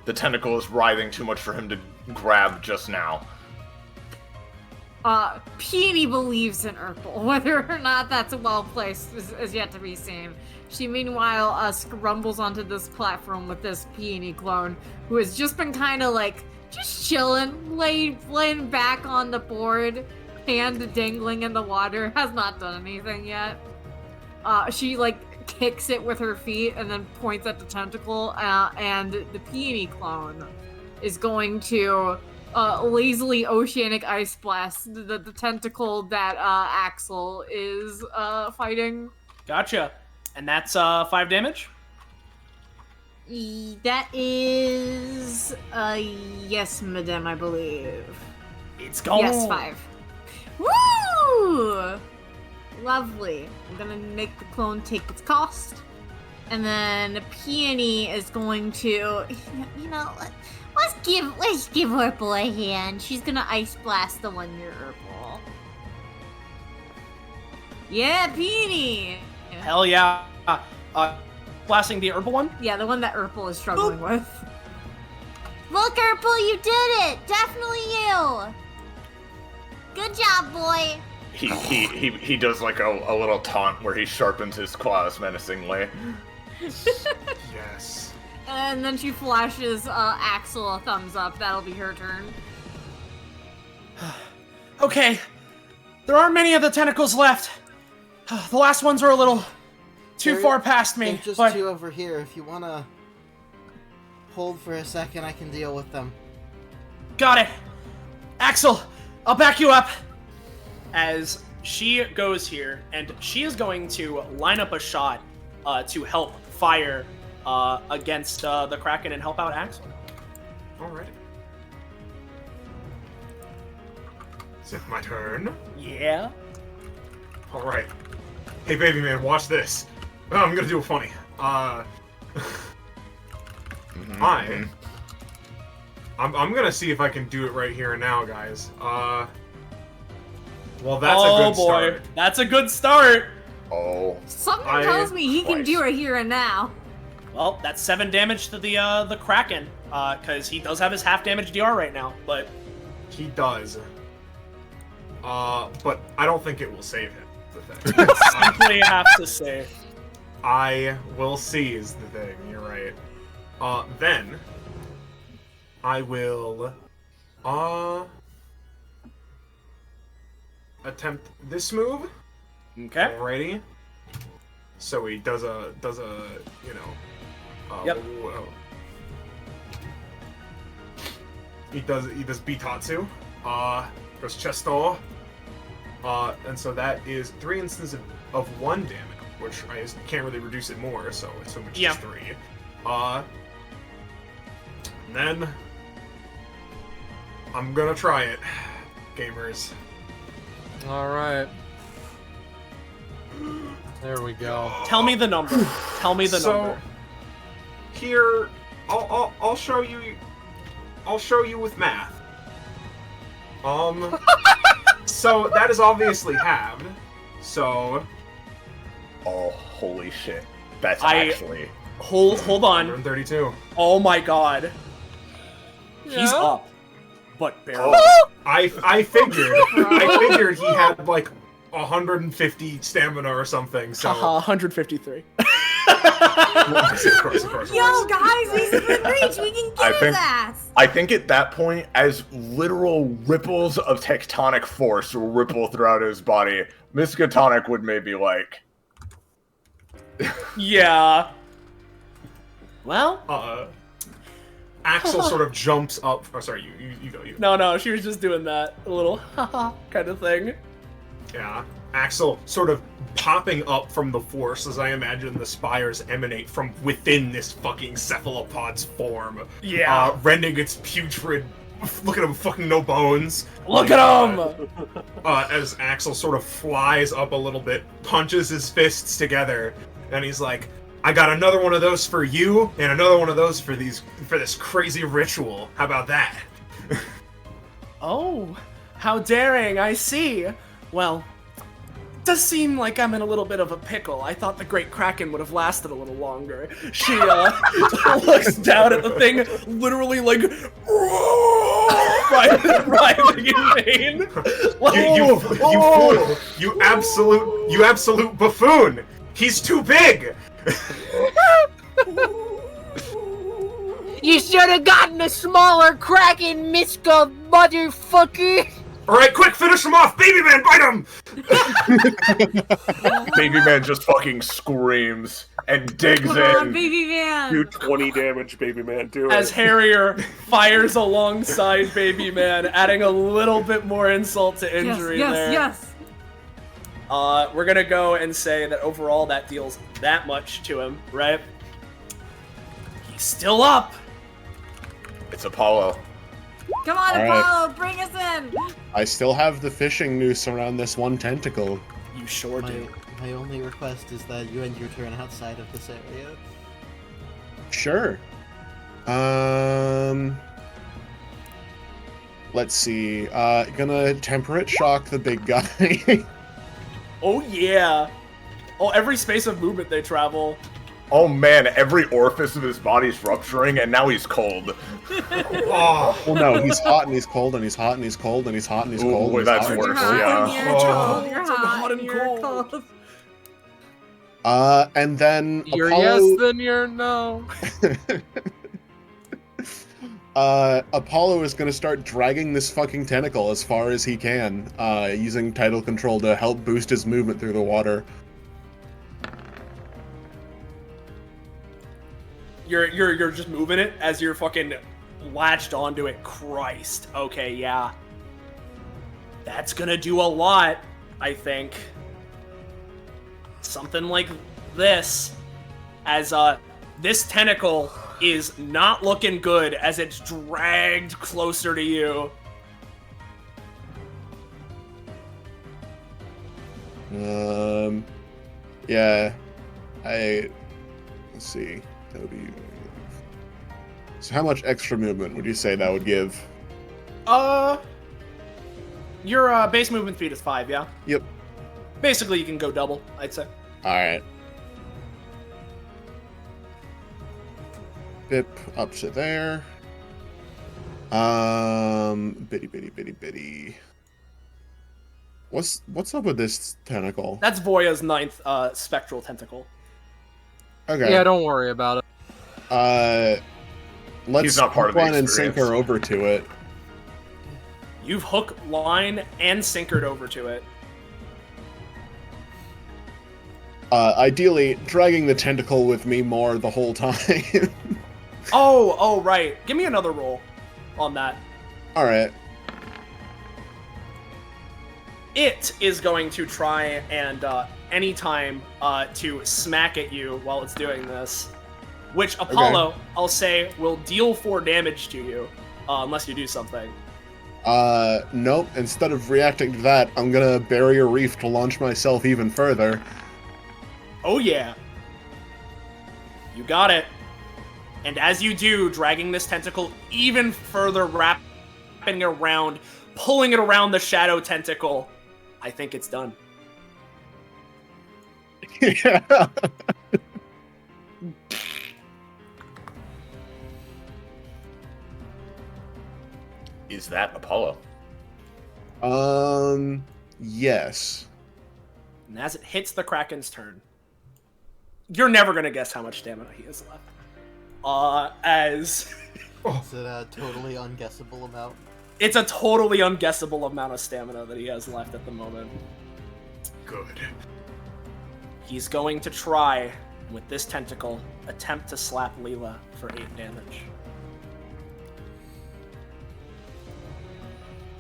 The tentacle is writhing too much for him to grab just now. Peony believes in Urpel. Whether or not that's well placed is yet to be seen. She meanwhile scrumbles onto this platform with this Peony clone, who has just been kind of like just chilling, laying back on the board, hand dangling in the water, has not done anything yet. She like kicks it with her feet and then points at the tentacle, and the Peony clone is going to lazily oceanic ice blast the tentacle that Axel is fighting. Gotcha. And that's 5 damage? That is yes, madame, I believe. It's gone. Yes, 5. Woo! Lovely. I'm gonna make the clone take its cost. And then Peony is going to, you know, let's give Urpel a hand. She's gonna ice blast the one near Urpel. Yeah, Peony. Hell yeah. Blasting the Urpel one? Yeah, the one that Urpel is struggling with. Look, Urpel, you did it! Definitely you! Good job, boy! He does like a little taunt where he sharpens his claws menacingly. Yes. And then she flashes Axel a thumbs up. That'll be her turn. Okay. There aren't many of the tentacles left. The last ones are a little too far past me. There's just but 2 over here. If you wanna hold for a second, I can deal with them. Got it. Axel, I'll back you up. As she goes here, and she is going to line up a shot to help fire against the Kraken and help out Axel. Alright. Is it my turn? Yeah. Alright. Hey, baby man, watch this. Oh, I'm gonna do a funny. I'm gonna see if I can do it right here and now, guys. Well, that's a good start. That's a good start. Oh. Something tells me he can do it here and now. Well, that's 7 damage to the Kraken, because he does have his half damage DR right now, but... He does. But I don't think it will save him, the thing. Simply have to say. I will see is the thing, you're right. Then... I will... attempt this move. Okay. Alrighty. So he does a you know. Yep. He does Bitatsu. Goes Chesto. And so that is 3 instances of 1 damage, which I can't really reduce it more, so it's just 3. And then I'm gonna try it, gamers. Alright. There we go. Tell me the number. Tell me the number. Here, I'll show you. I'll show you with math. So that is obviously halved. So. Oh, holy shit! That's actually. Hold on. 132. Oh my god. He's up, but barely. I figured he had like 150 stamina or something. So 153. Of course. Yo, guys, he's within reach. We can get his ass. I think at that point, as literal ripples of tectonic force ripple throughout his body, Miskatonic would maybe like. Yeah. Well. Axel sort of jumps up. Oh, sorry, you go. No, she was just doing that a little kind of thing. Yeah. Axel sort of popping up from the force as I imagine the spires emanate from within this fucking cephalopod's form. Yeah. Rending its putrid. Look at him, fucking no bones. Look at him! As Axel sort of flies up a little bit, punches his fists together, and he's like, I got another one of those for you, and another one of those for this crazy ritual. How about that? Oh, how daring, I see. Well, it does seem like I'm in a little bit of a pickle. I thought the Great Kraken would have lasted a little longer. She, looks down at the thing, literally like, writhing in pain. You fool! You absolute buffoon! He's too big! You should have gotten a smaller Kraken, Miska motherfucker! Alright, quick, finish him off! Baby man, bite him! Baby man just fucking screams and digs Come in. on, baby man! Do 20 damage, baby man. Do As it. Harrier fires alongside Baby Man, adding a little bit more insult to injury there. Yes. We're gonna go and say that overall that deals that much to him, right? He's still up! It's Apollo. Come on, All right. Apollo, bring us in! I still have the fishing noose around this one tentacle. You sure do. My only request is that you end your turn outside of this area. Sure. Let's see. Gonna temperate shock the big guy. Oh yeah! Oh, every space of movement they travel. Oh man, every orifice of his body's rupturing, and now he's cold. Oh. Well, no, he's hot and he's cold and he's hot and he's cold and he's hot and he's cold. Ooh, And that's he's worse, hot. yeah. You're cold, you're hot, and you're cold. And then You're Apollo, yes, then you're no. Apollo is gonna start dragging this fucking tentacle as far as he can, using tidal control to help boost his movement through the water. You're just moving it as you're fucking latched onto it. Christ. Okay, yeah. That's gonna do a lot, I think. Something like this. As, this tentacle is not looking good as it's dragged closer to you. Yeah. Let's see. That would be... So how much extra movement would you say that would give? Your base movement speed is 5, yeah? Yep. Basically, you can go double, I'd say. Alright. Bip up to there. Bitty. What's up with this tentacle? That's Voya's 9th spectral tentacle. Okay. Yeah, don't worry about it. Let's He's not part of the run and sink her over to it. You've hook, line, and sinkered over to it. Ideally, dragging the tentacle with me more the whole time. Oh, right. Give me another roll on that. Alright. It is going to try and anytime to smack at you while it's doing this. Which Apollo, I'll say, will deal 4 damage to you unless you do something. Nope. Instead of reacting to that, I'm gonna barrier reef to launch myself even further. Oh yeah. You got it. And as you do, dragging this tentacle even further, wrapping around, pulling it around the shadow tentacle, I think it's done. Yeah. Is that Apollo? Yes. And as it hits the Kraken's turn, you're never gonna guess how much stamina he has left. Is it a totally unguessable amount? It's a totally unguessable amount of stamina that he has left at the moment. Good. He's going to try, with this tentacle, attempt to slap Leela for 8 damage.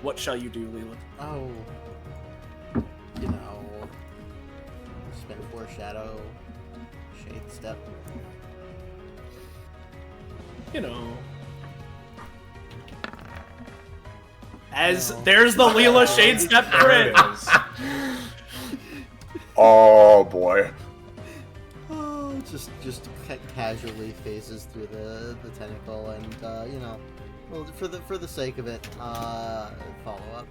What shall you do, Leela? Oh. You know. spin 4 shadow shade step. You know. As there's the Leela Shade Step crit. Oh boy. Oh, just casually phases through the tentacle, and you know, well, for the sake of it, follow up.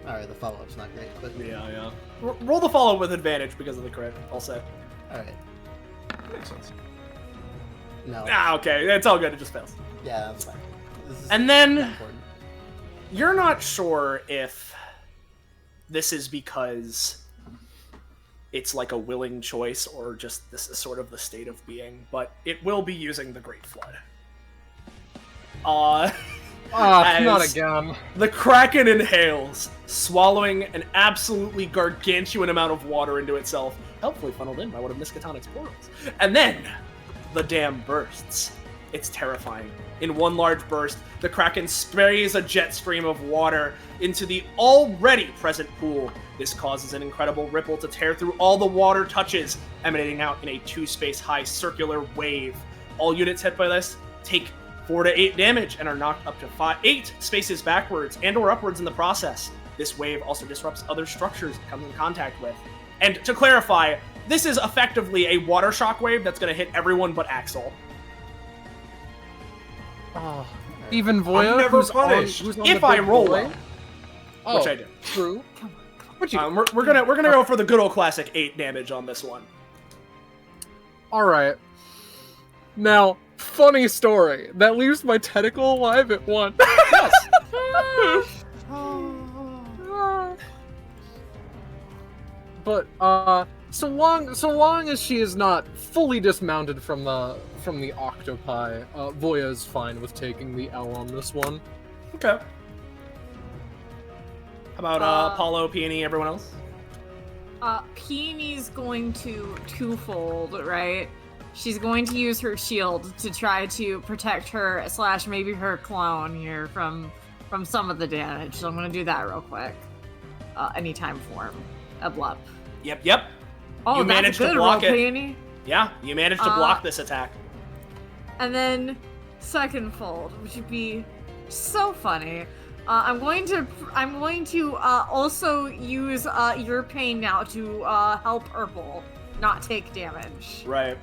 All right, the follow up's not great, but yeah. Roll the follow up with advantage because of the crit. I'll say. All right. Makes sense. No. Ah, okay. It's all good. It just fails. Yeah, that's fine. And then you're not sure if this is because it's like a willing choice or just this is sort of the state of being, but it will be using the Great Flood. Not again. The Kraken inhales, swallowing an absolutely gargantuan amount of water into itself, helpfully funneled in by one of Miskatonic's portals. And then the dam bursts. It's terrifying. In one large burst, the Kraken sprays a jet stream of water into the already present pool. This causes an incredible ripple to tear through all the water touches, emanating out in a 2-space high circular wave. All units hit by this take 4 to 8 damage and are knocked up to 8 spaces backwards and or upwards in the process. This wave also disrupts other structures it comes in contact with. And to clarify, this is effectively a water shock wave that's going to hit everyone but Axel. Oh, even Voya, I'm never who's punished. on If the I big roll boy? well, which I do. True. We're gonna go for the good old classic 8 damage on this one. All right. Now, funny story. That leaves my tentacle alive at 1. Yes. But so long as she is not fully dismounted from the octopi, Voya is fine with taking the L on this one. Okay. How about Apollo, Peony, everyone else? Peony's going to twofold, right? She's going to use her shield to try to protect her / maybe her clone here from some of the damage. So I'm going to do that real quick. Anytime form. Eblup. Yep. Oh, you that's managed a good to block roll, it. Peony. Yeah, you managed to block this attack. And then second fold, which would be so funny. I'm going to also use your pain now to help Urpel not take damage. Right.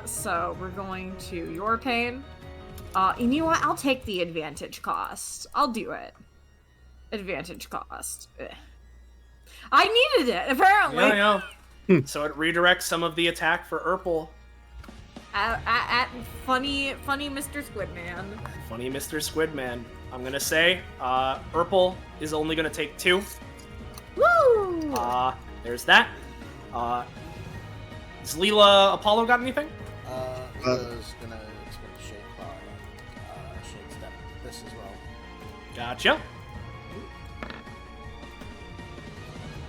So we're going to your pain. You know what? I'll take the advantage cost. I'll do it. Advantage cost. Ugh. I needed it, apparently. Yeah. So it redirects some of the attack for Urpel. At funny Mr. Squidman. Funny Mr. Squidman. I'm gonna say, Urpel is only gonna take 2. Woo! There's that. Has Leela Apollo got anything? Leela's gonna shake step this as well. Gotcha.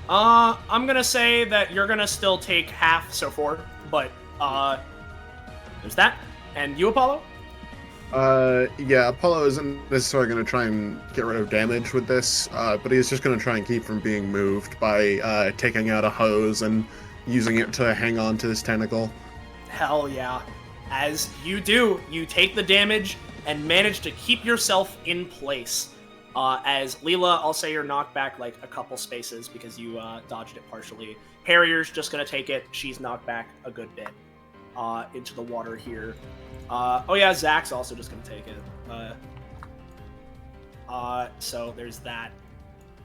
I'm gonna say that you're gonna still take half, so 4, but, there's that. And you, Apollo? Yeah, Apollo isn't necessarily going to try and get rid of damage with this, but he's just going to try and keep from being moved by taking out a hose and using it to hang on to this tentacle. Hell yeah. As you do, you take the damage and manage to keep yourself in place. As Leela, I'll say you're knocked back like a couple spaces because you dodged it partially. Harrier's just going to take it. She's knocked back a good bit into the water here. Oh yeah, Zach's also just going to take it. So there's that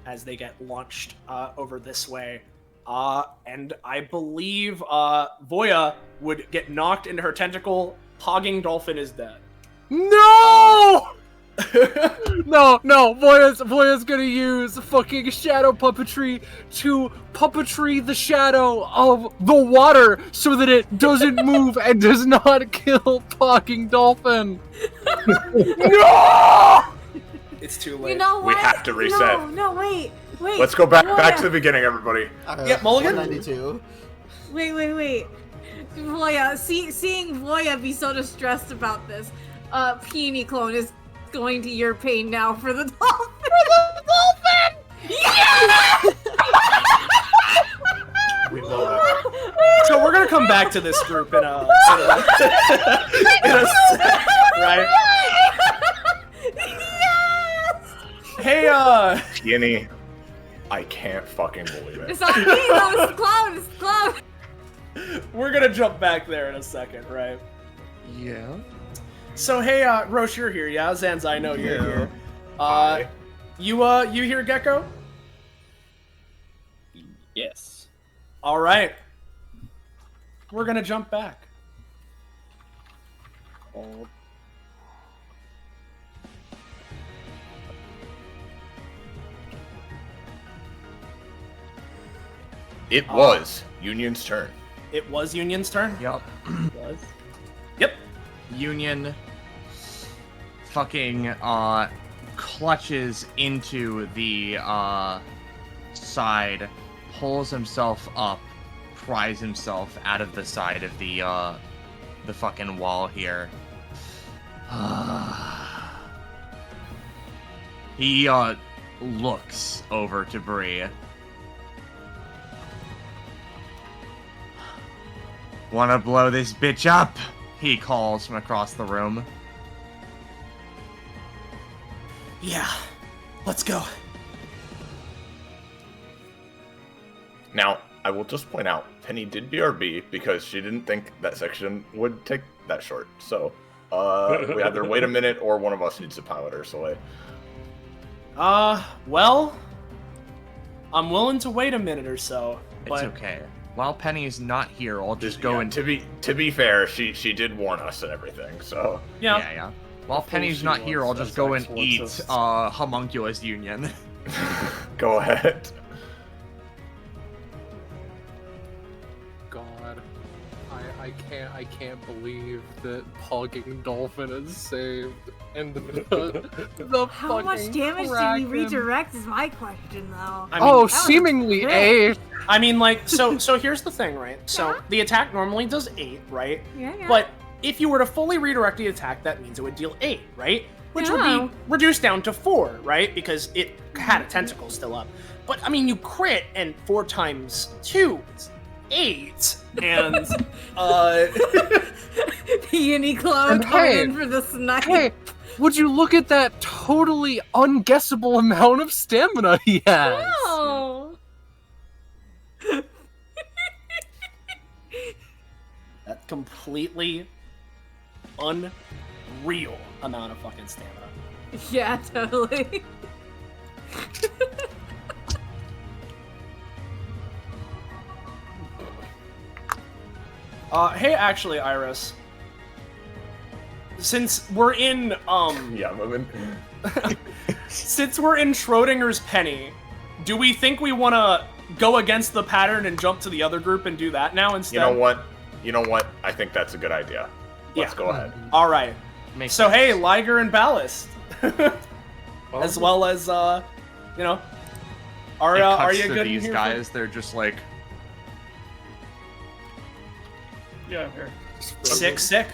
as they get launched over this way. And I believe Voya would get knocked into her tentacle. Hogging Dolphin is dead. No! No, Voya's gonna use fucking shadow puppetry to puppetry the shadow of the water so that it doesn't move and does not kill fucking Dolphin. No! It's too late. You know what? We have to reset. No, wait. Let's go back to the beginning, everybody. Yeah, Mulligan? 192. Wait. Voya, seeing Voya be so distressed about this, Peony Clone is going to your pain now for the dolphin. For the dolphin! Yeah! we're gonna come back to this group in a right? Hey, Peony, I can't fucking believe it. It's not me, though. It's cloud. It's cloud. we're gonna jump back there in a second, right? Yeah. So hey, Roche, you're here, yeah? Zanza, I know you're here. Hi. You hear Gecko? Yes. All right. We're gonna jump back. It was Union's turn. It was Union's turn? Yep. Was. Yep. Union fucking clutches into the side, pulls himself up, pries himself out of the side of the fucking wall here. He looks over to Bree. Wanna blow this bitch up? He calls from across the room. Yeah. Let's go. Now, I will just point out, Penny did BRB because she didn't think that section would take that short. So, we either wait a minute or one of us needs to pilot her, Soleil. Well, I'm willing to wait a minute or so. It's okay. While Penny is not here, I'll just go and... To be fair, she did warn us and everything, so... Yeah. While Penny's not here, I'll just go and eat Homunculus Union. Go ahead. God, I can't believe that Pogging Dolphin is saved, and the How much damage did we redirect is my question, though. I mean, seemingly 8. I mean, like, so here's the thing, right? So the attack normally does 8, right? Yeah. But if you were to fully redirect the attack, that means it would deal 8, right? Which would be reduced down to 4, right? Because it had a tentacle still up. But, I mean, you crit, and 4 times 2 is 8, and, Peony Cloud coming in for the snipe. Hey, would you look at that totally unguessable amount of stamina he has? Oh. That completely unreal amount of fucking stamina. Yeah, totally. Hey, actually, Iris. Since we're in, Yeah, moving. since we're in Schrodinger's penny, do we think we want to go against the pattern and jump to the other group and do that now instead? You know what? I think that's a good idea. Let's go ahead. All right. Makes so, sense. hey, Liger and Ballast. As well as, you know, are you good in these here? guys? They're just like... Yeah, I'm here. Sick.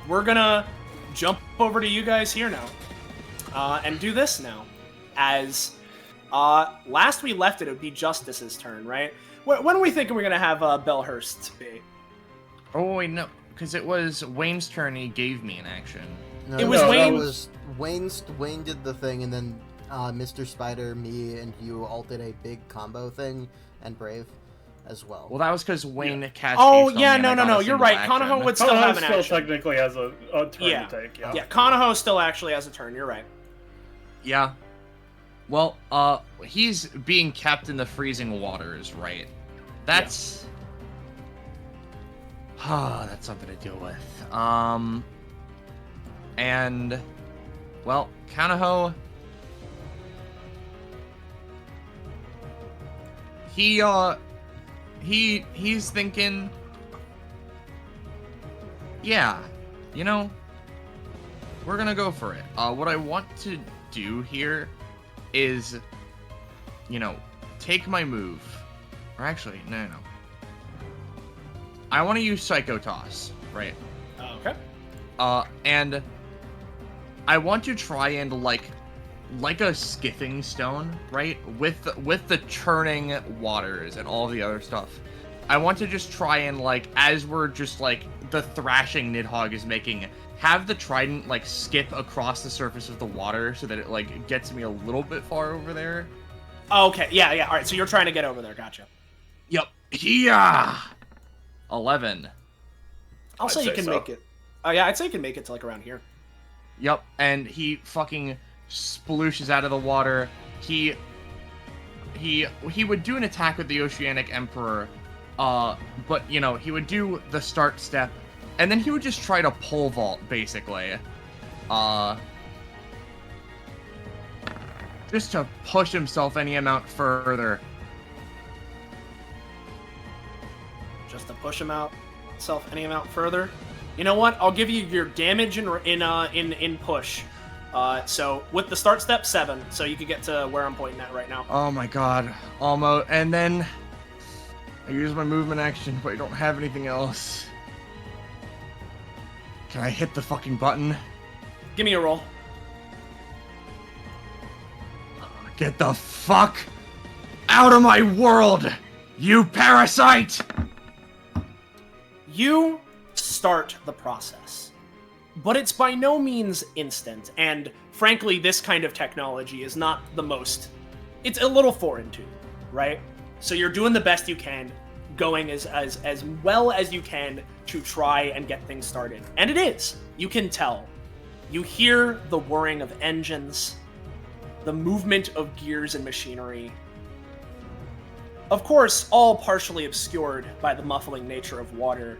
We're gonna jump over to you guys here now, and do this now. As last we left it would be Justice's turn, right? When are we thinking we're gonna have Bellhurst be? Oh wait, no, because it was Wayne's turn. He gave me an action. No, It was Wayne- It was Wayne did the thing, and then Mr. Spider, me, and you all did a big combo thing, and Brave as well. Well, that was because Wayne cast. Oh haste on yeah, me and I got no. a You're single right. action. Konoha would still have an still action. technically has a turn Yeah. to take. Yeah, Konoha still actually has a turn. You're right. Yeah. Well, he's being kept in the freezing waters, right? That's... that's something to deal with. And... Well, Konoha... He's thinking... Yeah, you know... We're gonna go for it. What I want to do here is, you know, take my move. Or actually, no. I want to use Psycho Toss, right? Okay. And I want to try and like a skiffing stone, right? With the churning waters and all the other stuff. I want to just try and, like, as we're just, like, the thrashing Nidhogg is making, have the trident, like, skip across the surface of the water so that it, like, gets me a little bit far over there. Okay, yeah, all right, so you're trying to get over there, gotcha. Yep. Yeah. 11. I'll say you can make it. Oh, yeah, I'd say you can make it to, like, around here. Yep, and he fucking splooshes out of the water. He would do an attack with the Oceanic Emperor, but, you know, he would do the start step, and then he would just try to pole vault, basically. Just to push himself any amount further. Just to push himself any amount further. You know what? I'll give you your damage in push. So with the start step 7, so you can get to where I'm pointing at right now. Oh my god, almost. And then I use my movement action, but I don't have anything else. Can I hit the fucking button? Give me a roll. Get the fuck out of my world, you parasite! You start the process, but it's by no means instant, and frankly, this kind of technology is not the most... It's a little foreign to you, right? So you're doing the best you can, going as well as you can to try and get things started. And it is. You can tell. You hear the whirring of engines, the movement of gears and machinery. Of course, all partially obscured by the muffling nature of water,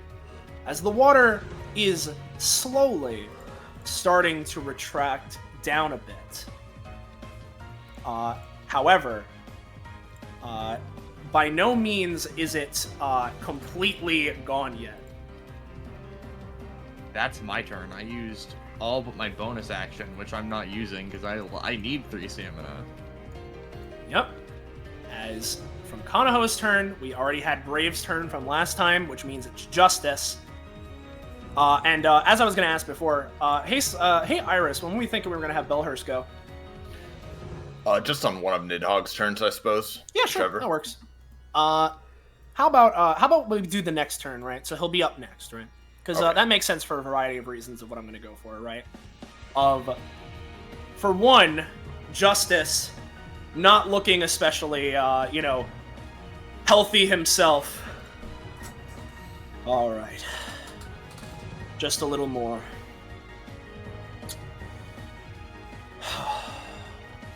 as the water is slowly starting to retract down a bit. However, by no means is it completely gone yet. That's my turn. I used all but my bonus action, which I'm not using because I need 3 stamina. Yep. As from Kanaho's turn, we already had Brave's turn from last time, which means it's Justice. And as I was going to ask before, hey Iris, when were we thinking we were going to have Belhurst go? Just on one of Nidhogg's turns, I suppose. Yeah, sure, Trevor. That works. How about we do the next turn, right? So he'll be up next, right? Because that makes sense for a variety of reasons of what I'm going to go for, right? For one, Justice not looking especially, healthy himself. All right. Just a little more.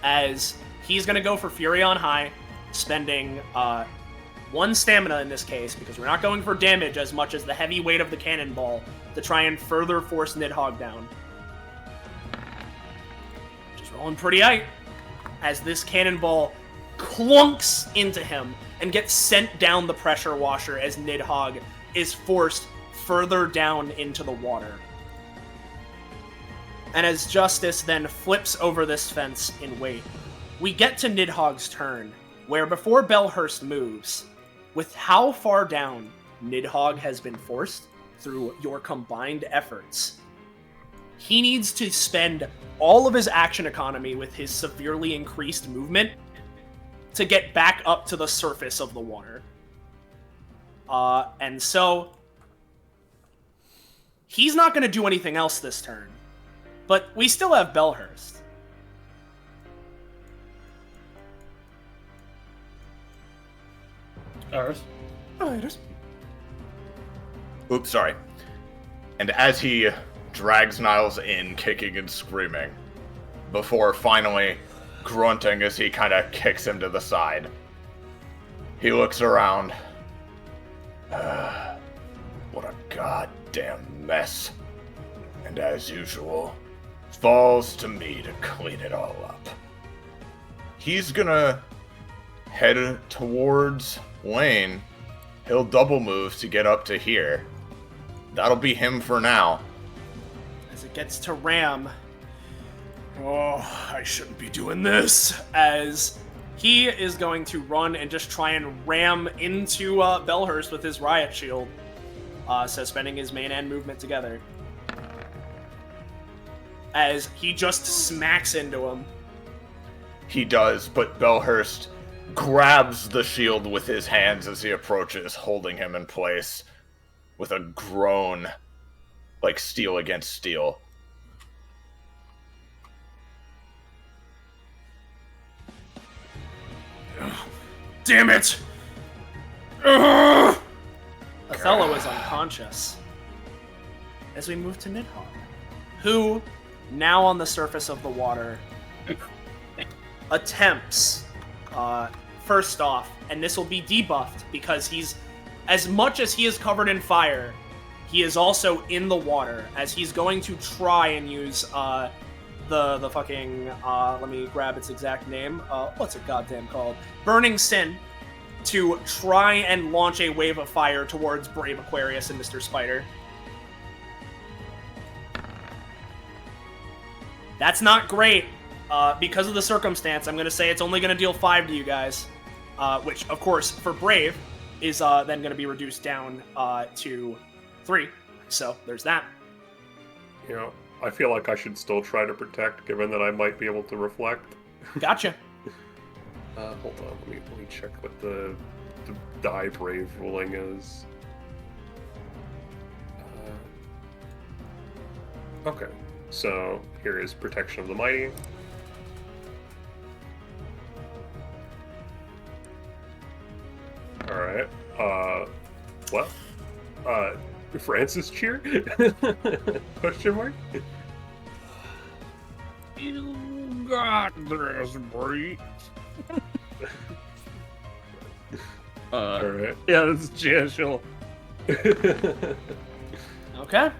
As he's going to go for Fury on High, spending 1 stamina in this case, because we're not going for damage as much as the heavy weight of the cannonball to try and further force Nidhogg down. Just rolling pretty high, as this cannonball clunks into him and gets sent down the pressure washer as Nidhogg is forced further down into the water. And as Justice then flips over this fence in weight, we get to Nidhogg's turn, where before Belhurst moves, with how far down Nidhogg has been forced through your combined efforts, he needs to spend all of his action economy with his severely increased movement to get back up to the surface of the water. And so he's not going to do anything else this turn, but we still have Belhurst. Iris? Iris. Oops, sorry. And as he drags Niles in, kicking and screaming, before finally grunting as he kind of kicks him to the side, he looks around. What a goddamn mess. And as usual, falls to me to clean it all up. He's gonna head towards Lane. He'll double move to get up to here. That'll be him for now. As it gets to Ram. Oh, I shouldn't be doing this. As he is going to run and just try and ram into Belhurst with his Riot Shield. So spending his main and movement together. As he just smacks into him. He does, but Belhurst grabs the shield with his hands as he approaches, holding him in place with a groan, like steel against steel. Damn it! Othello is unconscious. As we move to Nidhogg, who, now on the surface of the water, attempts, first off, and this will be debuffed because he's, as much as he is covered in fire, he is also in the water, as he's going to try and use the fucking, let me grab its exact name, what's it goddamn called? Burning Sin, to try and launch a wave of fire towards Brave Aquarius and Mr. Spider. That's not great. Because of the circumstance, I'm going to say it's only going to deal 5 to you guys. Which, of course, for Brave, is then going to be reduced down to 3. So, there's that. You know, I feel like I should still try to protect, given that I might be able to reflect. Gotcha. Hold on, let me check what the die Brave ruling is. Okay, so here is Protection of the Mighty. Alright, what? Francis cheer? Question mark? You got this, Bree. Alright. Yeah, this is Jashel. Okay.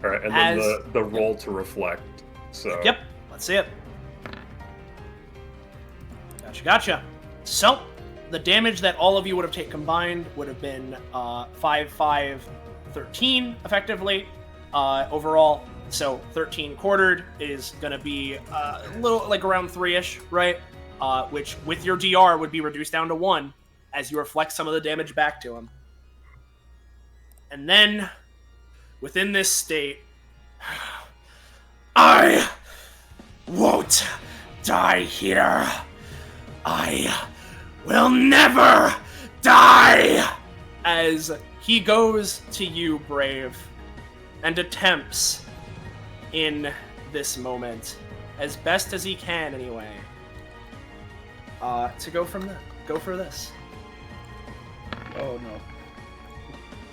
Alright, and then the roll to reflect. So. Yep, let's see it. Gotcha. So, the damage that all of you would have taken combined would have been 5, 5, 13, effectively, overall. So 13 quartered is going to be a little, like around 3-ish, right? Which, with your DR, would be reduced down to 1 as you reflect some of the damage back to him. And then, within this state, I won't die here. I will never die! As he goes to you, Brave, and attempts in this moment, as best as he can anyway, to go for this. Oh no.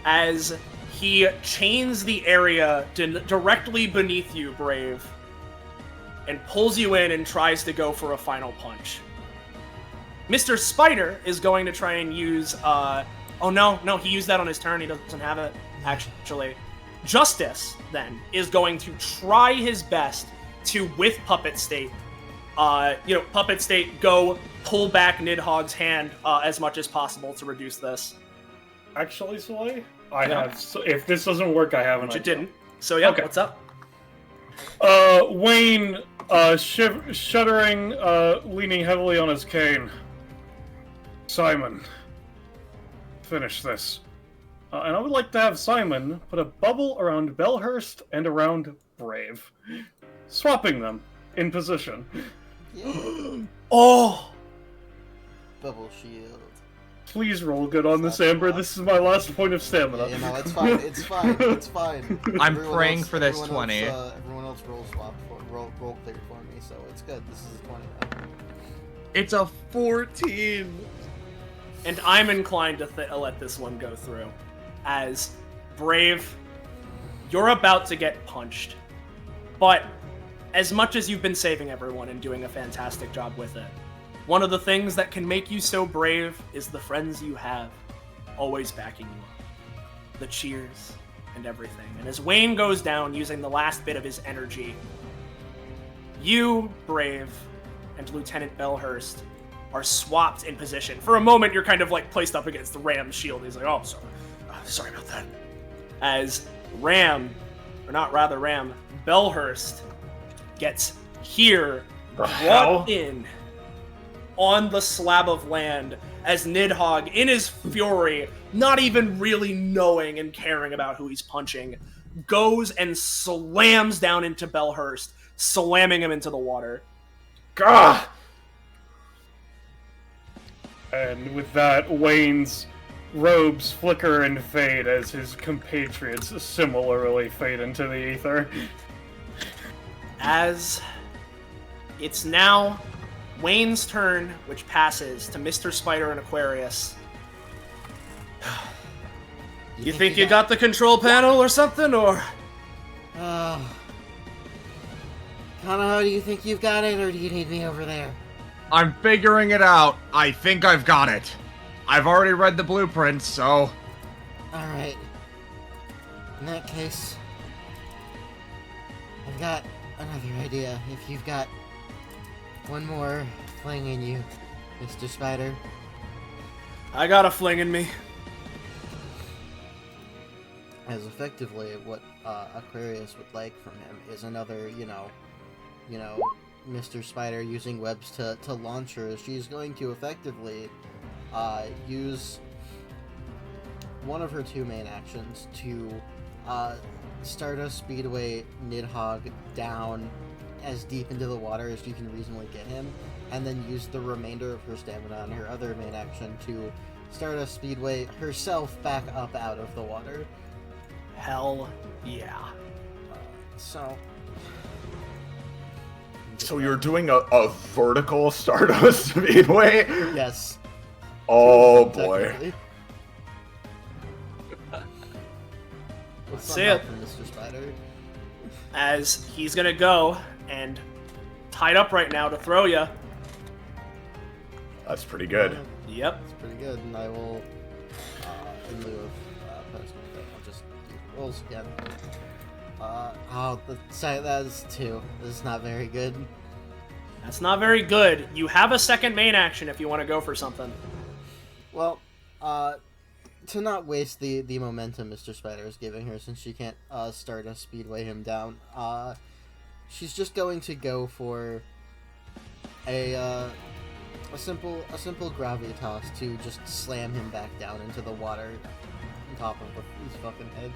As he chains the area directly beneath you, Brave, and pulls you in and tries to go for a final punch. Mr. Spider is going to try and use, oh no, he used that on his turn, he doesn't have it, actually. Justice, then, is going to try his best to, with Puppet State, Puppet State, go pull back Nidhogg's hand as much as possible to reduce this. Actually, Soleil, if this doesn't work, I have an idea. It didn't. So, yeah, okay. What's up? Wayne, shuddering, leaning heavily on his cane. Simon, finish this. And I would like to have Simon put a bubble around Bellhurst and around Brave, swapping them in position. Yeah. Oh! Bubble shield. Please roll good on this, Amber. This is my last point of stamina. Yeah, no, it's fine. It's fine. It's fine. I'm praying for this 20. Everyone else roll clear for me, so it's good. This is a 20 now. It's a 14. And I'm inclined to let this one go through. As Brave, you're about to get punched. But as much as you've been saving everyone and doing a fantastic job with it, one of the things that can make you so brave is the friends you have always backing you up. The cheers and everything. And as Wayne goes down using the last bit of his energy, you, Brave, and Lieutenant Bellhurst are swapped in position. For a moment, you're kind of like placed up against the Ram's shield. He's like, oh, sorry about that. As Ram, Bellhurst gets here, brought in on the slab of land as Nidhogg, in his fury, not even really knowing and caring about who he's punching, goes and slams down into Bellhurst, slamming him into the water. Gah! And with that, Wayne's robes flicker and fade as his compatriots similarly fade into the ether. As it's now Wayne's turn, which passes to Mr. Spider and Aquarius. You think you got the control panel or something, or? Kanaho, do you think you've got it, or do you need me over there? I'm figuring it out. I think I've got it. I've already read the blueprints, so... Alright. In that case... I've got another idea. If you've got one more fling in you, Mr. Spider. I got a fling in me. As effectively, what Aquarius would like from him is another, you know, Mr. Spider using webs to launch her. She's going to effectively use one of her two main actions to Stardust Speedway Nidhogg down as deep into the water as you can reasonably get him, and then use the remainder of her stamina on her other main action to Stardust Speedway herself back up out of the water. Hell yeah. So you're doing a vertical Stardust Speedway? Yes. Oh boy. Technically. Let's see it. Mr. Spider. As he's gonna go and tied up right now to throw you. That's pretty good. Yep. That's pretty good, and I will, in lieu of posting it, I'll just do rolls again. That is 2. This is not very good. That's not very good. You have a second main action if you want to go for something. Well, to not waste the momentum Mr. Spider is giving her, since she can't Stardust Speedway him down, she's just going to go for a simple gravitas to just slam him back down into the water on top of his fucking head.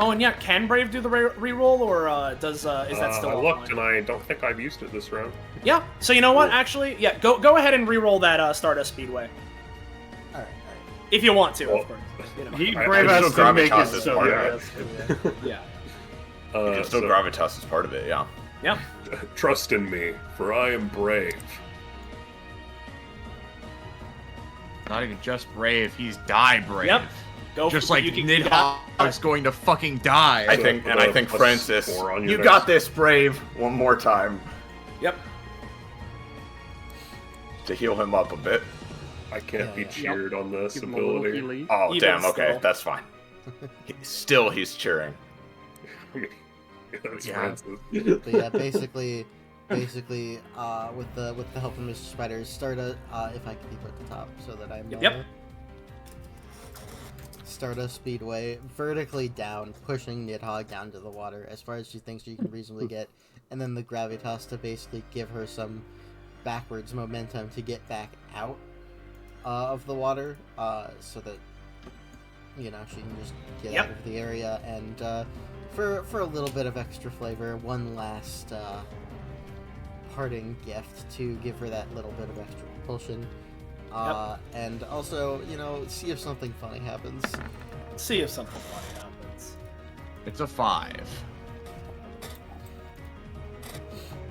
Oh, and yeah, can Brave do the reroll, or is that still? I offline? looked and I don't think I've used it this round. Yeah. So you know what? Actually, yeah. Go ahead and reroll that Stardust Speedway. All right. If you want to, of course. You know. Brave has to make it is so part yeah. of it. Yeah. You can still gravitas as part of it, yeah. Yeah. Trust in me, for I am brave. Not even just brave, he's die brave. Yep. Go just for, like Nidhogg's going to fucking die. I think Francis, you got this, Brave, one more time. Yep. To heal him up a bit. I can't be cheered on this ability. Oh, Even damn, okay, still. that's fine. Still, he's cheering. That's Yeah. Francis. But yeah, basically, with the help of Mr. Spider, Stardust, if I can keep at the top so that I'm Yep. Stardust Speedway vertically down, pushing Nidhogg down to the water as far as she thinks she can reasonably get, and then the gravitas to basically give her some backwards momentum to get back out of the water, so that she can just get out of the area. And for a little bit of extra flavor, one last parting gift to give her that little bit of extra propulsion. And also, see if something funny happens. See if something funny happens. It's a 5.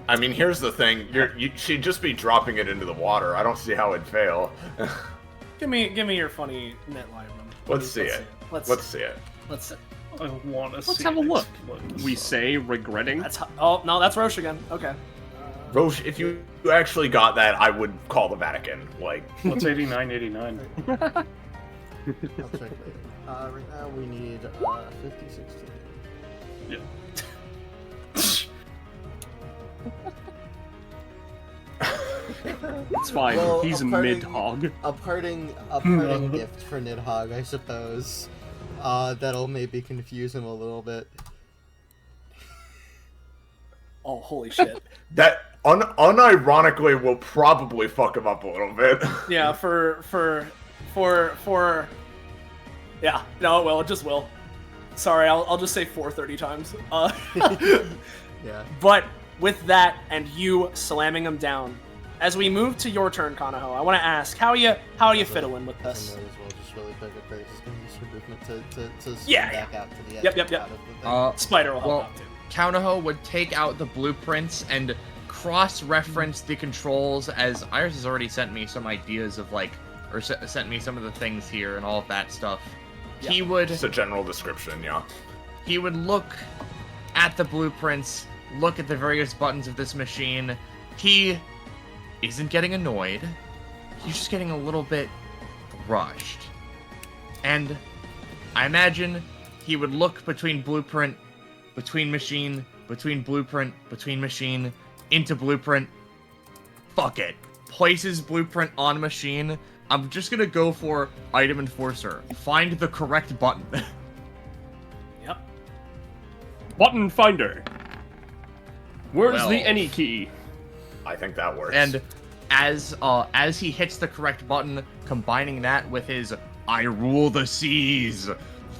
I mean, here's the thing. She'd just be dropping it into the water. I don't see how it'd fail. Give me your funny net line. Let's see it. Let's see it. Let's see. I want to see. Let's have a look. We say regretting. Oh no, that's Roche again. Okay. Roche, if you actually got that, I would call the Vatican. Like, what's 8989? I'll check later. Right now we need 50, 60. Yeah. It's fine. Well, He's mid-hog. A parting gift for Nidhogg, I suppose. That'll maybe confuse him a little bit. Oh, holy shit. That unironically will probably fuck him up a little bit. Yeah, yeah, no, it will. It just will. Sorry, I'll just say 430 times. Yeah. But with that and you slamming him down, as we move to your turn, Kanaho, I want to ask, how are you fiddling with this? As well, just really quick at first. Just gonna use her movement to swing Yeah. back out to the edge. Yep. Out of the thing. Spider will help well, out too. Kaunaho would take out the blueprints and cross-reference the controls, as Iris has already sent me some ideas of sent me some of the things here and all of that stuff. Yeah. He would... Just a general description, yeah. He would look at the blueprints, look at the various buttons of this machine. He isn't getting annoyed. He's just getting a little bit rushed. And I imagine he would look between blueprint, between machine, between blueprint, between machine, into blueprint. Fuck it. Places blueprint on machine. I'm just gonna go for item enforcer. Find the correct button. Yep. Button finder. Where's Well, the any key? I think that works. And as he hits the correct button, combining that with his I rule the seas,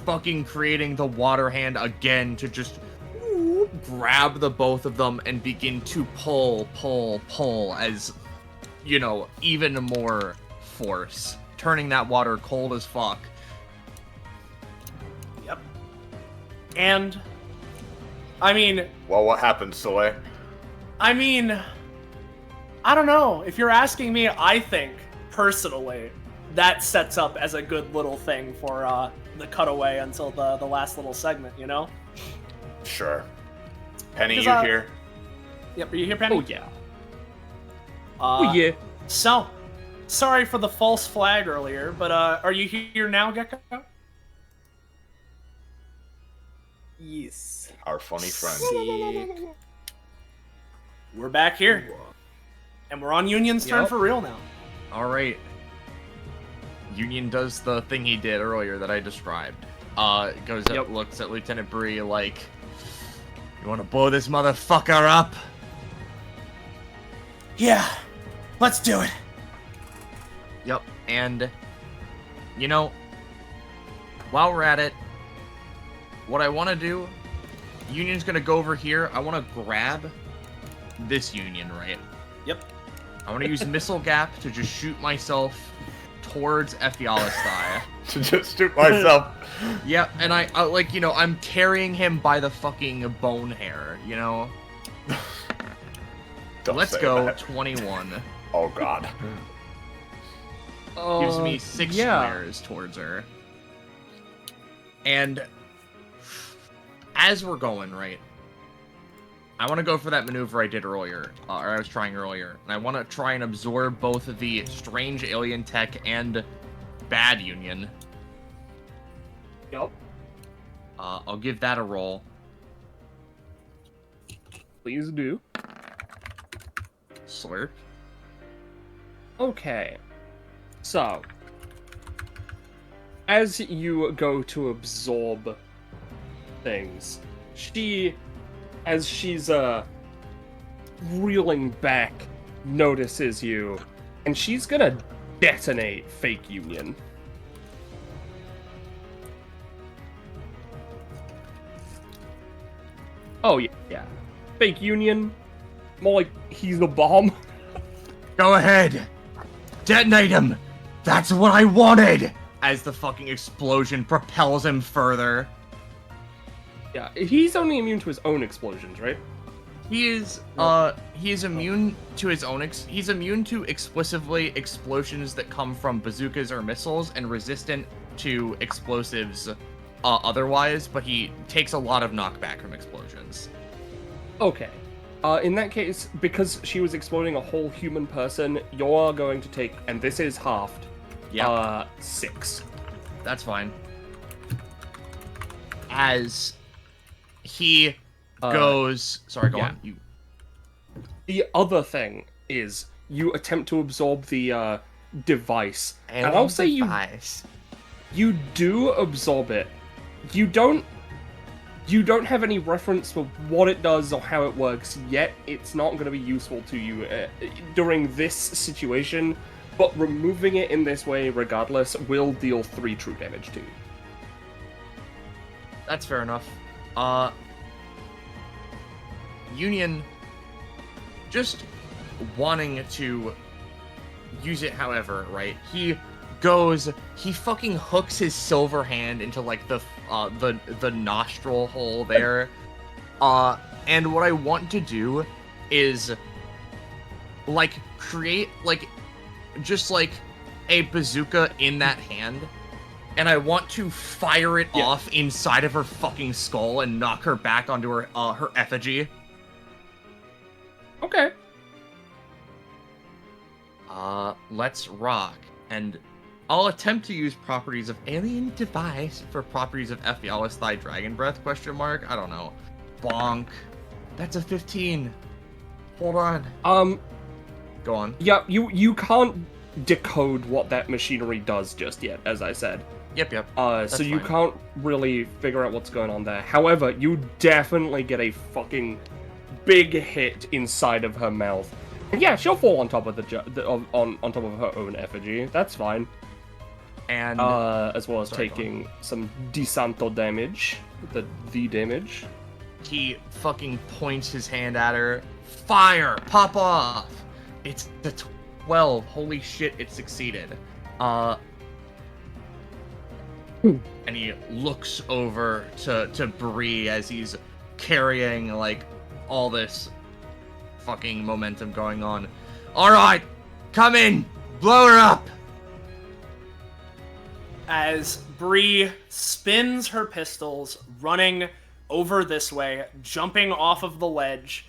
fucking creating the water hand again to just grab the both of them and begin to pull as, you know, even more force, turning that water cold as fuck. Yep. And I mean, well, what happened, Soleil? I mean, I don't know. If you're asking me, I think personally that sets up as a good little thing for the cutaway until the last little segment, you know? Sure. Penny, you Because, here? Yep, are you here, Penny? Oh yeah. Oh yeah. So, sorry for the false flag earlier, but are you here now, Gecko? Yes. Our funny friend. Sick. We're back here. And we're on Union's turn for real now. Alright. Union does the thing he did earlier that I described. Goes up, looks at Lieutenant Bree like, you wanna blow this motherfucker up? Yeah, let's do it. Yep, and, you know, while we're at it, what I want to do, Union's gonna go over here. I want to grab this Union, right? Yep. I want to use Missile Gap to just shoot myself towards Ephiala's thigh. To just shoot myself. Yep, and I like, you know, I'm carrying him by the fucking bone hair, you know? Let's go, that. 21. Oh, God. Gives me 6 squares towards her. And as we're going, right, I want to go for that maneuver I did earlier, or I was trying earlier, and I want to try and absorb both of the strange alien tech and bad Union. Yup. I'll give that a roll. Please do. Slurp. Okay. So, as you go to absorb things, as she's reeling back, notices you, and she's gonna detonate Fake Union. Oh yeah. Fake Union, more like he's a bomb. Go ahead! Detonate him! That's what I wanted! As the fucking explosion propels him further. Yeah, he's only immune to his own explosions, right? He is immune to his own he's immune to explicitly explosions that come from bazookas or missiles and resistant to explosives otherwise, but he takes a lot of knockback from explosions. Okay. In that case, because she was exploding a whole human person, you're going to take, and this is halved, 6. That's fine. As he goes... Sorry, go on. The other thing is, you attempt to absorb the device. And I'll say you do absorb it. You don't have any reference for what it does or how it works yet. It's not going to be useful to you during this situation, but removing it in this way, regardless, will deal 3 true damage to you. That's fair enough. Union just wanting to use it, however, right? He fucking hooks his silver hand into like the nostril hole there. And what I want to do is like create like just like a bazooka in that hand, and I want to fire it off inside of her fucking skull and knock her back onto her effigy. Okay. Let's rock. And I'll attempt to use properties of alien device for properties of Ephialis Thy Dragon Breath, question mark? I don't know. Bonk. That's a 15. Hold on. Go on. Yeah, you can't decode what that machinery does just yet, as I said. Yep. So you can't really figure out what's going on there. However, you definitely get a fucking big hit inside of her mouth. And yeah, she'll fall on top of on top of her own effigy. That's fine. And as well as taking some DeSanto damage, the damage. He fucking points his hand at her. Fire! Pop off! It's the 12. Holy shit, it succeeded. And he looks over to Bree as he's carrying, like, all this fucking momentum going on. Alright! Come in! Blow her up! As Bree spins her pistols, running over this way, jumping off of the ledge,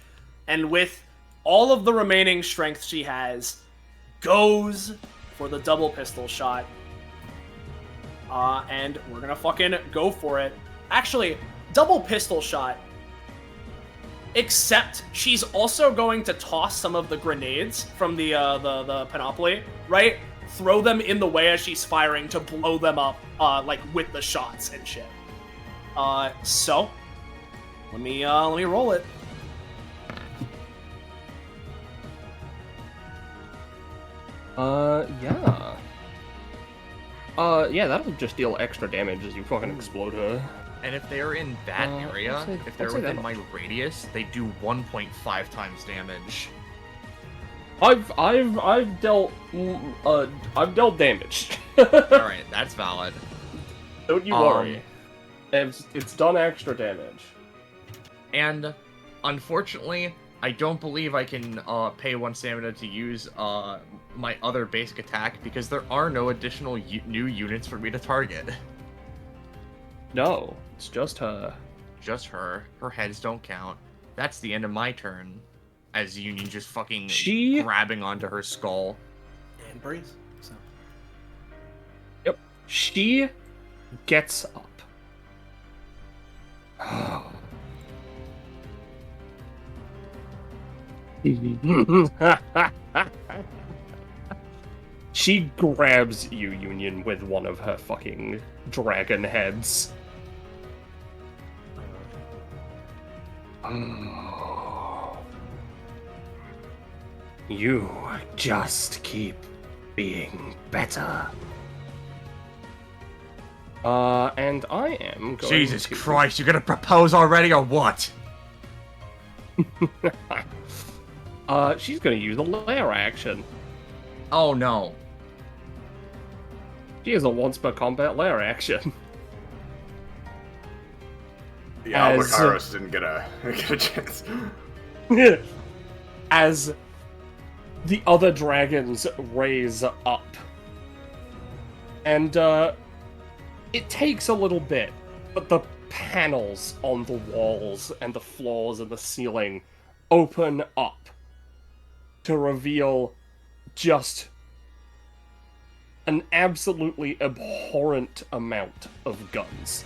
and with all of the remaining strength she has, goes for the double pistol shot. And we're gonna fucking go for it. Actually, double pistol shot. Except she's also going to toss some of the grenades from the panoply, right? Throw them in the way as she's firing to blow them up, like with the shots and shit. So let me roll it. Yeah. Yeah, that'll just deal extra damage as you fucking explode her. And if they're in that area, if they're within my radius, they do 1.5 times damage. I've dealt damage. Alright, that's valid. Don't you worry. It's done extra damage. And unfortunately, I don't believe I can pay 1 stamina to use my other basic attack because there are no additional new units for me to target. No, it's just her. Just her. Her heads don't count. That's the end of my turn. As Union just fucking grabbing onto her skull. And Breeze. So. Yep. She gets up. She grabs you, Union, with one of her fucking dragon heads. You just keep being better. And I am going Jesus Christ, you're gonna propose already or what? She's gonna use a lair action. Oh no. She has a once per combat lair action. Yeah, Lucaris didn't get a chance. As the other dragons raise up. And, it takes a little bit, but the panels on the walls and the floors and the ceiling open up to reveal just an absolutely abhorrent amount of guns.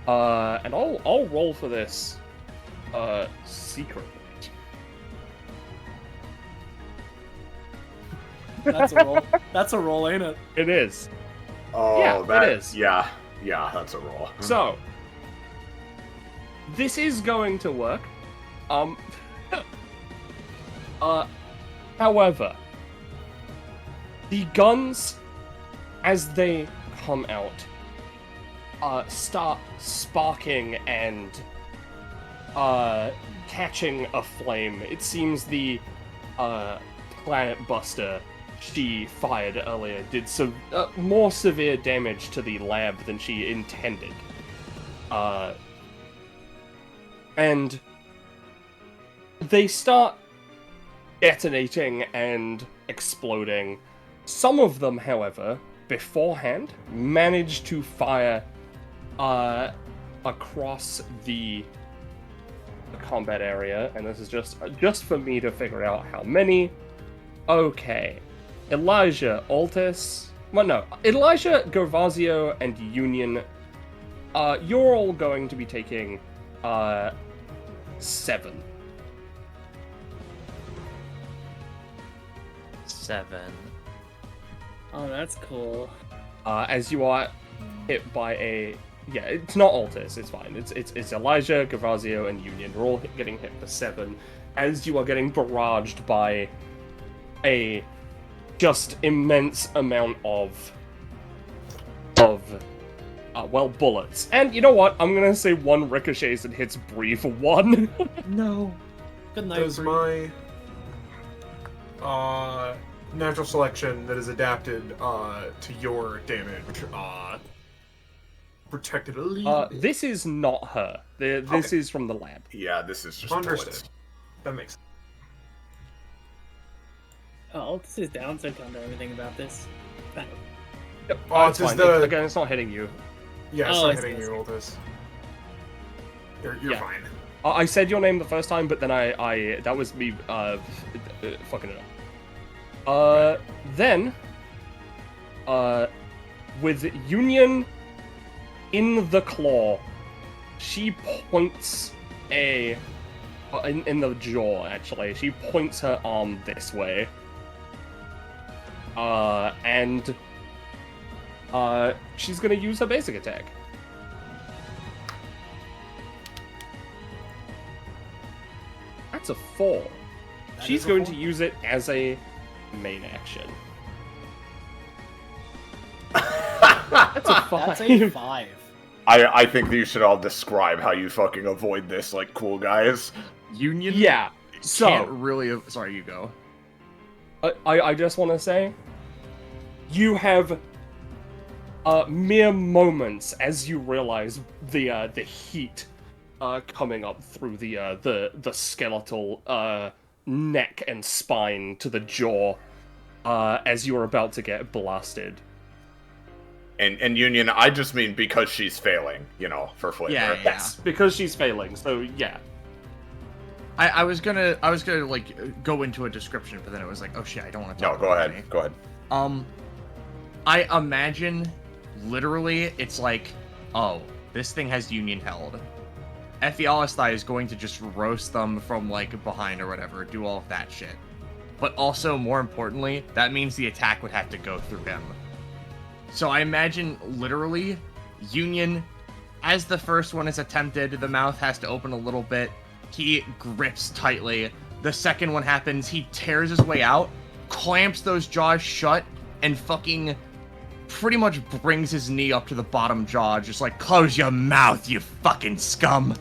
And I'll roll for this, secretly. That's a roll. That's a roll, ain't it? It is. Oh, yeah, it is. Yeah, that's a roll. So, this is going to work. However, the guns, as they come out, start sparking and catching a flame. It seems the planet buster she fired earlier did some more severe damage to the lab than she intended. And they start detonating and exploding. Some of them, however, beforehand, manage to fire across the combat area, and this is just for me to figure out how many. Okay. Elijah, Altus... Well, no. Elijah, Gervasio, and Union, you're all going to be taking, 7. 7. Oh, that's cool. As you are hit by a... Yeah, it's not Altus, it's fine. It's Elijah, Gervasio, and Union. You're all getting hit for 7, as you are getting barraged by a just immense amount of bullets. And you know what? I'm gonna say 1 ricochets and hits Bree for 1. No. Good night, Does Bree. my natural selection that is adapted to your damage protected a little bit? This is not her. This is from the lab. Yeah, this is just Understood. bullets. That makes sense. Oh, Altus is down, so I can't do anything about this. Yep. Oh, it's it's fine. the- Again, it's not hitting you. Yeah, it's Oh, not I see, hitting I you, see. Altus. You're Yeah. fine. I said your name the first time, but then I that was me fucking it up. Then with Union in the claw, she points in the jaw, actually. She points her arm this way. And she's gonna use her basic attack. That's a 4. She's is a going 4? to use it as a main action. That's a 5. That's a 5. I think that you should all describe how you fucking avoid this like cool guys. Union? Yeah. So Can't really... Sorry, you go. I just want to say, you have mere moments as you realize the heat coming up through the skeletal neck and spine to the jaw as you are about to get blasted. And Union, I just mean because she's failing, for flavor. Yeah. Yes, because she's failing. So yeah. I was gonna like go into a description, but then it was like, oh shit, I don't want to talk. No, go about ahead. it. Go ahead. I imagine literally it's like, oh, this thing has Union held. Ephialistai is going to just roast them from like behind or whatever, do all of that shit. But also, more importantly, that means the attack would have to go through him. So I imagine literally Union, as the first one is attempted, the mouth has to open a little bit. He grips tightly. The second one happens, he tears his way out, clamps those jaws shut, and fucking pretty much brings his knee up to the bottom jaw, just like, close your mouth, you fucking scum.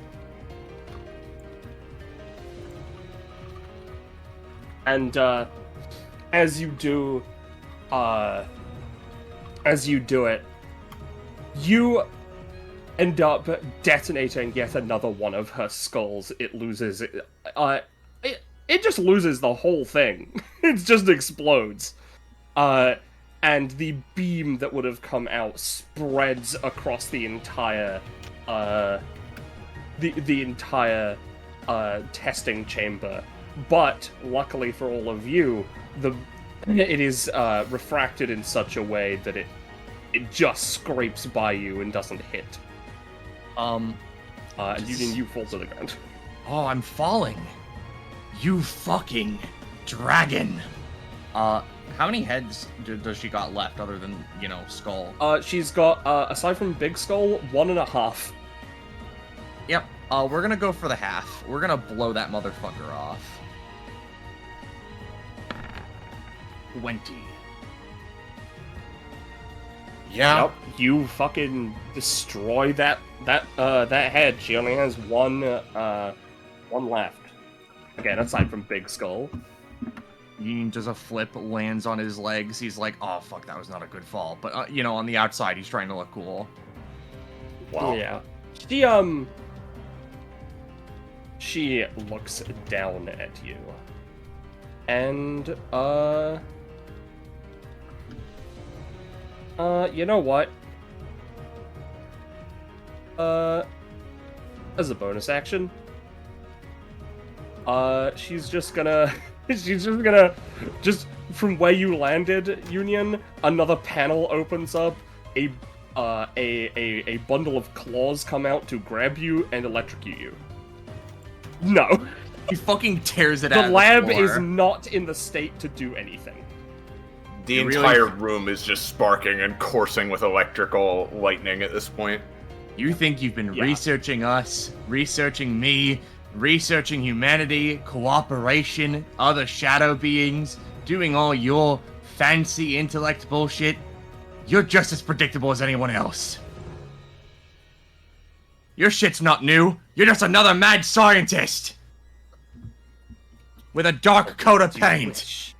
And as you do it, you end up detonating yet another one of her skulls. It loses it just loses the whole thing. It just explodes. And the beam that would have come out spreads across the entire the entire testing chamber. But luckily for all of you, it is refracted in such a way that it just scrapes by you and doesn't hit. You fall to the ground. Oh, I'm falling. You fucking dragon. How many heads does she got left other than, skull? She's got, aside from Big Skull, 1.5. Yep. We're gonna go for the half. We're gonna blow that motherfucker off. 20. Yeah. Yep, you fucking destroy that head. She only has one One left. Again, aside from Big Skull. Union does a flip, lands on his legs. He's like, oh, fuck, that was not a good fall. But, on the outside, he's trying to look cool. Wow. Yeah. She looks down at you. And, you know what? As a bonus action, she's just gonna from where you landed, Union, another panel opens up, a bundle of claws come out to grab you and electrocute you. No. He fucking tears it the out. The lab floor. is not in the state to do anything. The entire room is just sparking and coursing with electrical lightning at this point. You think you've been researching us, researching me, researching humanity, cooperation, other shadow beings, doing all your fancy intellect bullshit? You're just as predictable as anyone else. Your shit's not new. You're just another mad scientist with a dark coat of paint.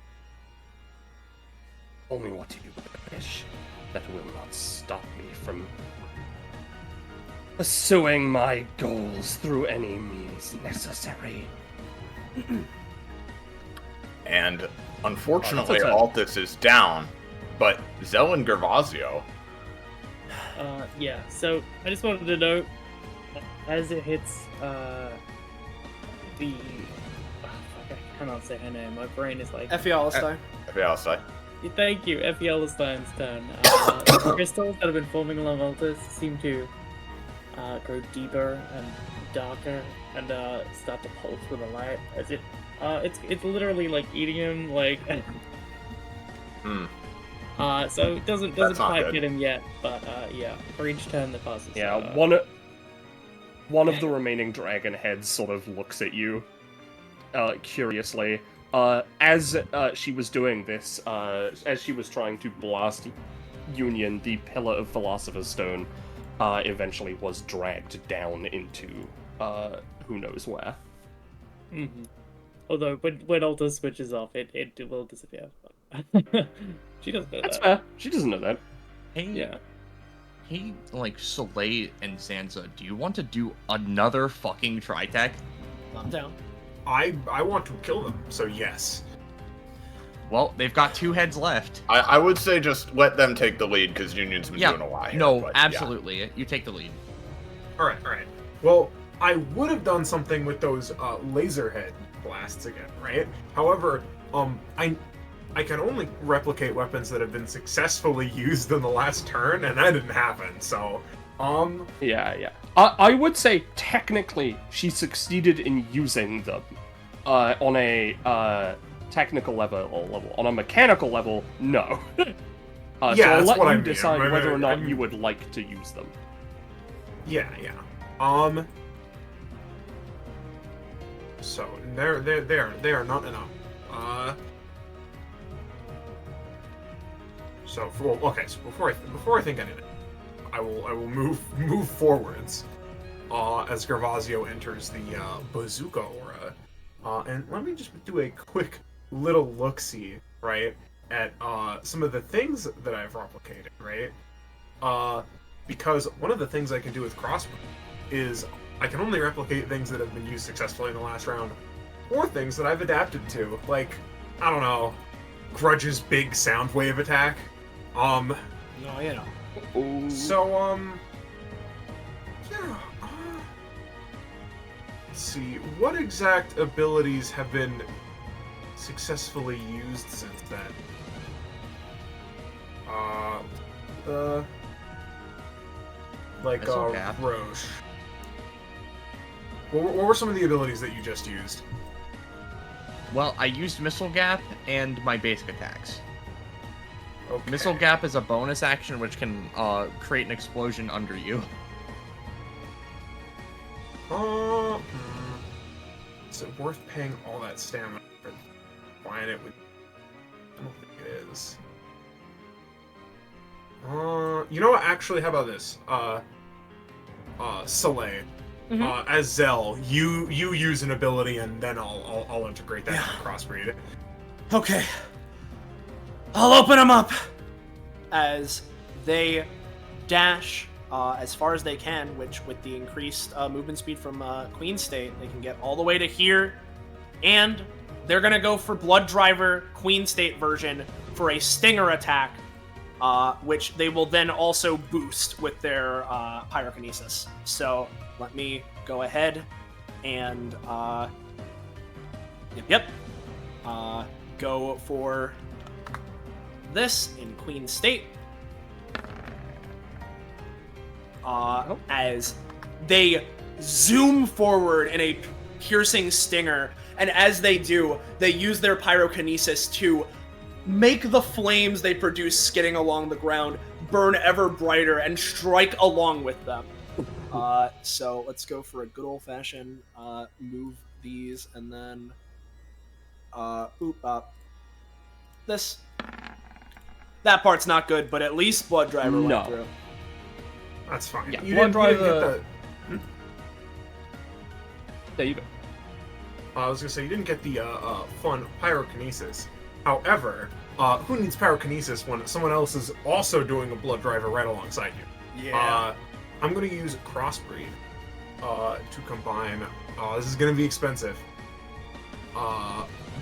Only what you wish. That will not stop me from pursuing my goals through any means necessary. And unfortunately, that's Altus is down, but Zell and Gervasio. Yeah, so I just wanted to note, as it hits, I cannot say her name, my brain is like... Effie Alstein. Effie Alstein. Thank you, Effie Alstein's turn. Crystals that have been forming along Altus seem to grow deeper and darker and start to pulse with the light as it's literally like eating him, like... so it doesn't quite get him yet, but yeah, for each turn that passes. Yeah, one of the remaining dragon heads sort of looks at you, curiously. As she was doing this, as she was trying to blast Union, the Pillar of Philosopher's Stone eventually was dragged down into who knows where. Mm-hmm. Although when Alta switches off, it will disappear. She doesn't know That's that. fair. She doesn't know that. Hey, yeah. Hey, like, Soleil and Sansa, do you want to do another fucking Tritech? I'm down. I want to kill them, so yes. Well, they've got 2 heads left. I would say just let them take the lead, because Union's been doing a lot here. No, but, absolutely. Yeah. You take the lead. Alright. Well, I would have done something with those laser head blasts again, right? However, I can only replicate weapons that have been successfully used in the last turn, and that didn't happen, so... Yeah. I would say, technically, she succeeded in using them on a technical level. On a mechanical level, no. Yeah, so I'll that's let what I you mean. decide whether or not you would like to use them. Yeah. So they are not enough. So before I think anything, I will move forwards as Gervasio enters the bazooka aura, and let me just do a quick little look-see, right, at some of the things that I've replicated, right? Because one of the things I can do with crossbow is I can only replicate things that have been used successfully in the last round, or things that I've adapted to, like, I don't know, Grudge's big sound wave attack. No, you know. So, yeah, let's see, what exact abilities have been successfully used since then? Like, Roche. What were some of the abilities that you just used? Well, I used Missile Gap and my basic attacks. Okay. Missile Gap is a bonus action which can create an explosion under you. Is it worth paying all that stamina for buying it with... I don't think it is. You know what, actually, how about this? Soleil. As Zell, you use an ability, and then I'll integrate that into crossbreed. Okay. I'll open them up as they dash as far as they can, which with the increased movement speed from Queen State, they can get all the way to here. And they're going to go for Blood Driver Queen State version for a Stinger attack, which they will then also boost with their Pyrokinesis. So let me go ahead and go for this in Queen State. As they zoom forward in a piercing stinger, and as they do, they use their pyrokinesis to make the flames they produce skidding along the ground burn ever brighter and strike along with them. So let's go for a good old-fashioned move these, and then this. That part's not good, but at least Blood Driver went through. That's fine. Yeah, You Blood didn't Driver. get There you go. I was gonna say you didn't get the fun pyrokinesis. However, who needs pyrokinesis when someone else is also doing a Blood Driver right alongside you? Yeah. I'm gonna use crossbreed to combine. This is gonna be expensive.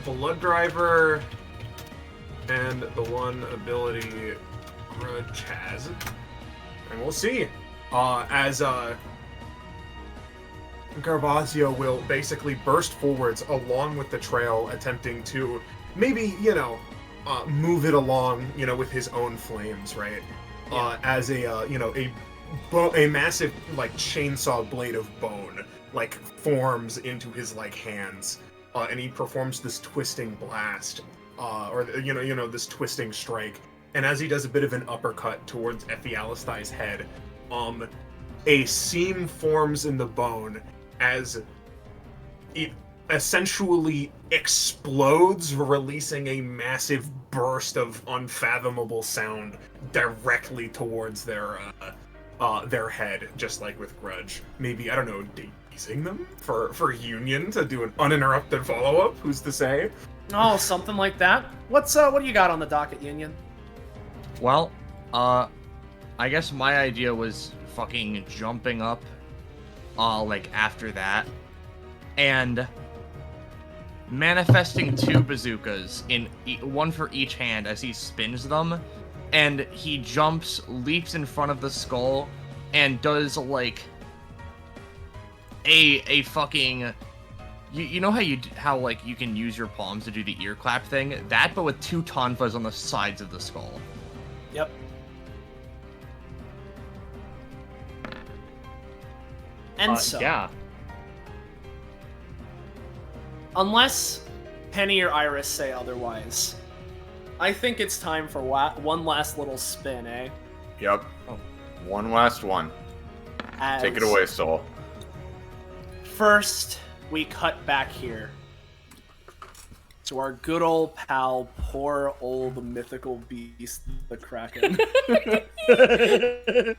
Blood Driver and the one ability Grudge has. And we'll see. As Garvazio will basically burst forwards along with the trail, attempting to maybe, move it along, with his own flames, right? As a massive, chainsaw blade of bone, forms into his, hands. And he performs this twisting blast, this twisting strike. And as he does a bit of an uppercut towards Ephialistai's head, a seam forms in the bone as it essentially explodes, releasing a massive burst of unfathomable sound directly towards their head, just like with Grudge. Maybe, I don't know, dazing them for Union to do an uninterrupted follow-up? Who's to say? Oh, something like that. What do you got on the docket, Union? Well, I guess my idea was fucking jumping up, after that, and manifesting 2 bazookas, one for each hand as he spins them, and he jumps, leaps in front of the skull, and does, a fucking... You know how you can use your palms to do the ear clap thing? That, but with 2 tonfas on the sides of the skull. Yep. And yeah. Unless Penny or Iris say otherwise, I think it's time for one last little spin, eh? Yep. Oh. One last one. Take it away, Soul. First, we cut back here to our good old pal, poor old mythical beast, the Kraken.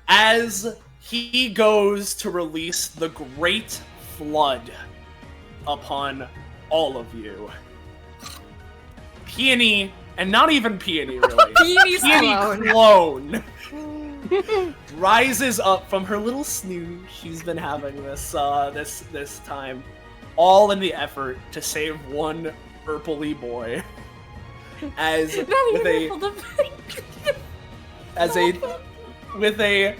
As he goes to release the Great Flood upon all of you. Peony, and not even Peony, really. Peony clone rises up from her little snooze she's been having this time, all in the effort to save one purpley boy. With a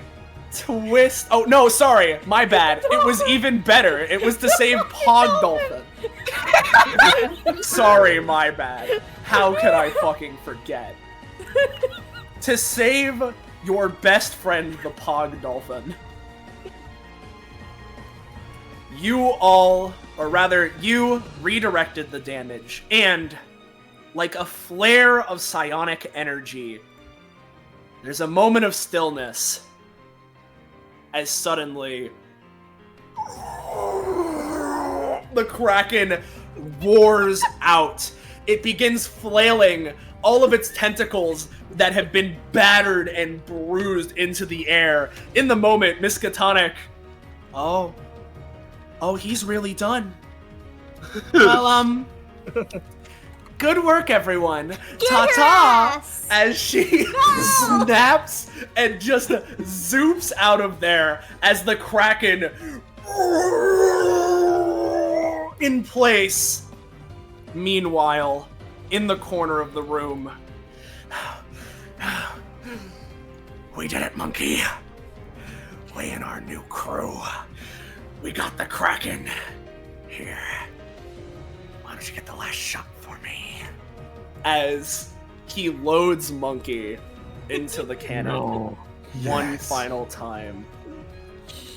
twist. Oh no, sorry, my bad. It was even better. It was to save Pog Dolphin. Sorry, my bad. How could I fucking forget? To save your best friend, the Pog Dolphin. You redirected the damage, and like a flare of psionic energy, there's a moment of stillness as suddenly the Kraken roars out. It begins flailing all of its tentacles that have been battered and bruised into the air. In the moment, Miskatonic, oh, Oh, he's really done. Well, good work, everyone. Ta-ta! As she snaps and just zoops out of there as the Kraken in place. Meanwhile, in the corner of the room, we did it, monkey. We and our new crew. We got the Kraken. Here. Why don't you get the last shot for me? As he loads Monkey into the cannon one final time.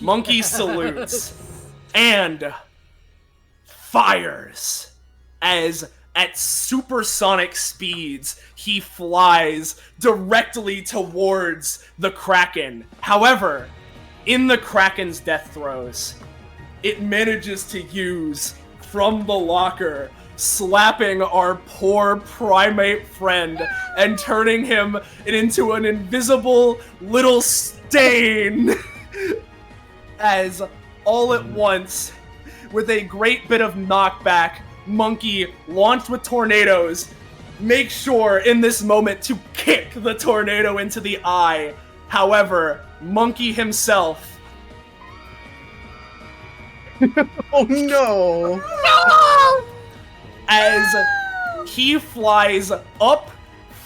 Monkey salutes and fires as at supersonic speeds he flies directly towards the Kraken. However, in the Kraken's death throes, it manages to use from the locker, slapping our poor primate friend and turning him into an invisible little stain. As all at once, with a great bit of knockback, Monkey, launched with tornadoes, makes sure in this moment to kick the tornado into the eye. However, Monkey himself... Oh no! No! As he flies up,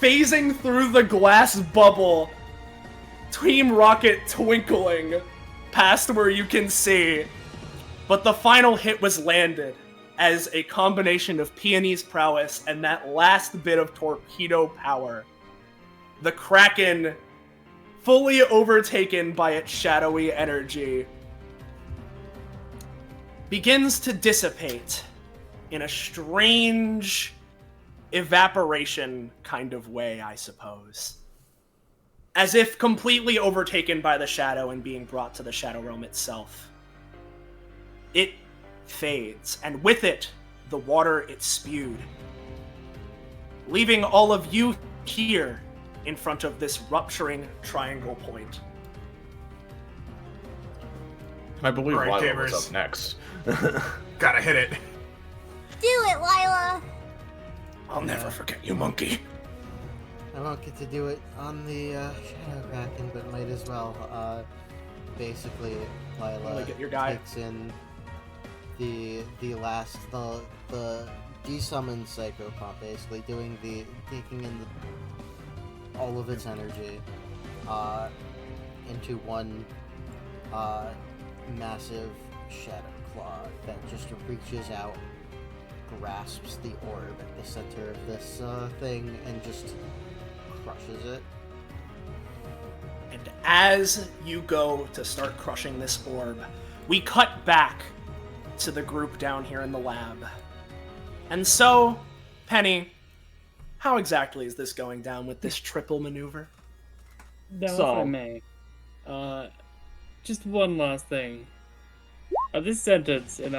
phasing through the glass bubble, Team Rocket twinkling past where you can see. But the final hit was landed as a combination of Peony's prowess and that last bit of torpedo power. The Kraken, fully overtaken by its shadowy energy, begins to dissipate in a strange evaporation kind of way, I suppose. As if completely overtaken by the shadow and being brought to the Shadow Realm itself. It fades, and with it, the water it spewed, leaving all of you here in front of this rupturing triangle point. I believe All right, Lila was gamers. up next. Gotta hit it. Do it, Lila. I'll never forget you, monkey. I won't get to do it on the Shadow Kraken, but might as well. Basically, Lila Get your guy. takes in the desummoned Psychopomp, basically taking in all of its energy into one massive shadow claw that just reaches out, grasps the orb at the center of this thing, and just crushes it. And as you go to start crushing this orb, we cut back to the group down here in the lab. And so, Penny, how exactly is this going down with this triple maneuver? Now, if I may, just one last thing. This sentence in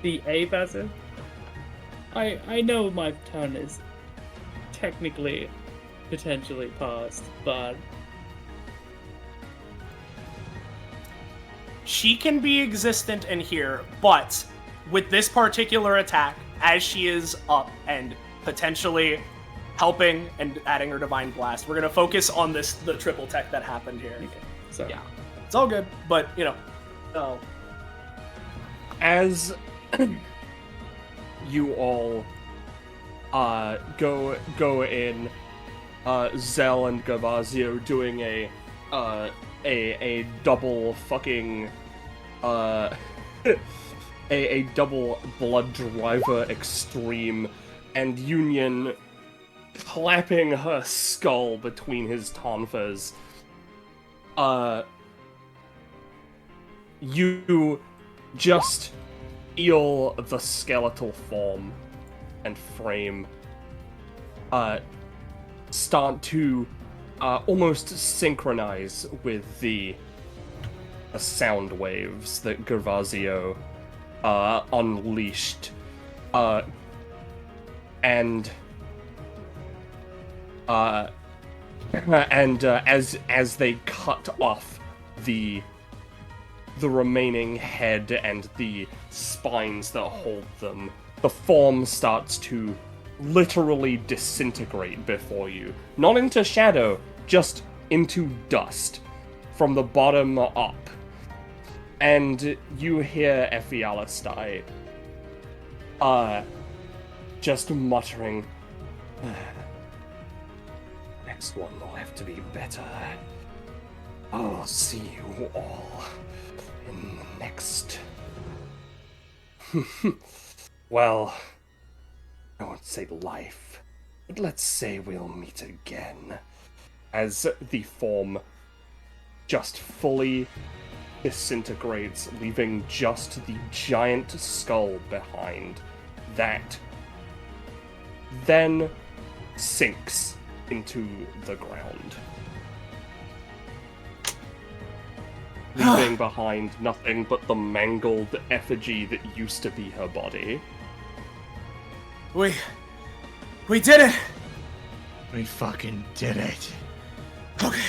the A passive. I know my turn is technically, potentially past, but She can be existent in here, but with this particular attack, as she is up and potentially helping and adding her Divine Blast, we're going to focus on the triple tech that happened here. Okay, so yeah, it's all good, but, you know. Oh. As you all go in, Zell and Gavazio doing a double fucking a double blood driver extreme, and Union clapping her skull between his tonfas. You just feel the skeletal form and frame start to almost synchronize with the sound waves that Gervasio unleashed, and as they cut off the the remaining head and the spines that hold them, the form starts to literally disintegrate before you. Not into shadow, just into dust from the bottom up. And you hear Ephialistai just muttering, next one will have to be better. I'll see you all in the next. Well, I won't say life, but let's say we'll meet again. As the form just fully disintegrates, leaving just the giant skull behind, that then sinks into the ground, leaving behind nothing but the mangled effigy that used to be her body. We did it! We fucking did it. Okay.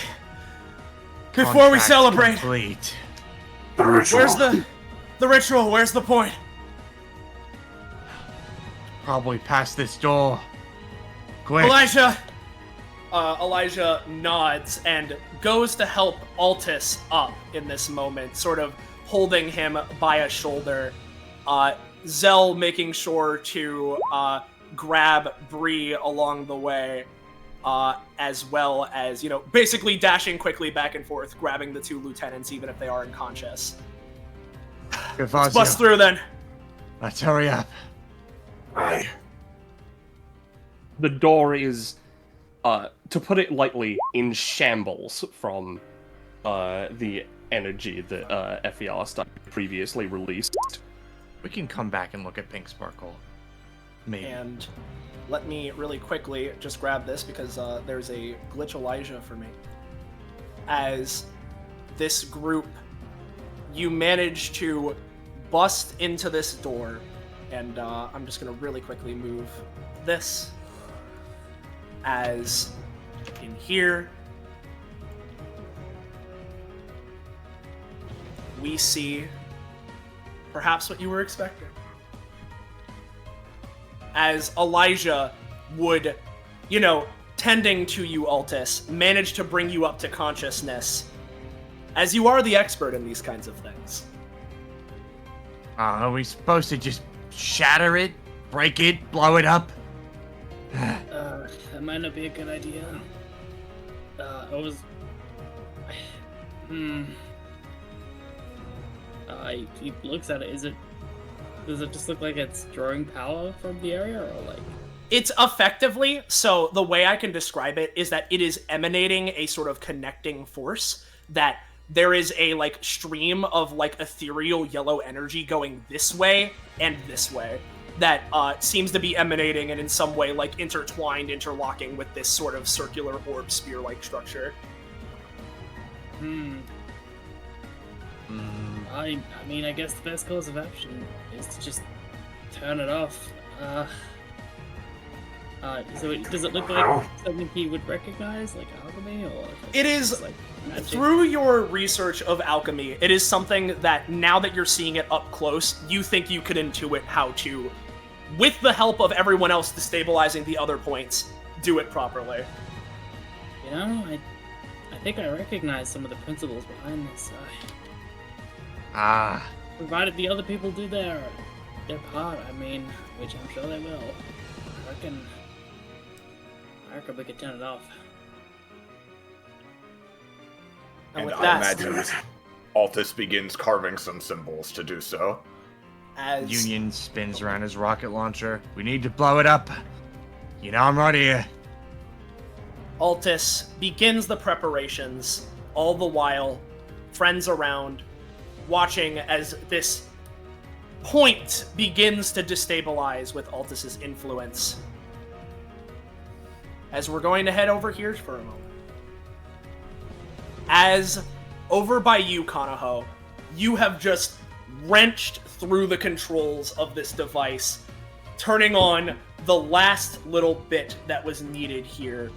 Before we Contract celebrate, complete. where's the ritual? Where's the point? Probably past this door. Quick. Elijah! Elijah nods and goes to help Altus up in this moment, sort of holding him by a shoulder. Zell making sure to grab Bree along the way, as well as, basically dashing quickly back and forth, grabbing the two lieutenants, even if they are unconscious. Let's bust through then. Let's hurry up. Aye. The door is, to put it lightly, in shambles from the energy that Ephialistai previously released. We can come back and look at Pink Sparkle. Maybe. And let me really quickly just grab this because there's a glitch Elijah for me. As this group, you manage to bust into this door, and I'm just going to really quickly move this. As in here, we see perhaps what you were expecting. As Elijah would, tending to you, Altus, manage to bring you up to consciousness, as you are the expert in these kinds of things. Are we supposed to just shatter it, break it, blow it up? That might not be a good idea. He looks at it. Does it just look like it's drawing power from the area, or like? It's effectively, so the way I can describe it is that it is emanating a sort of connecting force, that there is a stream of ethereal yellow energy going this way and this way that seems to be emanating and in some way intertwined, interlocking with this sort of circular orb spear-like structure. I mean, I guess the best course of action is to just turn it off. So does it look like something he would recognize, like alchemy, or? It is, through your research of alchemy, it is something that now that you're seeing it up close, you think you could intuit how to, with the help of everyone else destabilizing the other points, do it properly. I think I recognize some of the principles behind this. Provided the other people do their part, which I'm sure they will. I reckon we could turn it off. And with I that, imagine Altus begins carving some symbols to do so. As Union spins around his rocket launcher. We need to blow it up. I'm right here. Altus begins the preparations, all the while, friends around, watching as this point begins to destabilize with Altus's influence. As we're going to head over here for a moment. As over by you, Kanaho, you have just wrenched through the controls of this device, turning on the last little bit that was needed here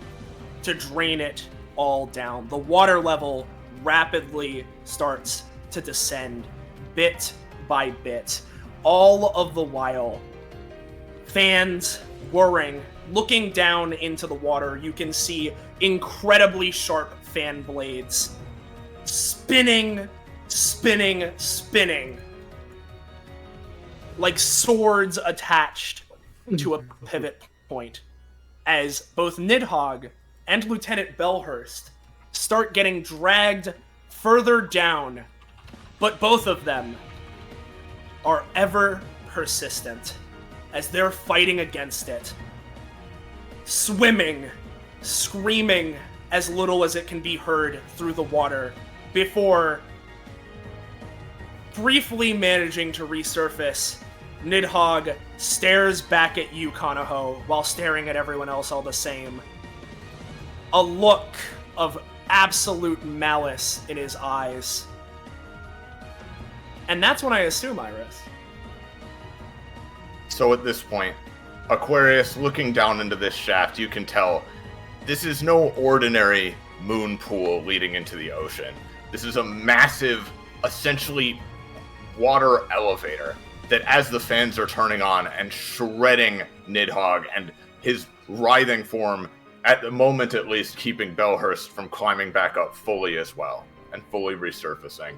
to drain it all down. The water level rapidly starts to descend bit by bit. All of the while, fans whirring, looking down into the water, you can see incredibly sharp fan blades spinning, spinning, spinning, like swords attached to a pivot point, as both Nidhogg and Lieutenant Bellhurst start getting dragged further down, but both of them are ever persistent as they're fighting against it, swimming, screaming as little as it can be heard through the water before briefly managing to resurface. Nidhogg stares back at you, Kanaho, while staring at everyone else all the same. A look of absolute malice in his eyes. And that's when I assume, Iris. So at this point, Aquarius, looking down into this shaft, you can tell this is no ordinary moon pool leading into the ocean. This is a massive, essentially, water elevator that, as the fans are turning on and shredding Nidhogg and his writhing form, at the moment at least, keeping Bellhurst from climbing back up fully as well and fully resurfacing.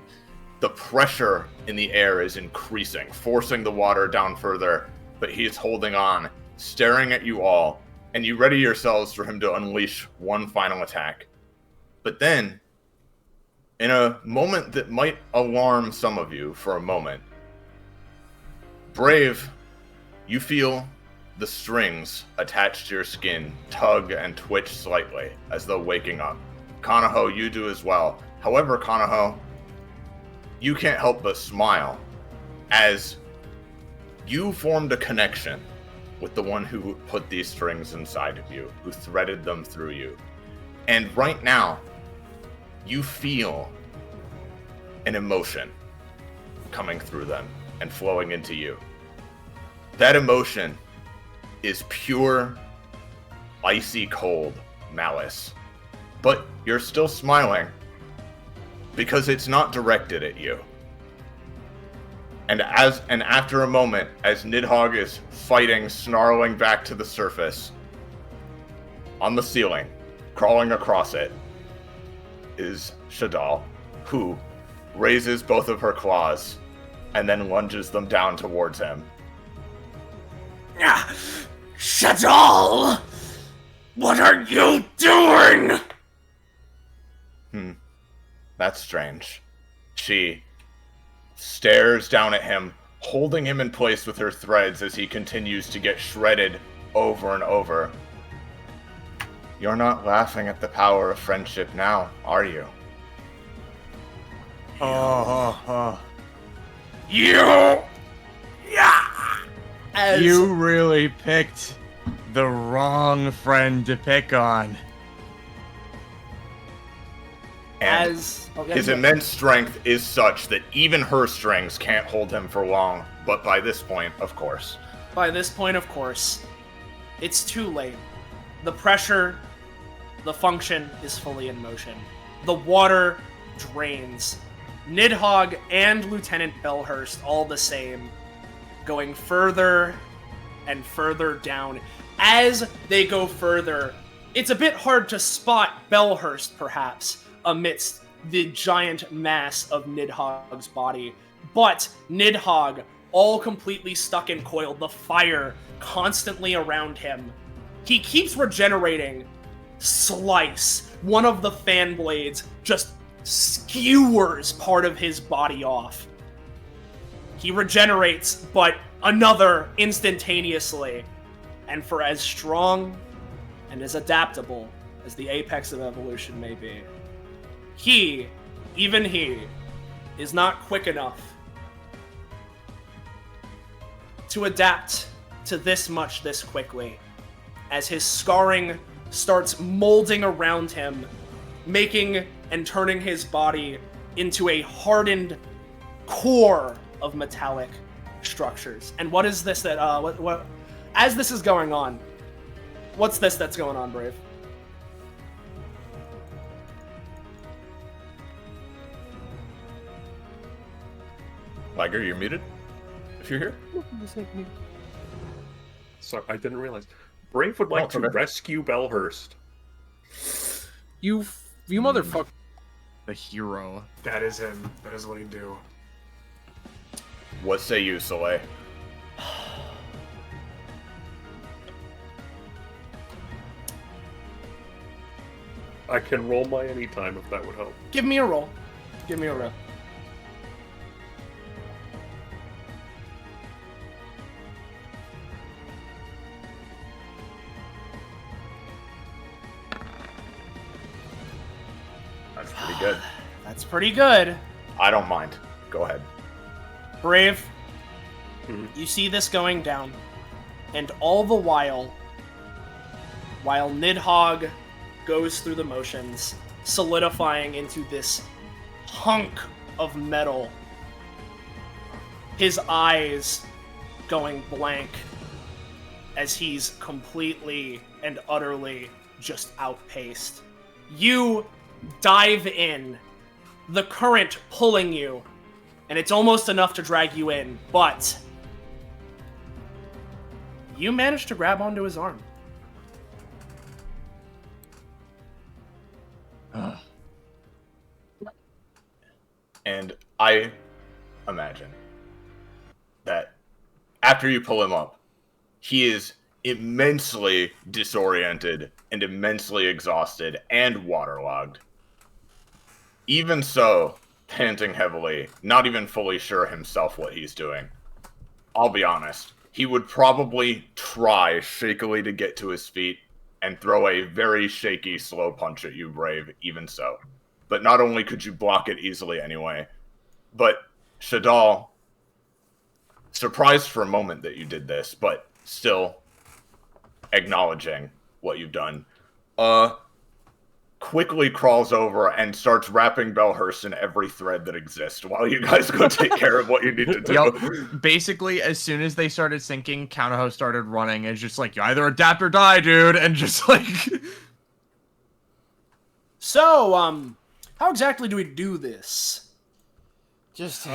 The pressure in the air is increasing, forcing the water down further, but he is holding on, staring at you all, and you ready yourselves for him to unleash one final attack. But then, in a moment that might alarm some of you for a moment, Brave, you feel the strings attached to your skin tug and twitch slightly as though waking up. Kanaho, you do as well. However, Kanaho, you can't help but smile as you formed a connection with the one who put these strings inside of you, who threaded them through you. And right now, you feel an emotion coming through them and flowing into you. That emotion is pure, icy cold malice. But you're still smiling because it's not directed at you. And after a moment, as Nidhogg is fighting, snarling back to the surface, on the ceiling, crawling across it, is Shadal, who raises both of her claws and then lunges them down towards him. Shadal! What are you doing? That's strange. She stares down at him, holding him in place with her threads as he continues to get shredded over and over. You're not laughing at the power of friendship now, are you? You! Yeah! You really picked the wrong friend to pick on. And his immense strength is such that even her strings can't hold him for long, but by this point, of course. By this point, of course, it's too late. The pressure, the function is fully in motion. The water drains. Nidhogg and Lieutenant Bellhurst, all the same, going further and further down. As they go further, it's a bit hard to spot Bellhurst, perhaps, amidst the giant mass of Nidhogg's body. But Nidhogg, all completely stuck and coiled, the fire constantly around him. He keeps regenerating. Slice. One of the fan blades just skewers part of his body off. He regenerates, but another instantaneously. And for as strong and as adaptable as the apex of evolution may be, even he, is not quick enough to adapt to this much this quickly, as his scarring starts molding around him, making and turning his body into a hardened core of metallic structures. And what is this that, what as this is going on, what's this that's going on, Brave? Liger, you're muted. If you're here. Sorry, I didn't realize. Brave would like to rescue Bellhurst. You motherfucker. The hero. That is him. That is what he'd do. What say you, Soleil? I can roll my anytime if that would help. Give me a roll. Give me a roll. That's pretty good. That's pretty good. I don't mind. Go ahead. Brave, you see this going down, and all the while Nidhogg goes through the motions, solidifying into this hunk of metal, his eyes going blank as he's completely and utterly just outpaced. You dive in, the current pulling you, and it's almost enough to drag you in, but you manage to grab onto his arm. And I imagine that after you pull him up, he is immensely disoriented and immensely exhausted and waterlogged. Even so, panting heavily, not even fully sure himself what he's doing. I'll be honest, he would probably try shakily to get to his feet and throw a very shaky, slow punch at you, Brave, even so. But not only could you block it easily anyway, but Shadal, surprised for a moment that you did this, but still acknowledging what you've done, quickly crawls over and starts wrapping Bellhurst in every thread that exists while you guys go take care of what you need to do. Yep. Basically, as soon as they started sinking, Counterho started running. It's just like, you either adapt or die, dude, and just like... So, how exactly do we do this? Just...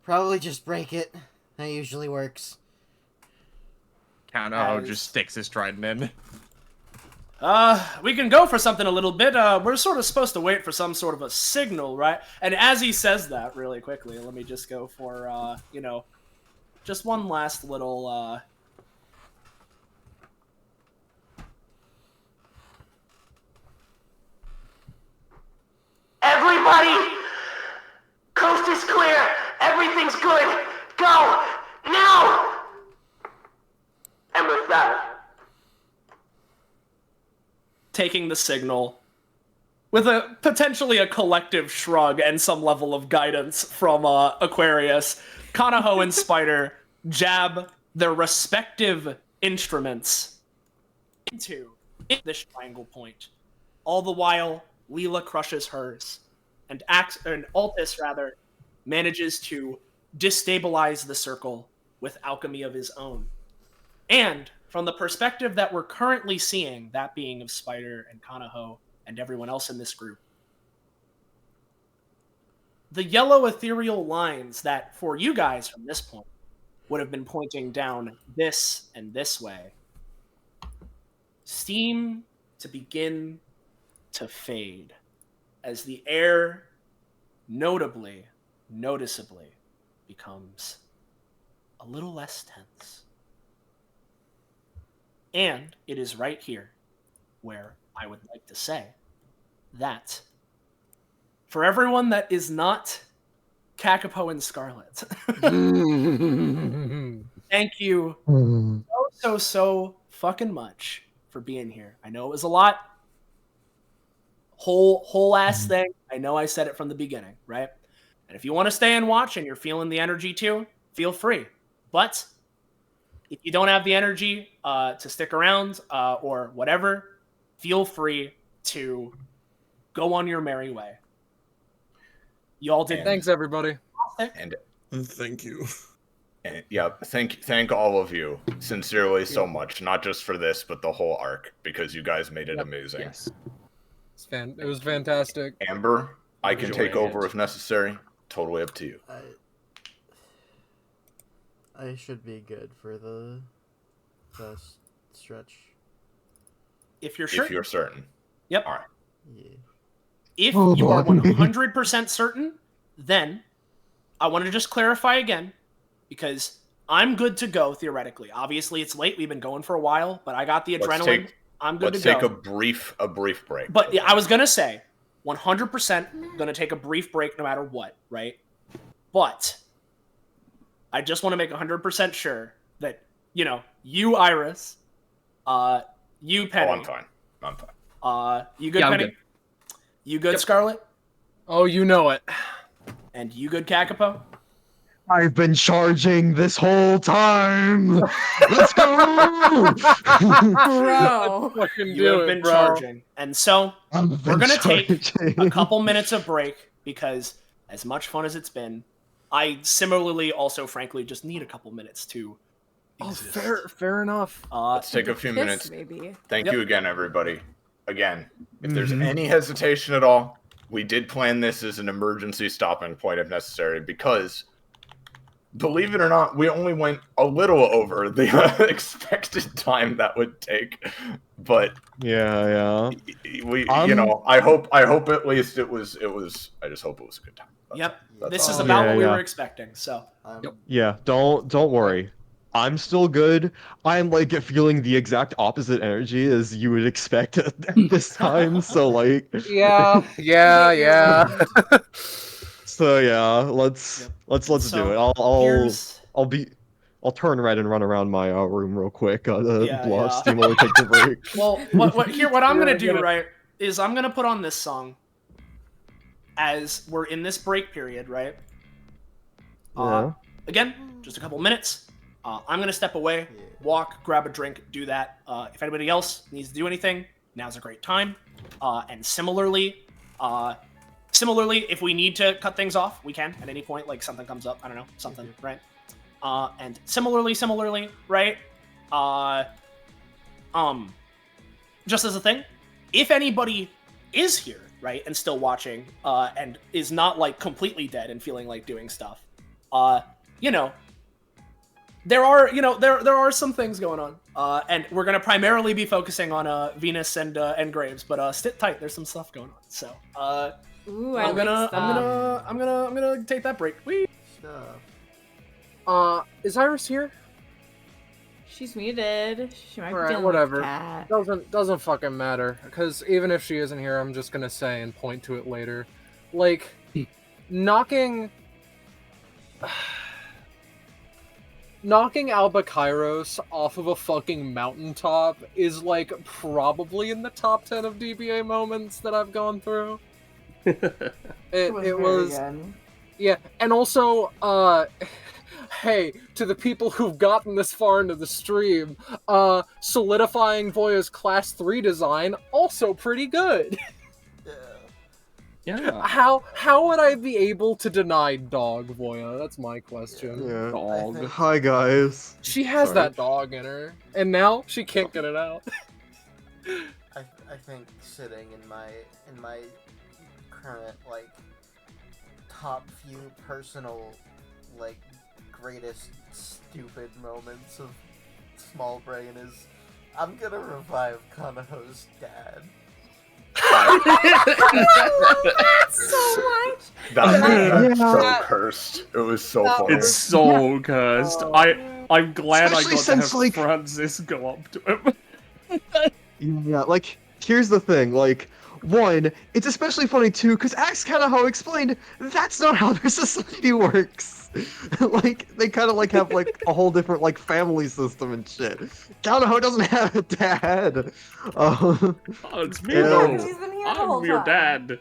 probably just break it. That usually works. Counterho just sticks his trident in. We can go for something a little bit. We're sort of supposed to wait for some sort of a signal, right? And as he says that really quickly, let me just go for, you know, just one last little, Everybody! Coast is clear! Everything's good! Go! Now! And with that... taking the signal with a potentially a collective shrug and some level of guidance from Aquarius, Kanaho and Spider jab their respective instruments into this triangle point. All the while, Leela crushes hers, and Altus rather manages to destabilize the circle with alchemy of his own. And from the perspective that we're currently seeing, that being of Spider and Kanaho and everyone else in this group, the yellow ethereal lines that, for you guys from this point, would have been pointing down this and this way, seem to begin to fade as the air noticeably becomes a little less tense. And it is right here where I would like to say that for everyone that is not Kakapo and Scarlet, thank you so fucking much for being here. I know it was a lot. Whole ass thing. I know I said it from the beginning, right? And if you want to stay and watch and you're feeling the energy too, feel free. But if you don't have the energy to stick around or whatever, feel free to go on your merry way. You all did. Thanks, everybody. And thank you. And, yeah, thank all of you sincerely so much, not just for this, but the whole arc, because you guys made it amazing. Yes. It was fantastic. Amber, I can take over if necessary. Totally up to you. I should be good for the stretch. If you're sure. If you're certain. Yep. All right. Yeah. If you are 100% certain, then I want to just clarify again, because I'm good to go theoretically. Obviously, it's late. We've been going for a while, but I got the adrenaline. I'm good to go. Let's take a brief break. But yeah, I was gonna say, 100% gonna take a brief break no matter what, right? But I just want to make 100% sure that you Iris, you Penny. Oh, I'm fine. You good, Yeah, I'm Penny? good. You good, Scarlet? Oh, you know it. And you good, Kakapo? I've been charging this whole time. Let's go, Bro. You have been charging, and so we're gonna take a couple minutes of break because, as much fun as it's been, I similarly also, frankly, just need a couple minutes to. Oh, fair enough. Let's take a few minutes. Maybe. Thank you again, everybody. Again, if there's any hesitation at all, we did plan this as an emergency stopping point if necessary, because, believe it or not, we only went a little over the expected time that would take. But yeah, I hope at least it was. I just hope it was a good time. This is about what we were expecting. So. Yeah, don't worry. I'm still good. I'm like feeling the exact opposite energy as you would expect at this time. So like. Yeah. So yeah, let's do it. I'll turn red and run around my room real quick. Steam will take the break. Well, what I'm gonna do, right, is I'm gonna put on this song as we're in this break period, right? Again, just a couple minutes. I'm gonna step away, walk, grab a drink, do that. If anybody else needs to do anything, now's a great time. And similarly, if we need to cut things off, we can at any point. Like something comes up, I don't know, something, right? And similarly, right? Just as a thing, if anybody is here, right, and still watching, and is not like completely dead and feeling like doing stuff, there are some things going on, and we're gonna primarily be focusing on Venus and Graves, but sit tight. There's some stuff going on, so Ooh, I'm gonna take that break. Whee! Is Iris here? She's muted. She might be Alright, dealing whatever. with cat. Doesn't fucking matter. Because even if she isn't here, I'm just gonna say and point to it later. Like, knocking Alba Kairos off of a fucking mountaintop is like probably in the top 10 of DBA moments that I've gone through. It was good. Yeah, and also, hey, to the people who've gotten this far into the stream, solidifying Voya's Class 3 design, also pretty good. Yeah. How would I be able to deny dog, Voya? That's my question. Yeah. Dog. Hi, guys. She has that dog in her, and now she can't get it out. I think sitting in my current like top few personal like greatest stupid moments of small brain is I'm gonna revive Kanaho's dad. That's so much. That's so cursed. It was so funny. It's so cursed. I'm glad Especially I got to since, have like- Francis go up to him. Yeah, like, here's the thing, like, one, it's especially funny too, because Axe Kanaho explained that's not how their society works. Like, they kind of, like, have, like, a whole different, like, family system and shit. Kanaho doesn't have a dad. Oh, it's me, though. I'm your dad.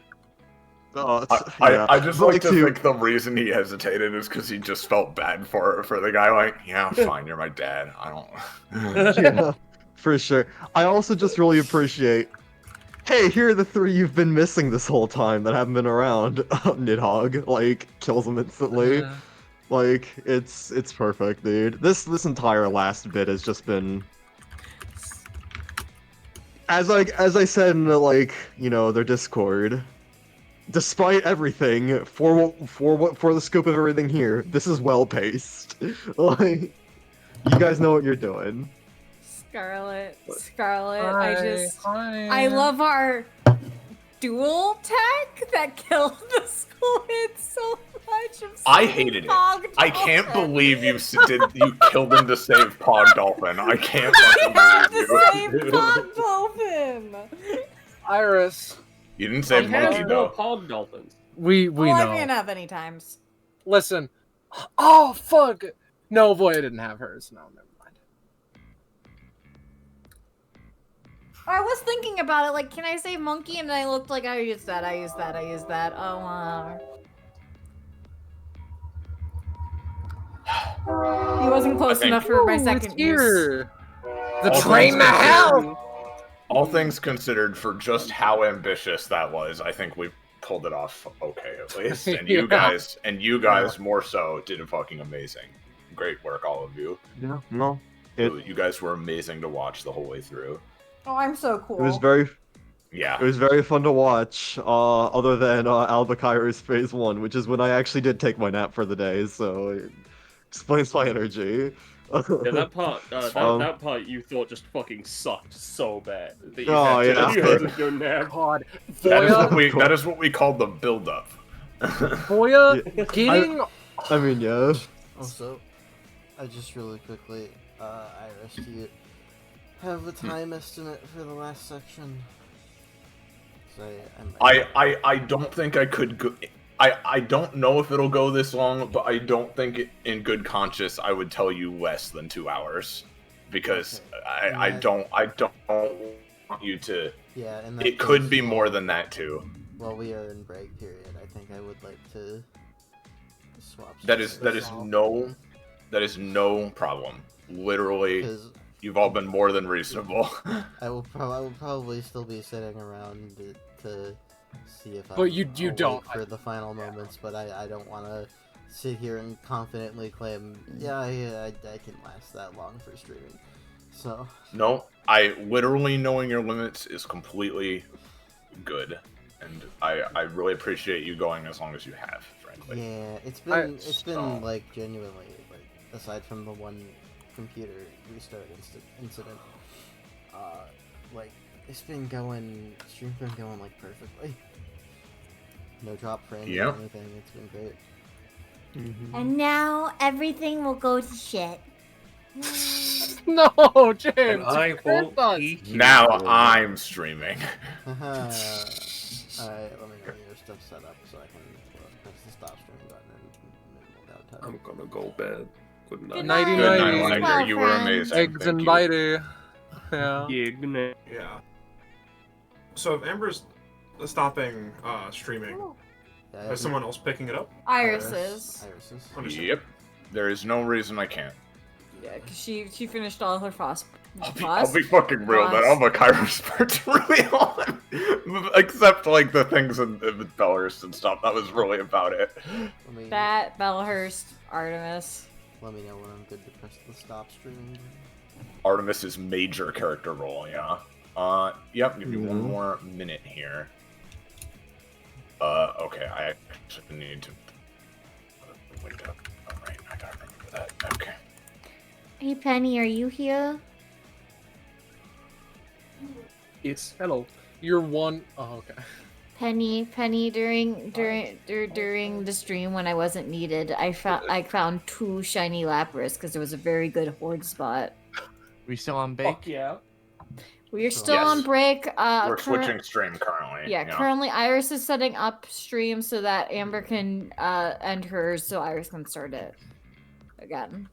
I just like to think the reason he hesitated is because he just felt bad for the guy. Like, yeah, fine, you're my dad. I don't. Yeah, for sure. I also just really appreciate. Hey, here are the three you've been missing this whole time that haven't been around. Nidhogg, like, kills him instantly. Like, it's perfect, dude. This entire last bit has just been. As I said in the, like, you know, their Discord, despite everything, for the scope of everything here, this is well paced. Like, you guys know what you're doing. Scarlet, Hi. I love our dual tech that killed the squid so much. I hated it. I can't believe you killed him to save Pog Dolphin. I can't fucking believe you. Save Pog Dolphin. Iris. You didn't save Monkey though. Pog Dolphins. We I know. can't have any times. Listen. Oh fuck. No, Voya didn't have hers. No, never mind. I was thinking about it, like, can I save Monkey? And I looked like I used that. Oh, he wasn't close enough for my second use. The train to hell! All things considered, for just how ambitious that was, I think we pulled it off okay at least. And you guys more so did fucking amazing. Great work, all of you. Yeah, no. You guys were amazing to watch the whole way through. Oh, I'm so cool. It was very Yeah. It was very fun to watch, other than Albacaire's Phase 1, which is when I actually did take my nap for the day, so it explains my energy. Yeah, that part, that part you thought just fucking sucked so bad. That you had to go nap. God, that is what we call the build-up. Voya getting... I mean, yeah. Also, I just really quickly, Iris, do you have a time estimate for the last section? I don't think I could go... I don't know if it'll go this long, but I don't think in good conscience I would tell you less than 2 hours. Because I don't want you to... Yeah, and it could be more than that too. While we are in break period, I think I would like to swap. That is no problem. Literally, you've all been more than reasonable. I will probably still be sitting around to see if I. But you don't for the final moments, but I don't want to sit here and confidently claim I can last that long for streaming. So no, literally knowing your limits is completely good, and I really appreciate you going as long as you have, frankly. Yeah, it's been like genuinely, like, aside from the one computer restart incident, like stream's been going like perfectly. No drop frames or anything. It's been great. Mm-hmm. And now everything will go to shit. No, James. And I won't now I'm streaming. Alright, let me get your stuff set up so I can press the stop streaming button and minimal downtime. I'm gonna go bed. Good night. Nighty Good nighty. night, Wagner. You were amazing. Eggs and bitey. Yeah. Yeah, good night. Yeah. So if Amber's stopping streaming, is someone else picking it up? Iris's. Yep. There is no reason I can't. Yeah, because she finished all her frost. I'll be fucking real, that Albacaire's part's really on. Except, like, the things with Bellhurst and stuff. That was really about it. That, Bellhurst, Artemis. Let me know when I'm good to press the stop streaming. Artemis's major character role, yeah. Yep, give me one more minute here. Okay, I actually need to... Wait up. Alright, I gotta remember that. Okay. Hey Penny, are you here? It's hello. You're one. Oh, okay. Penny, during the stream when I wasn't needed, I found 2 shiny Lapras because there was a very good horde spot. We still on break? Fuck yeah. We're still on break. We're switching stream currently. Yeah, currently Iris is setting up stream so that Amber can end hers so Iris can start it again.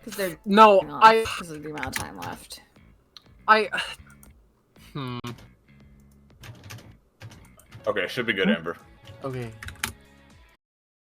Because they're because of the amount of time left. Okay, should be good, Amber. Okay,